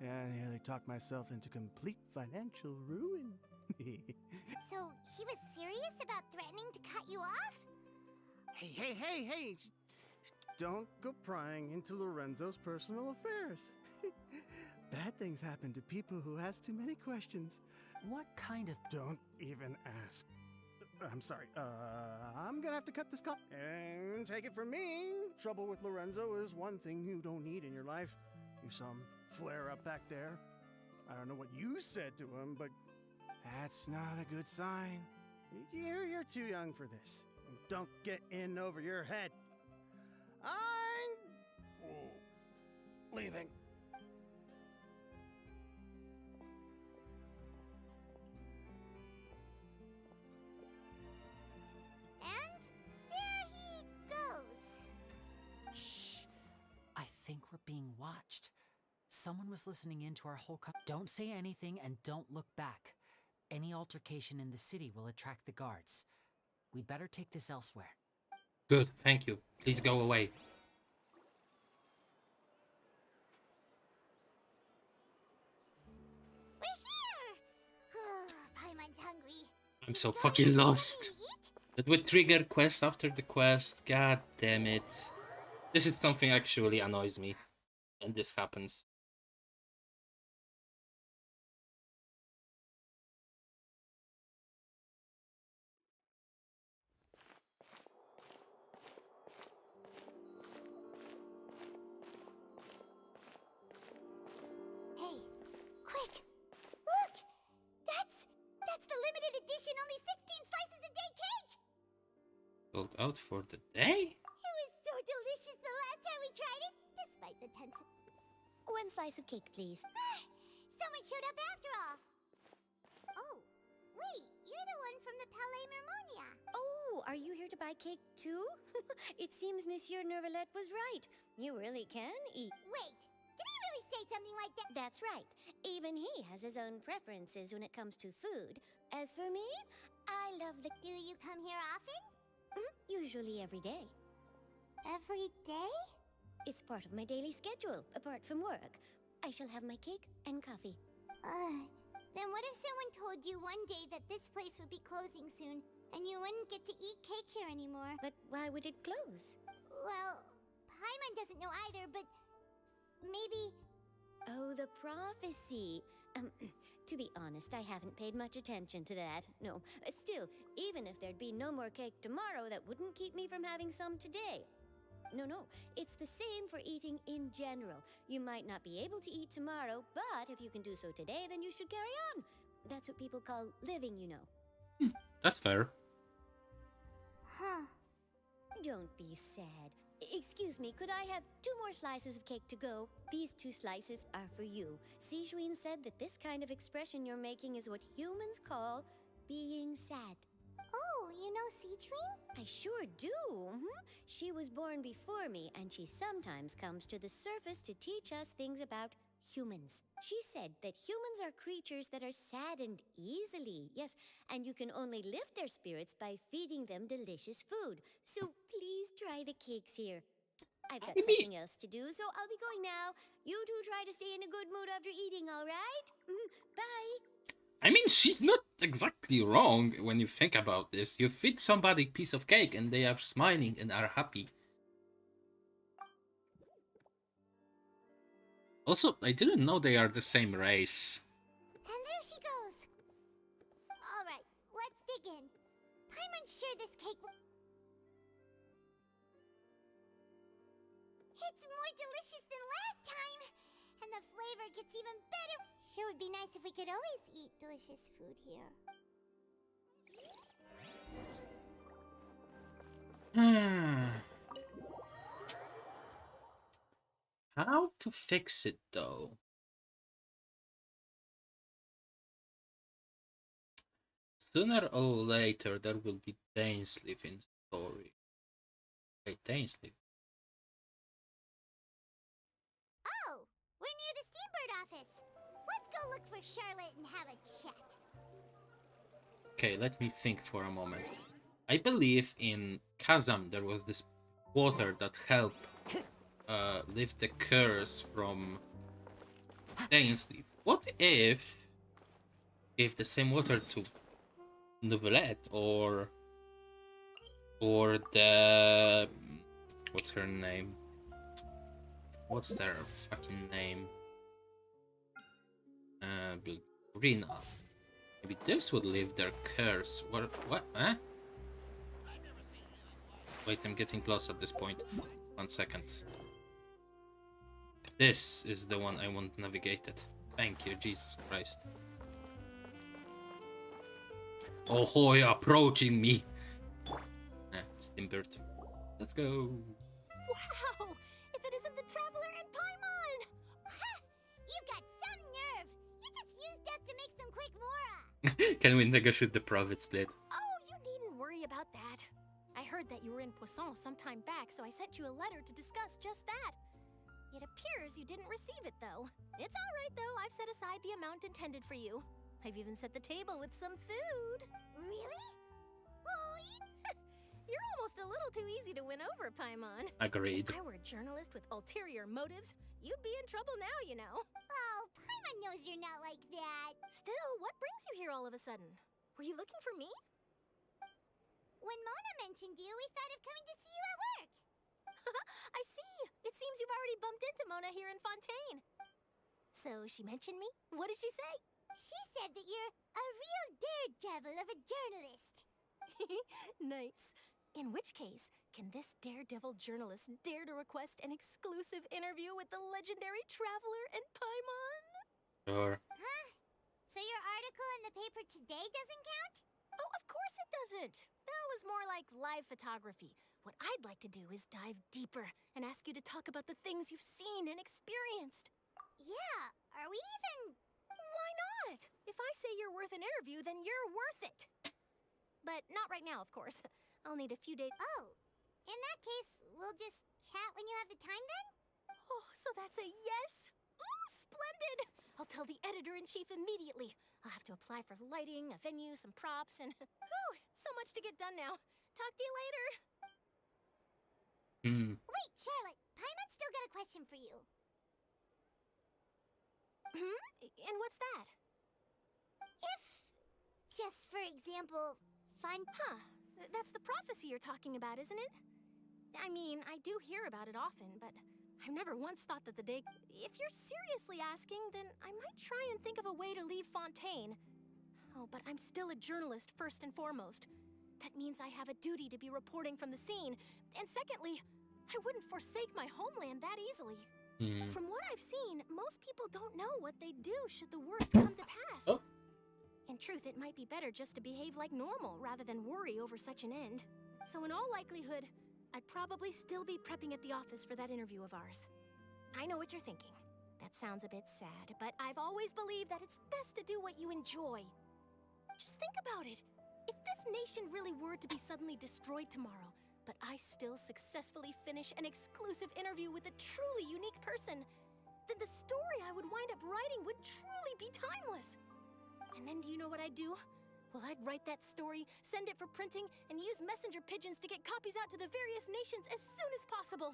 Yeah, I nearly talked myself into complete financial ruin. So, he was serious about threatening to cut you off? Hey! Don't go prying into Lorenzo's personal affairs. Bad things happen to people who ask too many questions. What kind of... Don't even ask. I'm sorry, I'm gonna have to cut this call. And take it from me, trouble with Lorenzo is one thing you don't need in your life. You saw him flare up back there. I don't know what you said to him, but that's not a good sign. You're too young for this. Don't get in over your head. I'm leaving. And there he goes. Shh! I think we're being watched. Someone was listening in to our whole Don't say anything and don't look back. Any altercation in the city will attract the guards. We better take this elsewhere. Good, thank you. Please go away. We're here! Paimon's hungry. I'm so fucking lost. That would trigger quest after the quest. God damn it. This is something actually annoys me. And this happens. Hey, quick! Look! That's the limited edition only 16 slices a day cake! Sold out for the day? It was so delicious the last time we tried it, despite the tense... One slice of cake, please. Someone showed up after all. Oh, wait, you're the one from the Palais Mermonia. Oh, are you here to buy cake too? It seems Monsieur Nervalette was right. You really can eat. Wait, did he really say something like that? That's right. Even he has his own preferences when it comes to food. As for me, I love the... Do you come here often? Usually every day. Every day? It's part of my daily schedule, apart from work. I shall have my cake and coffee. Then what if someone told you one day that this place would be closing soon, and you wouldn't get to eat cake here anymore? But why would it close? Well, Paimon doesn't know either, but maybe... Oh, the prophecy. To be honest, I haven't paid much attention to that. No, still, even if there'd be no more cake tomorrow, that wouldn't keep me from having some today. No, it's the same for eating in general. You might not be able to eat tomorrow, but if you can do so today, then you should carry on. That's what people call living, you know. That's fair. Huh. Don't be sad. Excuse me, could I have 2 more slices of cake to go? These 2 slices are for you. Sijouin said that this kind of expression you're making is what humans call being sad. Oh, you know Sijouin? I sure do. She was born before me, and she sometimes comes to the surface to teach us things about humans. She said that humans are creatures that are saddened easily, yes, and you can only lift their spirits by feeding them delicious food. So please try the cakes here. I've got something else to do, so I'll be going now. You two try to stay in a good mood after eating, all right? Bye. I mean, she's not exactly wrong when you think about this. You feed somebody a piece of cake and they are smiling and are happy. Also, I didn't know they are the same race. And there she goes. All right, let's dig in. Paimon's sure this cake will... It's more delicious than last time. And the flavor gets even better. Sure would be nice if we could always eat delicious food here. How to fix it though? Sooner or later there will be Dainsleif in the story. Wait, Dainsleif? Oh, we're near the Steambird office. Let's go look for Charlotte and have a chat. Okay, let me think for a moment. I believe in Kazam there was this water that helped lift the curse from Dainsleif. What if the same water to Novelette or the what's her name? What's their fucking name? Rina. Maybe this would lift their curse. What? Huh? Wait, I'm getting lost at this point. 1 second. This is the one I want navigated. Thank you, Jesus Christ. Oh, Hoy approaching me. Stimbird. Let's go. Wow! If it isn't the Traveler and Paimon! Ha! You've got some nerve! You just used us to make some quick mora! Can we negotiate the profit split? Oh, you needn't worry about that. I heard that you were in Poisson some time back, so I sent you a letter to discuss just that. It appears you didn't receive it, though. It's all right, though. I've set aside the amount intended for you. I've even set the table with some food. Really? You're almost a little too easy to win over, Paimon. Agreed. If I were a journalist with ulterior motives, you'd be in trouble now, you know. Oh, Paimon knows you're not like that. Still, what brings you here all of a sudden? Were you looking for me? When Mona mentioned you, we thought of coming to see you at work. I see. It seems you've already bumped into Mona here in Fontaine. So she mentioned me? What did she say? She said that you're a real daredevil of a journalist. Nice. In which case, can this daredevil journalist dare to request an exclusive interview with the legendary Traveler and Paimon? Sure. Huh? So your article in the paper today doesn't count? Oh, of course it doesn't. That was more like live photography. What I'd like to do is dive deeper and ask you to talk about the things you've seen and experienced. Yeah, are we even... Why not? If I say you're worth an interview, then you're worth it. But not right now, of course. I'll need a few days. Oh, in that case, we'll just chat when you have the time then? Oh, so that's a yes? Ooh, splendid! I'll tell the editor-in-chief immediately. I'll have to apply for lighting, a venue, some props, and... Whew, so much to get done now. Talk to you later. Wait, Charlotte. Paimon's still got a question for you. And what's that? If, just for example, Huh. That's the prophecy you're talking about, isn't it? I mean, I do hear about it often, but I've never once thought that the day... If you're seriously asking, then I might try and think of a way to leave Fontaine. Oh, but I'm still a journalist, first and foremost. That means I have a duty to be reporting from the scene. And secondly, I wouldn't forsake my homeland that easily. From what I've seen, most people don't know what they'd do should the worst come to pass. Oh. In truth, it might be better just to behave like normal rather than worry over such an end. So in all likelihood, I'd probably still be prepping at the office for that interview of ours. I know what you're thinking. That sounds a bit sad, but I've always believed that it's best to do what you enjoy. Just think about it. If this nation really were to be suddenly destroyed tomorrow, but I still successfully finish an exclusive interview with a truly unique person, then the story I would wind up writing would truly be timeless. And then do you know what I'd do? Well, I'd write that story, send it for printing, and use messenger pigeons to get copies out to the various nations as soon as possible.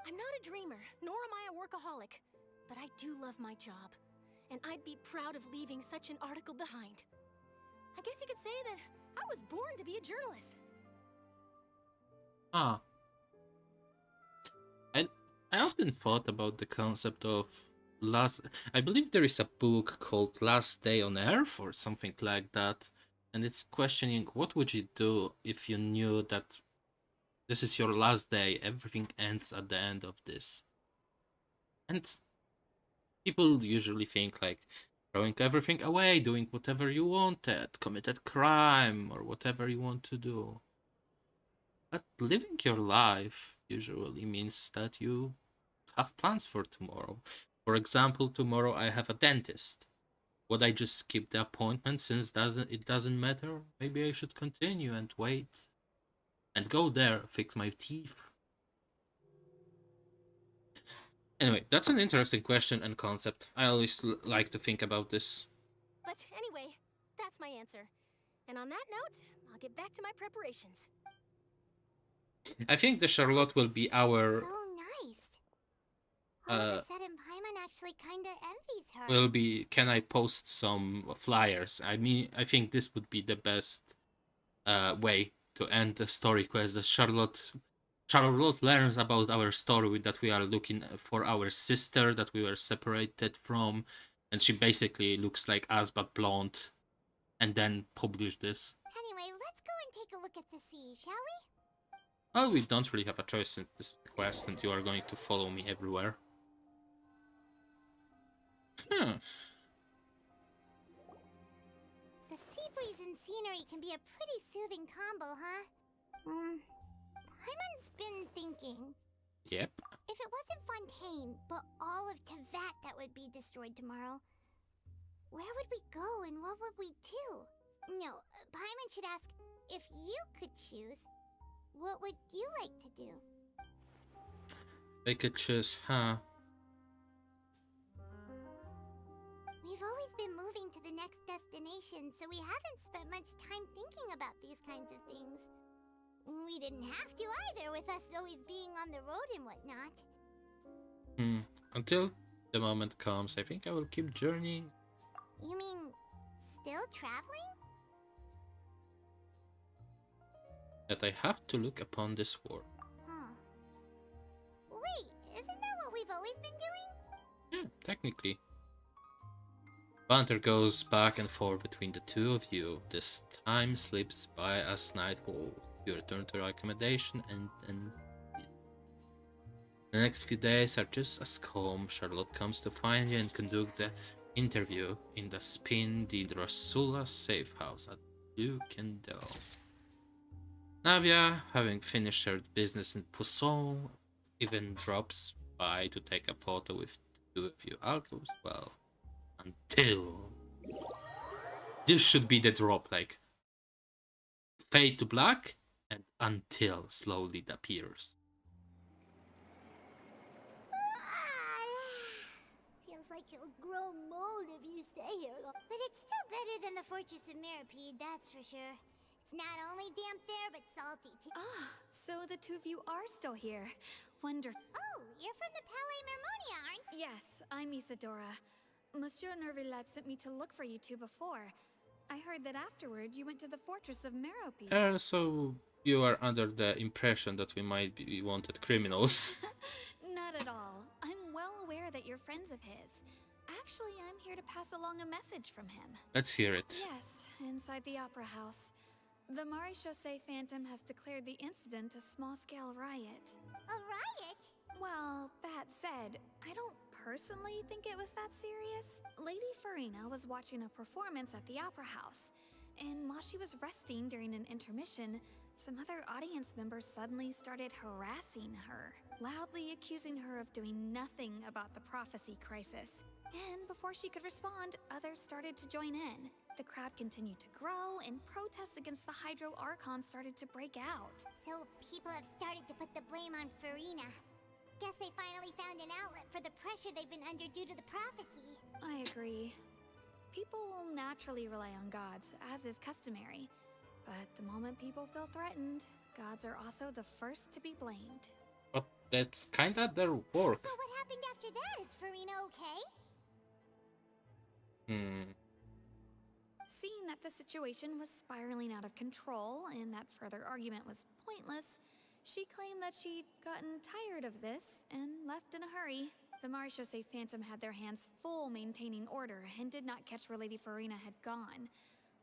I'm not a dreamer, nor am I a workaholic, but I do love my job, and I'd be proud of leaving such an article behind. I guess you could say that I was born to be a journalist. I often thought about the concept of I believe there is a book called Last Day on Earth or something like that, and it's questioning what would you do if you knew that this is your last day, everything ends at the end of this. And people usually think like throwing everything away, doing whatever you wanted, committed crime or whatever you want to do. But living your life usually means that you have plans for tomorrow. For example, tomorrow I have a dentist. Would I just skip the appointment since it doesn't matter? Maybe I should continue and wait. And go there, fix my teeth. Anyway, that's an interesting question and concept. I always like to think about this. But anyway, that's my answer. And on that note, I'll get back to my preparations. I think the Charlotte will be our So nice. All of a sudden, Paimon actually kinda envies her. will be, can I post some flyers? I mean, I think this would be the best way to end the story quest. The Charlotte learns about our story, that we are looking for our sister that we were separated from, and she basically looks like us but blonde, and then publish this. Anyway, let's go and take a look at the sea, shall we? Well, we don't really have a choice in this quest, and you are going to follow me everywhere. The sea breeze and scenery can be a pretty soothing combo, huh? Paimon's been thinking. Yep. If it wasn't Fontaine, but all of Teyvat that would be destroyed tomorrow, where would we go and what would we do? No, Paimon should ask, if you could choose, what would you like to do? I could choose, huh? We've always been moving to the next destination, so we haven't spent much time thinking about these kinds of things. We didn't have to either, with us always being on the road and whatnot. Until the moment comes, I think I will keep journeying. You mean, still traveling? That I have to look upon this world. Huh. Wait, isn't that what we've always been doing? Yeah, technically. Banter goes back and forth between the two of you. This time slips by as night falls. You return to your accommodation and the next few days are just as calm. Charlotte comes to find you and conduct the interview in the Spin di Drosula safe house at Duquendo. Navia, having finished her business in Pousson, even drops by to take a photo with two of you alcoves. Well, until this should be the drop, like fade to black and until slowly appears. Feels like you'll grow mold if you stay here. But it's still better than the Fortress of Mirapede, that's for sure. It's not only damp there, but salty too. So the two of you are still here. Wonderful. Oh, you're from the Palais Mermonia, aren't you? Yes, I'm Isadora. Monsieur Nervillet sent me to look for you two before. I heard that afterward you went to the Fortress of Mirapede. So you are under the impression that we might be wanted criminals. Not at all. I'm well aware that you're friends of his. Actually, I'm here to pass along a message from him. Let's hear it. Yes, inside the Opera House. The Maréchaussée Phantom has declared the incident a small-scale riot. A riot? Well, that said, I don't personally think it was that serious. Lady Farina was watching a performance at the Opera House, and while she was resting during an intermission, some other audience members suddenly started harassing her, loudly accusing her of doing nothing about the prophecy crisis. And before she could respond, others started to join in. The crowd continued to grow, and protests against the Hydro Archon started to break out. So people have started to put the blame on Farina. Guess they finally found an outlet for the pressure they've been under due to the prophecy. I agree. People will naturally rely on gods, as is customary. But the moment people feel threatened, gods are also the first to be blamed. But that's kinda their work. So what happened after that? Is Farina okay? Seeing that the situation was spiraling out of control and that further argument was pointless, she claimed that she'd gotten tired of this and left in a hurry. The Maréchaussée Phantom had their hands full maintaining order and did not catch where Lady Farina had gone.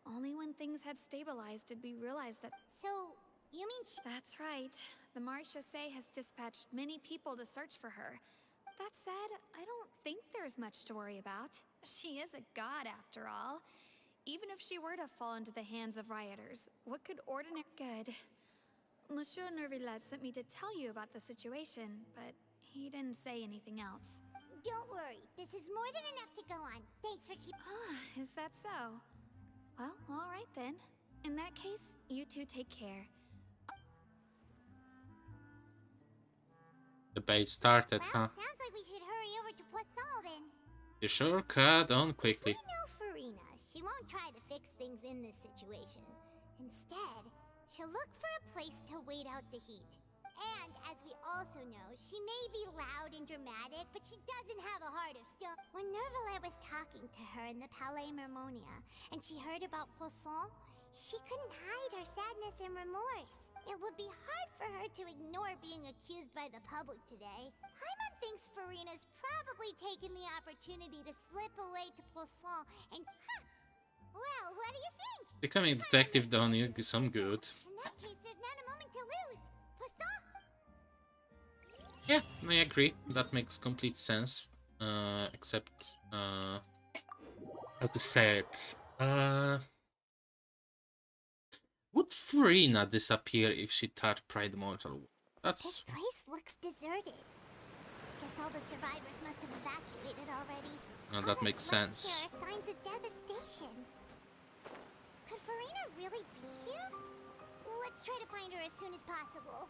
Only when things had stabilized did we realize that... So, you mean That's right. The Maréchaussée has dispatched many people to search for her. That said, I don't think there's much to worry about. She is a god, after all. Even if she were to fall into the hands of rioters, what could ordinary... Good. Monsieur Nervillet sent me to tell you about the situation, but he didn't say anything else. Don't worry, this is more than enough to go on. Thanks for keeping... Is that so? Well, alright then. In that case, you two take care. The bait started, huh? Sounds like we should hurry over to Poisson then. You sure? Cut on quickly. We know Farina. She won't try to fix things in this situation. Instead, she'll look for a place to wait out the heat. And as we also know, she may be loud and dramatic, but she doesn't have a heart of stone. When Nervalet was talking to her in the Palais Mermonia, and she heard about Poisson, she couldn't hide her sadness and remorse. It would be hard for her to ignore being accused by the public today. Paimon thinks Farina's probably taken the opportunity to slip away to Poisson and... Well, what do you think? Becoming a detective done you some good. In that case, there's not a moment to lose. Poisson? Yeah, I agree. That makes complete sense. Except, how to say it? Would Farina disappear if she touched Pride Mortal? This That's... place looks deserted. Guess all the survivors must have evacuated already. No, that makes sense. Here are signs of devastation. Could Farina really be here? Let's try to find her as soon as possible.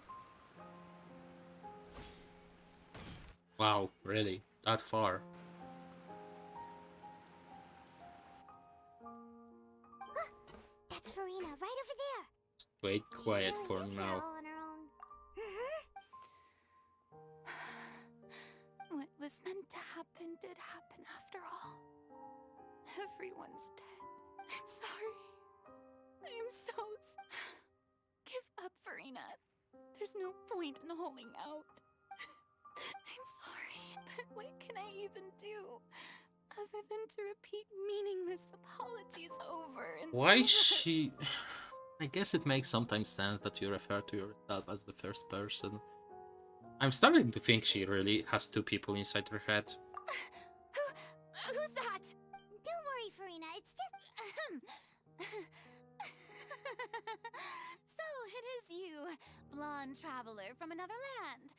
Wow, really? That far? That's Farina, right over there. Wait quiet She really for is here now. all on her own. What was meant to happen did happen after all. Everyone's dead. I'm sorry. I am so... Give up, Farina. There's no point in holding out. I'm sorry, but what can I even do? Other than to repeat meaningless apologies over and Why over. she... I guess it makes sometimes sense that you refer to yourself as the first person. I'm starting to think she really has two people inside her head. Who's that? Don't worry, Farina. It's just... So it is you, blonde traveler from another land.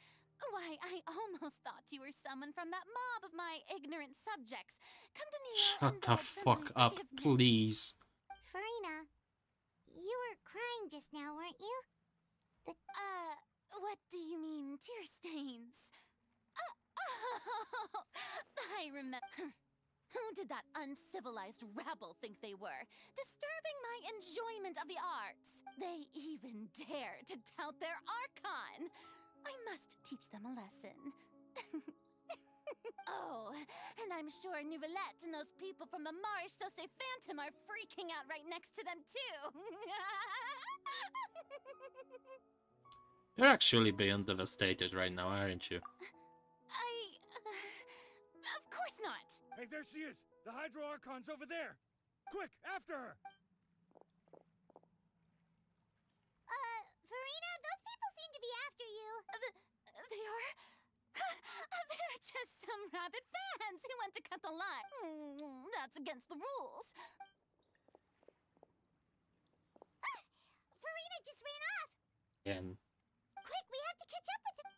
Why, I almost thought you were someone from that mob of my ignorant subjects. Come to Neo Shut and the beg for fuck my up, forgiveness. please. Farina, you were crying just now, weren't you? What do you mean, tear stains? Oh, I remember. Who did that uncivilized rabble think they were? Disturbing my enjoyment of the arts. They even dare to tout their Archon. I must teach them a lesson. Oh, and I'm sure Nouvellette and those people from the Marche Chaussee Phantom are freaking out right next to them, too. You're actually beyond devastated right now, aren't you? Of course not. Hey, there she is! The Hydro Archon's over there! Quick, after her! Farina, those people seem to be after you. They are? They're just some rabid fans who want to cut the line. That's against the rules. Farina just ran off. Again. Quick, we have to catch up with him.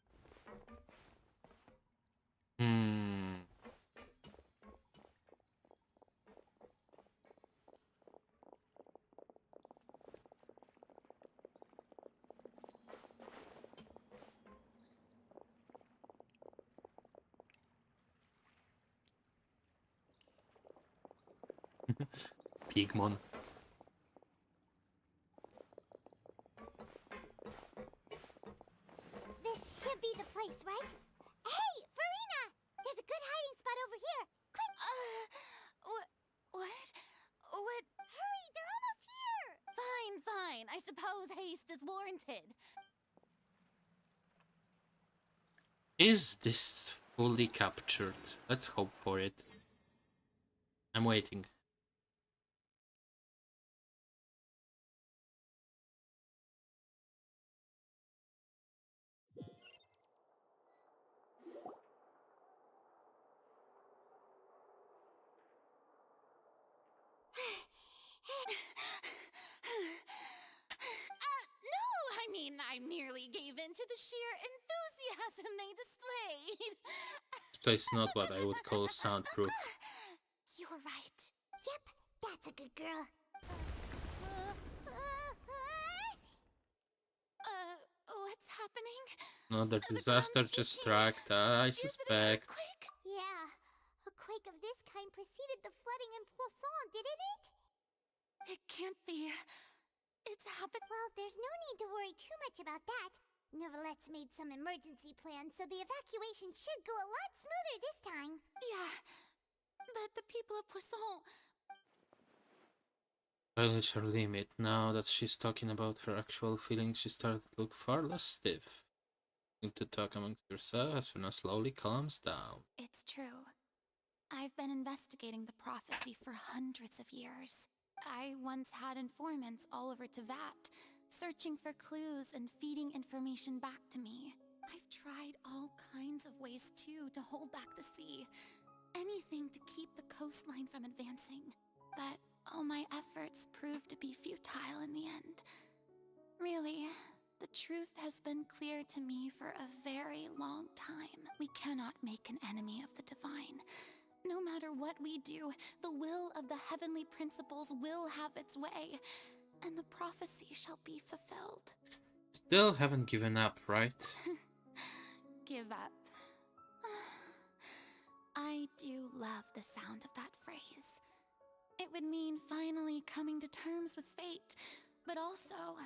Pigmon. This should be the place, right? Hey, Farina! There's a good hiding spot over here. Quick! What? Hurry, they're almost here! Fine. I suppose haste is warranted. Is this fully captured? Let's hope for it. I'm waiting. No, I mean, I merely gave in to the sheer enthusiasm they displayed. This place is not what I would call soundproof. You're right. Yep, that's a good girl. What's happening? Another disaster just struck, I suspect. Yeah, a quake of this kind preceded the flooding in Poisson, didn't it? It can't be. It's happened. Well, there's no need to worry too much about that. Neverlette's made some emergency plans, so the evacuation should go a lot smoother this time. Yeah, but the people of Poisson... Well, it's her limit. Now that she's talking about her actual feelings, she started to look far less stiff. Need to talk amongst yourselves as Fina slowly calms down. It's true. I've been investigating the prophecy for hundreds of years. I once had informants all over Teyvat, searching for clues and feeding information back to me. I've tried all kinds of ways too to hold back the sea. Anything to keep the coastline from advancing. But all my efforts proved to be futile in the end. Really, the truth has been clear to me for a very long time. We cannot make an enemy of the divine. No matter what we do, the will of the heavenly principles will have its way, and the prophecy shall be fulfilled. Still haven't given up, right? Give up. I do love the sound of that phrase. It would mean finally coming to terms with fate, but also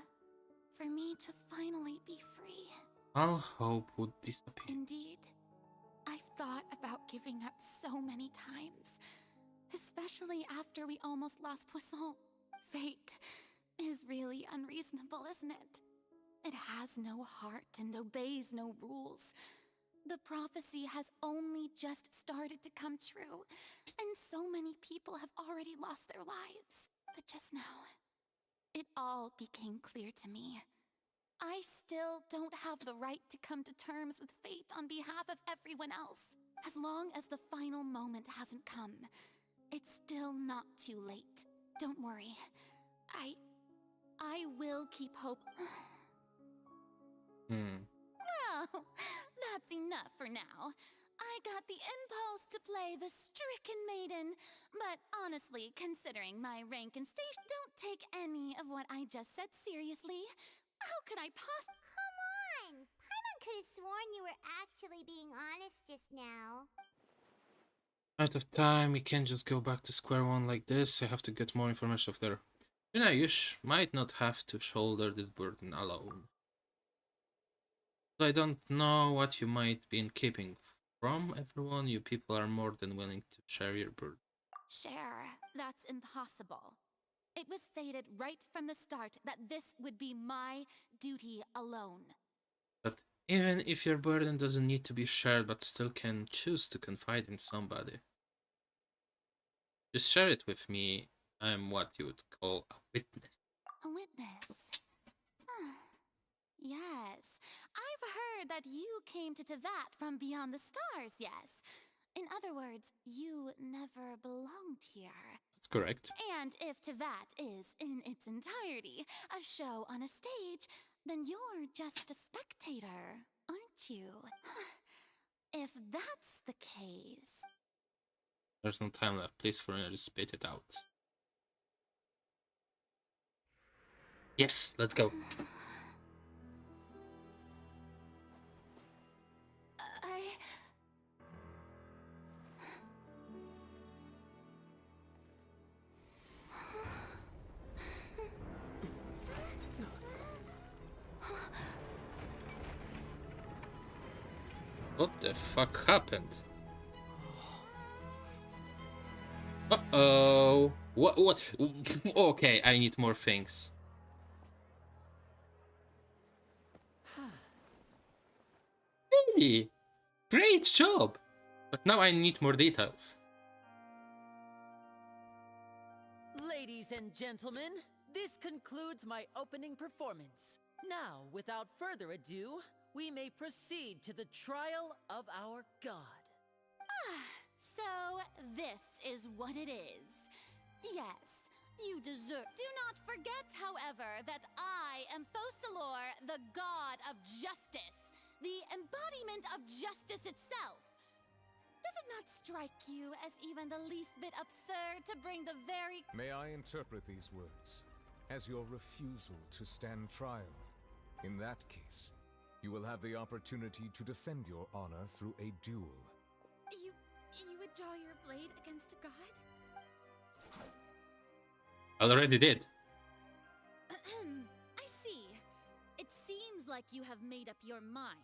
for me to finally be free. All hope would disappear. Indeed. I've thought about giving up so many times, especially after we almost lost Poisson. Fate is really unreasonable, isn't it? It has no heart and obeys no rules. The prophecy has only just started to come true, and so many people have already lost their lives. But just now, it all became clear to me. I still don't have the right to come to terms with fate on behalf of everyone else. As long as the final moment hasn't come, it's still not too late. Don't worry. I will keep hope. Well, that's enough for now. I got the impulse to play the stricken maiden, but honestly, considering my rank and station, don't take any of what I just said seriously. How could I Come on! Paimon could have sworn you were actually being honest just now. Out of time, we can't just go back to square one like this. I have to get more information of there. You know, you might not have to shoulder this burden alone. I don't know what you might be keeping from everyone. You people are more than willing to share your burden. Share? That's impossible. It was fated right from the start that this would be my duty alone. But even if your burden doesn't need to be shared, but still can choose to confide in somebody, just share it with me. I'm what you would call a witness. A witness? Yes. I've heard that you came to Teyvat from beyond the stars, yes. In other words, you never belonged here. That's correct. And if Teyvat is, in its entirety, a show on a stage, then you're just a spectator, aren't you? If that's the case... There's no time left. Please, foreigner, just spit it out. Yes, let's go. What the fuck happened? Uh-oh. What? Okay, I need more things. Hey, great job! But now I need more details. Ladies and gentlemen, this concludes my opening performance. Now, without further ado, we may proceed to the trial of our god. So, this is what it is. Yes, you deserve... Do not forget, however, that I am Allure, the god of justice. The embodiment of justice itself. Does it not strike you as even the least bit absurd to bring the very... May I interpret these words as your refusal to stand trial? In that case, you will have the opportunity to defend your honor through a duel. You would draw your blade against a god? Already did. I see. It seems like you have made up your mind.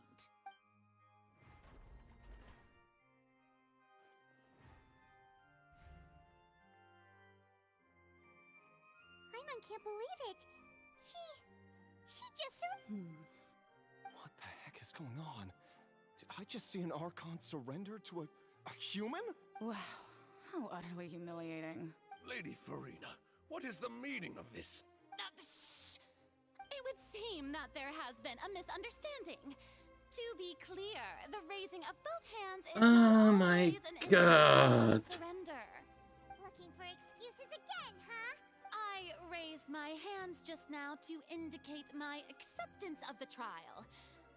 Paimon can't believe it. She just What the heck is going on? Did I just see an Archon surrender to a human? Wow, how utterly humiliating. Lady Farina, what is the meaning of this? It would seem that there has been a misunderstanding. To be clear, the raising of both hands is Oh not my always an indication God. of surrender. looking for excuses again, huh? I raised my hands just now to indicate my acceptance of the trial.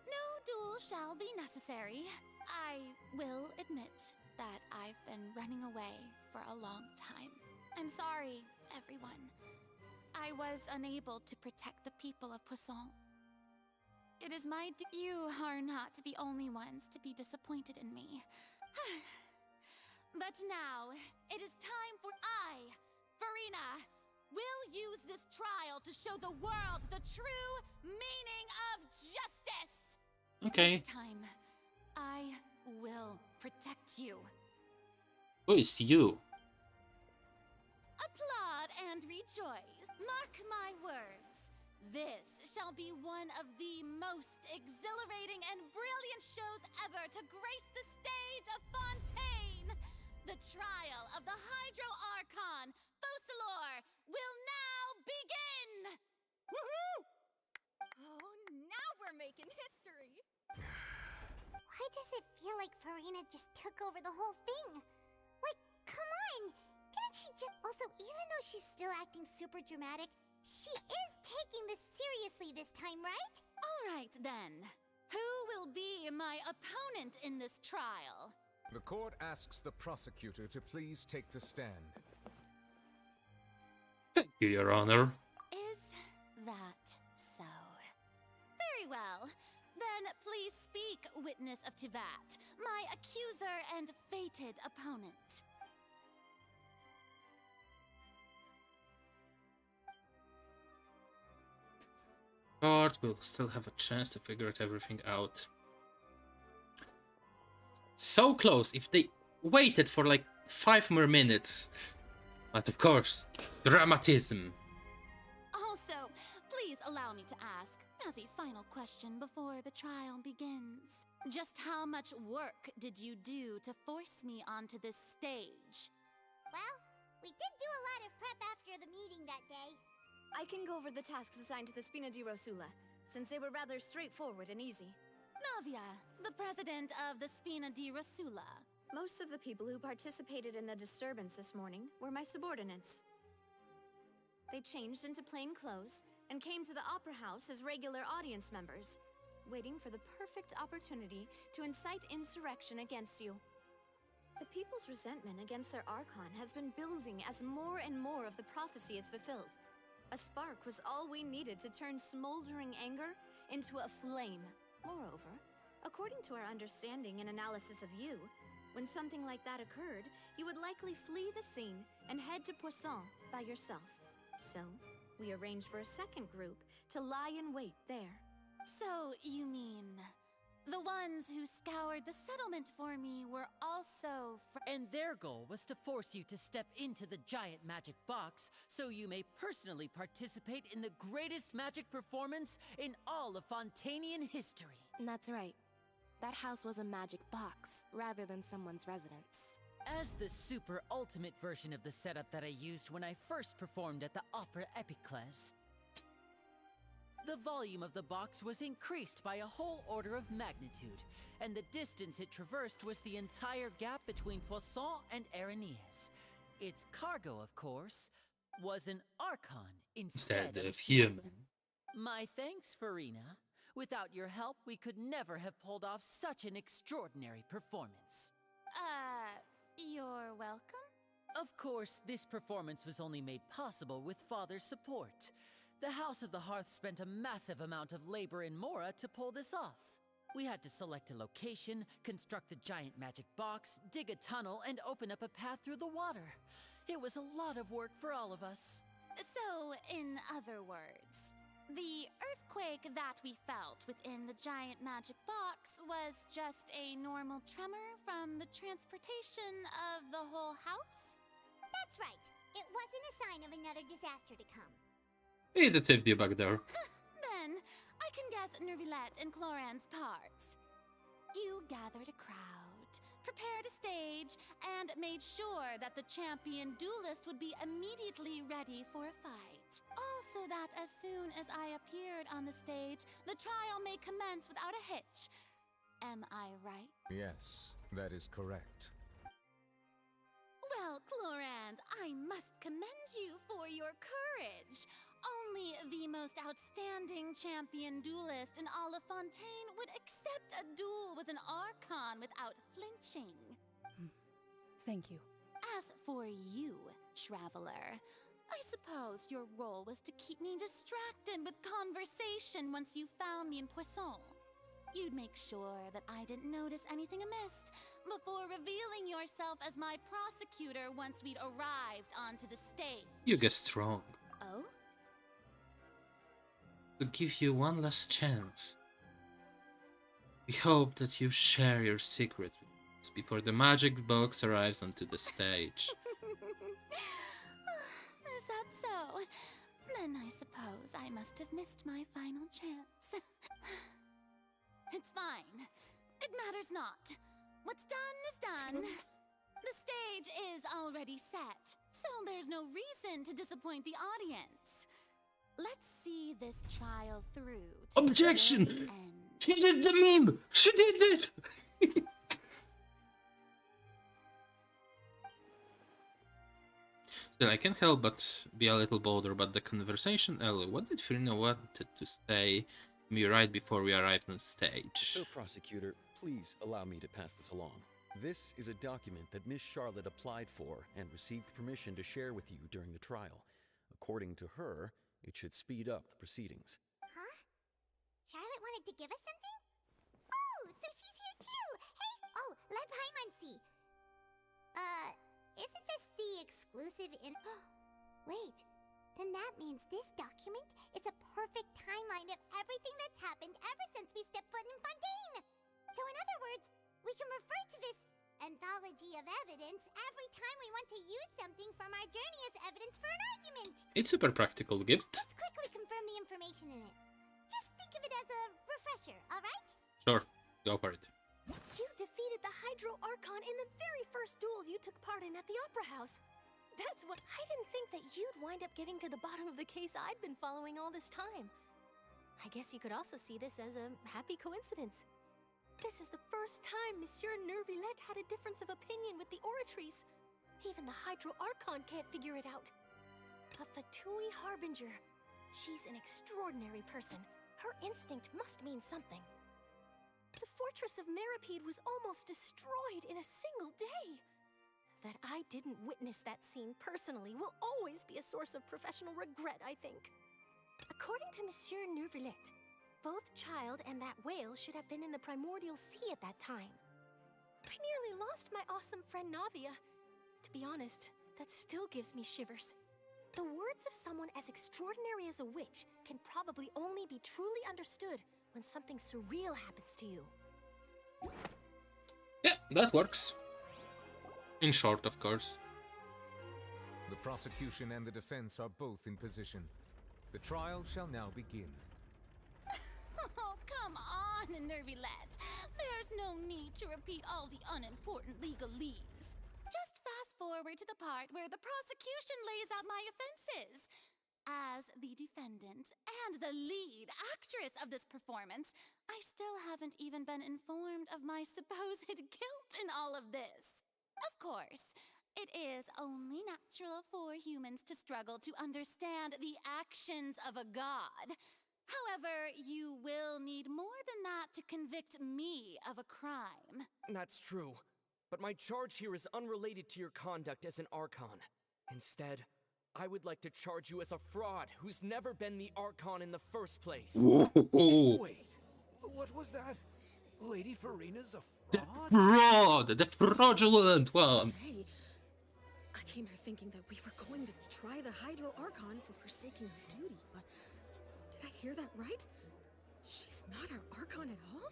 No duel shall be necessary. I will admit that I've been running away for a long time. I'm sorry, everyone. I was unable to protect the people of Poisson. It is my you are not the only ones to be disappointed in me. But now, it is time for Farina, will use this trial to show the world the true meaning of justice! Okay. This time, I will protect you. Who is you? Applaud and rejoice. Mark my words. This shall be one of the most exhilarating and brilliant shows ever to grace the stage of Fontaine. The trial of the Hydro Archon, Focalure, will now begin! Woohoo! Oh, now we're making history! Why does it feel like Farina just took over the whole thing? Like, come on! Didn't she just... Also, even though she's still acting super dramatic, she is taking this seriously this time, right? All right, then. Who will be my opponent in this trial? The court asks the prosecutor to please take the stand. Thank you, Your Honor. Is that so? Very well. Then please speak, witness of Teyvat, my accuser and fated opponent. Court will still have a chance to figure everything out. So close. If they waited for like 5 more minutes. But of course, dramatism. Also, please allow me to ask, as a final question before the trial begins, just how much work did you do to force me onto this stage? Well, we did do a lot of prep after the meeting that day. I can go over the tasks assigned to the Spina di Rosula, since they were rather straightforward and easy. Navia, the president of the Spina di Rosula. Most of the people who participated in the disturbance this morning were my subordinates. They changed into plain clothes and came to the Opera House as regular audience members, waiting for the perfect opportunity to incite insurrection against you. The people's resentment against their Archon has been building as more and more of the prophecy is fulfilled. A spark was all we needed to turn smoldering anger into a flame. Moreover, according to our understanding and analysis of you, when something like that occurred, you would likely flee the scene and head to Poisson by yourself. So, we arranged for a second group to lie in wait there. So, you mean... the ones who scoured the settlement for me were also And their goal was to force you to step into the giant magic box so you may personally participate in the greatest magic performance in all of Fontainian history. That's right. That house was a magic box, rather than someone's residence. As the super ultimate version of the setup that I used when I first performed at the Opera Epiclese, the volume of the box was increased by a whole order of magnitude, and the distance it traversed was the entire gap between Poisson and Areneas. Its cargo, of course, was an Archon instead of human. My thanks, Farina. Without your help, we could never have pulled off such an extraordinary performance. You're welcome? Of course, this performance was only made possible with Father's support. The House of the Hearth spent a massive amount of labor in Mora to pull this off. We had to select a location, construct the giant magic box, dig a tunnel, and open up a path through the water. It was a lot of work for all of us. So, in other words, the earthquake that we felt within the giant magic box was just a normal tremor from the transportation of the whole house? That's right. It wasn't a sign of another disaster to come. Hey, the safety back there. Then, I can guess Nervilette and Cloran's parts. You gathered a crowd, prepared a stage, and made sure that the champion duelist would be immediately ready for a fight. Also that as soon as I appeared on the stage, the trial may commence without a hitch. Am I right? Yes, that is correct. Well, Clorand, I must commend you for your courage. Only the most outstanding champion duelist in all of Fontaine would accept a duel with an Archon without flinching. Thank you. As for you, Traveler, I suppose your role was to keep me distracted with conversation once you found me in Poisson. You'd make sure that I didn't notice anything amiss before revealing yourself as my prosecutor once we'd arrived onto the stage. You guessed wrong. Oh? To give you one last chance. We hope that you share your secret with us before the magic box arrives onto the stage. Is that so? Then I suppose I must have missed my final chance. It's fine. It matters not. What's done is done. The stage is already set, so there's no reason to disappoint the audience. Let's see this trial through to Objection! the very end. She did the meme! She did it! Still, I can't help but be a little bolder about the conversation earlier. What did Firina wanted to say to me right before we arrived on stage? So, Prosecutor, please allow me to pass this along. This is a document that Miss Charlotte applied for and received permission to share with you during the trial. According to her, it should speed up the proceedings. Huh? Charlotte wanted to give us something? Oh, so she's here too! Hey! Oh, Leb Hymansi! Isn't this the exclusive Wait, then that means this document is a perfect timeline of everything that's happened ever since we stepped foot in Fontaine! So in other words, we can refer to this anthology of evidence every time we want to use something from our journey as evidence for an argument! It's a super practical gift. Let's quickly confirm the information in it. Just think of it as a refresher, alright? Sure, go for it. You defeated the Hydro Archon in the very first duel you took part in at the Opera House. That's what I didn't think that you'd wind up getting to the bottom of the case I'd been following all this time. I guess you could also see this as a happy coincidence. This is the first time Monsieur Nervilette had a difference of opinion with the Oratrice. Even the Hydro Archon can't figure it out. A Fatui Harbinger. She's an extraordinary person. Her instinct must mean something. The fortress of Meripede was almost destroyed in a single day. That I didn't witness that scene personally will always be a source of professional regret, I think. According to Monsieur Nervilette, both Child and that whale should have been in the Primordial Sea at that time. I nearly lost my awesome friend Navia. To be honest, that still gives me shivers. The words of someone as extraordinary as a witch can probably only be truly understood when something surreal happens to you. Yeah, that works. In short, of course. The prosecution and the defense are both in position. The trial shall now begin. Oh, come on, Nervilette. There's no need to repeat all the unimportant legalese. Just fast forward to the part where the prosecution lays out my offenses. As the defendant and the lead actress of this performance, I still haven't even been informed of my supposed guilt in all of this. Of course, it is only natural for humans to struggle to understand the actions of a god. However, you will need more than that to convict me of a crime. That's true. But my charge here is unrelated to your conduct as an Archon. Instead, I would like to charge you as a fraud who's never been the Archon in the first place. Whoa. Wait, what was that? Lady Farina's a fraud? Fraud! The fraudulent one! Hey, I came here thinking that we were going to try the Hydro Archon for forsaking her duty, but did I hear that right? She's not our Archon at all?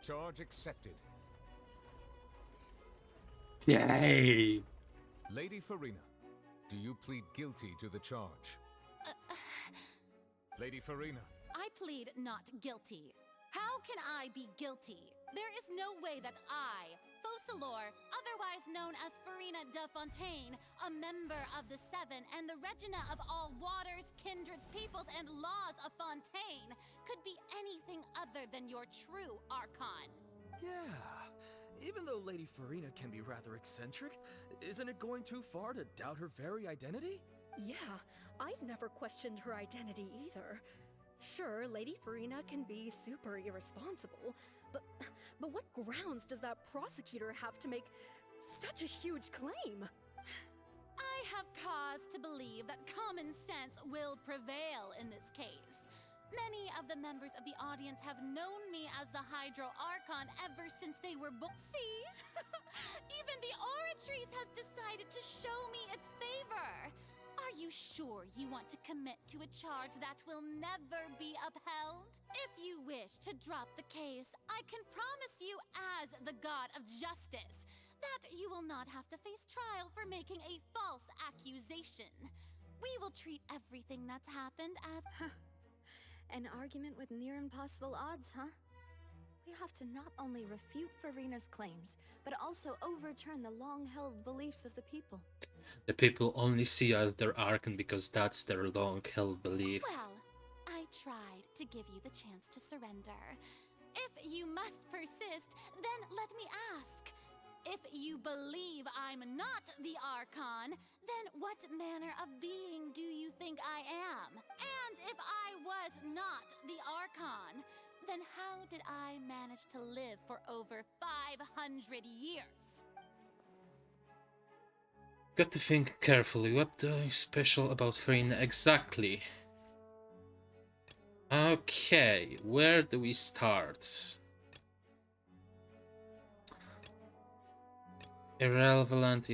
Charge accepted. Yay! Lady Farina, do you plead guilty to the charge? Lady Farina. I plead not guilty. How can I be guilty? There is no way that I, Focalor, otherwise known as Farina de Fontaine, a member of the Seven and the Regina of all waters, kindreds, peoples, and laws of Fontaine, could be anything other than your true Archon. Yeah. Even though Lady Farina can be rather eccentric, isn't it going too far to doubt her very identity? Yeah, I've never questioned her identity either. Sure, Lady Farina can be super irresponsible, but what grounds does that prosecutor have to make such a huge claim? I have cause to believe that common sense will prevail in this case. Many of the members of the audience have known me as the Hydro Archon ever since they were born. See? Even the Oratrice has decided to show me its favor. Are you sure you want to commit to a charge that will never be upheld? If you wish to drop the case, I can promise you as the God of Justice that you will not have to face trial for making a false accusation. We will treat everything that's happened as... An argument with near impossible odds, huh? We have to not only refute Farina's claims, but also overturn the long-held beliefs of the people. The people only see us their Archon because that's their long-held belief. Well, I tried to give you the chance to surrender. If you must persist, then let me ask. If you believe I'm not the Archon, then what manner of being do you think I am? And if I was not the Archon, then how did I manage to live for over 500 years? Got to think carefully. What is special about Farina exactly? Okay, where do we start? Irrelevant.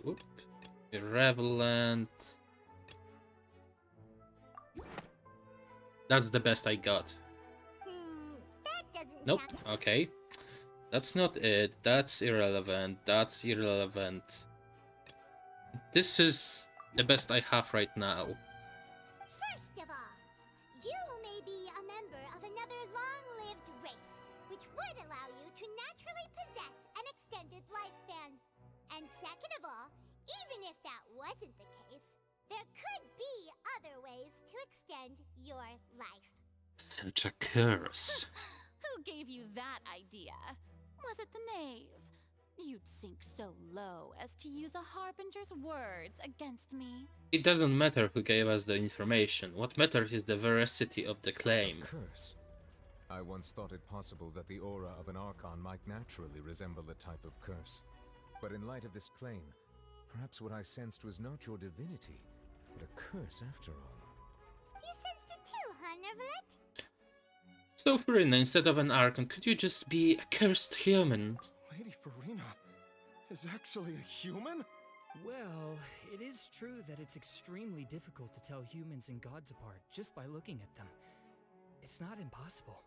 Oop. Irrelevant. That's the best I got. That doesn't Nope. sound... Okay. That's not it. That's irrelevant. That's irrelevant. This is the best I have right now. First of all, you may be a member of another long-lived race, which would allow you to naturally possess an extended lifespan. And second of all, even if that wasn't the case, there could be other ways to extend your life. Such a curse. Who gave you that idea? Was it the knave? You'd sink so low as to use a harbinger's words against me. It doesn't matter who gave us the information. What matters is the veracity of the claim. Curse. I once thought it possible that the aura of an Archon might naturally resemble a type of curse. But in light of this claim, perhaps what I sensed was not your divinity, but a curse after all. You sensed it too, huh, Nervalet? So Farina, instead of an Archon, could you just be a cursed human? Lady Farina is actually a human? Well, it is true that it's extremely difficult to tell humans and gods apart just by looking at them. It's not impossible.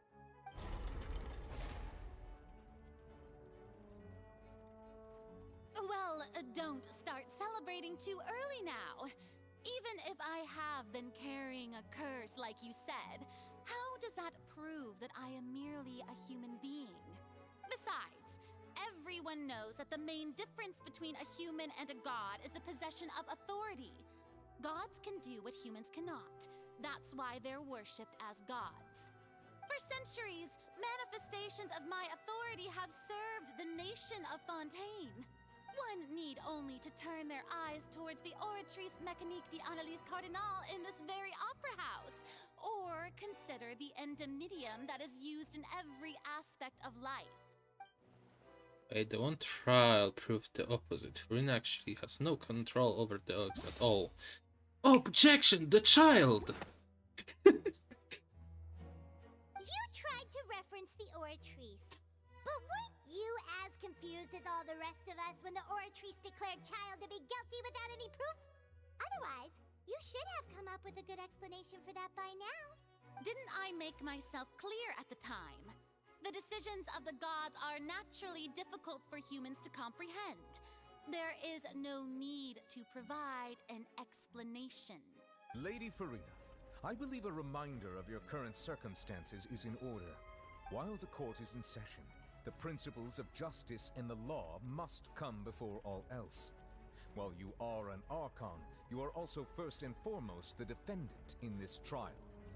Well, don't start celebrating too early now. Even if I have been carrying a curse like you said, how does that prove that I am merely a human being? Besides, everyone knows that the main difference between a human and a god is the possession of authority. Gods can do what humans cannot. That's why they're worshipped as gods. For centuries, manifestations of my authority have served the nation of Fontaine. One need only to turn their eyes towards the Oratrice Mécanique d'Analyse Cardinal in this very opera house, or consider the indemnitium that is used in every aspect of life. Wait, the one trial proved the opposite. Farina actually has no control over dogs at all. Objection! The child! You tried to reference the Oratrice, but weren't you as confused as all the rest of us when the Oratrice declared child to be guilty without any proof? Otherwise, you should have come up with a good explanation for that by now. Didn't I make myself clear at the time? The decisions of the gods are naturally difficult for humans to comprehend. There is no need to provide an explanation. Lady Farina, I believe a reminder of your current circumstances is in order. While the court is in session, the principles of justice and the law must come before all else. While you are an Archon, you are also first and foremost the defendant in this trial.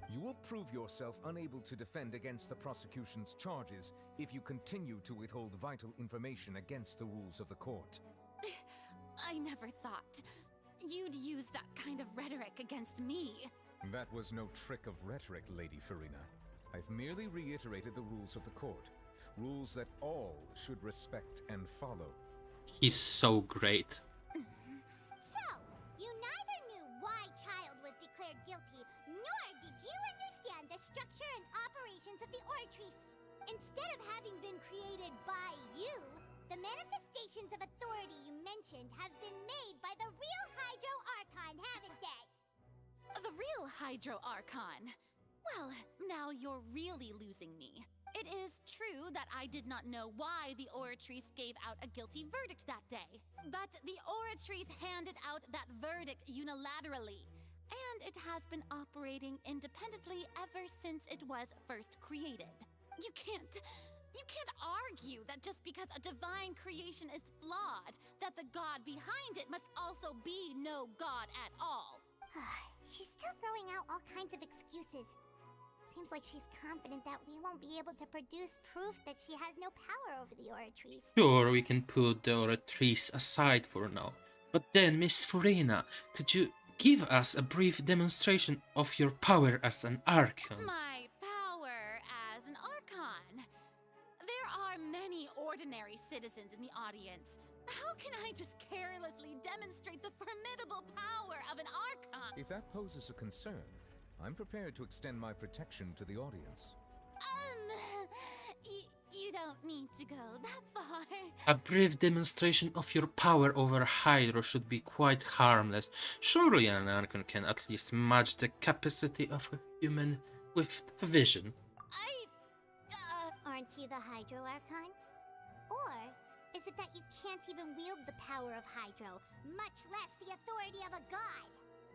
You will prove yourself unable to defend against the prosecution's charges if you continue to withhold vital information against the rules of the court. I never thought you'd use that kind of rhetoric against me. That was no trick of rhetoric, Lady Farina. I've merely reiterated the rules of the court. Rules that all should respect and follow. He's so great. So, you neither knew why Child was declared guilty, nor did you understand the structure and operations of the Oratrice. Instead of having been created by you, the manifestations of authority you mentioned have been made by the real Hydro Archon, haven't they? The real Hydro Archon? Well, now you're really losing me. It is true that I did not know why the Oratrice gave out a guilty verdict that day. But the Oratrice handed out that verdict unilaterally. And it has been operating independently ever since it was first created. You can't argue that just because a divine creation is flawed, that the god behind it must also be no god at all. She's still throwing out all kinds of excuses. Seems like she's confident that we won't be able to produce proof that she has no power over the Oratrice. Sure, we can put the Oratrice aside for now. But then, Miss Farina, could you give us a brief demonstration of your power as an Archon? My power as an Archon? There are many ordinary citizens in the audience. How can I just carelessly demonstrate the formidable power of an Archon? If that poses a concern, I'm prepared to extend my protection to the audience. You don't need to go that far. A brief demonstration of your power over Hydro should be quite harmless. Surely an Archon can at least match the capacity of a human with vision. Aren't you the Hydro Archon? Or is it that you can't even wield the power of Hydro, much less the authority of a god?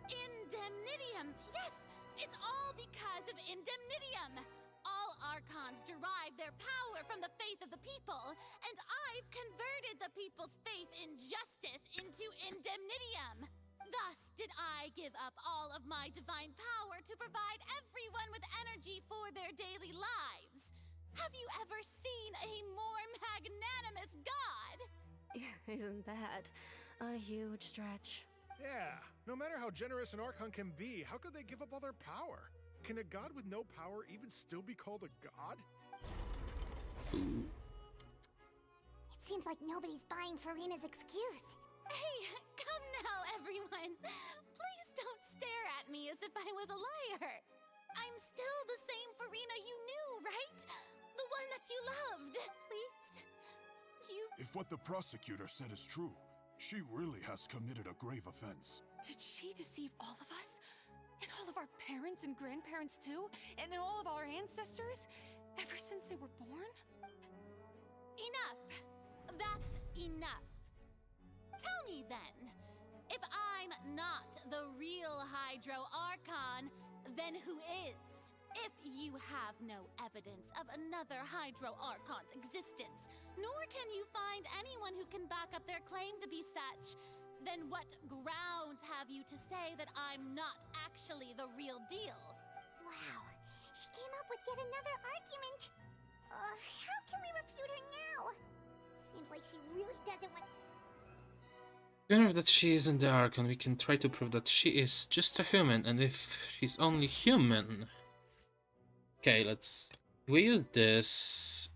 Indemnitium! Yes! It's all because of Indemnitium! All Archons derive their power from the faith of the people, and I've converted the people's faith in justice into Indemnitium! Thus did I give up all of my divine power to provide everyone with energy for their daily lives. Have you ever seen a more magnanimous god? Isn't that a huge stretch? Yeah, no matter how generous an Archon can be, how could they give up all their power? Can a god with no power even still be called a god? It seems like nobody's buying Farina's excuse. Hey, come now, everyone. Please don't stare at me as if I was a liar. I'm still the same Farina you knew, right? The one that you loved. Please? If what the prosecutor said is true, she really has committed a grave offense. Did she deceive all of us? And all of our parents and grandparents too? And all of our ancestors? Ever since they were born? Enough. That's enough. Tell me then, if I'm not the real Hydro Archon, then who is? If you have no evidence of another Hydro Archon's existence, nor can you find anyone who can back up their claim to be such, then what grounds have you to say that I'm not actually the real deal? Wow, she came up with yet another argument. How can we refute her now? Seems like she really doesn't want... Even if that she isn't the Archon, we can try to prove that she is just a human, and if she's only human... Okay, let's... We use this...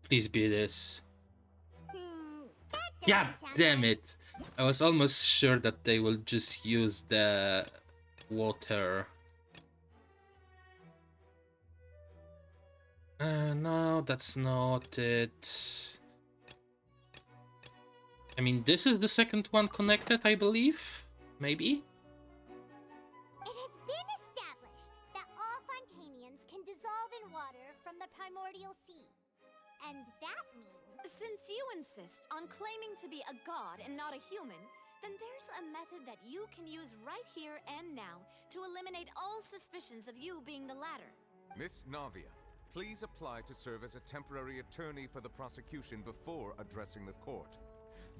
Please be this. Yeah, damn it! I was almost sure that they will just use the water. No, that's not it. I mean, this is the second one connected, I believe? Maybe? It has been established that all Fontanians can dissolve in water from the primordial sea. And that means... Since you insist on claiming to be a god and not a human, then there's a method that you can use right here and now to eliminate all suspicions of you being the latter. Miss Navia, please apply to serve as a temporary attorney for the prosecution before addressing the court.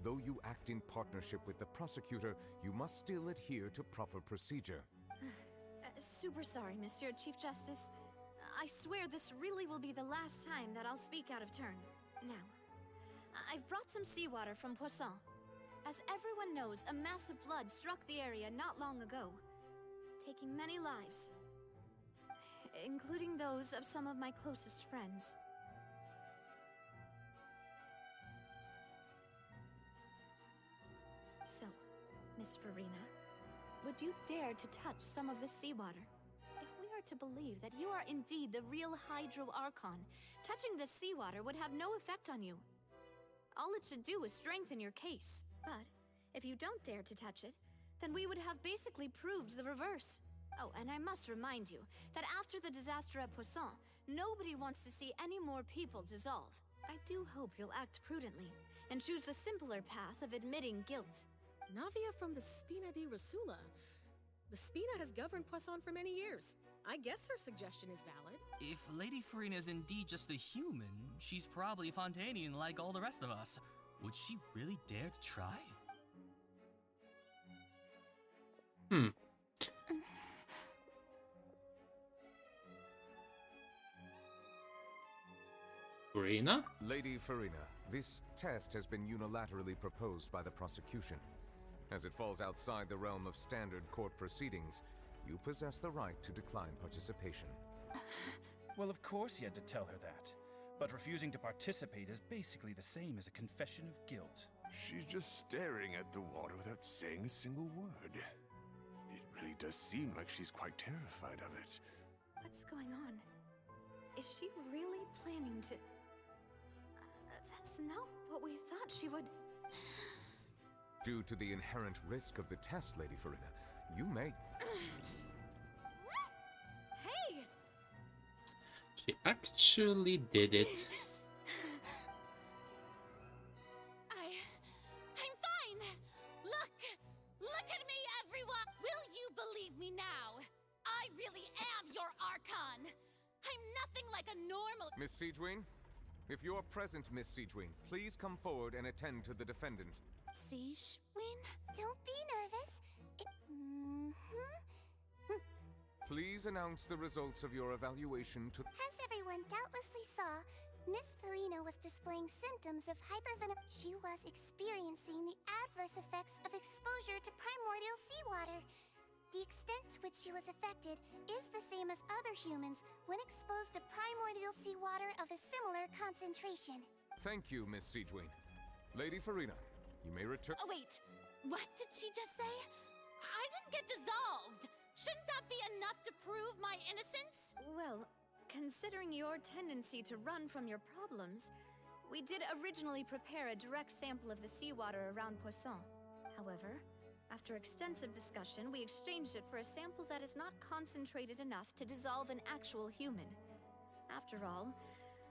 Though you act in partnership with the prosecutor, you must still adhere to proper procedure. Super sorry, Monsieur Chief Justice. I swear this really will be the last time that I'll speak out of turn. Now, I've brought some seawater from Poisson. As everyone knows, a massive flood struck the area not long ago, taking many lives, including those of some of my closest friends. So, Miss Farina, would you dare to touch some of the seawater? If we are to believe that you are indeed the real Hydro Archon, touching the seawater would have no effect on you. All it should do is strengthen your case. But if you don't dare to touch it, then we would have basically proved the reverse. Oh, and I must remind you that after the disaster at Poisson, nobody wants to see any more people dissolve. I do hope you'll act prudently and choose the simpler path of admitting guilt. Navia from the Spina di Rasula. The Spina has governed Poisson for many years. I guess her suggestion is valid. If Lady Farina is indeed just a human, she's probably Fontanian like all the rest of us. Would she really dare to try? Farina? Lady Farina, this test has been unilaterally proposed by the prosecution. As it falls outside the realm of standard court proceedings, you possess the right to decline participation. Well, of course he had to tell her that. But refusing to participate is basically the same as a confession of guilt. She's just staring at the water without saying a single word. It really does seem like she's quite terrified of it. What's going on? Is she really planning to... that's not what we thought she would... Due to the inherent risk of the test, Lady Farina, you may... Hey! She actually did it. I'm fine! Look at me, everyone! Will you believe me now? I really am your Archon! I'm nothing like a normal... Miss Siegewin? If you're present, Miss Siegewin, please come forward and attend to the defendant. Siegewin? Don't be nervous. Please announce the results of your evaluation to... As everyone doubtlessly saw, Miss Farina was displaying symptoms of hypervenom. She was experiencing the adverse effects of exposure to primordial seawater. The extent to which she was affected is the same as other humans when exposed to primordial seawater of a similar concentration. Thank you, Miss Siegewin. Lady Farina, you may return... Oh, wait. What did she just say? I didn't get dissolved. Shouldn't that be enough to prove my innocence? Well, considering your tendency to run from your problems, we did originally prepare a direct sample of the seawater around Poisson. However, after extensive discussion, we exchanged it for a sample that is not concentrated enough to dissolve an actual human. After all,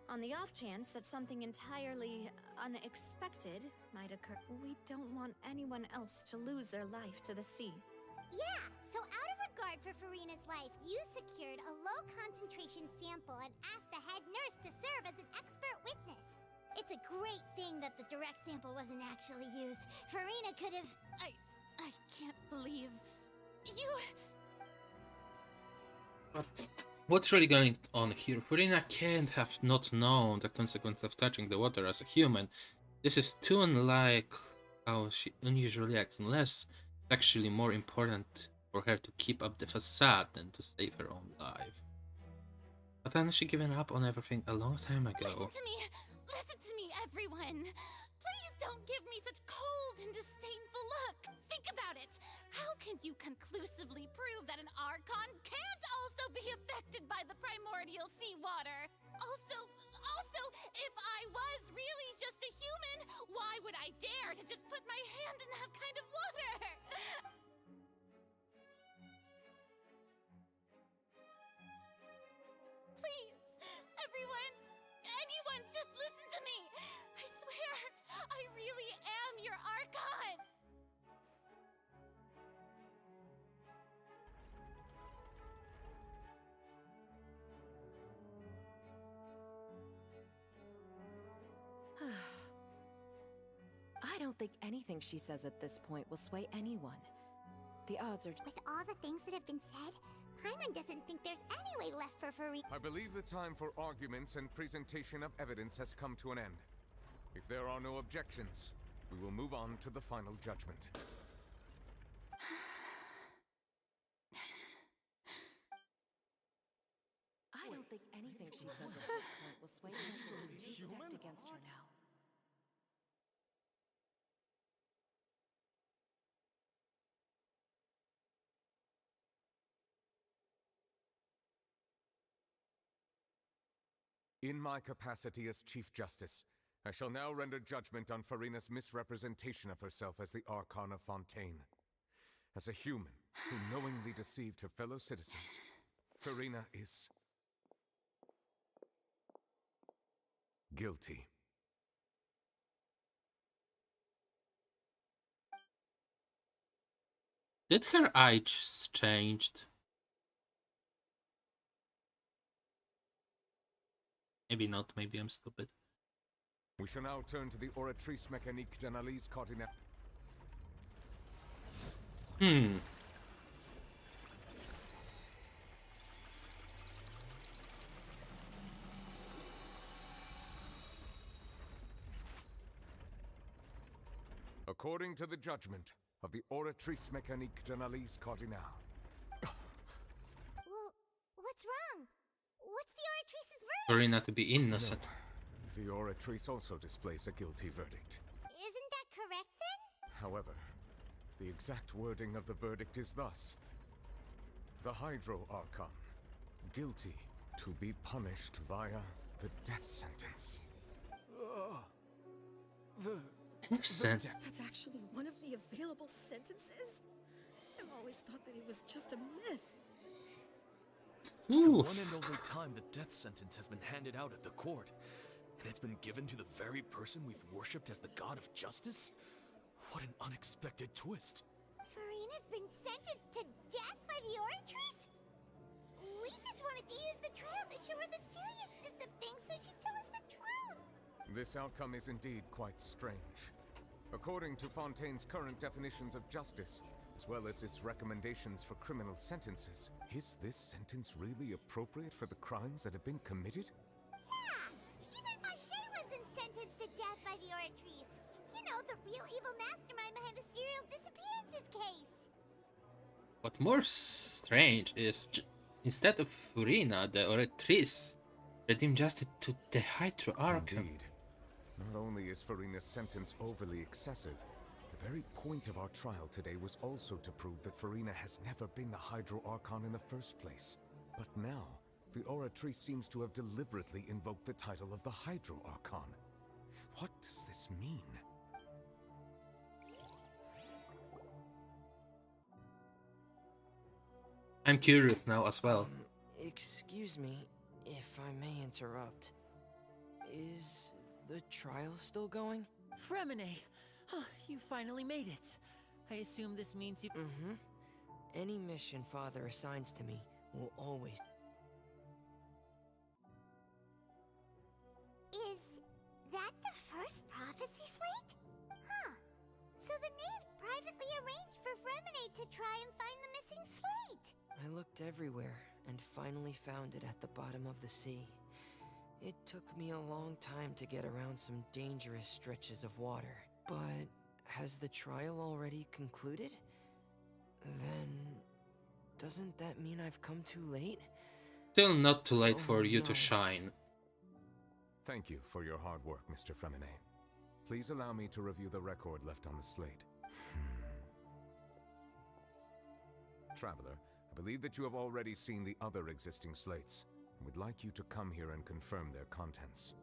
on the off chance that something entirely unexpected might occur, we don't want anyone else to lose their life to the sea. Yeah, so out of regard for Farina's life, you secured a low-concentration sample and asked the head nurse to serve as an expert witness. It's a great thing that the direct sample wasn't actually used. Farina could have... I can't believe... you... But what's really going on here? Farina can't have not known the consequence of touching the water as a human. This is too unlike how she unusually acts, unless it's actually more important for her to keep up the facade than to save her own life. But hadn't she given up on everything a long time ago? Listen to me, everyone! Please don't give me such cold and disdainful look! Think about it! How can you conclusively prove that an Archon can't also be affected by the primordial seawater? Also, if I was really just a human, why would I I dare to just put my hand in that kind of water! Please, everyone, anyone, just listen to me! I swear, I really am your Archon! I don't think anything she says at this point will sway anyone. The odds are... With all the things that have been said, Paimon doesn't think there's any way left for Farina. I believe the time for arguments and presentation of evidence has come to an end. If there are no objections, we will move on to the final judgment. I don't think anything she says at this point will sway anyone who's too stacked against her now. In my capacity as Chief Justice, I shall now render judgment on Farina's misrepresentation of herself as the Archon of Fontaine. As a human who knowingly deceived her fellow citizens, Farina is... guilty. Did her eyes changed? Maybe not, maybe I'm stupid. We shall now turn to the Oratrice Mécanique d'Analyse Coordinate. According to the judgment of the Oratrice Mécanique d'Analyse Cardinal. Well, what's wrong? What's the Oratrice's verdict? Farina to be innocent. No, the Oratrice also displays a guilty verdict. Isn't that correct then? However, the exact wording of the verdict is thus. The Hydro Archon, guilty to be punished via the death sentence. That's actually one of the available sentences? I've always thought that it was just a myth. The one and only time the death sentence has been handed out at the court, and it's been given to the very person we've worshipped as the god of justice? What an unexpected twist. Farina's been sentenced to death by the Oratrice? We just wanted to use the trial to show her the seriousness of things so she'd tell us the truth. This outcome is indeed quite strange. According to Fontaine's current definitions of justice, as well as its recommendations for criminal sentences, is this sentence really appropriate for the crimes that have been committed? Yeah! Even Fache wasn't sentenced to death by the Oratrice. You know, the real evil mastermind behind the serial disappearances case. What more strange is, instead of Farina, the Oratrice redeemed justice to the Hydro Archon. Indeed. Not only is Farina's sentence overly excessive, the very point of our trial today was also to prove that Farina has never been the Hydro Archon in the first place. But now, the Oratrice seems to have deliberately invoked the title of the Hydro Archon. What does this mean? I'm curious now as well. Excuse me, if I may interrupt. Is the trial still going? Fremine! Oh, you finally made it. I assume this means you... Mm-hmm. Any mission Father assigns to me will always... Is that the first prophecy slate? Huh. So the knave privately arranged for Fremine to try and find the missing slate. I looked everywhere and finally found it at the bottom of the sea. It took me a long time to get around some dangerous stretches of water. But has the trial already concluded? Then doesn't that mean I've come too late? Still not too late for you to shine. Thank you for your hard work, Mr. Fremine. Please allow me to review the record left on the slate. Traveler, I believe that you have already seen the other existing slates, and would like you to come here and confirm their contents.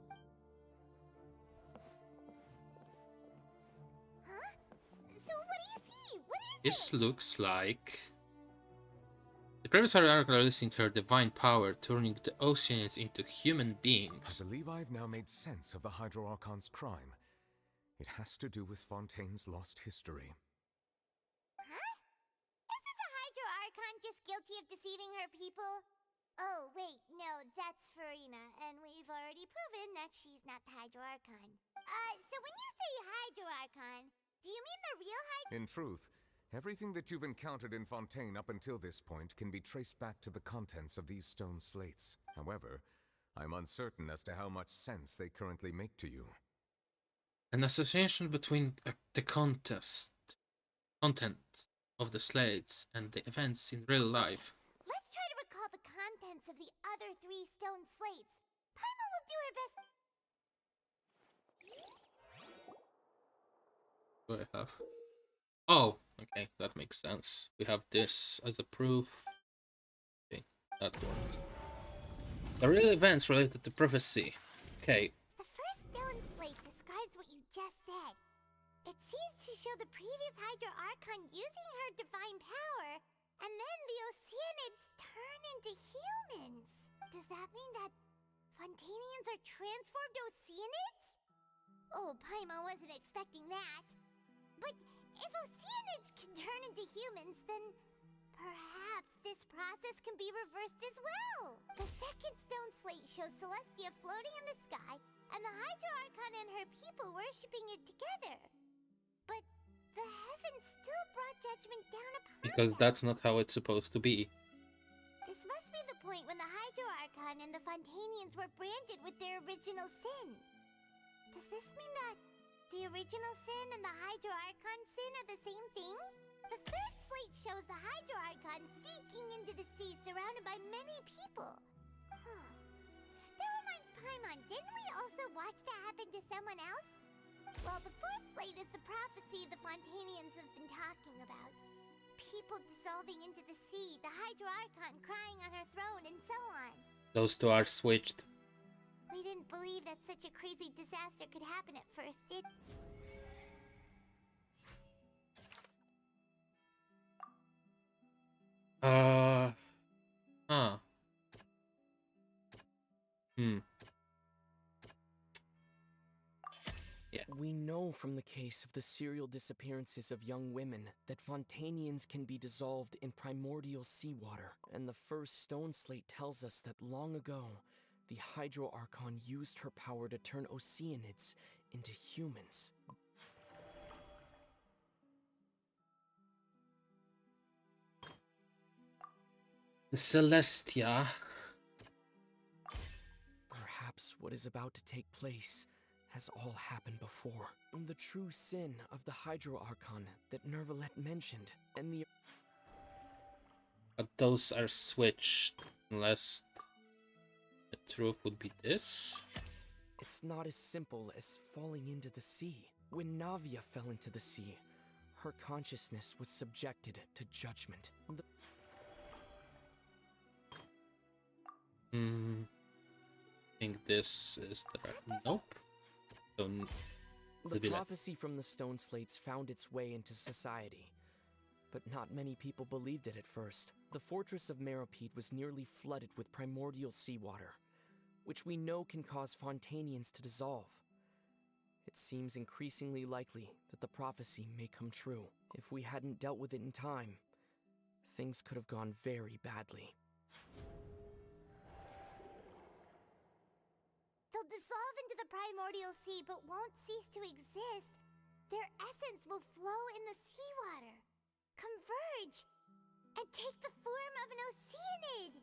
This looks like the previous article releasing her divine power, turning the oceans into human beings. I believe I've now made sense of the Hydro Archon's crime. It has to do with Fontaine's lost history. Huh? Isn't the Hydro Archon just guilty of deceiving her people? Oh, wait, no, that's Farina, and we've already proven that she's not the Hydro Archon. So when you say Hydro Archon, do you mean the real Hydro? In truth, everything that you've encountered in Fontaine up until this point can be traced back to the contents of these stone slates. However, I'm uncertain as to how much sense they currently make to you. An association between the content of the slates and the events in real life. Let's try to recall the contents of the other 3 stone slates. Paima will do her best. What do I have? Oh, okay, that makes sense. We have this as a proof. Okay, that works. The real events related to prophecy. Okay. The first stone slate describes what you just said. It seems to show the previous Hydro Archon using her divine power, and then the Oceanids turn into humans. Does that mean that Fontainians are transformed Oceanids? Oh, Paima wasn't expecting that. But if Oceanids can turn into humans, then perhaps this process can be reversed as well. The second stone slate shows Celestia floating in the sky, and the Hydro Archon and her people worshipping it together. But the heavens still brought judgment down upon Because them. that's not how it's supposed to be. This must be the point when the Hydro Archon and the Fontainians were branded with their original sin. Does this mean that the original sin and the Hydro Archon sin are the same thing? The third slate shows the Hydro Archon sinking into the sea surrounded by many people. Huh. That reminds Paimon, didn't we also watch that happen to someone else? Well, the fourth slate is the prophecy the Fontainians have been talking about. People dissolving into the sea, the Hydro Archon crying on her throne, and so on. Those two are switched. We didn't believe that such a crazy disaster could happen at first, did... Yeah. We know from the case of the serial disappearances of young women that Fontainians can be dissolved in primordial seawater, and the first stone slate tells us that long ago, the Hydro Archon used her power to turn Oceanids into humans. The Celestia. Perhaps what is about to take place has all happened before. The true sin of the Hydro Archon that Nervalet mentioned, and the... But those are switched, unless the truth would be this. It's not as simple as falling into the sea. When Navia fell into the sea, her consciousness was subjected to judgment. I think this is the right... Nope. So, the prophecy from the stone slates found its way into society, but not many people believed it at first. The fortress of Meropide was nearly flooded with primordial seawater, which we know can cause Fontainians to dissolve. It seems increasingly likely that the prophecy may come true. If we hadn't dealt with it in time, things could have gone very badly. They'll dissolve into the primordial sea but won't cease to exist. Their essence will flow in the seawater, converge, and take the form of an Oceanid.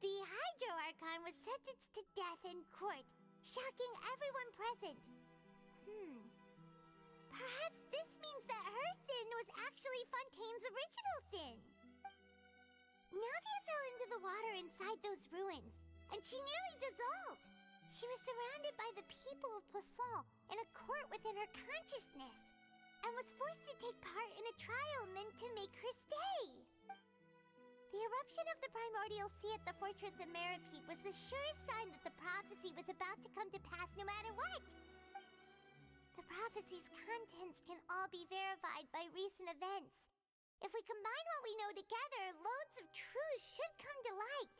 The Hydro Archon was sentenced to death in court, shocking everyone present. Perhaps this means that her sin was actually Fontaine's original sin. Navia fell into the water inside those ruins, and she nearly dissolved. She was surrounded by the people of Poisson in a court within her consciousness, and was forced to take part in a trial meant to make her stay. The eruption of the primordial sea at the fortress of Meropide was the surest sign that the prophecy was about to come to pass no matter what. The the prophecy's contents can all be verified by recent events. If we combine what we know together, loads of truth should come to light.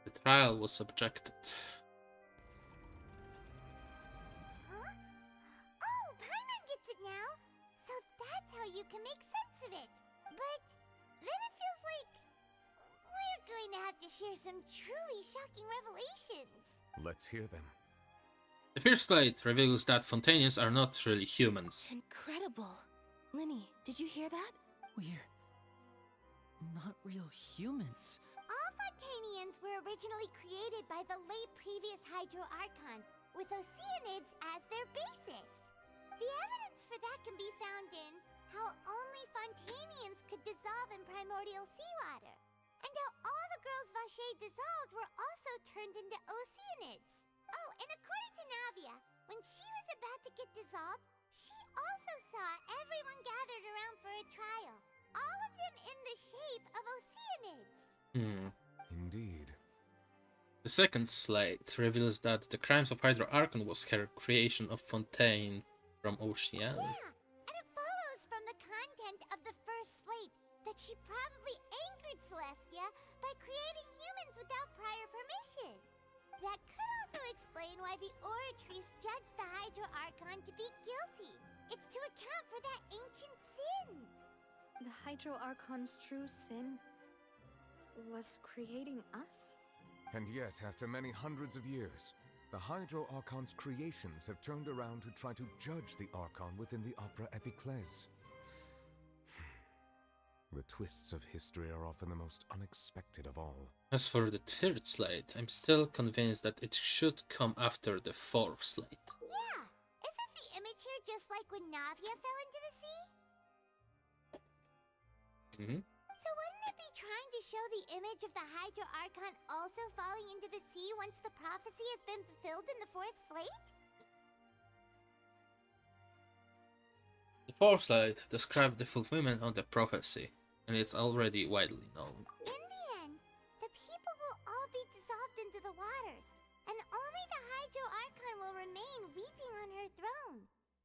The trial was subjected. Huh? Oh, Paimon gets it now! So that's how you can make sense of it. But then it feels like we're going to have to share some truly shocking revelations. Let's hear them. The first slide reveals that Fontainians are not really humans. Incredible. Linny, did you hear that? We're not real humans. All Fontainians were originally created by the late previous Hydro Archon, with Oceanids as their basis. The evidence for that can be found in how only Fontainians could dissolve in primordial seawater, and how all the girls Vacher dissolved were also turned into Oceanids. Oh, and according to Navia, when she was about to get dissolved, she also saw everyone gathered around for a trial, all of them in the shape of Oceanids. Indeed. The second slide reveals that the crimes of Hydro Archon was her creation of Fontaine from Ocean. Yeah, and it follows from the content of the first slate that she probably angered Celestia by creating humans without prior permission. That could also explain why the Oratrice judged the Hydro Archon to be guilty. It's to account for that ancient sin. The Hydro Archon's true sin was creating us? And yet, after many hundreds of years, the Hydro Archon's creations have turned around to try to judge the Archon within the Opera Epiclese. The twists of history are often the most unexpected of all. As for the third slide, I'm still convinced that it should come after the fourth slide. Yeah, isn't the image here just like when Navia fell into the sea? So wouldn't it be trying to show the image of the Hydro Archon also falling into the sea once the prophecy has been fulfilled in the fourth slate? The fourth slide describes the fulfillment of the prophecy, and it's already widely known. In the end, the people will all be dissolved into the waters, and only the Hydro Archon will remain weeping on her throne.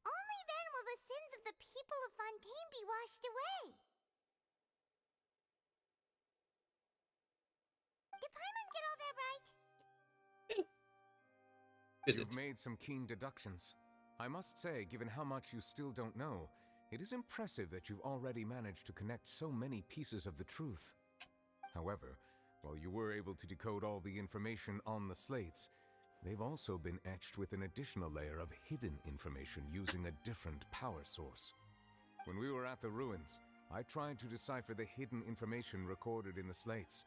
Only then will the sins of the people of Fontaine be washed away. Did Paimon get all that right? You've made some keen deductions. I must say, given how much you still don't know, it is impressive that you've already managed to connect so many pieces of the truth. However, while you were able to decode all the information on the slates, they've also been etched with an additional layer of hidden information using a different power source. When we were at the ruins, I tried to decipher the hidden information recorded in the slates.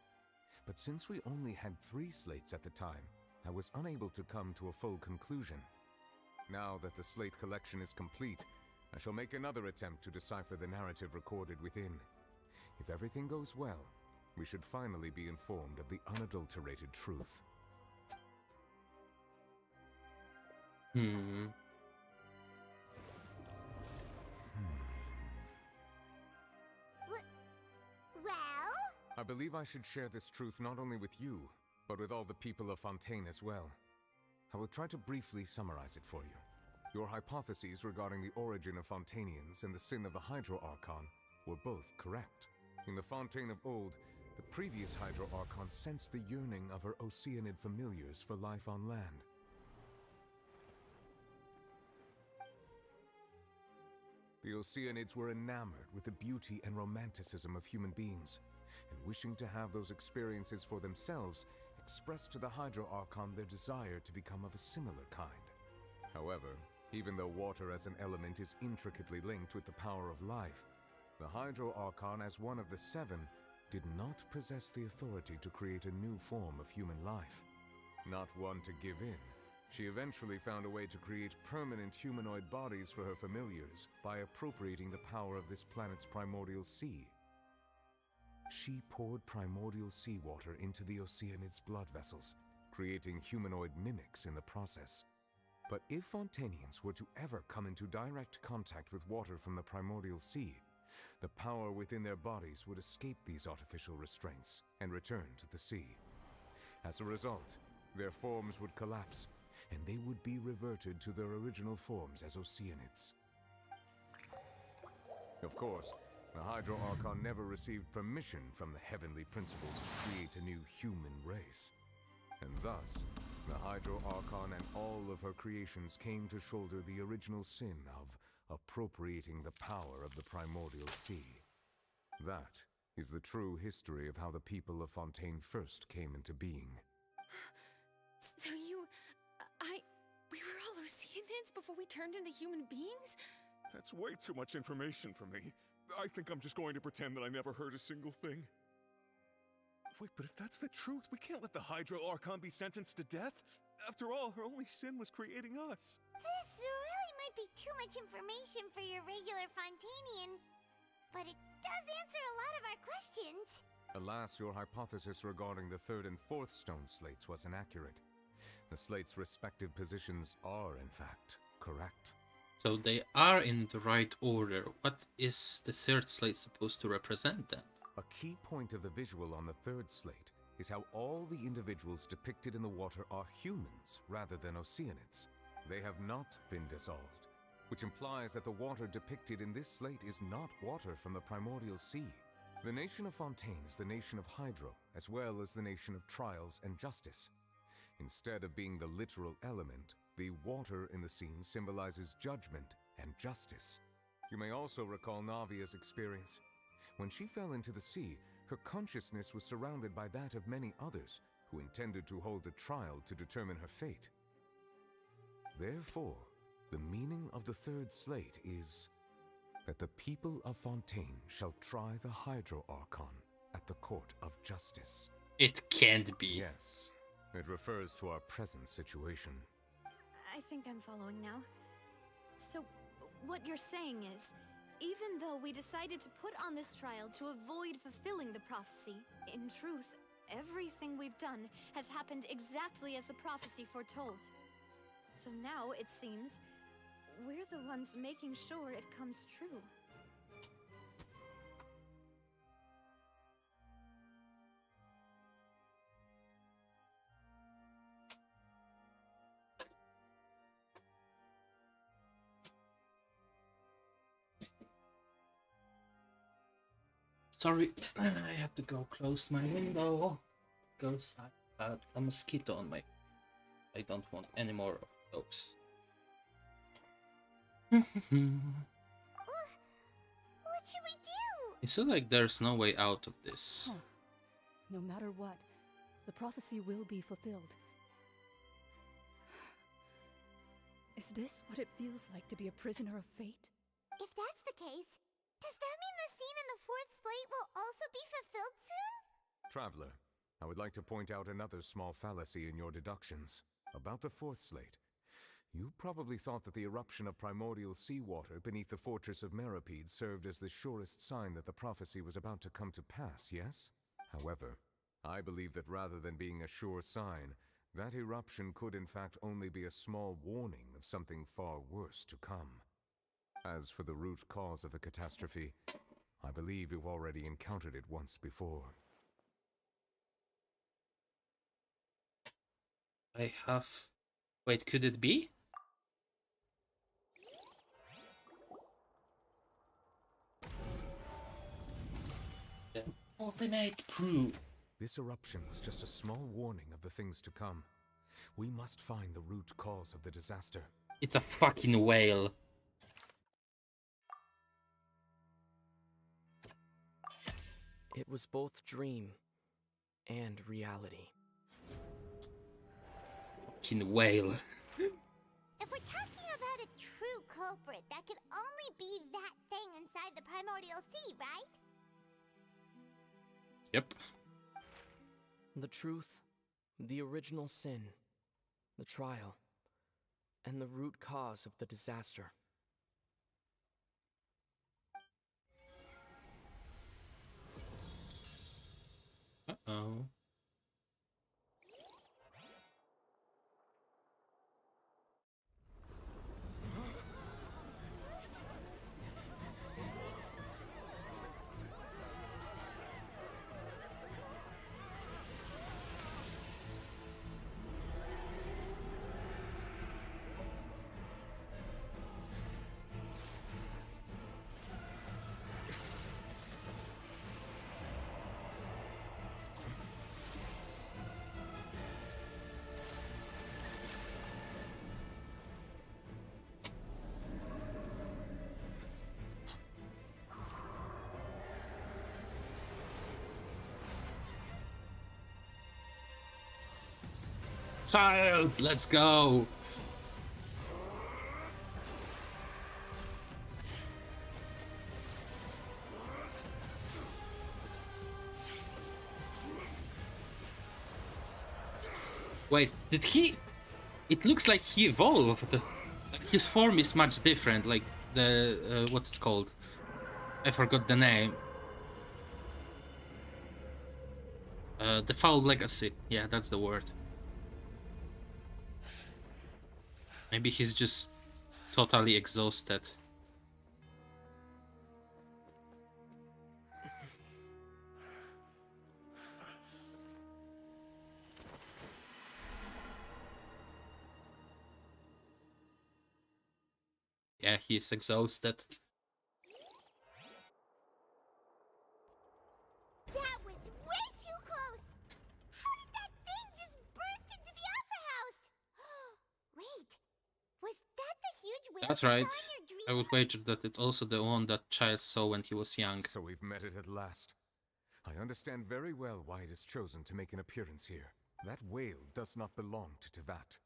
But since we only had 3 slates at the time, I was unable to come to a full conclusion. Now that the slate collection is complete, I shall make another attempt to decipher the narrative recorded within. If everything goes well, we should finally be informed of the unadulterated truth. Well? I believe I should share this truth not only with you, but with all the people of Fontaine as well. I will try to briefly summarize it for you. Your hypotheses regarding the origin of Fontainians and the sin of the Hydro Archon were both correct. In the Fontaine of old, the previous Hydro Archon sensed the yearning of her Oceanid familiars for life on land. The Oceanids were enamored with the beauty and romanticism of human beings, and wishing to have those experiences for themselves, expressed to the Hydro Archon their desire to become of a similar kind. However, even though water as an element is intricately linked with the power of life, the Hydro Archon, as one of the 7, did not possess the authority to create a new form of human life. Not one to give in, she eventually found a way to create permanent humanoid bodies for her familiars by appropriating the power of this planet's primordial sea. She poured primordial seawater into the Oceanids' blood vessels, creating humanoid mimics in the process. But if Fontanians were to ever come into direct contact with water from the primordial sea, the power within their bodies would escape these artificial restraints and return to the sea. As a result, their forms would collapse, and they would be reverted to their original forms as Oceanids. Of course, the Hydro Archon never received permission from the heavenly principles to create a new human race. And thus, the Hydro Archon and all of her creations came to shoulder the original sin of appropriating the power of the primordial sea. That is the true history of how the people of Fontaine first came into being. So we were all Oceanids before we turned into human beings? That's way too much information for me. I think I'm just going to pretend that I never heard a single thing. Wait, but if that's the truth, we can't let the Hydro Archon be sentenced to death. After all, her only sin was creating us. This really might be too much information for your regular Fontanian, but it does answer a lot of our questions. Alas, your hypothesis regarding the third and fourth stone slates was inaccurate. The slates' respective positions are, in fact, correct. So they are in the right order. What is the third slate supposed to represent then? A key point of the visual on the third slate is how all the individuals depicted in the water are humans rather than Oceanids. They have not been dissolved, which implies that the water depicted in this slate is not water from the primordial sea. The nation of Fontaine is the nation of Hydro, as well as the nation of trials and justice. Instead of being the literal element, the water in the scene symbolizes judgment and justice. You may also recall Navia's experience. When she fell into the sea, her consciousness was surrounded by that of many others who intended to hold a trial to determine her fate. Therefore, the meaning of the third slate is that the people of Fontaine shall try the Hydro Archon at the court of justice. It can't be. Yes, it refers to our present situation. I think I'm following now. So, what you're saying is, even though we decided to put on this trial to avoid fulfilling the prophecy, in truth, everything we've done has happened exactly as the prophecy foretold. So now, it seems, we're the ones making sure it comes true. Sorry, I have to go close my window because I had a mosquito on my. I don't want any more of those. What should we do? It seems like there's no way out of this. Huh. No matter what, the prophecy will be fulfilled. Is this what it feels like to be a prisoner of fate? If that's the case, does that mean the scene in the fourth slate will also be fulfilled soon? Traveler, I would like to point out another small fallacy in your deductions. About the fourth slate, you probably thought that the eruption of primordial seawater beneath the fortress of Meripede served as the surest sign that the prophecy was about to come to pass, yes? However, I believe that rather than being a sure sign, that eruption could in fact only be a small warning of something far worse to come. As for the root cause of the catastrophe, I believe you've already encountered it once before. I have. Wait, could it be? The ultimate proof. This eruption was just a small warning of the things to come. We must find the root cause of the disaster. It's a fucking whale. It was both dream and reality. Fucking whale. If we're talking about a true culprit, that could only be that thing inside the primordial sea, right? Yep. The truth, the original sin, the trial, and the root cause of the disaster. Uh-oh. Child, let's go. Wait, did he? It looks like he evolved. Like, his form is much different. Like the what's it called? I forgot the name. The Foul Legacy. Yeah, that's the word. Maybe he's just totally exhausted. Yeah, he's exhausted. That was way too close! How did that thing just burst into the Opera House? Wait, was that the huge whale That's you right. saw in your dream? I would wager that it's also the one that Child saw when he was young. So we've met it at last. I understand very well why it has chosen to make an appearance here. That whale does not belong to Teyvat.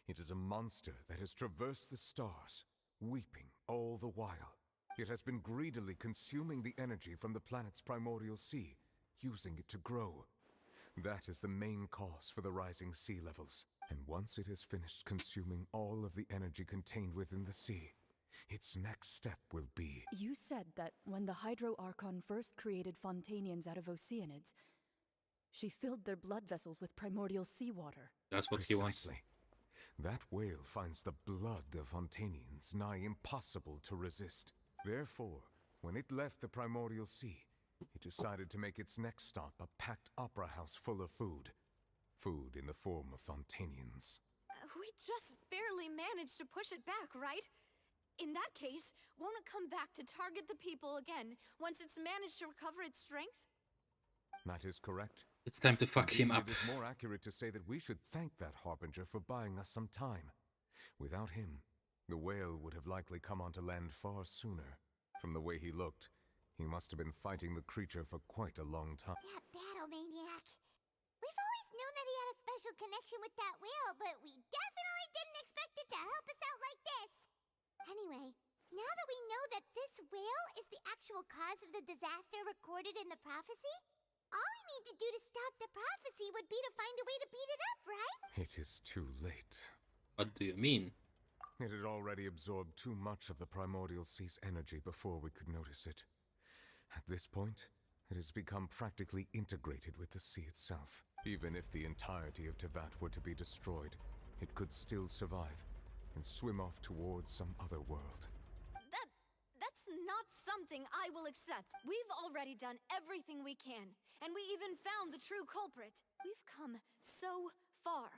It is a monster that has traversed the stars, weeping all the while. It has been greedily consuming the energy from the planet's primordial sea, using it to grow. That is the main cause for the rising sea levels. And once it has finished consuming all of the energy contained within the sea, its next step will be... You said that when the Hydro Archon first created Fontanians out of Oceanids, she filled their blood vessels with primordial seawater. That's what he wants. Precisely. That whale finds the blood of Fontanians nigh impossible to resist. Therefore, when it left the primordial sea, it decided to make its next stop a packed opera house full of food. Food in the form of Fontanians. We just barely managed to push it back, right? In that case, won't it come back to target the people again once it's managed to recover its strength? That is correct. It's time to fuck him up. It is more accurate to say that we should thank that Harbinger for buying us some time. Without him, the whale would have likely come onto land far sooner. From the way he looked, he must have been fighting the creature for quite a long time. That battle maniac. We've always known that he had a special connection with that whale, but we definitely didn't expect it to help us out like this. Anyway, now that we know that this whale is the actual cause of the disaster recorded in the prophecy, all we need to do to stop the prophecy would be to find a way to beat it up, right? It is too late. What do you mean? It had already absorbed too much of the primordial sea's energy before we could notice it. At this point, it has become practically integrated with the sea itself. Even if the entirety of Teyvat were to be destroyed, it could still survive and swim off towards some other world. That's not something I will accept. We've already done everything we can, and we even found the true culprit. We've come so far.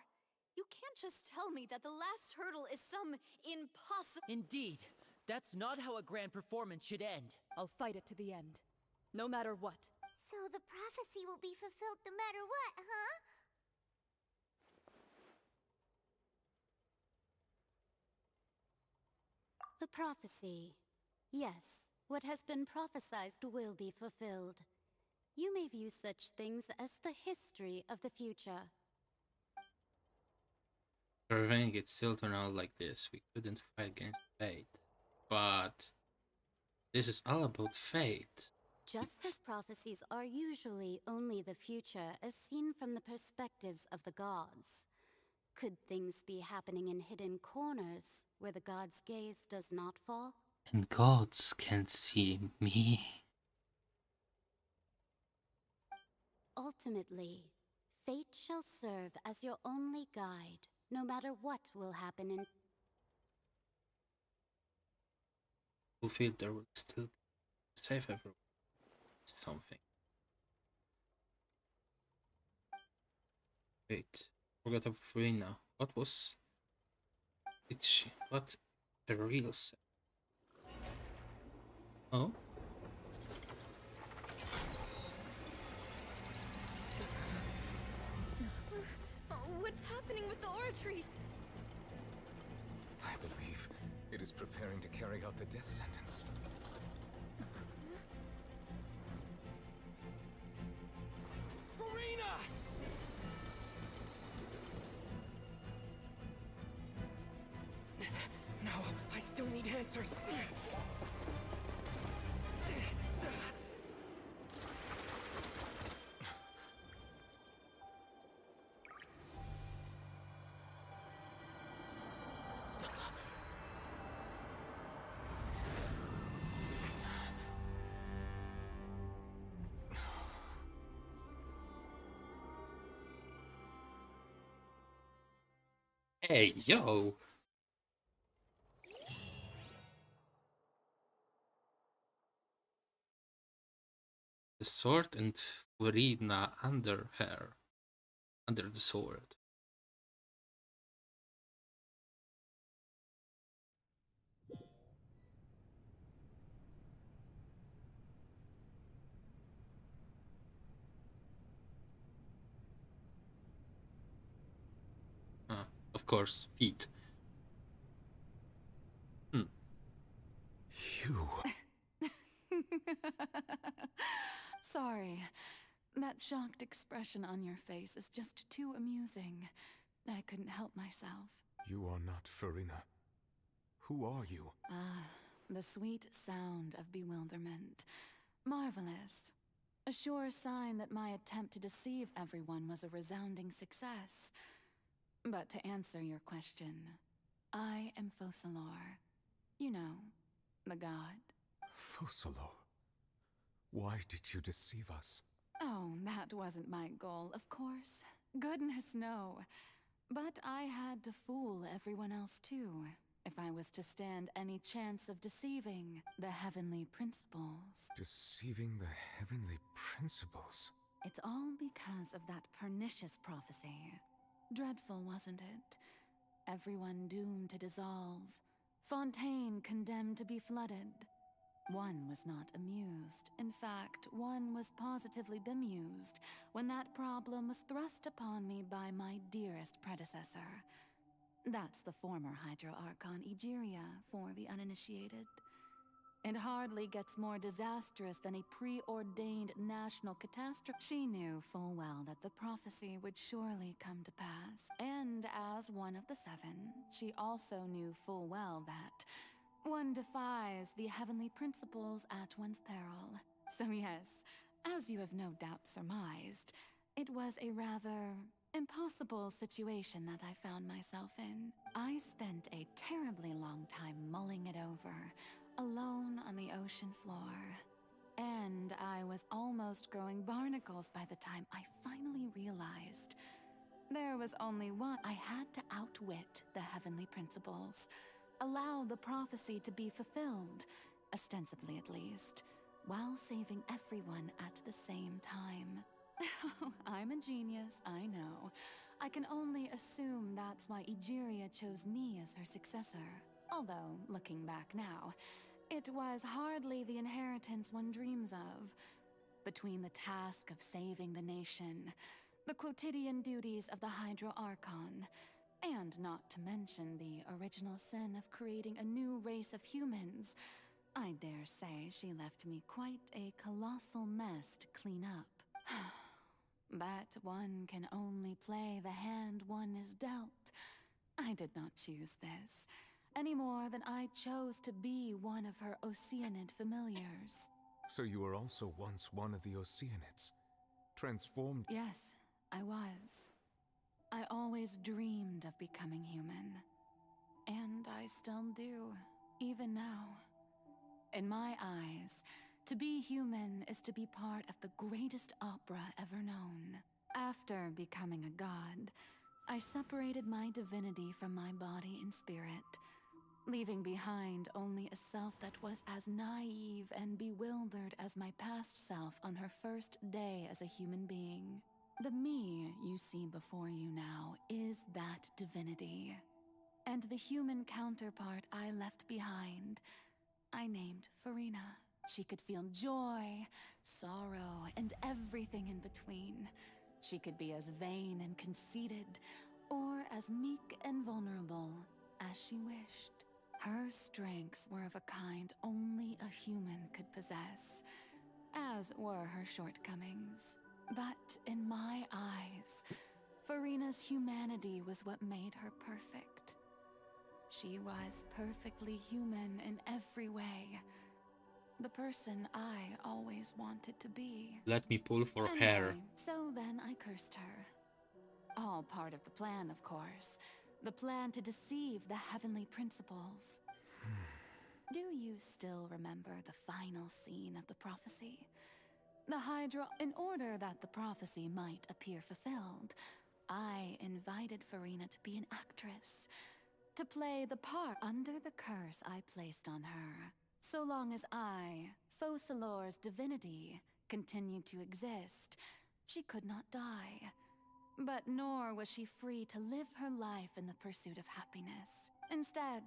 You can't just tell me that the last hurdle is some impossible... Indeed. That's not how a grand performance should end. I'll fight it to the end. No matter what. So the prophecy will be fulfilled no matter what, huh? The prophecy. Yes, what has been prophesied will be fulfilled. You may view such things as the history of the future. Surveying it still turned out like this. We couldn't fight against fate. But this is all about fate. Just as prophecies are usually only the future as seen from the perspectives of the gods, could things be happening in hidden corners where the gods' gaze does not fall? And gods can see me. Ultimately, fate shall serve as your only guide, no matter what will happen in... Fulfilled, there will still save everyone. Something. Wait, forgot of Rina. What was it? She what a real set. Oh. What's happening with the oratories? I believe it is preparing to carry out the death sentence. still need answers. Hey, yo! The sword and Verina under her. Under the sword. Of course, feet. You. Sorry. That shocked expression on your face is just too amusing. I couldn't help myself. You are not Farina. Who are you? Ah, the sweet sound of bewilderment. Marvelous. A sure sign that my attempt to deceive everyone was a resounding success. But to answer your question, I am Focalor. You know, the god. Focalor. Why did you deceive us? Oh, that wasn't my goal, of course. Goodness, no. But I had to fool everyone else too, if I was to stand any chance of deceiving the heavenly principles. Deceiving the heavenly principles? It's all because of that pernicious prophecy. Dreadful, wasn't it? Everyone doomed to dissolve. Fontaine condemned to be flooded. One was not amused. In fact, one was positively bemused when that problem was thrust upon me by my dearest predecessor. That's the former Hydro-Archon Egeria for the uninitiated. It hardly gets more disastrous than a preordained national catastrophe. She knew full well that the prophecy would surely come to pass, and as one of the seven, she also knew full well that one defies the heavenly principles at one's peril. So yes, as you have no doubt surmised, it was a rather impossible situation that I found myself in. I spent a terribly long time mulling it over, alone on the ocean floor. And I was almost growing barnacles by the time I finally realized there was only one. I had to outwit the heavenly principles, allow the prophecy to be fulfilled, ostensibly at least, while saving everyone at the same time. I'm a genius, I know. I can only assume that's why Egeria chose me as her successor. Although, looking back now, it was hardly the inheritance one dreams of. Between the task of saving the nation, the quotidian duties of the Hydro-Archon, and not to mention the original sin of creating a new race of humans, I dare say she left me quite a colossal mess to clean up. But one can only play the hand one is dealt. I did not choose this, any more than I chose to be one of her Oceanid familiars. So you were also once one of the Oceanids, transformed? Yes, I was. I always dreamed of becoming human. And I still do, even now. In my eyes, to be human is to be part of the greatest opera ever known. After becoming a god, I separated my divinity from my body and spirit, leaving behind only a self that was as naive and bewildered as my past self on her first day as a human being. The me you see before you now is that divinity. And the human counterpart I left behind, I named Farina. She could feel joy, sorrow, and everything in between. She could be as vain and conceited, or as meek and vulnerable as she wished. Her strengths were of a kind only a human could possess, as were her shortcomings. But in my eyes, Farina's humanity was what made her perfect. she was perfectly human in every way. The person I always wanted to be. Let me pull for Anyway, hair. so then I cursed her. All part of the plan, of course. The plan to deceive the heavenly principles. Do you still remember the final scene of the prophecy? The Hydra, in order that the prophecy might appear fulfilled, I invited Farina to be an actress, to play the part under the curse I placed on her. So long as I, Focalor's divinity, continued to exist, she could not die. But nor was she free to live her life in the pursuit of happiness. Instead,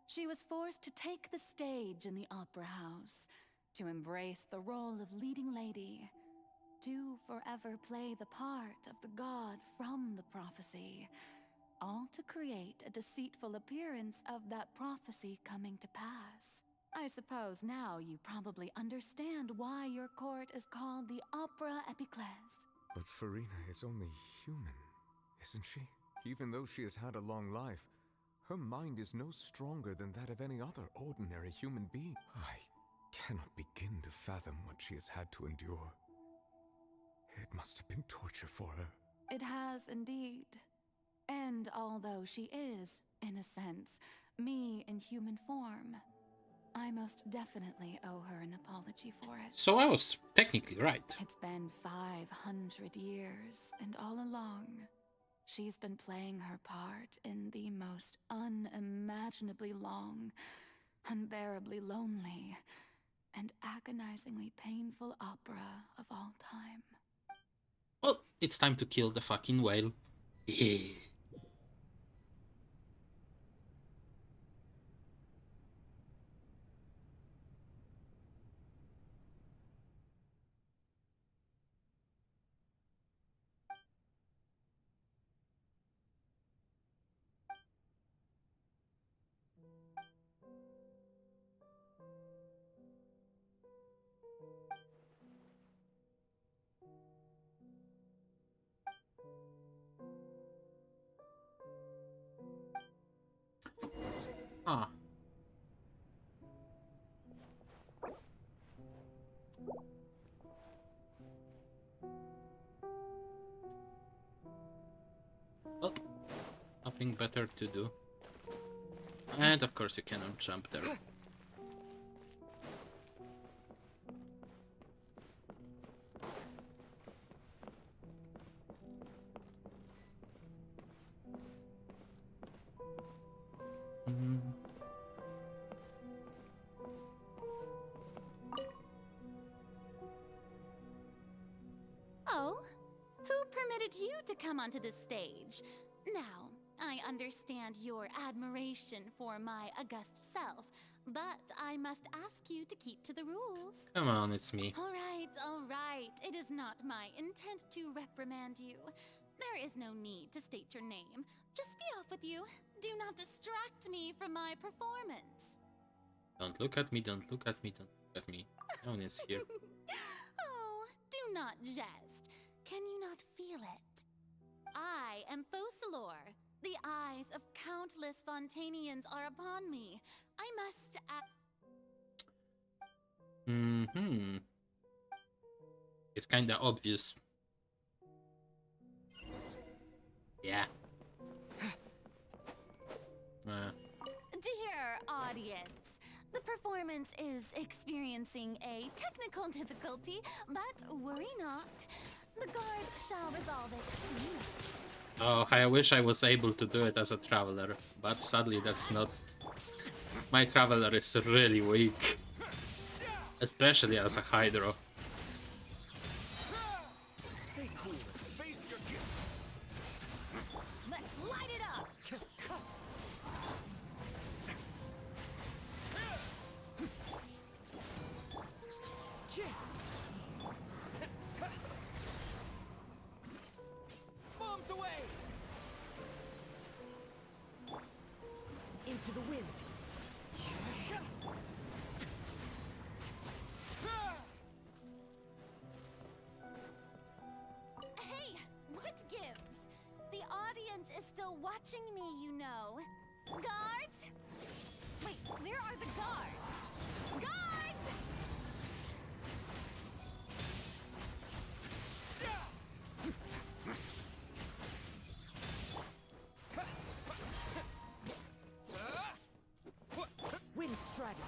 she was forced to take the stage in the opera house, to embrace the role of leading lady, to forever play the part of the god from the prophecy, all to create a deceitful appearance of that prophecy coming to pass. I suppose now you probably understand why your court is called the Opera Epiclese. But Farina is only human, isn't she? Even though she has had a long life, her mind is no stronger than that of any other ordinary human being. I cannot begin to fathom what she has had to endure. It must have been torture for her. It has indeed. And although she is, in a sense, me in human form, I most definitely owe her an apology for it. So I was technically right. It's been 500 years, and all along, she's been playing her part in the most unimaginably long, unbearably lonely, and agonizingly painful opera of all time. Well, it's time to kill the fucking whale. Yeah. Ah. Well, nothing better to do. And of course you cannot jump there. Oh, who permitted you to come onto the stage? Now, I understand your admiration for my august self, but I must ask you to keep to the rules. Come on, it's me. All right. It is not my intent to reprimand you. There is no need to state your name. Just be off with you. Do not distract me from my performance. Don't look at me, don't look at me, don't look at me. No one is here. Oh, do not jest. Can you not feel it? I am Focalor. The eyes of countless Fontanians are upon me. I must It's kinda obvious. Yeah. Dear audience, the performance is experiencing a technical difficulty, but worry not. The guards shall resolve it soon. Oh, I wish I was able to do it as a traveler, but sadly that's not. My traveler is really weak, especially as a Hydro. Stay cool and face your gift. Let's light it up. Bombs away. Into the wind. Hey, what gives? The audience is still watching me, you know. Guards, dragon.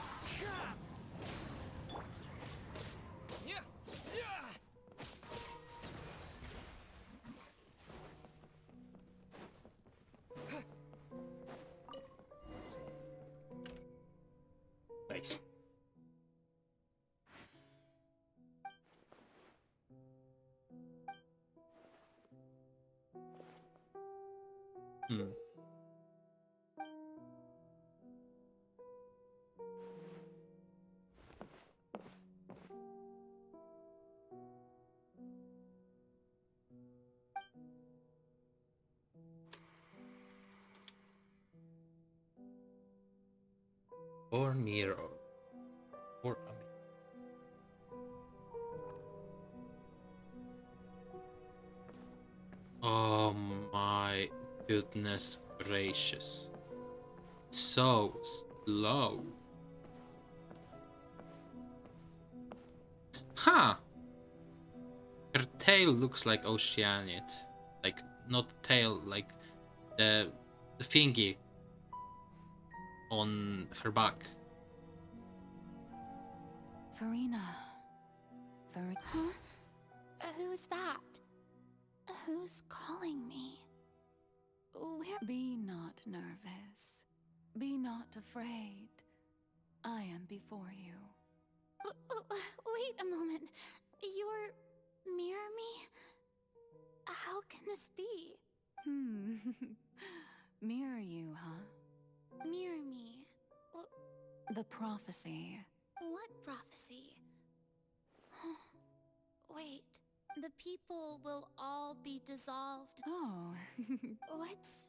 Nice. Hmm. Or mirror. Or oh my goodness gracious. So slow. Huh. Her tail looks like Oceanid. Like, not tail, like the thingy on her back. Farina. Huh? Who's that? Who's calling me? Where? Be not nervous. Be not afraid. I am before you. Wait a moment. You're mirror me? How can this be? Mirror you, huh? Mirror me. The prophecy. What prophecy? Wait. The people will all be dissolved. Oh. What's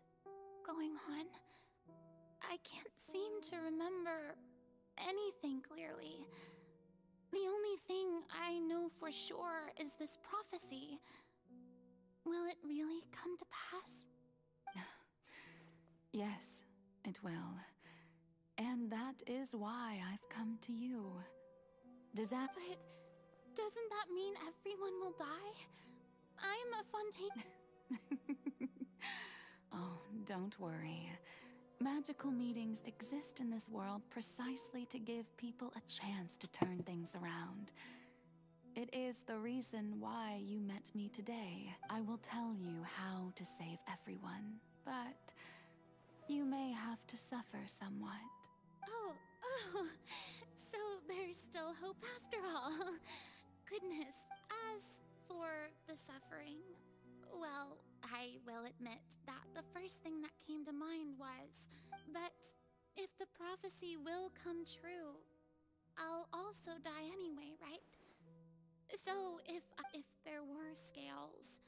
going on? I can't seem to remember anything clearly. The only thing I know for sure is this prophecy. Will it really come to pass? Yes, it will. And that is why I've come to you. Does that... But doesn't that mean everyone will die? I'm a Fontaine... Oh, don't worry. Magical meetings exist in this world precisely to give people a chance to turn things around. It is the reason why you met me today. I will tell you how to save everyone, but you may have to suffer somewhat. Oh, so there's still hope after all. Goodness, as for the suffering, well, I will admit that the first thing that came to mind was, but if the prophecy will come true, I'll also die anyway, right? So if there were scales,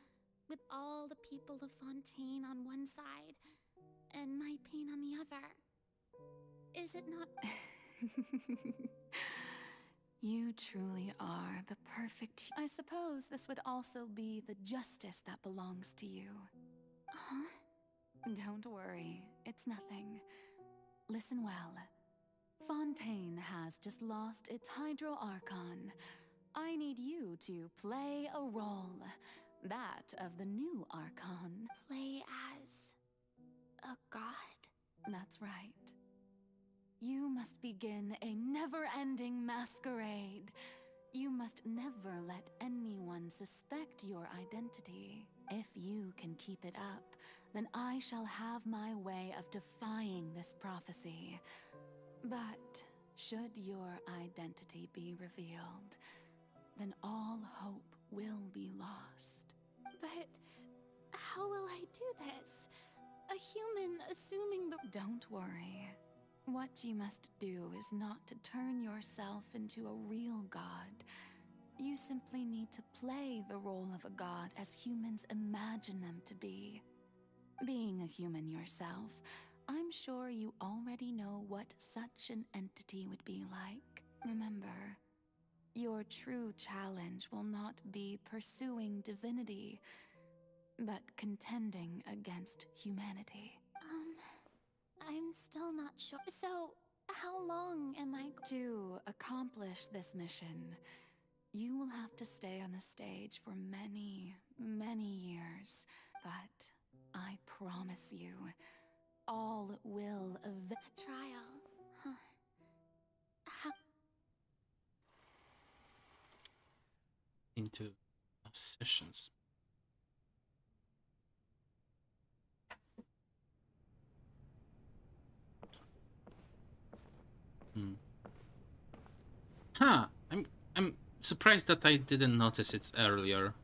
with all the people of Fontaine on one side, and my pain on the other, is it not... You truly are the perfect... I suppose this would also be the justice that belongs to you. Huh? Don't worry, it's nothing. Listen well. Fontaine has just lost its Hydro Archon. I need you to play a role. That of the new Archon. Play as... a god? That's right. You must begin a never-ending masquerade. You must never let anyone suspect your identity. If you can keep it up, then I shall have my way of defying this prophecy. But should your identity be revealed, then all hope will be lost. But how will I do this? A human assuming the... Don't worry. What you must do is not to turn yourself into a real god. You simply need to play the role of a god as humans imagine them to be. Being a human yourself, I'm sure you already know what such an entity would be like. Remember, your true challenge will not be pursuing divinity, but contending against humanity. I'm still not sure. So, how long am I... To accomplish this mission, you will have to stay on the stage for many, many years. But I promise you, all will Trial, huh? into sessions. Huh. I'm surprised that I didn't notice it earlier.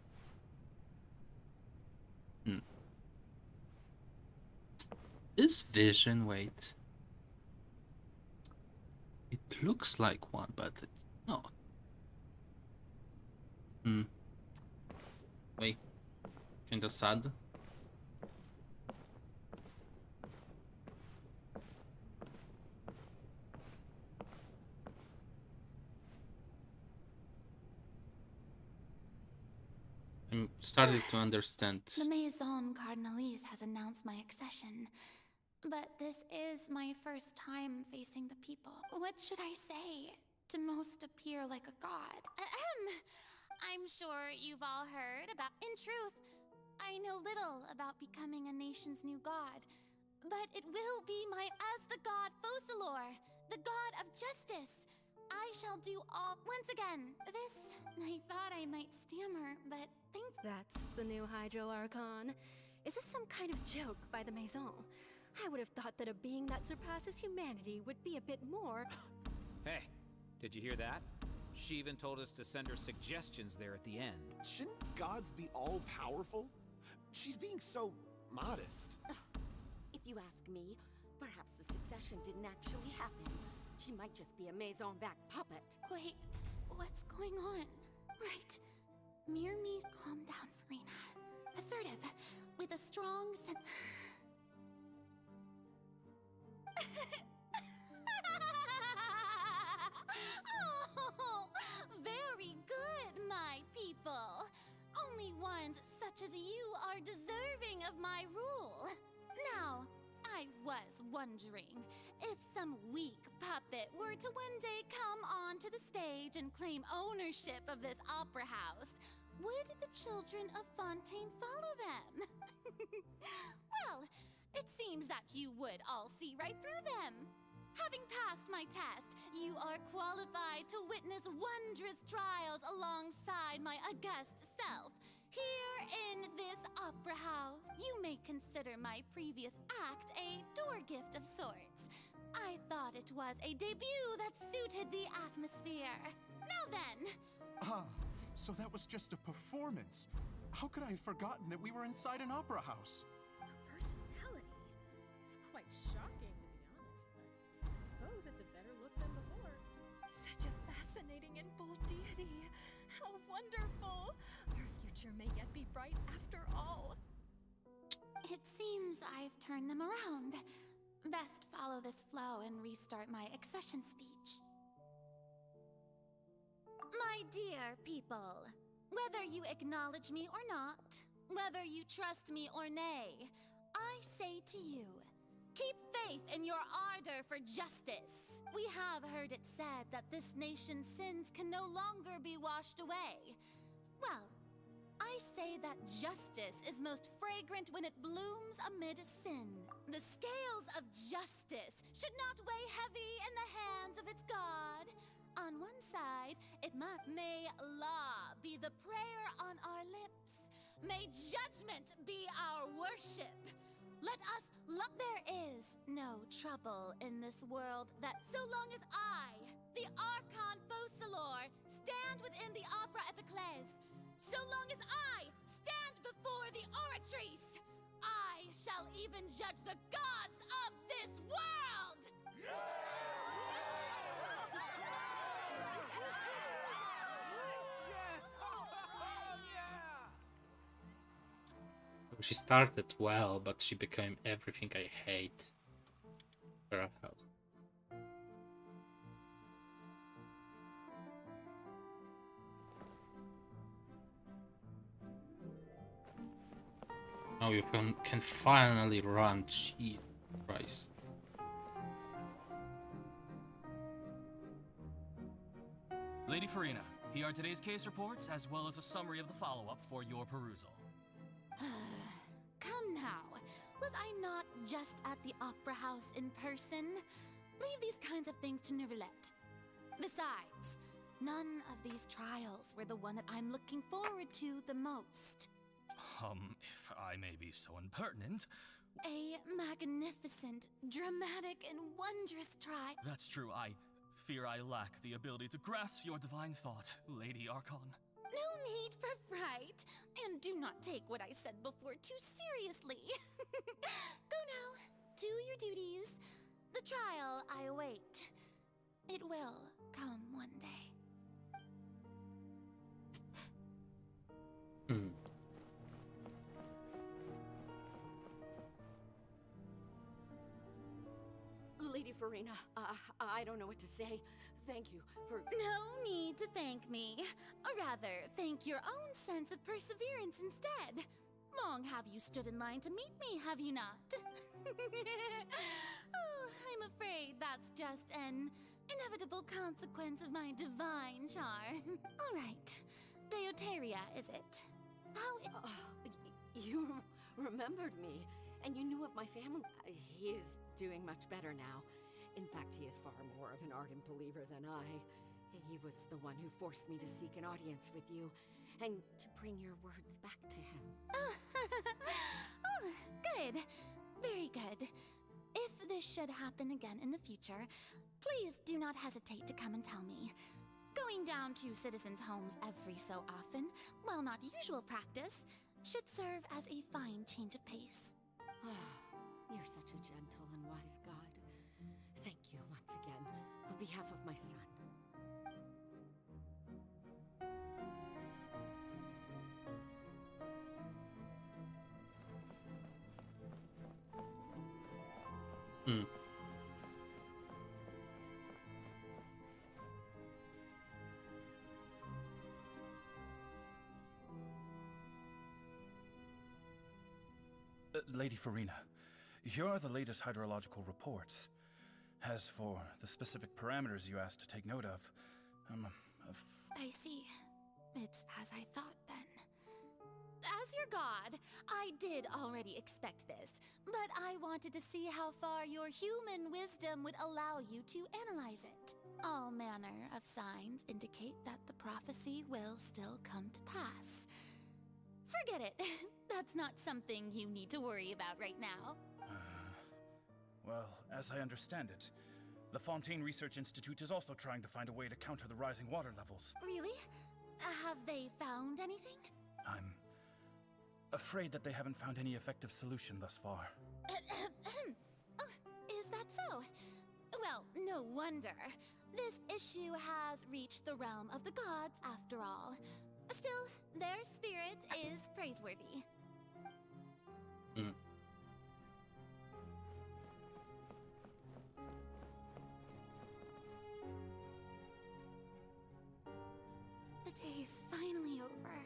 This vision, wait. It looks like one, but it's not. Wait. Kinda sad. I'm starting to understand. The Maison Cardinalise has announced my accession, but this is my first time facing the people. What should I say to most appear like a god? I'm sure you've all heard about... In truth, I know little about becoming a nation's new god, but it will be as the god Focalure, the god of justice. I shall do all... Once again, this... I thought I might stammer, but That's the new Hydro Archon. Is this some kind of joke by the Maison? I would have thought that a being that surpasses humanity would be a bit more... Hey, did you hear that? She even told us to send her suggestions there at the end. Shouldn't gods be all-powerful? She's being so modest. If you ask me, perhaps the succession didn't actually happen. She might just be a Maison-backed puppet. Wait, what's going on? Right. Mirror me, calm down, Farina. Assertive, with a strong Oh, very good, my people. Only ones such as you are deserving of my rule. Now, I was wondering, if some weak puppet were to one day come onto the stage and claim ownership of this opera house, would the children of Fontaine follow them? Well, it seems that you would all see right through them. Having passed my test, you are qualified to witness wondrous trials alongside my august self. Here in this opera house, you may consider my previous act a door gift of sorts. I thought it was a debut that suited the atmosphere. Now then... So that was just a performance. How could I have forgotten that we were inside an opera house? Her personality. It's quite shocking, to be honest, but I suppose it's a better look than before. Such a fascinating and bold deity. How wonderful! Our future may yet be bright after all. It seems I've turned them around. Best follow this flow and restart my accession speech. My dear people, whether you acknowledge me or not, whether you trust me or nay, I say to you, keep faith in your ardor for justice. We have heard it said that this nation's sins can no longer be washed away. Well, I say that justice is most fragrant when it blooms amid sin. The scales of justice should not weigh heavy in the hands of its God. On one side, may law be the prayer on our lips. May judgment be our worship. Let us love. There is no trouble in this world that so long as I, the Archon Focalure, stand within the Opera Epiclese, so long as I stand before the Oratrice, I shall even judge the gods of this world! She started well, but she became everything I hate for a house. Now you can finally run. Jesus Christ. Lady Farina, here are today's case reports, as well as a summary of the follow-up for your perusal. Come now, was I not just at the Opera House in person? Leave these kinds of things to Neuvillette. Besides, None of these trials were the one that I'm looking forward to the most. If I may be so impertinent. A magnificent, dramatic, and wondrous trial. That's true, I fear I lack the ability to grasp your divine thought, Lady Archon. No need for fright, and do not take what I said before too seriously. Go now, do your duties. The trial I await. It will come one day. Lady Farina, I don't know what to say. Thank you for... No need to thank me. Or rather, thank your own sense of perseverance instead. Long have you stood in line to meet me, have you not? Oh, I'm afraid that's just an inevitable consequence of my divine charm. All right. Deoteria, is it? How you remembered me, and you knew of my family. He is doing much better now. In fact, he is far more of an ardent believer than I. He was the one who forced me to seek an audience with you, and to bring your words back to him. Oh, good. Very good. If this should happen again in the future, please do not hesitate to come and tell me. Going down to citizens' homes every so often, while not usual practice, should serve as a fine change of pace. You're such a gentle and wise god. Thank you once again, on behalf of my son. Lady Farina, here are the latest hydrological reports. As for the specific parameters you asked to take note of, I see. It's as I thought then. As your god, I did already expect this, but I wanted to see how far your human wisdom would allow you to analyze it. All manner of signs indicate that the prophecy will still come to pass. Forget it. That's not something you need to worry about right now. well, as I understand it, the Fontaine Research Institute is also trying to find a way to counter the rising water levels. Really? Have they found anything? I'm afraid that they haven't found any effective solution thus far. Is that so? Well, no wonder. This issue has reached the realm of the gods, after all. Still, their spirit is praiseworthy. The day is finally over.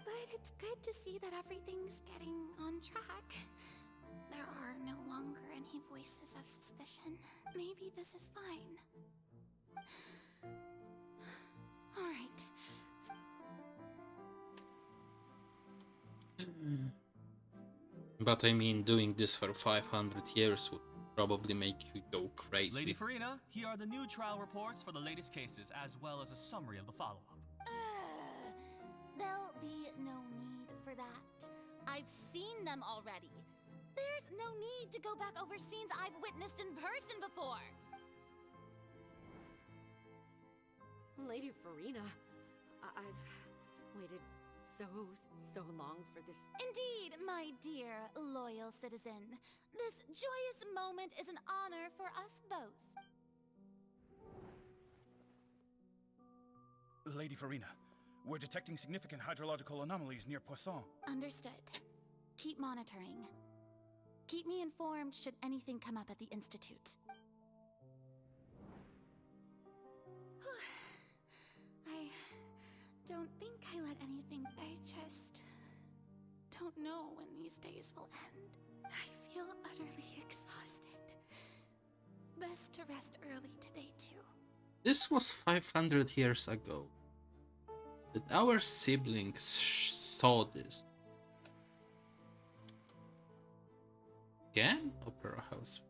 But it's good to see that everything's getting on track. There are no longer any voices of suspicion. Maybe this is fine. All right. But I mean, doing this for 500 years would probably make you go crazy. Lady Farina, here are the new trial reports for the latest cases, as well as a summary of the follow-up. There'll be no need for that. I've seen them already. There's no need to go back over scenes I've witnessed in person before. Lady Farina, I've waited so long for this. Indeed, my dear, loyal citizen. This joyous moment is an honor for us both. Lady Farina, we're detecting significant hydrological anomalies near Poisson. Understood. Keep monitoring. Keep me informed should anything come up at the Institute. I don't think I let anything. I just don't know when these days will end. I feel utterly exhausted. Best to rest early today, too. This was 500 years ago. But our siblings saw this. Again? Opera House.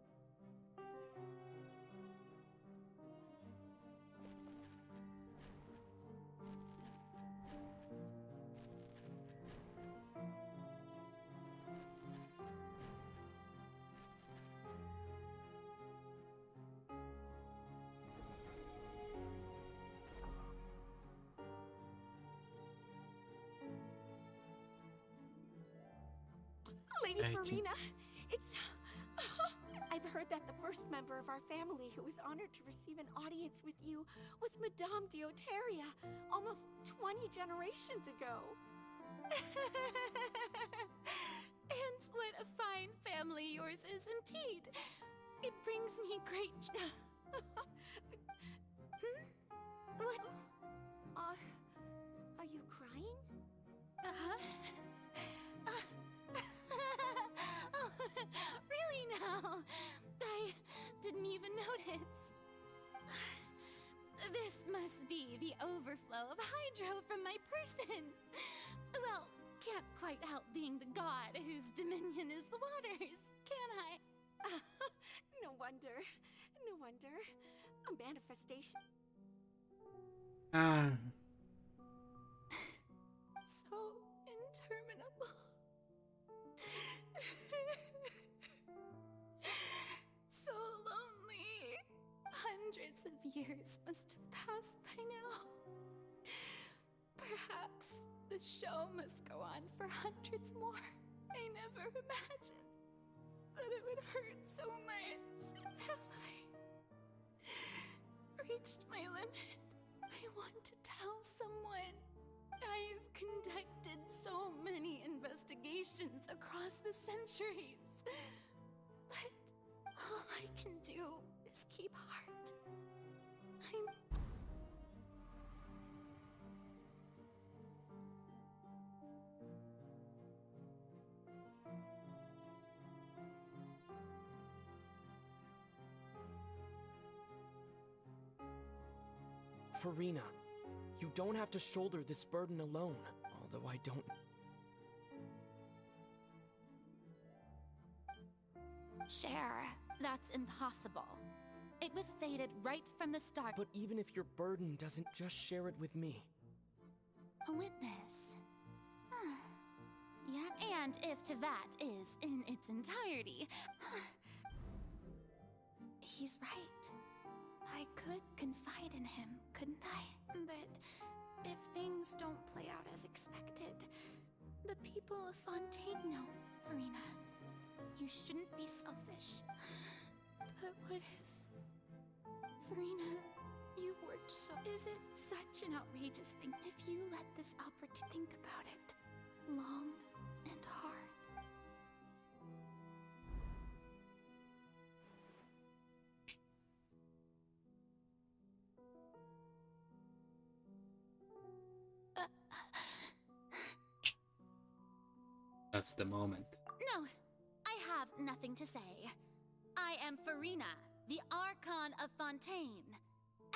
Lady Thank you. Farina, it's... I've heard that the first member of our family who was honored to receive an audience with you was Madame Dioteria, almost 20 generations ago. And what a fine family yours is indeed. It brings me great What? Are you crying? Oh, really now? I didn't even notice. This must be the overflow of hydro from my person. Well, can't quite help being the god whose dominion is the waters, can I? No wonder. No wonder. A manifestation. So interminable. So lonely. Hundreds of years must have passed by now. Perhaps the show must go on for hundreds more. I never imagined that it would hurt so much. Have I reached my limit? I want to tell someone. I've conducted so many investigations across the centuries. But all I can do is keep heart. Farina, you don't have to shoulder this burden alone, although I don't... Share, that's impossible. It was fated right from the start. But even if your burden doesn't, just share it with me. A witness. Yeah, and if Teyvat is in its entirety... He's right. I could confide in him, couldn't I? But if things don't play out as expected, the people of Fontaine... No, Farina. You shouldn't be selfish. But what if... Farina, you've worked so... Is it such an outrageous thing if you let this opportunity think about it long and hard? That's the moment. No, I have nothing to say. I am Farina, the Archon of Fontaine.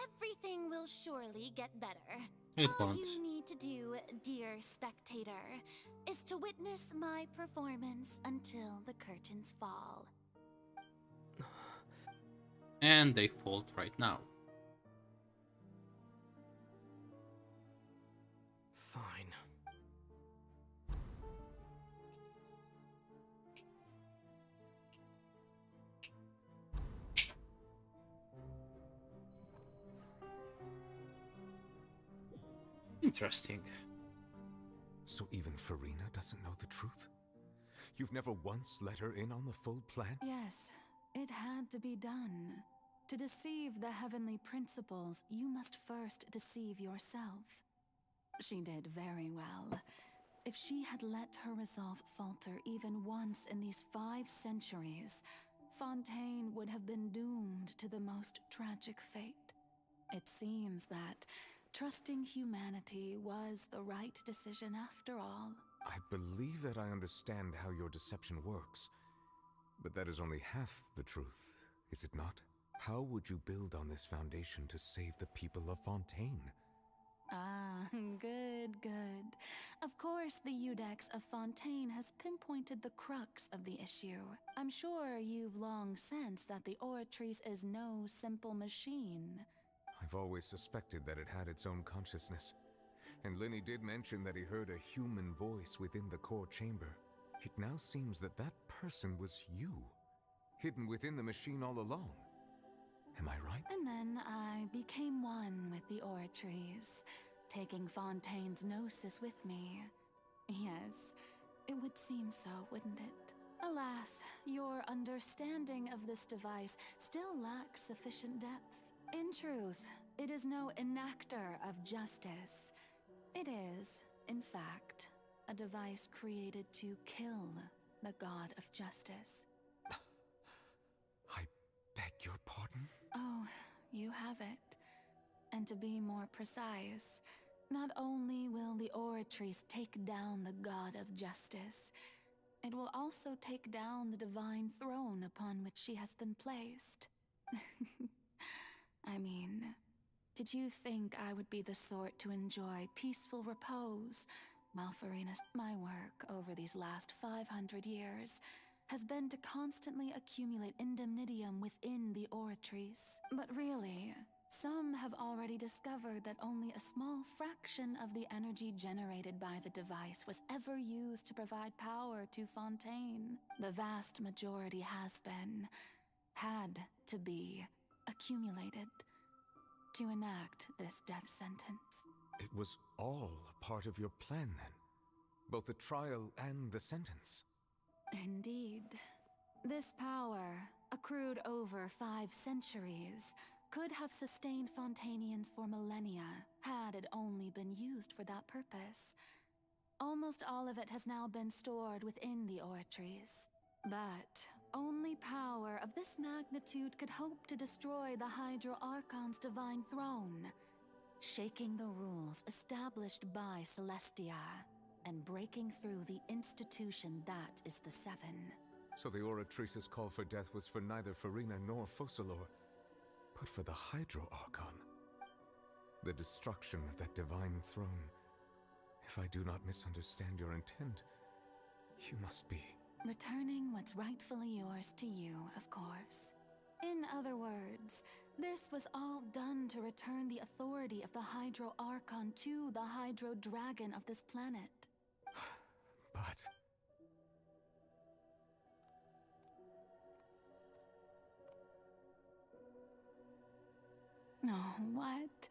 Everything will surely get better. It All won't. you need to do, dear spectator, is to witness my performance until the curtains fall. And they fold right now. Fine. Interesting. So even Farina doesn't know the truth? You've never once let her in on the full plan? Yes, it had to be done. To deceive the heavenly principles, you must first deceive yourself. She did very well. If she had let her resolve falter even once in these 5 centuries, Fontaine would have been doomed to the most tragic fate. It seems that trusting humanity was the right decision after all. I believe that I understand how your deception works. But that is only half the truth, is it not? How would you build on this foundation to save the people of Fontaine? Ah, good, good. Of course, the Iudex of Fontaine has pinpointed the crux of the issue. I'm sure you've long sensed that the Oratrice is no simple machine. I've always suspected that it had its own consciousness. And Lenny did mention that he heard a human voice within the core chamber. It now seems that that person was you, hidden within the machine all along. Am I right? And then I became one with the Oratrice, taking Fontaine's gnosis with me. Yes, it would seem so, wouldn't it? Alas, your understanding of this device still lacks sufficient depth. In truth, it is no enactor of justice. It is, in fact, a device created to kill the god of justice. I beg your pardon? Oh, you have it. And to be more precise, not only will the Oratrice take down the god of justice, it will also take down the divine throne upon which she has been placed. I mean, did you think I would be the sort to enjoy peaceful repose while Farina's... My work over these last 500 years has been to constantly accumulate indemnitium within the Oratrice. But really, some have already discovered that only a small fraction of the energy generated by the device was ever used to provide power to Fontaine. The vast majority has been, had to be, accumulated to enact this death sentence. It was all a part of your plan, then? Both the trial and the sentence? Indeed. This power, accrued over 5 centuries, could have sustained Fontainians for millennia, had it only been used for that purpose. Almost all of it has now been stored within the Oratrice. But only power of this magnitude could hope to destroy the Hydro Archon's divine throne, shaking the rules established by Celestia, and breaking through the institution that is the Seven. So the Oratrice's call for death was for neither Farina nor Focalor, but for the Hydro Archon. The destruction of that divine throne. If I do not misunderstand your intent, you must be... Returning what's rightfully yours to you, of course. In other words, this was all done to return the authority of the Hydro Archon to the Hydro Dragon of this planet. But... Oh, what?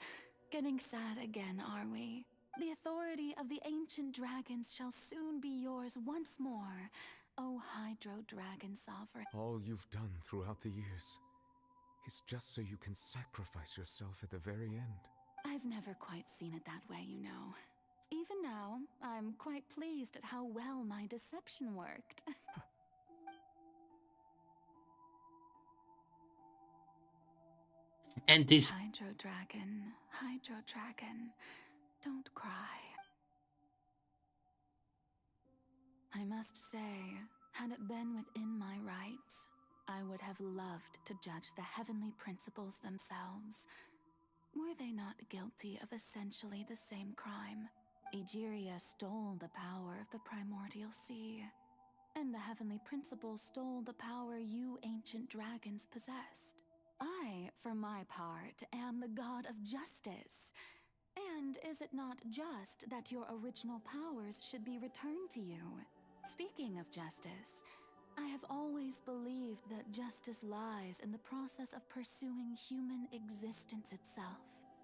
Getting sad again, are we? The authority of the ancient dragons shall soon be yours once more, O Hydro Dragon Sovereign. All you've done throughout the years is just so you can sacrifice yourself at the very end. I've never quite seen it that way, you know. Even now, I'm quite pleased at how well my deception worked. And this... Hydro Dragon, don't cry. I must say, had it been within my rights, I would have loved to judge the heavenly principles themselves. Were they not guilty of essentially the same crime? Egeria stole the power of the primordial sea, and the heavenly principles stole the power you ancient dragons possessed. I, for my part, am the god of justice. And is it not just that your original powers should be returned to you? Speaking of justice, I have always believed that justice lies in the process of pursuing human existence itself.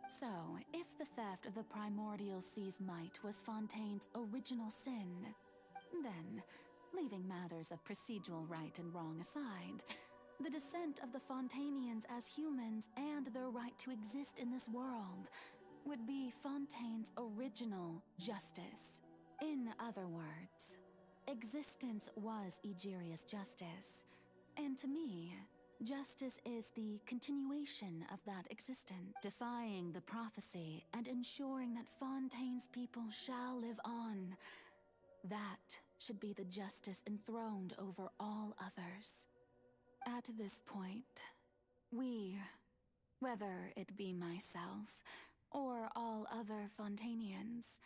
So, if the theft of the primordial sea's might was Fontaine's original sin, then, leaving matters of procedural right and wrong aside, the descent of the Fontainians as humans and their right to exist in this world would be Fontaine's original justice. In other words, existence was Egeria's justice, and to me, justice is the continuation of that existence, defying the prophecy and ensuring that Fontaine's people shall live on. That should be the justice enthroned over all others. At this point, we, whether it be myself or all other Fontainians,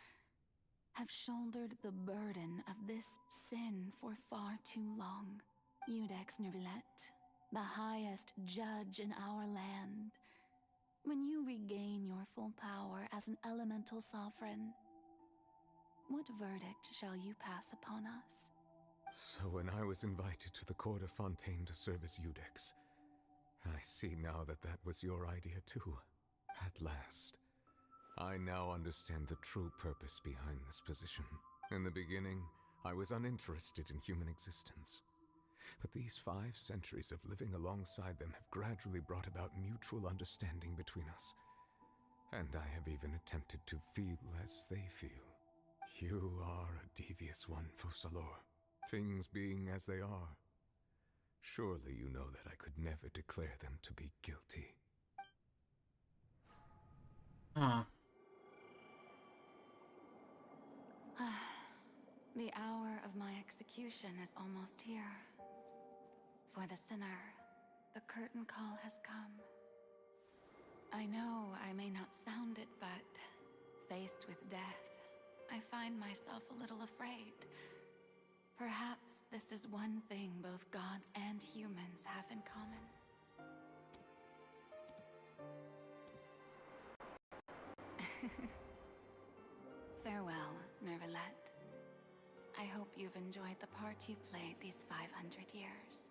have shouldered the burden of this sin for far too long. Iudex Nervillet, the highest judge in our land, when you regain your full power as an elemental sovereign, what verdict shall you pass upon us? So when I was invited to the court of Fontaine to serve as Iudex, I see now that that was your idea too. At last. I now understand the true purpose behind this position. In the beginning, I was uninterested in human existence. But these 5 centuries of living alongside them have gradually brought about mutual understanding between us. And I have even attempted to feel as they feel. You are a devious one, Focalure. Things being as they are, surely you know that I could never declare them to be guilty. The hour of my execution is almost here. For the sinner, the curtain call has come. I know I may not sound it, but faced with death, I find myself a little afraid. Perhaps this is one thing both gods and humans have in common. Farewell, Nervalette. I hope you've enjoyed the part you played these 500 years.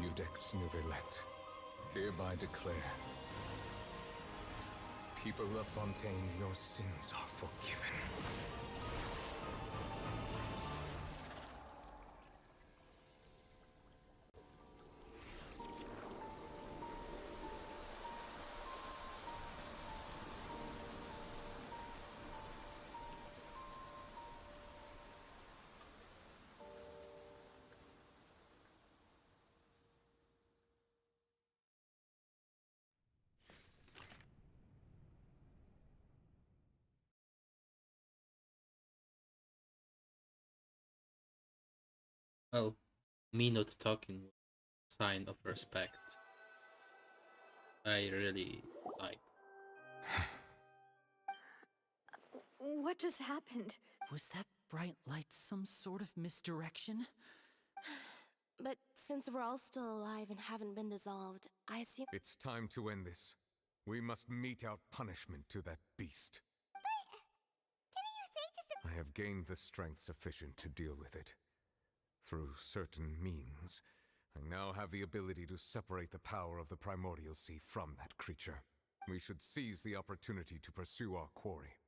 Iudex Nervalette, hereby declare, people of Fontaine, your sins are forgiven. Well, me not talking was a sign of respect. I really like. What just happened? Was that bright light some sort of misdirection? But since we're all still alive and haven't been dissolved, I assume... It's time to end this. We must mete out punishment to that beast. Didn't you say just I have gained the strength sufficient to deal with it. Through certain means, I now have the ability to separate the power of the Primordial Sea from that creature. We should seize the opportunity to pursue our quarry.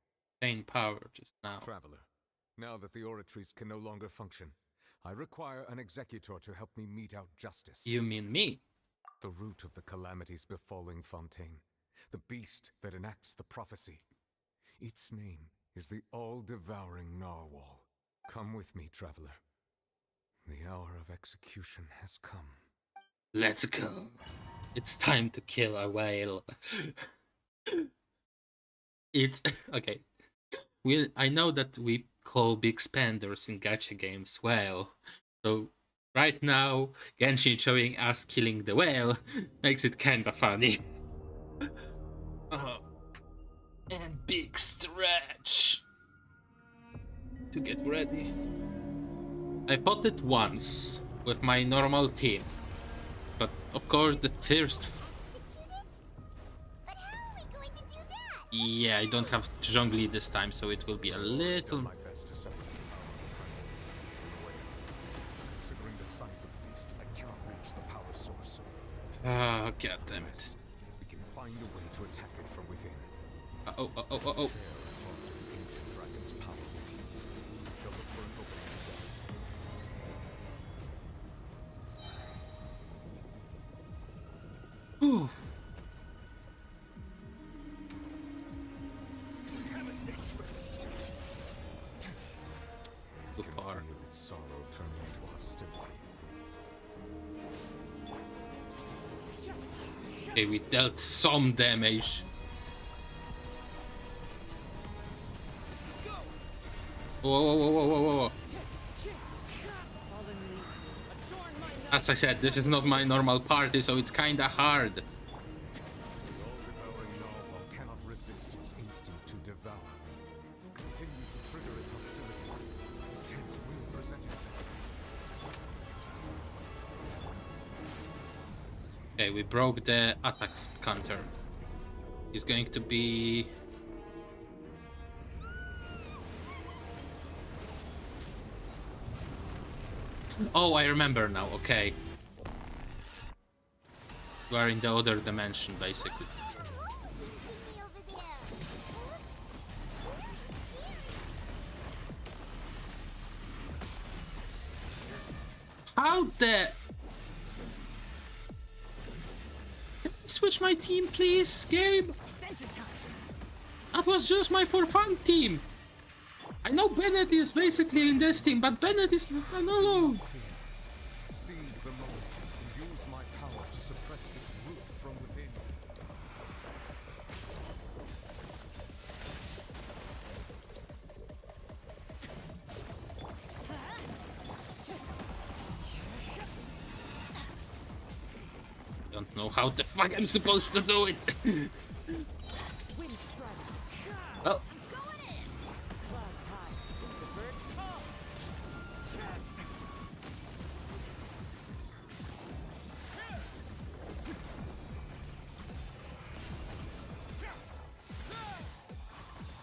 Gain power just now. Traveler, now that the oratories can no longer function, I require an executor to help me mete out justice. You mean me? The root of the calamities befalling Fontaine. The beast that enacts the prophecy. Its name is the all-devouring Narwhal. Come with me, traveler. The hour of execution has come. Let's go. It's time to kill a whale. It's okay. I know that we call big spenders in gacha games whale. So right now, Genshin showing us killing the whale makes it kinda funny. And big stretch. to get ready. I fought it once with my normal team, but of course the first. Yeah, I don't have Zhongli this time, so it will be a little. My best to separate the power of the sea from the way. Considering the size of the beast, I cannot reach the power source. Ah, god damn it. We can find a way to attack it from within. Uh-oh, uh-oh, uh-oh. Share a part of the ancient dragon's power with you. We shall look for an opening together. Whew. Too far. Feel its sorrow turning into hostility. Okay, we dealt some damage. Whoa, whoa, whoa, whoa, whoa, whoa. As I said, this is not my normal party, so it's kinda hard. The all-devouring narwhal cannot resist its instinct to devour. Continue to trigger its hostility. A chance will present itself. Okay, we broke the attack counter. He's going to be... Oh, I remember now, okay. We are in the other dimension, basically. How the... Can I switch my team, please, Gabe? That was just my for fun team. I know Bennett is basically in this team, but Bennett is not alone. Seize the moment and use my power to suppress its root from within. Don't know how the fuck I'm supposed to do it. Well.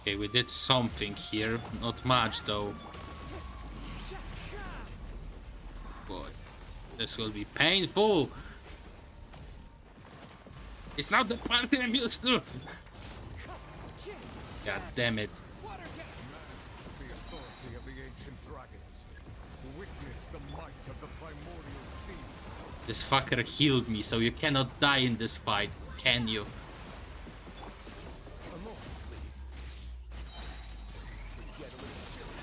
Okay, we did something here. Not much, though. Boy, this will be painful. It's not the party I'm used to. God damn it. The authority of the ancient dragons. Witness the might of the primordial sea. This fucker healed me, so you cannot die in this fight, can you? A moment, please. This could get a little chilly.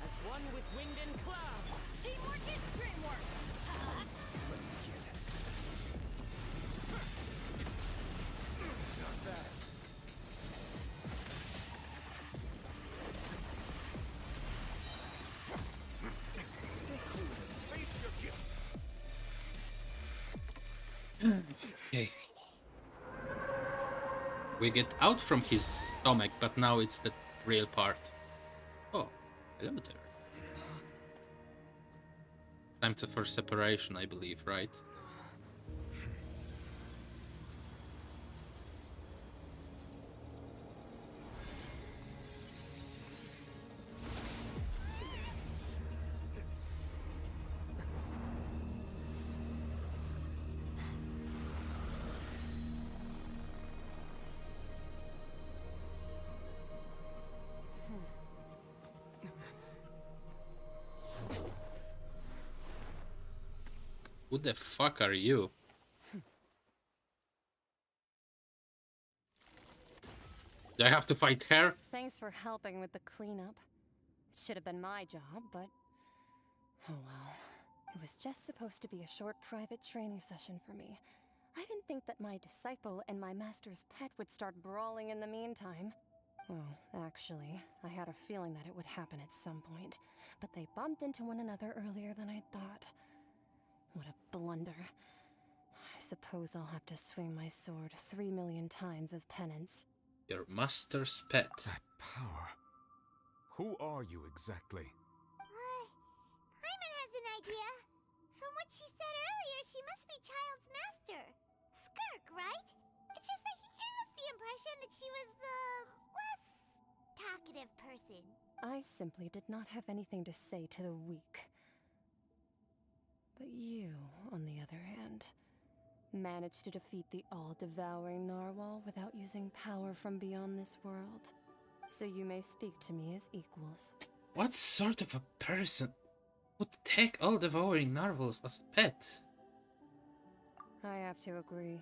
As one with wind and cloud. Teamwork is dreamwork. Let's begin. Not bad. Stay cool. Face your guilt. Okay. We get out from his stomach, but now it's the real part. Oh, hello there. Time for separation, I believe, right? Who the fuck are you? Do I have to fight her? Thanks for helping with the cleanup. It should have been my job, but... oh well. It was just supposed to be a short private training session for me. I didn't think that my disciple and my master's pet would start brawling in the meantime. Well, actually, I had a feeling that it would happen at some point, but they bumped into one another earlier than I thought. What a blunder. I suppose I'll have to swing my sword 3 million times as penance. Your master's pet. That power. Who are you exactly? Paimon has an idea. From what she said earlier, she must be Child's master. Skirk, right? It's just that he gave us the impression that she was the less talkative person. I simply did not have anything to say to the weak. But you, on the other hand, managed to defeat the all-devouring narwhal without using power from beyond this world. So you may speak to me as equals. What sort of a person would take all-devouring narwhals as a pet? I have to agree.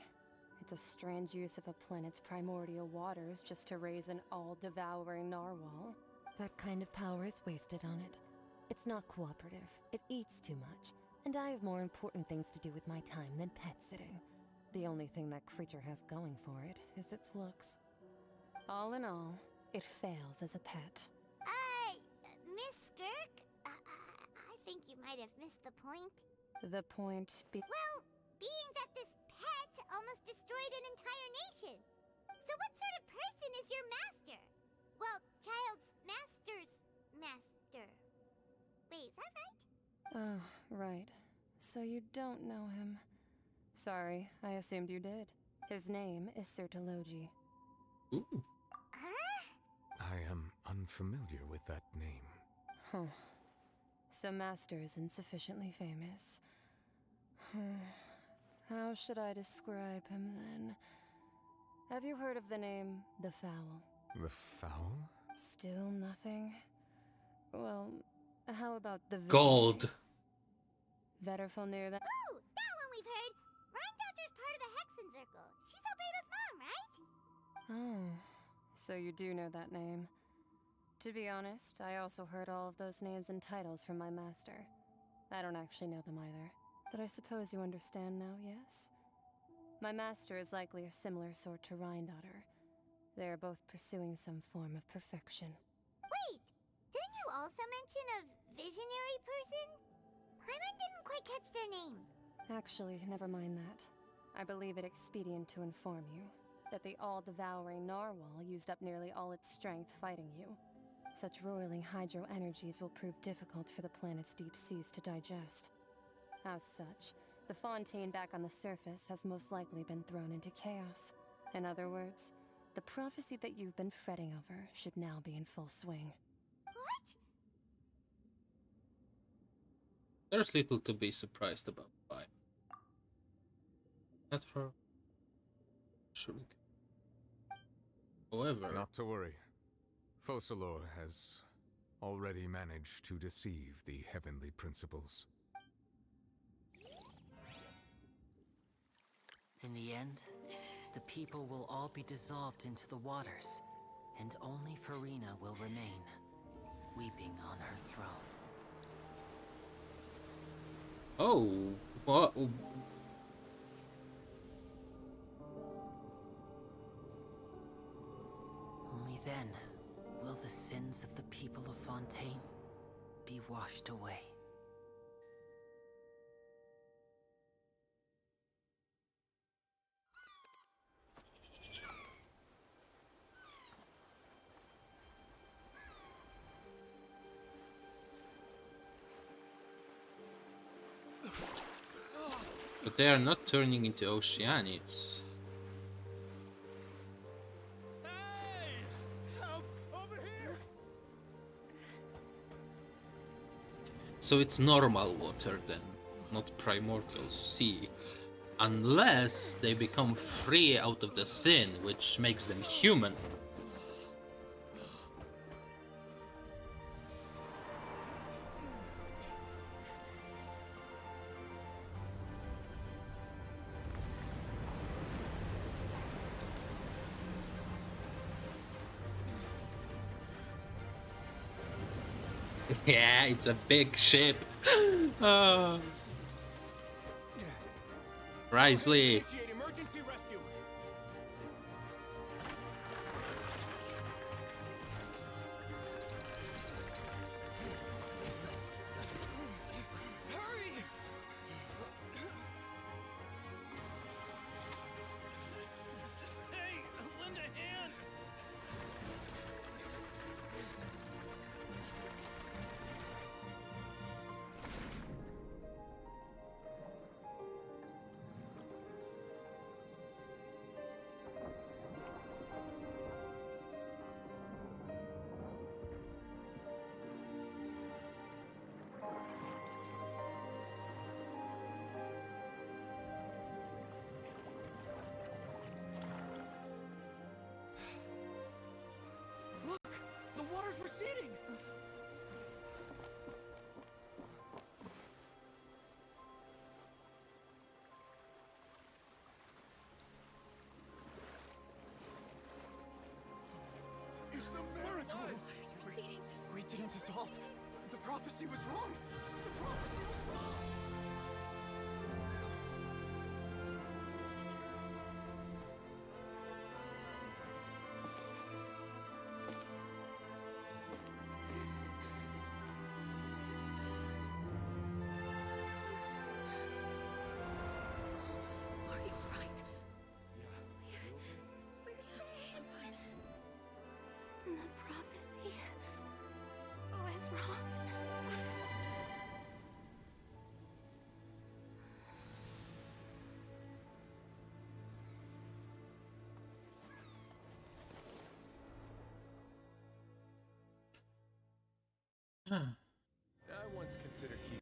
It's a strange use of a planet's primordial waters just to raise an all-devouring narwhal. That kind of power is wasted on it. It's not cooperative. It eats too much. And I have more important things to do with my time than pet sitting. The only thing that creature has going for it is its looks. All in all, it fails as a pet. Miss Skirk? I think you might have missed the point. The point Well, being that this pet almost destroyed an entire nation. So what sort of person is your master? Well, Child's master's master. Wait, is that right? Oh, right. So you don't know him. Sorry, I assumed you did. His name is Sertologi. Ooh. I am unfamiliar with that name. Huh. So Master isn't sufficiently famous. How should I describe him then? Have you heard of the name The Fowl? The Fowl? Still nothing? Well, how about the Gold. Vetterful knew that. Ooh, that one we've heard. Rhine part of the Hexen Circle. She's Albedo's mom, right? Oh, so you do know that name. To be honest, I also heard all of those names and titles from my master. I don't actually know them either. But I suppose you understand now, yes? My master is likely a similar sort to Rhine-daughter. They are both pursuing some form of perfection. Wait, didn't you also mention a visionary person? Paimon didn't quite catch their name. Actually, never mind that. I believe it expedient to inform you that the all-devouring narwhal used up nearly all its strength fighting you. Such roiling hydro energies will prove difficult for the planet's deep seas to digest. As such, the fontaine back on the surface has most likely been thrown into chaos. In other words, the prophecy that you've been fretting over should now be in full swing. What? There's little to be surprised about. Why? Not for shuriken. However, not to worry. Focalor has already managed to deceive the heavenly principles. In the end, the people will all be dissolved into the waters, and only Farina will remain, weeping on her throne. oh, what? Only then will the sins of the people of Fontaine be washed away. But they are not turning into Oceanids. So it's normal water then, not primordial sea. Unless they become free out of the sin, which makes them human. Yeah, it's a big ship. Risley. Initiate emergency rescue. Hurry! water's receding! It's a miracle! Water's receding. We didn't dissolve. The prophecy was wrong. The prophecy was wrong. Are you alright? We're saved. The prophecy was wrong. I once considered keeping.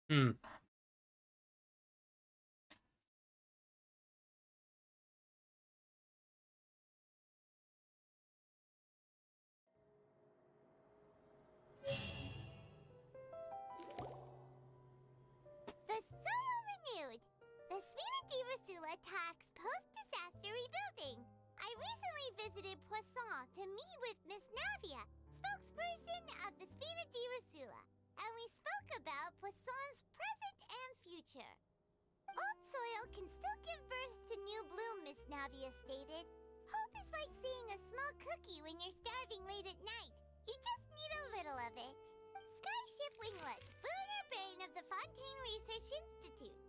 Hmm. The soil renewed. The Spina Rasula talks post-disaster rebuilding. I recently visited Poisson to meet with Miss Navia, spokesperson of the Spina Rasula, and we spoke about Poisson's present and future. Old soil can still give birth to new bloom, Miss Navia stated. Hope is like seeing a small cookie when you're starving late at night. You just need a little of it. Skyship Winglet, booner brain of the Fontaine Research Institute.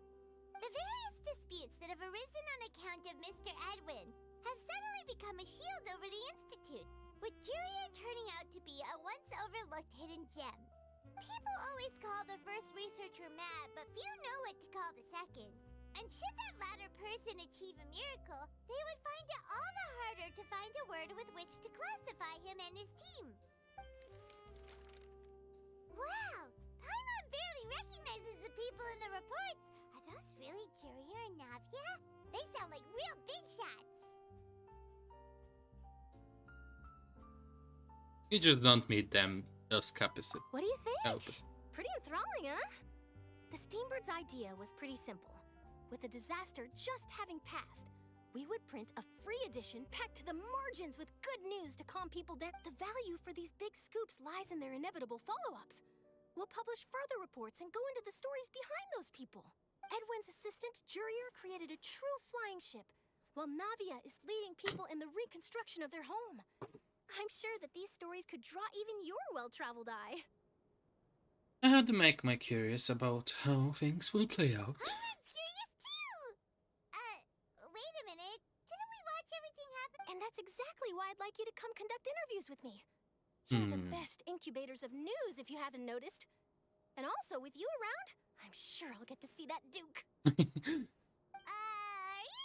The various disputes that have arisen on account of Mr. Edwin have suddenly become a shield over the Institute, with Jurier turning out to be a once overlooked hidden gem. People always call the first researcher mad, but few know what to call the second. And should that latter person achieve a miracle, they would find it all the harder to find a word with which to classify him and his team. Wow! Paimon barely recognizes the people in the reports. Are those really Jurier and Navia? They sound like real big shots. You just don't meet them, just opposite. What do you think? Opposite. Pretty enthralling, huh? The Steambird's idea was pretty simple. With the disaster just having passed, we would print a free edition packed to the margins with good news to calm people down. The value for these big scoops lies in their inevitable follow-ups. We'll publish further reports and go into the stories behind those people. Edwin's assistant, Jurier, created a true flying ship, while Navia is leading people in the reconstruction of their home. I'm sure that these stories could draw even your well-traveled eye. I had to make my curious about how things will play out. Paimon curious too! Wait a minute. Didn't we watch everything happen? And that's exactly why I'd like you to come conduct interviews with me. You're the best incubators of news, if you haven't noticed. And also, with you around, I'm sure I'll get to see that Duke. Are you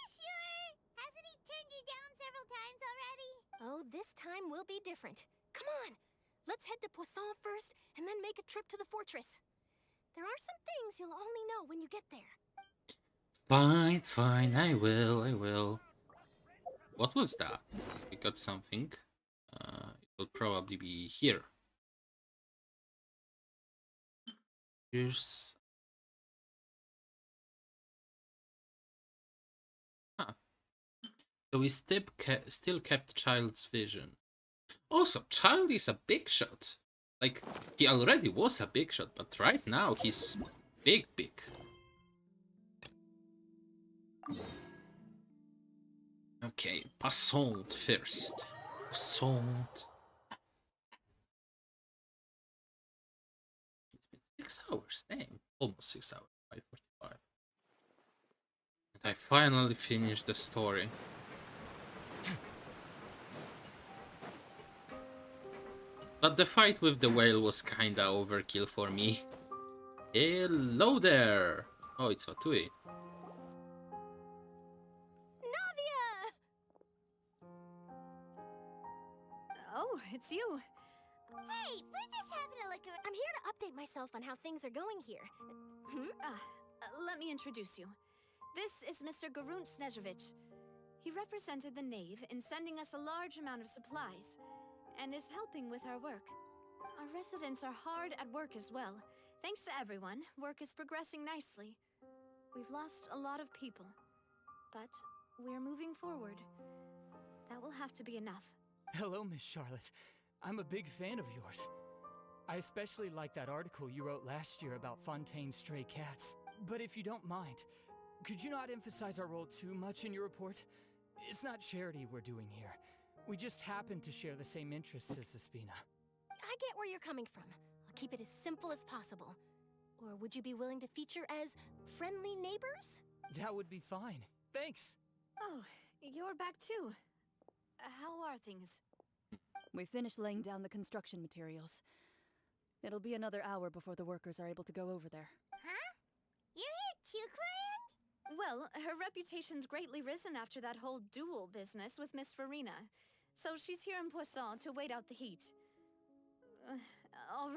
sure? Hasn't he turned you down several times already? Oh, this time will be different. Come on, let's head to Poisson first, and then make a trip to the fortress. There are some things you'll only know when you get there. Fine, fine, I will. What was that? We got something. It will probably be here. Here's... Huh. So we still kept Child's vision. Also, Child is a big shot. Like, he already was a big shot, but right now he's big. Okay, Passant first. Passant. It's been 6 hours, dang. Almost 6 hours, 5:45. And I finally finished the story. But the fight with the whale was kinda overkill for me. Hello there! Oh, it's Fatui. Oh, it's you. Hey, we're just having a look around. I'm here to update myself on how things are going here. Let me introduce you. This is Mr. Garunt Snezhevich. He represented the Knave in sending us a large amount of supplies, and is helping with our work. Our residents are hard at work as well. Thanks to everyone, work is progressing nicely. We've lost a lot of people, but we're moving forward. That will have to be enough. Hello, Miss Charlotte. I'm a big fan of yours. I especially like that article you wrote last year about Fontaine's stray cats. But if you don't mind, could you not emphasize our role too much in your report? It's not charity we're doing here. We just happen to share the same interests as the Spina. I get where you're coming from. I'll keep it as simple as possible. Or would you be willing to feature as friendly neighbors? That would be fine. Thanks. Oh, you're back too. How are things? We finished laying down the construction materials. It'll be another hour before the workers are able to go over there. Huh? You're here too, Clarand? Well, her reputation's greatly risen after that whole duel business with Miss Farina. So she's here in Poisson to wait out the heat. All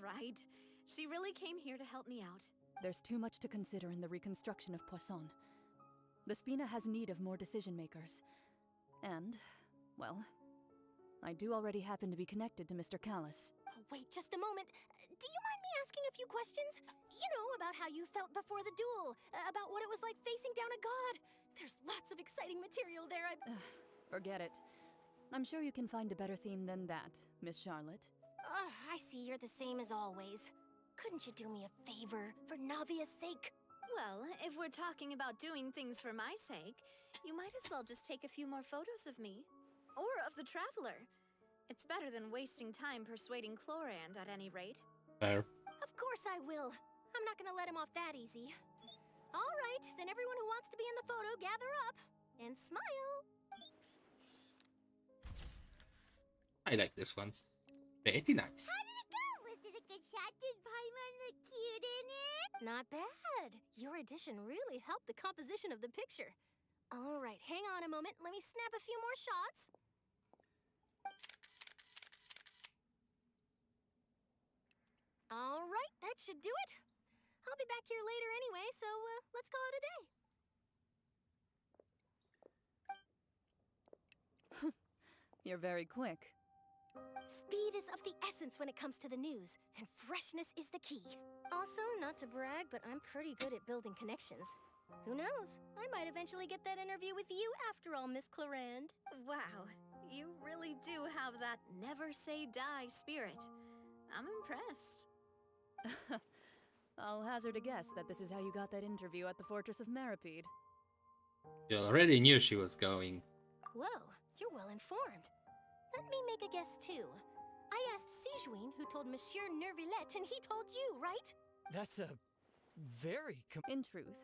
right. She really came here to help me out. There's too much to consider in the reconstruction of Poisson. The Spina has need of more decision makers. And, well, I do already happen to be connected to Mr. Callis. Oh, wait just a moment. Do you mind me asking a few questions? You know, about how you felt before the duel, about what it was like facing down a god. There's lots of exciting material there. Forget it. I'm sure you can find a better theme than that, Miss Charlotte. I see you're the same as always. Couldn't you do me a favor, for Navia's sake? Well, if we're talking about doing things for my sake, you might as well just take a few more photos of me. Or of the Traveler. It's better than wasting time persuading Chlorand at any rate. Fair. Of course I will. I'm not gonna let him off that easy. All right, then everyone who wants to be in the photo, gather up. And smile. I like this one. Very nice. How did it go? Was it a good shot? Did Paimon look cute in it? Not bad. Your addition really helped the composition of the picture. All right, hang on a moment. Let me snap a few more shots. All right, that should do it. I'll be back here later anyway, so let's call it a day. You're very quick. Speed is of the essence when it comes to the news, and freshness is the key. Also, not to brag, but I'm pretty good at building connections. Who knows? I might eventually get that interview with you after all, Miss Clarand. Wow, you really do have that never say die spirit. I'm impressed. I'll hazard a guess that this is how you got that interview at the Fortress of Meripede. You already knew she was going. Whoa, you're well informed. Let me make a guess too. I asked Sijuin, who told Monsieur Nervillette, and he told you, right? That's a very In truth,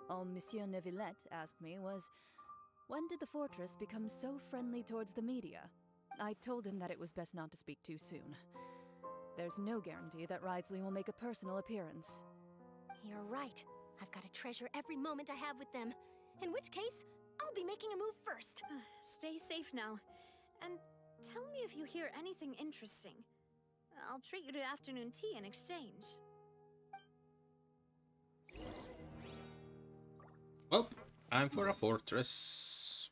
all Monsieur Neuvillette asked me was, when did the fortress become so friendly towards the media? I told him that it was best not to speak too soon. There's no guarantee that Wriothesley will make a personal appearance. You're right. I've got to treasure every moment I have with them. In which case, I'll be making a move first. Stay safe now. And tell me if you hear anything interesting. I'll treat you to afternoon tea in exchange. Well, time for a fortress.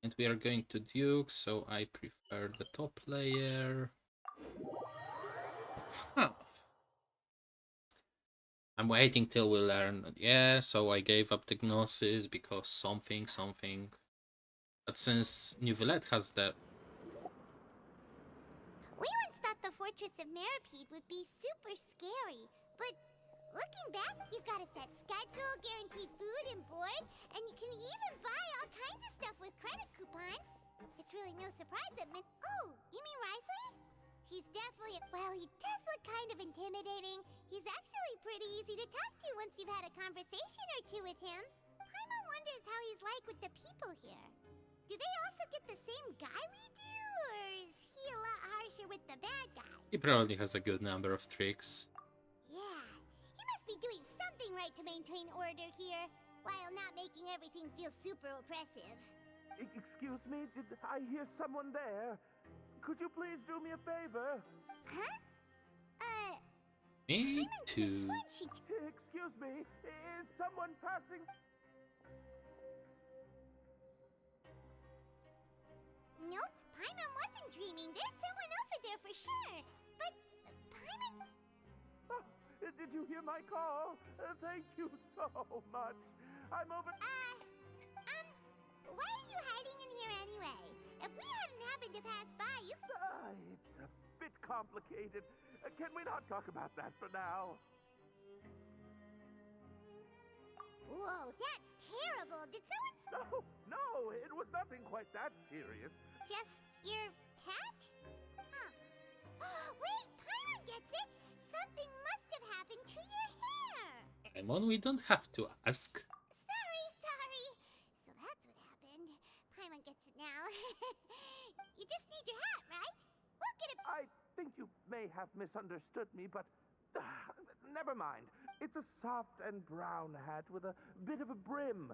And we are going to Duke, so I prefer the top layer. Huh. I'm waiting till we learn. Yeah, so I gave up the Gnosis because something. But since Neuvillette has the... We once thought the Fortress of Meripede would be super scary, but looking back, you've got a set schedule, guaranteed food and board, and you can even buy all kinds of stuff with credit coupons. It's really no surprise that Oh, you mean Wriothesley? He's definitely... Well, he does look kind of intimidating. He's actually pretty easy to talk to once you've had a conversation or two with him. Paimon wonders how he's like with the people here. Do they also get the same guy we do, or is he a lot harsher with the bad guys? He probably has a good number of tricks. Yeah, he must be doing something right to maintain order here, while not making everything feel super oppressive. Excuse me, did I hear someone there? Could you please do me a favor? Huh? Me too. Excuse me, is someone passing? Nope, Paimon wasn't dreaming. There's someone over there for sure. But Paimon... Oh, did you hear my call? Thank you so much. I'm over... why are you hiding in here anyway? If we hadn't happened to pass by, you... It's a bit complicated. Can we not talk about that for now? Whoa, that's terrible. Did someone... No, it was nothing quite that serious. Just your pet? Huh. Wait, Paimon gets it! Something must have happened to your hair! Paimon, we don't have to ask. Sorry. So that's what happened. Paimon gets it now. You just need your hat, right? We'll get it... I think you may have misunderstood me, but... never mind. It's a soft and brown hat with a bit of a brim.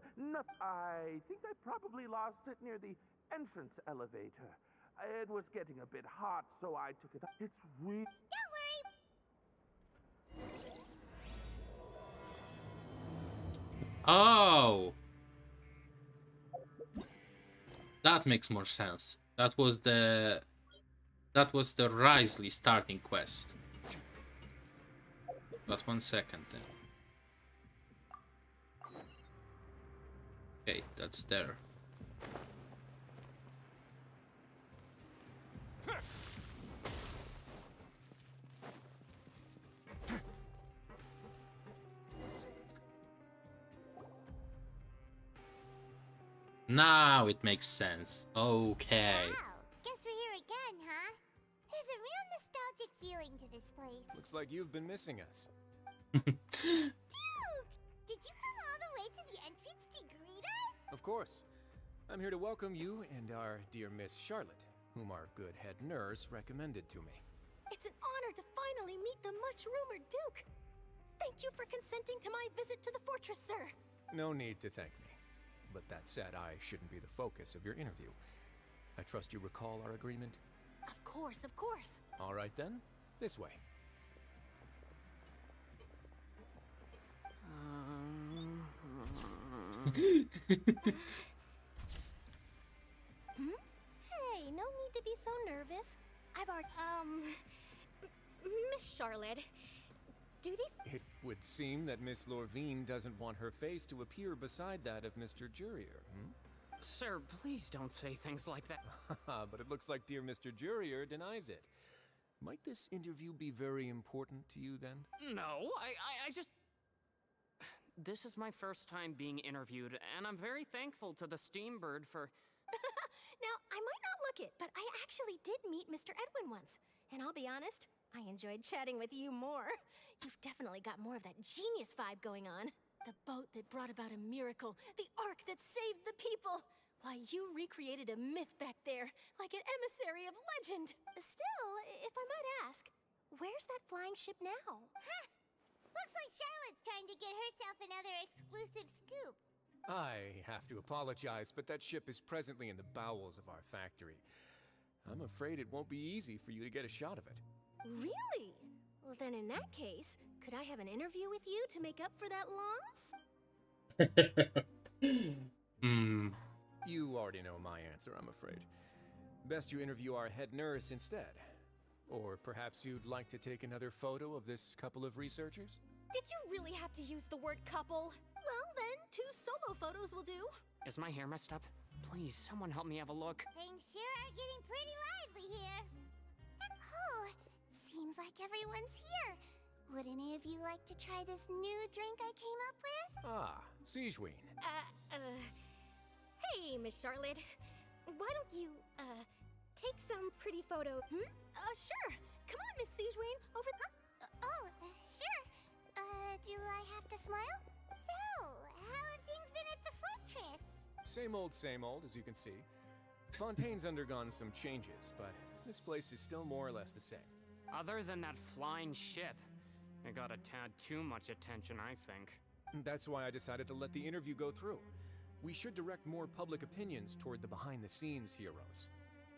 I think I probably lost it near the entrance elevator. It was getting a bit hot, so I took it up. It's really... Don't worry! Oh! That makes more sense. That was the Risley starting quest. But 1 second then. Okay, that's there. Now it makes sense. Okay. Wow, guess we're here again, huh? There's a real nostalgic feeling to this place. Looks like you've been missing us. Duke! Did you come all the way to the entrance to greet us? Of course. I'm here to welcome you and our dear Miss Charlotte, whom our good head nurse recommended to me. It's an honor to finally meet the much-rumored Duke. Thank you for consenting to my visit to the fortress, sir. No need to thank me. But that said, I shouldn't be the focus of your interview. I trust you recall our agreement? Of course, of course. All right then, this way. Hey, no need to be so nervous. I've already, Miss Charlotte, do these... It would seem that Miss Lorvine doesn't want her face to appear beside that of Mr. Jurier, Sir, please don't say things like that. But it looks like dear Mr. Jurier denies it. Might this interview be very important to you then? No, I just... This is my first time being interviewed, and I'm very thankful to the Steambird for... Now, I might not look it, but I actually did meet Mr. Edwin once. And I'll be honest, I enjoyed chatting with you more. You've definitely got more of that genius vibe going on. The boat that brought about a miracle, the ark that saved the people. Why, you recreated a myth back there, like an emissary of legend. Still, if I might ask, where's that flying ship now? Huh. Looks like Charlotte's trying to get herself another exclusive scoop. I have to apologize, but that ship is presently in the bowels of our factory. I'm afraid it won't be easy for you to get a shot of it. Really? Well, then in that case, could I have an interview with you to make up for that loss? You already know my answer, I'm afraid. Best you interview our head nurse instead. Or perhaps you'd like to take another photo of this couple of researchers? Did you really have to use the word couple? Well, then, 2 solo photos will do. Is my hair messed up? Please, someone help me have a look. Things sure are getting pretty lively here. Oh, seems like everyone's here. Would any of you like to try this new drink I came up with? Ah, Sigeween. Hey, Miss Charlotte. Why don't you, take some pretty photo? Sure. Come on, Miss Sigeween, over Sure. Do I have to smile? So, how have things been at the fortress? Same old, as you can see. Fontaine's undergone some changes, but this place is still more or less the same. Other than that flying ship, it got a tad too much attention, I think. That's why I decided to let the interview go through. We should direct more public opinions toward the behind-the-scenes heroes.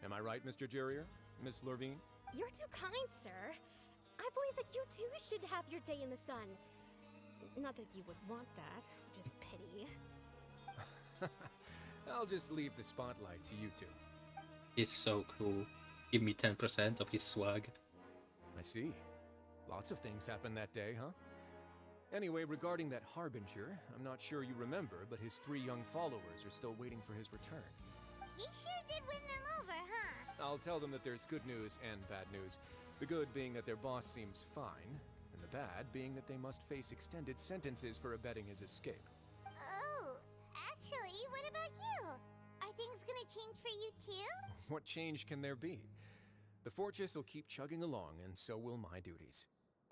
Am I right, Mr. Jurier? Miss Lurvine? You're too kind, sir. I believe that you too should have your day in the sun. Not that you would want that, just pity. I'll just leave the spotlight to you two. He's so cool. Give me 10% of his swag. I see. Lots of things happened that day, huh? Anyway, regarding that Harbinger, I'm not sure you remember, but his 3 young followers are still waiting for his return. He sure did win them over, huh? I'll tell them that there's good news and bad news. The good being that their boss seems fine, and the bad being that they must face extended sentences for abetting his escape. Oh, actually, what about you? Are things gonna change for you too? What change can there be? The fortress will keep chugging along, and so will my duties.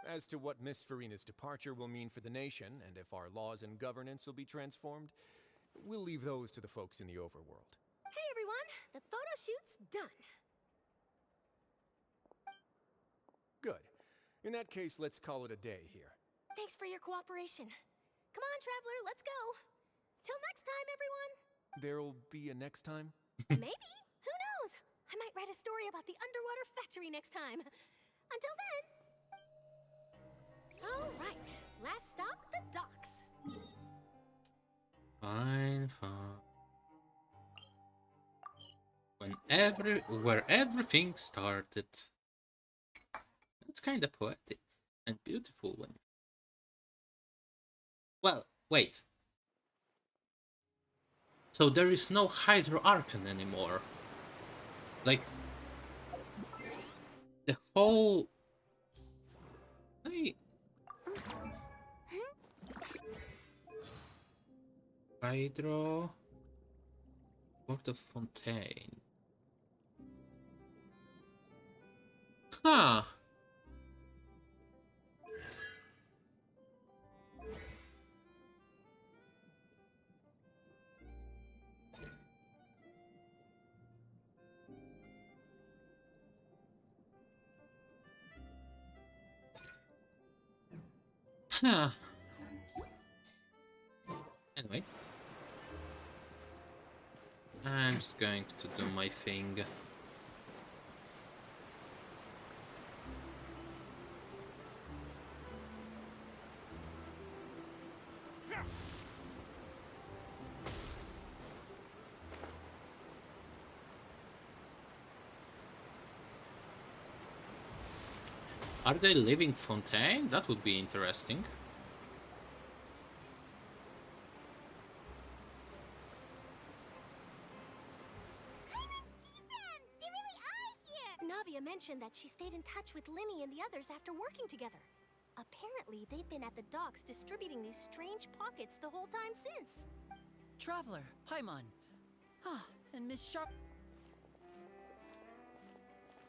As to what Miss Farina's departure will mean for the nation, and if our laws and governance will be transformed, we'll leave those to the folks in the overworld. Hey everyone, the photo shoot's done. Good. In that case, let's call it a day here. Thanks for your cooperation. Come on, Traveler, let's go. Till next time, everyone. There'll be a next time? Maybe. Who knows? I might write a story about the underwater factory next time. Until then. All right. Last stop, the docks. Fine, fine. Where everything started. It's kind of poetic and beautiful when. Well, wait. So there is no Hydro Archon anymore. Like the whole. Hydro. Port of Fontaine. Huh. Huh. Anyway. I'm just going to do my thing. Are they leaving Fontaine? That would be interesting. Navia mentioned that she stayed in touch with Linny and the others after working together. Apparently, they've been at the docks distributing these strange pockets the whole time since. Traveler, Paimon. Ah, and Miss Sharp.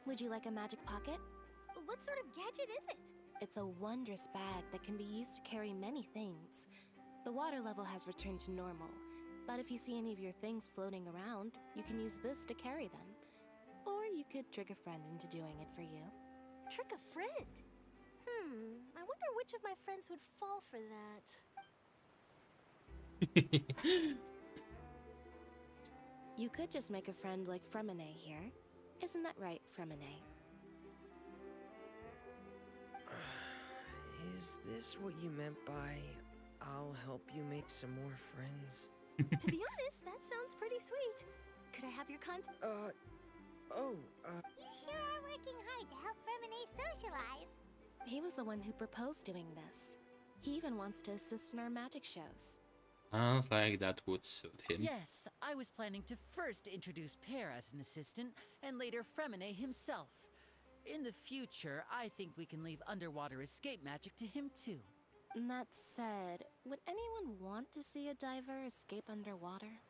Would you like a magic pocket? What sort of gadget is it? It's a wondrous bag that can be used to carry many things. The water level has returned to normal, but if you see any of your things floating around, you can use this to carry them. Or you could trick a friend into doing it for you. Trick a friend? I wonder which of my friends would fall for that. You could just make a friend like Fremine here. Isn't that right, Fremine? Is this what you meant by, I'll help you make some more friends? To be honest, that sounds pretty sweet. Could I have your contact? You sure are working hard to help Fremine socialize. He was the one who proposed doing this. He even wants to assist in our magic shows. Sounds like that would suit him. Yes, I was planning to first introduce Pear as an assistant, and later Fremine himself. In the future, I think we can leave underwater escape magic to him too. That said, would anyone want to see a diver escape underwater?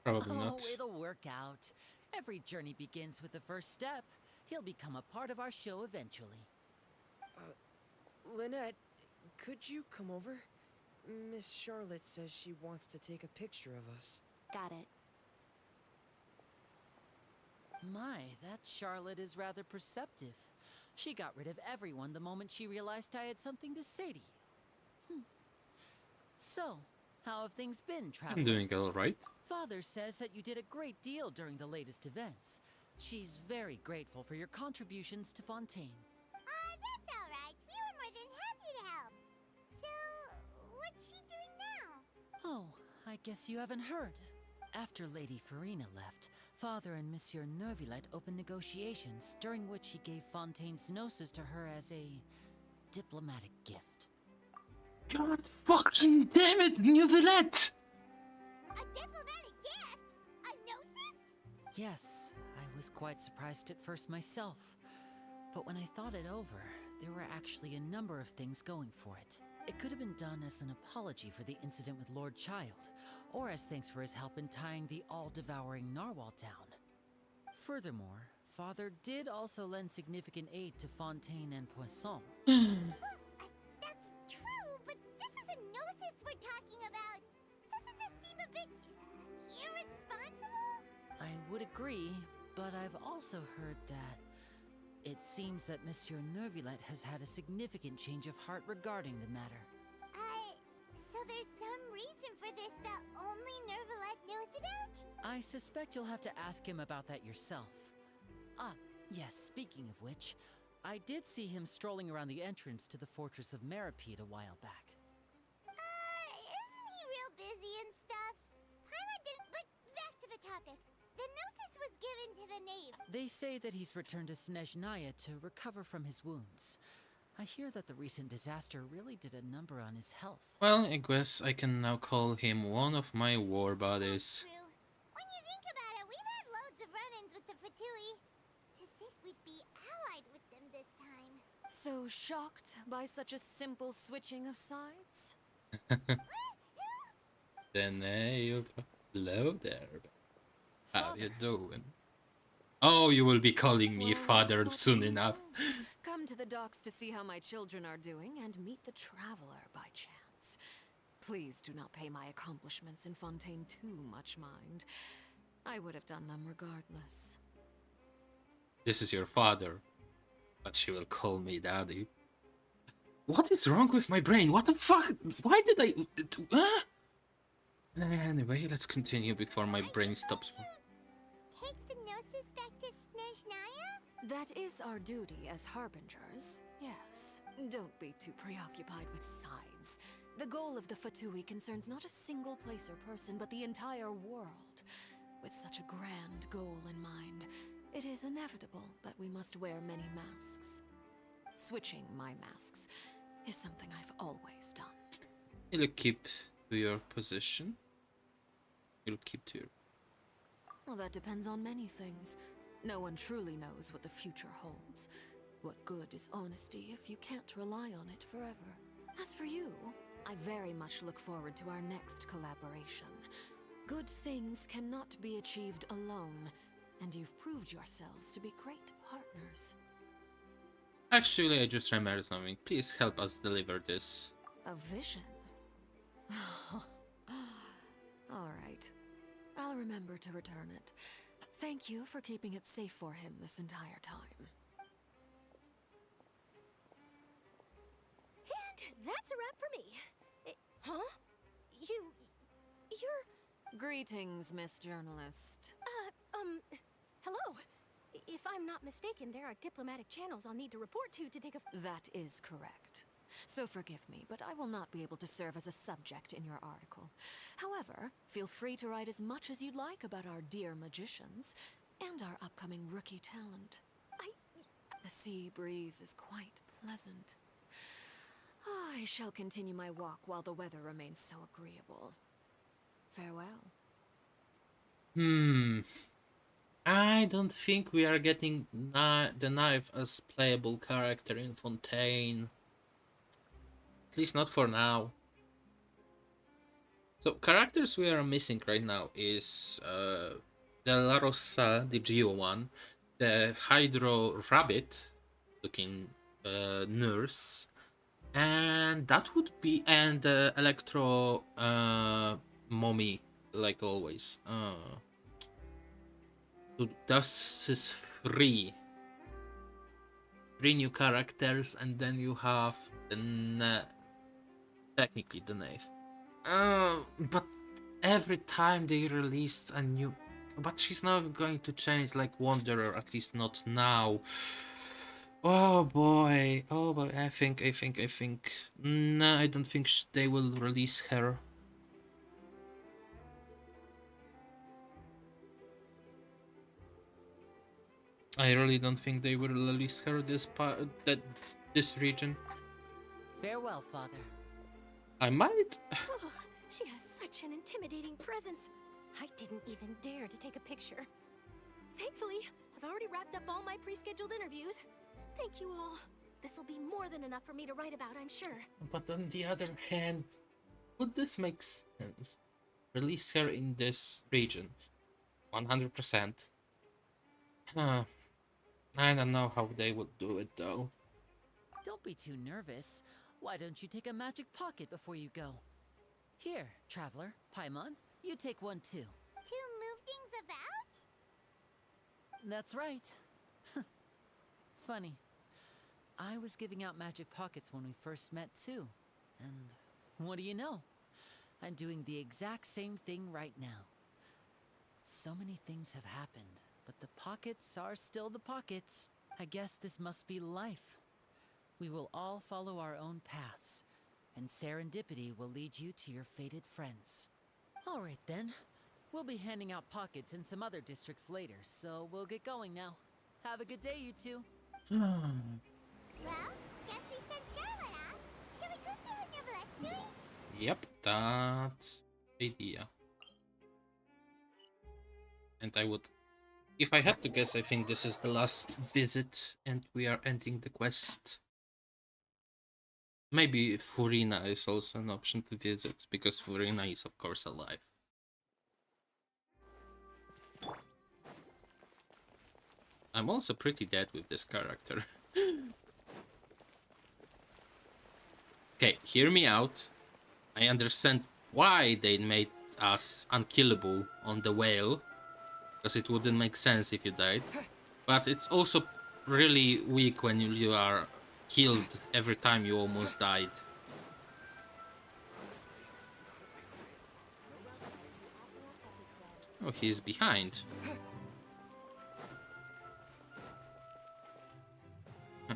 Probably not. Oh, it'll work out. Every journey begins with the first step. He'll become a part of our show eventually. Lynette, could you come over? Miss Charlotte says she wants to take a picture of us. Got it. My, that Charlotte is rather perceptive. She got rid of everyone the moment she realized I had something to say to you. So, how have things been, Traveler? I'm doing alright. Father says that you did a great deal during the latest events. She's very grateful for your contributions to Fontaine. That's all right. We were more than happy to help. So, what's she doing now? Oh, I guess you haven't heard. After Lady Farina left, Father and Monsieur Nervillet opened negotiations, during which he gave Fontaine's gnosis to her as a diplomatic gift. God fucking damn it, Nervillet! A diplomatic gift? A gnosis? Yes, I was quite surprised at first myself. But when I thought it over, there were actually a number of things going for it. It could have been done as an apology for the incident with Lord Child, or as thanks for his help in tying the all-devouring narwhal down. Furthermore, Father did also lend significant aid to Fontaine and Poisson. That's true, but this is a gnosis we're talking about. Doesn't this seem a bit irresponsible? I would agree, but I've also heard that it seems that Monsieur Nervillet has had a significant change of heart regarding the matter. So there's some reason for this that only Nervillet knows about? I suspect you'll have to ask him about that yourself. Ah, yes, speaking of which, I did see him strolling around the entrance to the Fortress of Meripede a while back. Isn't he real busy and stuff? Paimon didn't, but back to the topic. The gnosis was given to the knave. They say that he's returned to Snezhnaya to recover from his wounds. I hear that the recent disaster really did a number on his health. Well, I guess I can now call him one of my war buddies. True. When you think about it, we've had loads of run-ins with the Fatui. To think we'd be allied with them this time. So shocked by such a simple switching of sides? The knave. Hello there. How you doing? Oh, you will be calling me father soon enough. Come to the docks to see how my children are doing and meet the traveler by chance. Please do not pay my accomplishments in Fontaine too much mind. I would have done them regardless. This is your father, but she will call me daddy. What is wrong with my brain? What the fuck? Why did I... Anyway, let's continue before my brain stops. Take the gnosis back to Snezhnaya? That is our duty as harbingers, yes. Don't be too preoccupied with sides. The goal of the Fatui concerns not a single place or person, but the entire world. With such a grand goal in mind, it is inevitable that we must wear many masks. Switching my masks is something I've always done. You'll keep to your position. You'll keep to your... Well, that depends on many things. No one truly knows what the future holds. What good is honesty if you can't rely on it forever? As for you, I very much look forward to our next collaboration. Good things cannot be achieved alone, and you've proved yourselves to be great partners. Actually, I just remembered something. Please help us deliver this. A vision? All right. I'll remember to return it. Thank you for keeping it safe for him this entire time. And that's a wrap for me. Huh? You're... Greetings, Miss Journalist. Hello. If I'm not mistaken, there are diplomatic channels I'll need to report to take a... That is correct. So forgive me, but I will not be able to serve as a subject in your article. However, feel free to write as much as you'd like about our dear magicians and our upcoming rookie talent. The sea breeze is quite pleasant. I shall continue my walk while the weather remains so agreeable. Farewell. I don't think we are getting the knife as playable character in Fontaine. At least not for now. So characters we are missing right now is the La Rosa, the Geo one, the Hydro Rabbit looking nurse, and that would be, and the Electro mommy, like always. So this is three new characters, and then you have the technically the knave. But every time they released a new... But she's not going to change like Wanderer, at least not now. Oh boy, I think. No, I don't think they will release her. I really don't think they will release her this region. Farewell, Father. I might. Oh, she has such an intimidating presence. I didn't even dare to take a picture. Thankfully, I've already wrapped up all my pre-scheduled interviews. Thank you all. This will be more than enough for me to write about, I'm sure. But on the other hand, would this make sense? Release her in this region. 100%. Huh. I don't know how they would do it though. Don't be too nervous. Why don't you take a magic pocket before you go? Here, Traveler, Paimon, you take one too. To move things about? That's right. Funny. I was giving out magic pockets when we first met too. And what do you know? I'm doing the exact same thing right now. So many things have happened, but the pockets are still the pockets. I guess this must be life. We will all follow our own paths, and serendipity will lead you to your fated friends. All right then. We'll be handing out pockets in some other districts later, so we'll get going now. Have a good day, you two. Well, guess we sent Charlotte off. Shall we go see how Nivelette's doing? Yep, that's the idea. And I would... If I had to guess, I think this is the last visit and we are ending the quest. Maybe Furina is also an option to visit, because Furina is of course alive. I'm also pretty dead with this character. Okay, hear me out. I understand why they made us unkillable on the whale, because it wouldn't make sense if you died. But it's also really weak when you are killed every time you almost died. Oh, he's behind. Huh.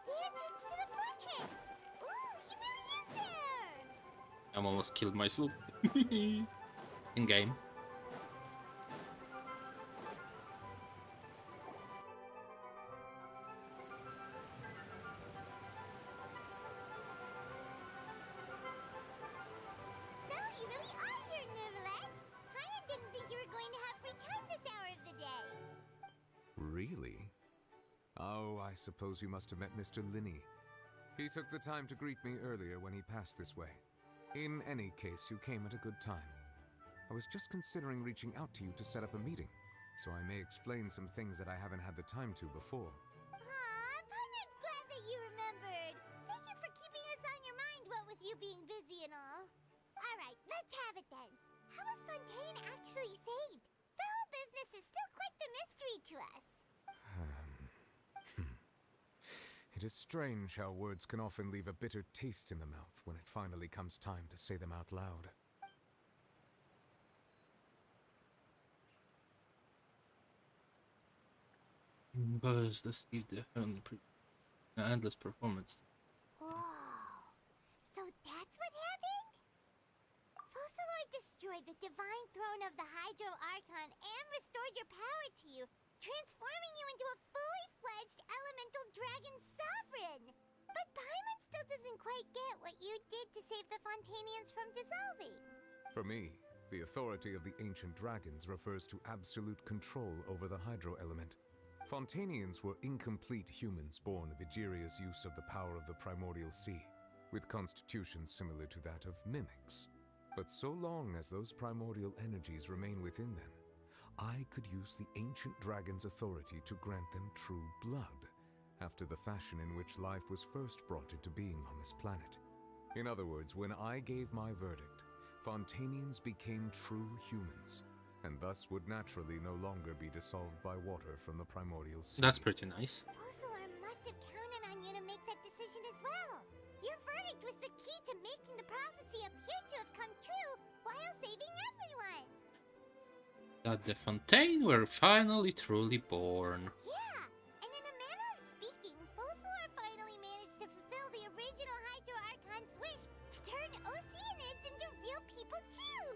The entrance to the fortress! Ooh, he really is there! I almost killed myself. In game. So, you really are here, Nivelette! Paimon didn't think you were going to have free time this hour of the day. Really? Oh, I suppose you must have met Mr. Linney. He took the time to greet me earlier when he passed this way. In any case, you came at a good time. I was just considering reaching out to you to set up a meeting, so I may explain some things that I haven't had the time to before. Aw, Paimon's glad that you remembered. Thank you for keeping us on your mind, what with you being busy and all. Alright, let's have it then. How was Fontaine actually saved? The whole business is still quite the mystery to us. It is strange how words can often leave a bitter taste in the mouth when it finally comes time to say them out loud. Buzz, the Steve the endless performance. Whoa. So that's what happened? Fossilor destroyed the divine throne of the Hydro Archon and restored your power to you, transforming you into a fully fledged elemental dragon sovereign. But Paimon still doesn't quite get what you did to save the Fontainians from dissolving. For me, the authority of the ancient dragons refers to absolute control over the hydro element. Fontainians were incomplete humans born of Egeria's use of the power of the primordial sea, with constitutions similar to that of mimics. But so long as those primordial energies remain within them, I could use the ancient dragon's authority to grant them true blood, after the fashion in which life was first brought into being on this planet. In other words, when I gave my verdict, Fontainians became true humans, and thus would naturally no longer be dissolved by water from the primordial sea. That's pretty nice. Fosular must have counted on you to make that decision as well. Your verdict was the key to making the prophecy appear to have come true while saving everyone. That the Fontaine were finally truly born. Yeah, and in a manner of speaking, Fosular finally managed to fulfill the original Hydro Archon's wish to turn Oceanids into real people too.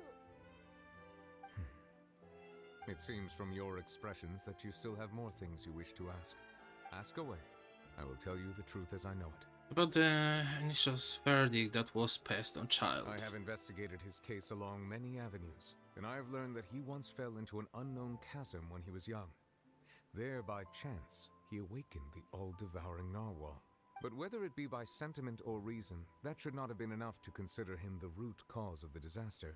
It seems from your expressions that you still have more things you wish to ask. Ask away. I will tell you the truth as I know it. About the initial verdict that was passed on Child. I have investigated his case along many avenues, and I have learned that he once fell into an unknown chasm when he was young. There, by chance, he awakened the all-devouring narwhal. But whether it be by sentiment or reason, that should not have been enough to consider him the root cause of the disaster.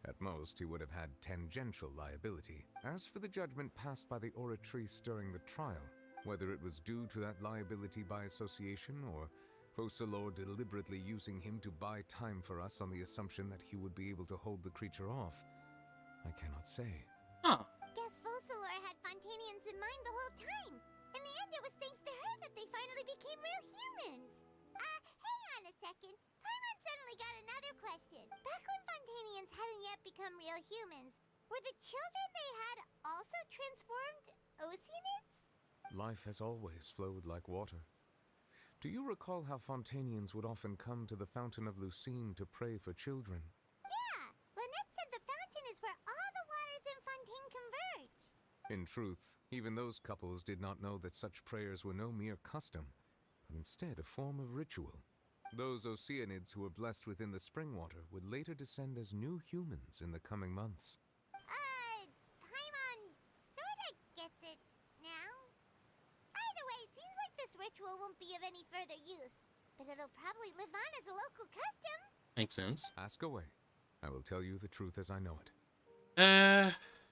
At most, he would have had tangential liability. As for the judgment passed by the oratrice during the trial, whether it was due to that liability by association or Fosulor deliberately using him to buy time for us on the assumption that he would be able to hold the creature off, I cannot say. Huh. Guess Fosulor had Fontainians in mind the whole time. In the end, it was thanks to her that they finally became real humans. Hang on a second. Paimon suddenly got another question. Back when Fontainians hadn't yet become real humans, were the children they had also transformed Oceanids? Life has always flowed like water. Do you recall how Fontainians would often come to the Fountain of Lucine to pray for children? Yeah, Lynette said the fountain is where all the waters in Fontaine converge. In truth, even those couples did not know that such prayers were no mere custom, but instead a form of ritual. Those Oceanids who were blessed within the spring water would later descend as new humans in the coming months. Paimon sorta gets it now. Either way, seems like this ritual won't be of any further use, but it'll probably live on as a local custom. Makes sense. Ask away. I will tell you the truth as I know it.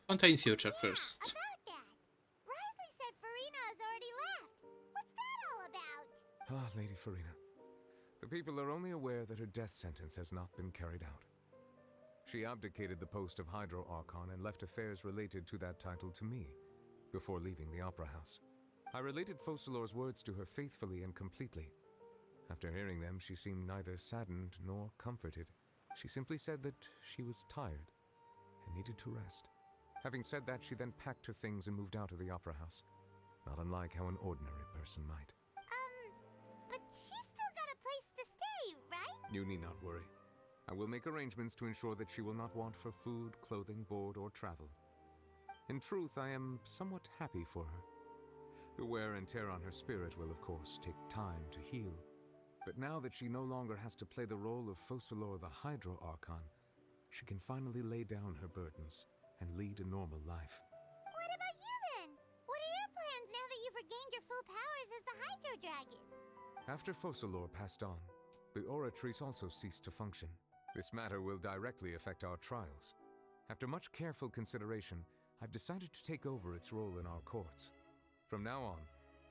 Fontaine future first. About that. Risley said Farina has already left. What's that all about? Ah, Lady Farina. The people are only aware that her death sentence has not been carried out. She abdicated the post of Hydro Archon and left affairs related to that title to me, before leaving the Opera House. I related Fosulor's words to her faithfully and completely. After hearing them, she seemed neither saddened nor comforted. She simply said that she was tired and needed to rest. Having said that, she then packed her things and moved out of the Opera House, not unlike how an ordinary person might. But she's still got a place to stay, right? You need not worry. I will make arrangements to ensure that she will not want for food, clothing, board, or travel. In truth, I am somewhat happy for her. The wear and tear on her spirit will, of course, take time to heal. But now that she no longer has to play the role of Fosulor the Hydro Archon, she can finally lay down her burdens and lead a normal life. What about you then? What are your plans now that you've regained your full powers as the Hydro Dragon? After Fosulor passed on, the Oratrice also ceased to function. This matter will directly affect our trials. After much careful consideration, I've decided to take over its role in our courts. From now on,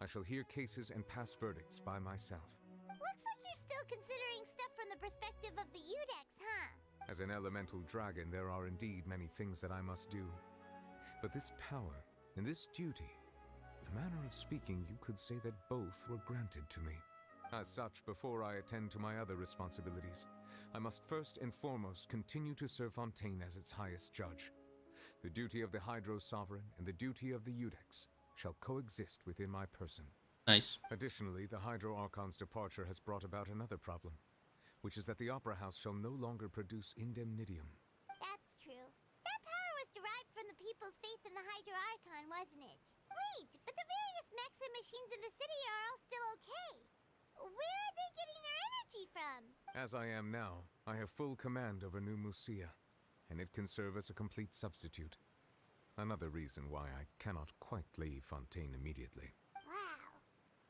I shall hear cases and pass verdicts by myself. Looks like you're still considering stuff from the perspective of the Udex, huh? As an elemental dragon, there are indeed many things that I must do. But this power and this duty, in a manner of speaking, you could say that both were granted to me. As such, before I attend to my other responsibilities, I must first and foremost continue to serve Fontaine as its highest judge. The duty of the Hydro Sovereign and the duty of the Udex shall coexist within my person. Nice. Additionally, the Hydro Archon's departure has brought about another problem, which is that the Opera House shall no longer produce indemnitium. That's true. That power was derived from the people's faith in the Hydro Archon, wasn't it? Wait, but the various mechs and machines in the city are all still okay. Where are they getting their energy from? As I am now, I have full command over New Musia, and it can serve as a complete substitute. Another reason why I cannot quite leave Fontaine immediately. Wow.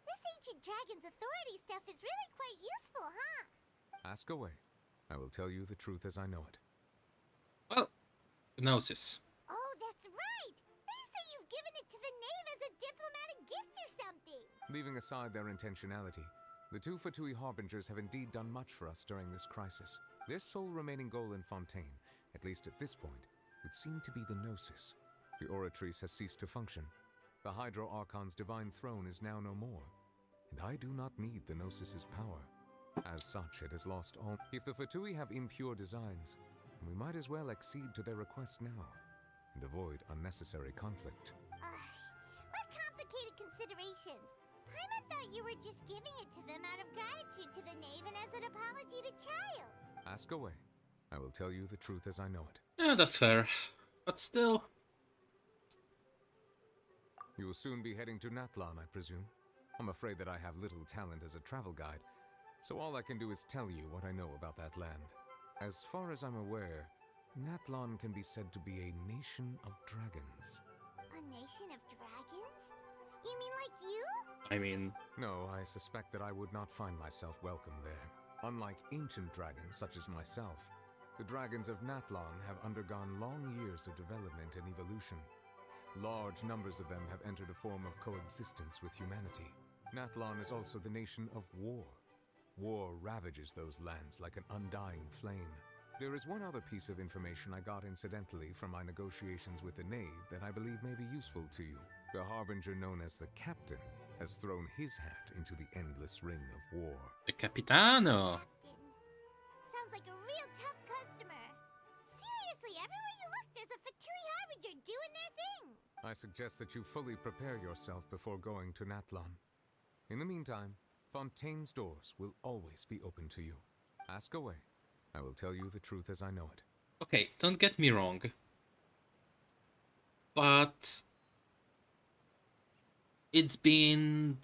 This ancient dragon's authority stuff is really quite useful, huh? Ask away. I will tell you the truth as I know it. Well, Gnosis. Oh, that's right! They say you've given it to the Knave as a diplomatic gift or something! Leaving aside their intentionality, the two Fatui Harbingers have indeed done much for us during this crisis. Their sole remaining goal in Fontaine, at least at this point, would seem to be the Gnosis. The Oratrice has ceased to function. The Hydro Archon's divine throne is now no more, and I do not need the Gnosis's power. As such, it has lost all. If the Fatui have impure designs, then we might as well accede to their request now, and avoid unnecessary conflict. What complicated considerations? Paimon thought you were just giving it to them out of gratitude to the Knave and as an apology to Child. Ask away. I will tell you the truth as I know it. Yeah, that's fair. But still. You will soon be heading to Natlan, I presume. I'm afraid that I have little talent as a travel guide, so all I can do is tell you what I know about that land. As far as I'm aware, Natlan can be said to be a nation of dragons. A nation of dragons? You mean like you? I mean... No, I suspect that I would not find myself welcome there. Unlike ancient dragons such as myself, the dragons of Natlan have undergone long years of development and evolution. Large numbers of them have entered a form of coexistence with humanity. Natlan is also the nation of war. War ravages those lands like an undying flame. There is one other piece of information I got incidentally from my negotiations with the Knave that I believe may be useful to you. The Harbinger known as the Captain has thrown his hat into the endless ring of war. The Capitano! Sounds like a real tough customer. Seriously, everywhere you look, there's a Fatui Harbinger doing their thing. I suggest that you fully prepare yourself before going to Natlan. In the meantime, Fontaine's doors will always be open to you. Ask away. I will tell you the truth as I know it. Okay, don't get me wrong. But... it's been...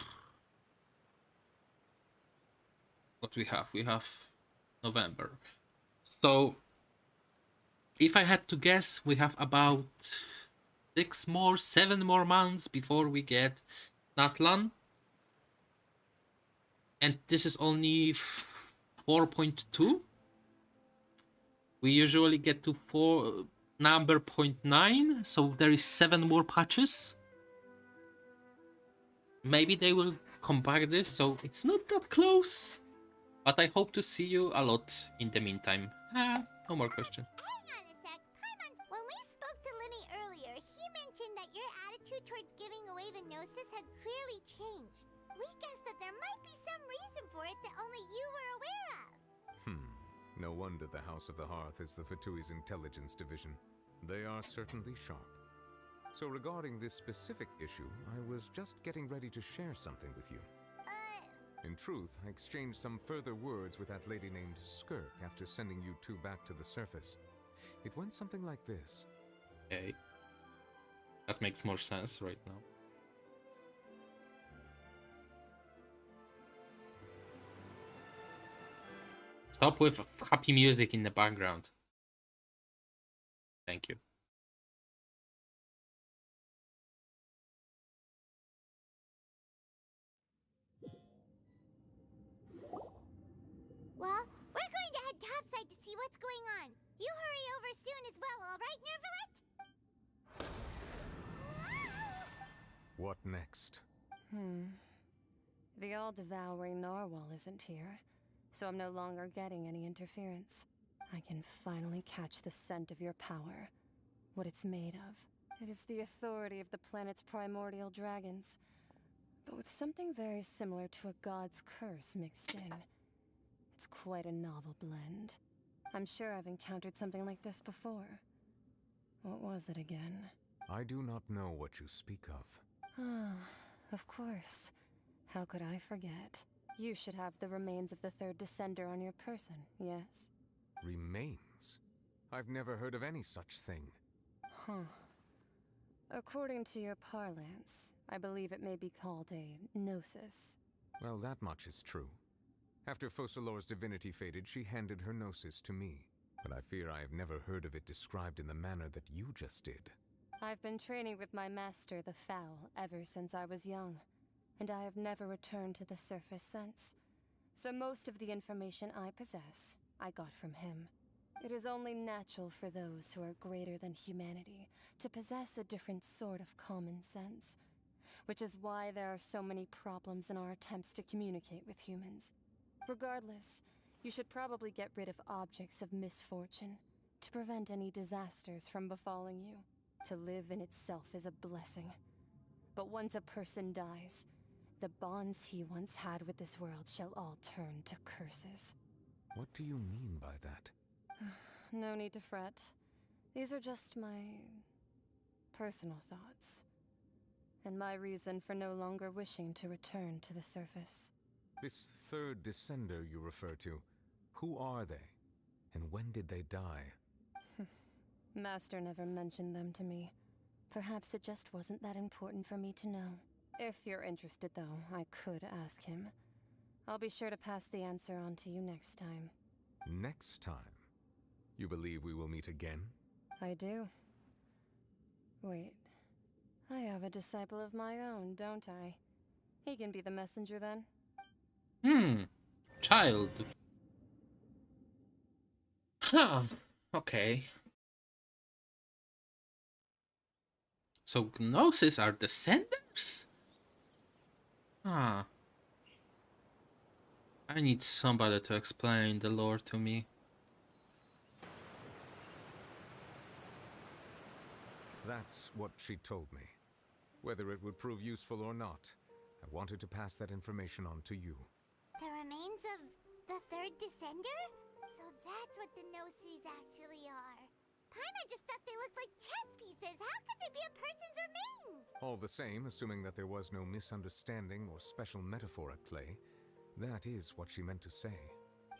what we have? We have November. So, if I had to guess, we have about 7 more months before we get Natlan. And this is only 4.2. We usually get to number 0.9, so there is 7 more patches. Maybe they will come back this, so it's not that close. But I hope to see you a lot in the meantime. No more questions. Hang on a sec. Paimon, when we spoke to Linny earlier, he mentioned that your attitude towards giving away the Gnosis had clearly changed. We guessed that there might be some reason for it that only you were aware of. No wonder the House of the Hearth is the Fatui's intelligence division. They are certainly sharp. So regarding this specific issue, I was just getting ready to share something with you. In truth, I exchanged some further words with that lady named Skirk after sending you two back to the surface. It went something like this. Okay. That makes more sense right now. Stop with happy music in the background. Thank you. Well, we're going to head topside to see what's going on. You hurry over soon as well, all right, Nervalet? What next? The all-devouring narwhal isn't here, so I'm no longer getting any interference. I can finally catch the scent of your power, what it's made of. It is the authority of the planet's primordial dragons, but with something very similar to a god's curse mixed in. It's quite a novel blend. I'm sure I've encountered something like this before. What was it again? I do not know what you speak of. Ah, of course. How could I forget? You should have the remains of the third descender on your person, yes? Remains? I've never heard of any such thing. Huh. According to your parlance, I believe it may be called a gnosis. Well, that much is true. After Focalor's divinity faded, she handed her gnosis to me. But I fear I have never heard of it described in the manner that you just did. I've been training with my master, the Foul, ever since I was young, and I have never returned to the surface since. So most of the information I possess, I got from him. It is only natural for those who are greater than humanity to possess a different sort of common sense, which is why there are so many problems in our attempts to communicate with humans. Regardless, you should probably get rid of objects of misfortune to prevent any disasters from befalling you. To live in itself is a blessing. But once a person dies, the bonds he once had with this world shall all turn to curses. What do you mean by that? No need to fret. These are just my personal thoughts, and my reason for no longer wishing to return to the surface. This third descender you refer to, who are they? And when did they die? Master never mentioned them to me. Perhaps it just wasn't that important for me to know. If you're interested, though, I could ask him. I'll be sure to pass the answer on to you next time. Next time? You believe we will meet again? I do. Wait. I have a disciple of my own, don't I? He can be the messenger then? Child. Huh. Okay. So Gnosis are descenders? Ah. I need somebody to explain the lore to me. That's what she told me. Whether it would prove useful or not, I wanted to pass that information on to you. The remains of the third descender? So that's what the Gnosis actually are. Paimon just thought they looked like chess pieces. How could they be a person's remains? All the same, assuming that there was no misunderstanding or special metaphor at play, that is what she meant to say.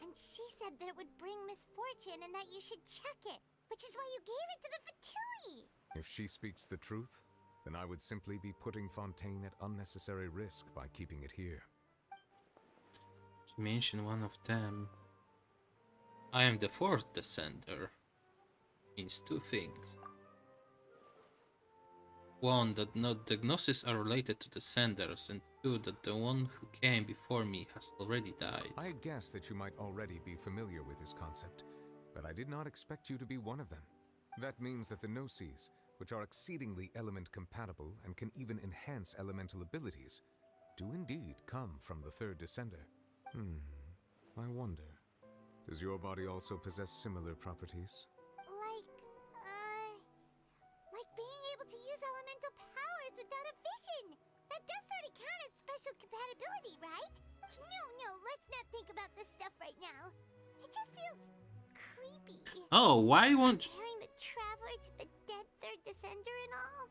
And she said that it would bring misfortune and that you should check it, which is why you gave it to the Fatui. If she speaks the truth, then I would simply be putting Fontaine at unnecessary risk by keeping it here. She mentioned one of them. I am the fourth descender. Means two things. One, that not the Gnosis are related to descenders, and two, that the one who came before me has already died. I had guessed that you might already be familiar with this concept, but I did not expect you to be one of them. That means that the Gnosis, which are exceedingly element compatible and can even enhance elemental abilities, do indeed come from the third descender. I wonder, does your body also possess similar properties? Like being able to use elemental powers without a vision. That does sort of count as special compatibility, right? No, let's not think about this stuff right now. It just feels creepy. Oh, why won't... Comparing the Traveler to the dead third descender and all.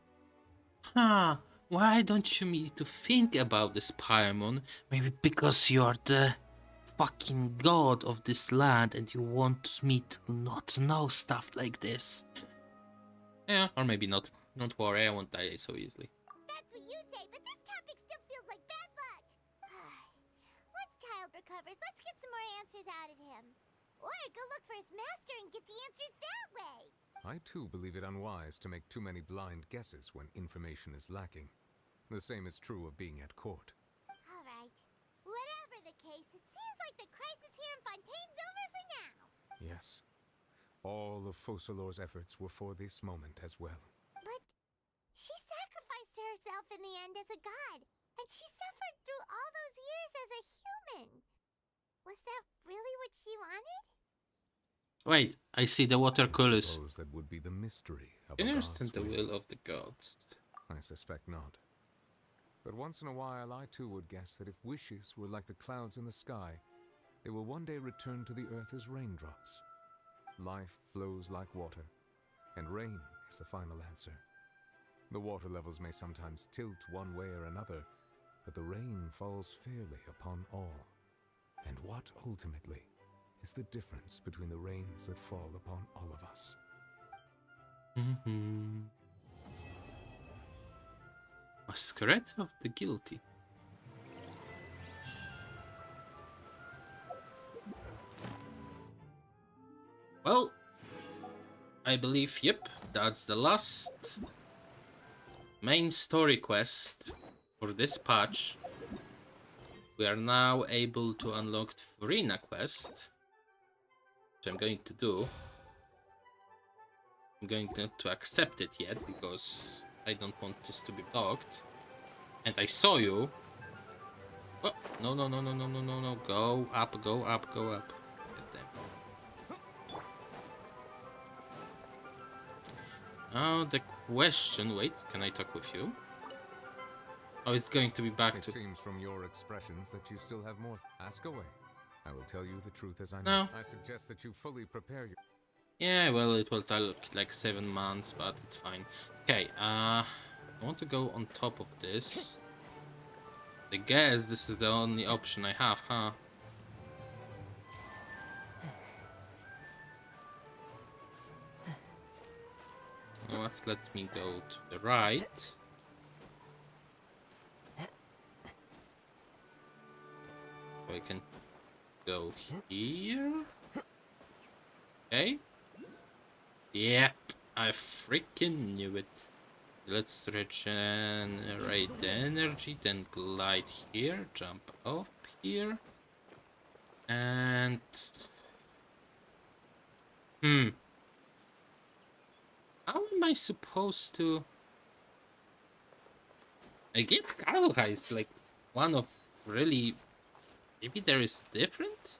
Huh, why don't you need to think about this, Paimon? Maybe because you're the fucking god of this land and you want me to not know stuff like this. Yeah, or maybe not. Don't worry, I won't die so easily. That's what you say, but this topic still feels like bad luck. Once Child recovers, let's get some more answers out of him. Or go look for his master and get the answers that way. I too believe it unwise to make too many blind guesses when information is lacking. The same is true of being at court. All right. Whatever the case, it seems like the crisis here in Fontaine's over for now. Yes. All of Focalor's efforts were for this moment as well. But she sacrificed herself in the end as a god, and she suffered through all those years as a human. Was that really what she wanted? Wait, I see the watercolors. I suppose that would be the mystery of Can you a understand god's the will of the gods? I suspect not. But once in a while, I too would guess that if wishes were like the clouds in the sky, they will one day return to the earth as raindrops. Life flows like water, and rain is the final answer. The water levels may sometimes tilt one way or another, but the rain falls fairly upon all. And what, ultimately, is the difference between the rains that fall upon all of us? Masquerade of the Guilty. Well, I believe, yep, that's the last main story quest for this patch. We are now able to unlock the Farina quest, which I'm going to do. I'm going to accept it yet because I don't want this to be blocked. And I saw you. Oh, no, no, no, no, no, no, no, no. Go up, go up, go up. Get them. Now the question, wait, can I talk with you? Oh, it's going to be back to... It seems from your expressions that you still have more. Ask away. I will tell you the truth as I No. know. I suggest that you fully prepare your... Yeah, well, it will take like 7 months, but it's fine. Okay, I want to go on top of this. I guess this is the only option I have, huh? You know what? Let me go to the right. So I can go here. Okay. Yep, I freaking knew it. Let's regenerate the energy, then glide here, jump up here. And... How am I supposed to... I guess Kalha is like one of really... Maybe there is different?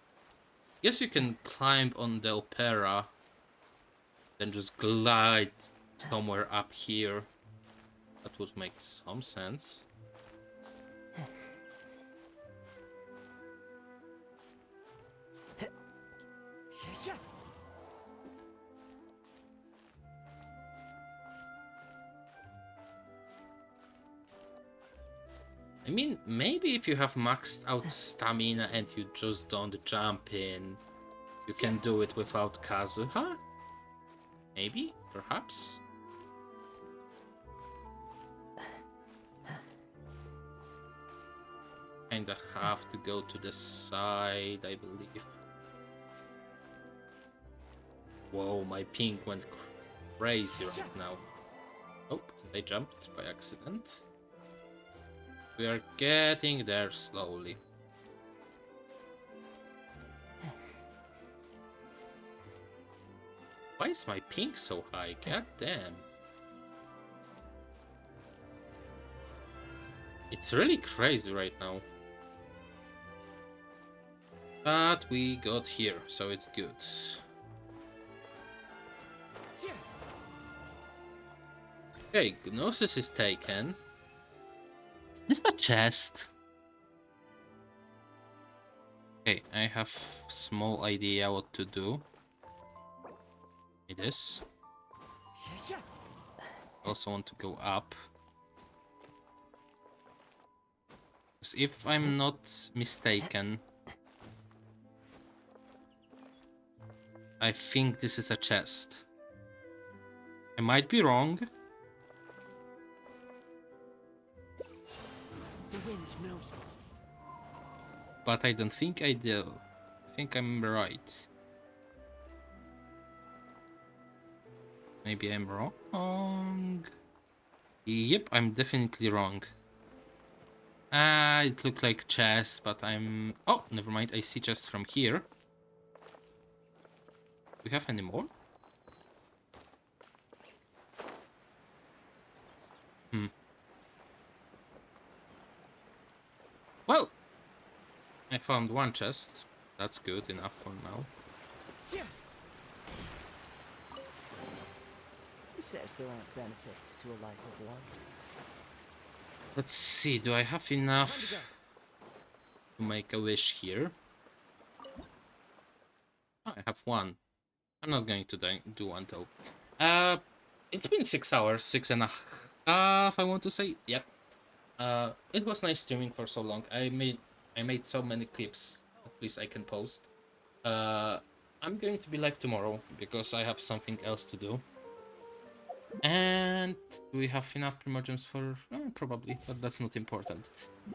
Guess you can climb on the Opera, then just glide somewhere up here. That would make some sense. I mean, maybe if you have maxed out stamina and you just don't jump in, you can do it without Kazuha? Maybe? Perhaps? Kinda have to go to the side, I believe. Whoa, my ping went crazy right now. Oh, they jumped by accident. We are getting there slowly. Why is my ping so high? God damn. It's really crazy right now. But we got here, so it's good. Okay, Gnosis is taken. Is that chest? Okay, I have small idea what to do. It is. Also want to go up. Because if I'm not mistaken, I think this is a chest. I might be wrong. The wind knows me. But I don't think I do. I think I'm right. Maybe I'm wrong. Yep, I'm definitely wrong. It looked like chest, but I'm... Oh, never mind. I see chest from here. Do we have any more? Well, I found one chest. That's good enough for now. Who says there aren't benefits to a life of wandering? Let's see, do I have enough to make a wish here? Oh, I have one. I'm not going to do one though. It's been 6 hours, 6.5 I want to say. Yep. It was nice streaming for so long. I made so many clips, at least I can post. I'm going to be live tomorrow because I have something else to do. And do we have enough Primogems for... probably, but that's not important.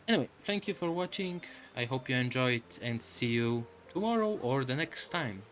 Anyway, thank you for watching. I hope you enjoyed and see you tomorrow or the next time.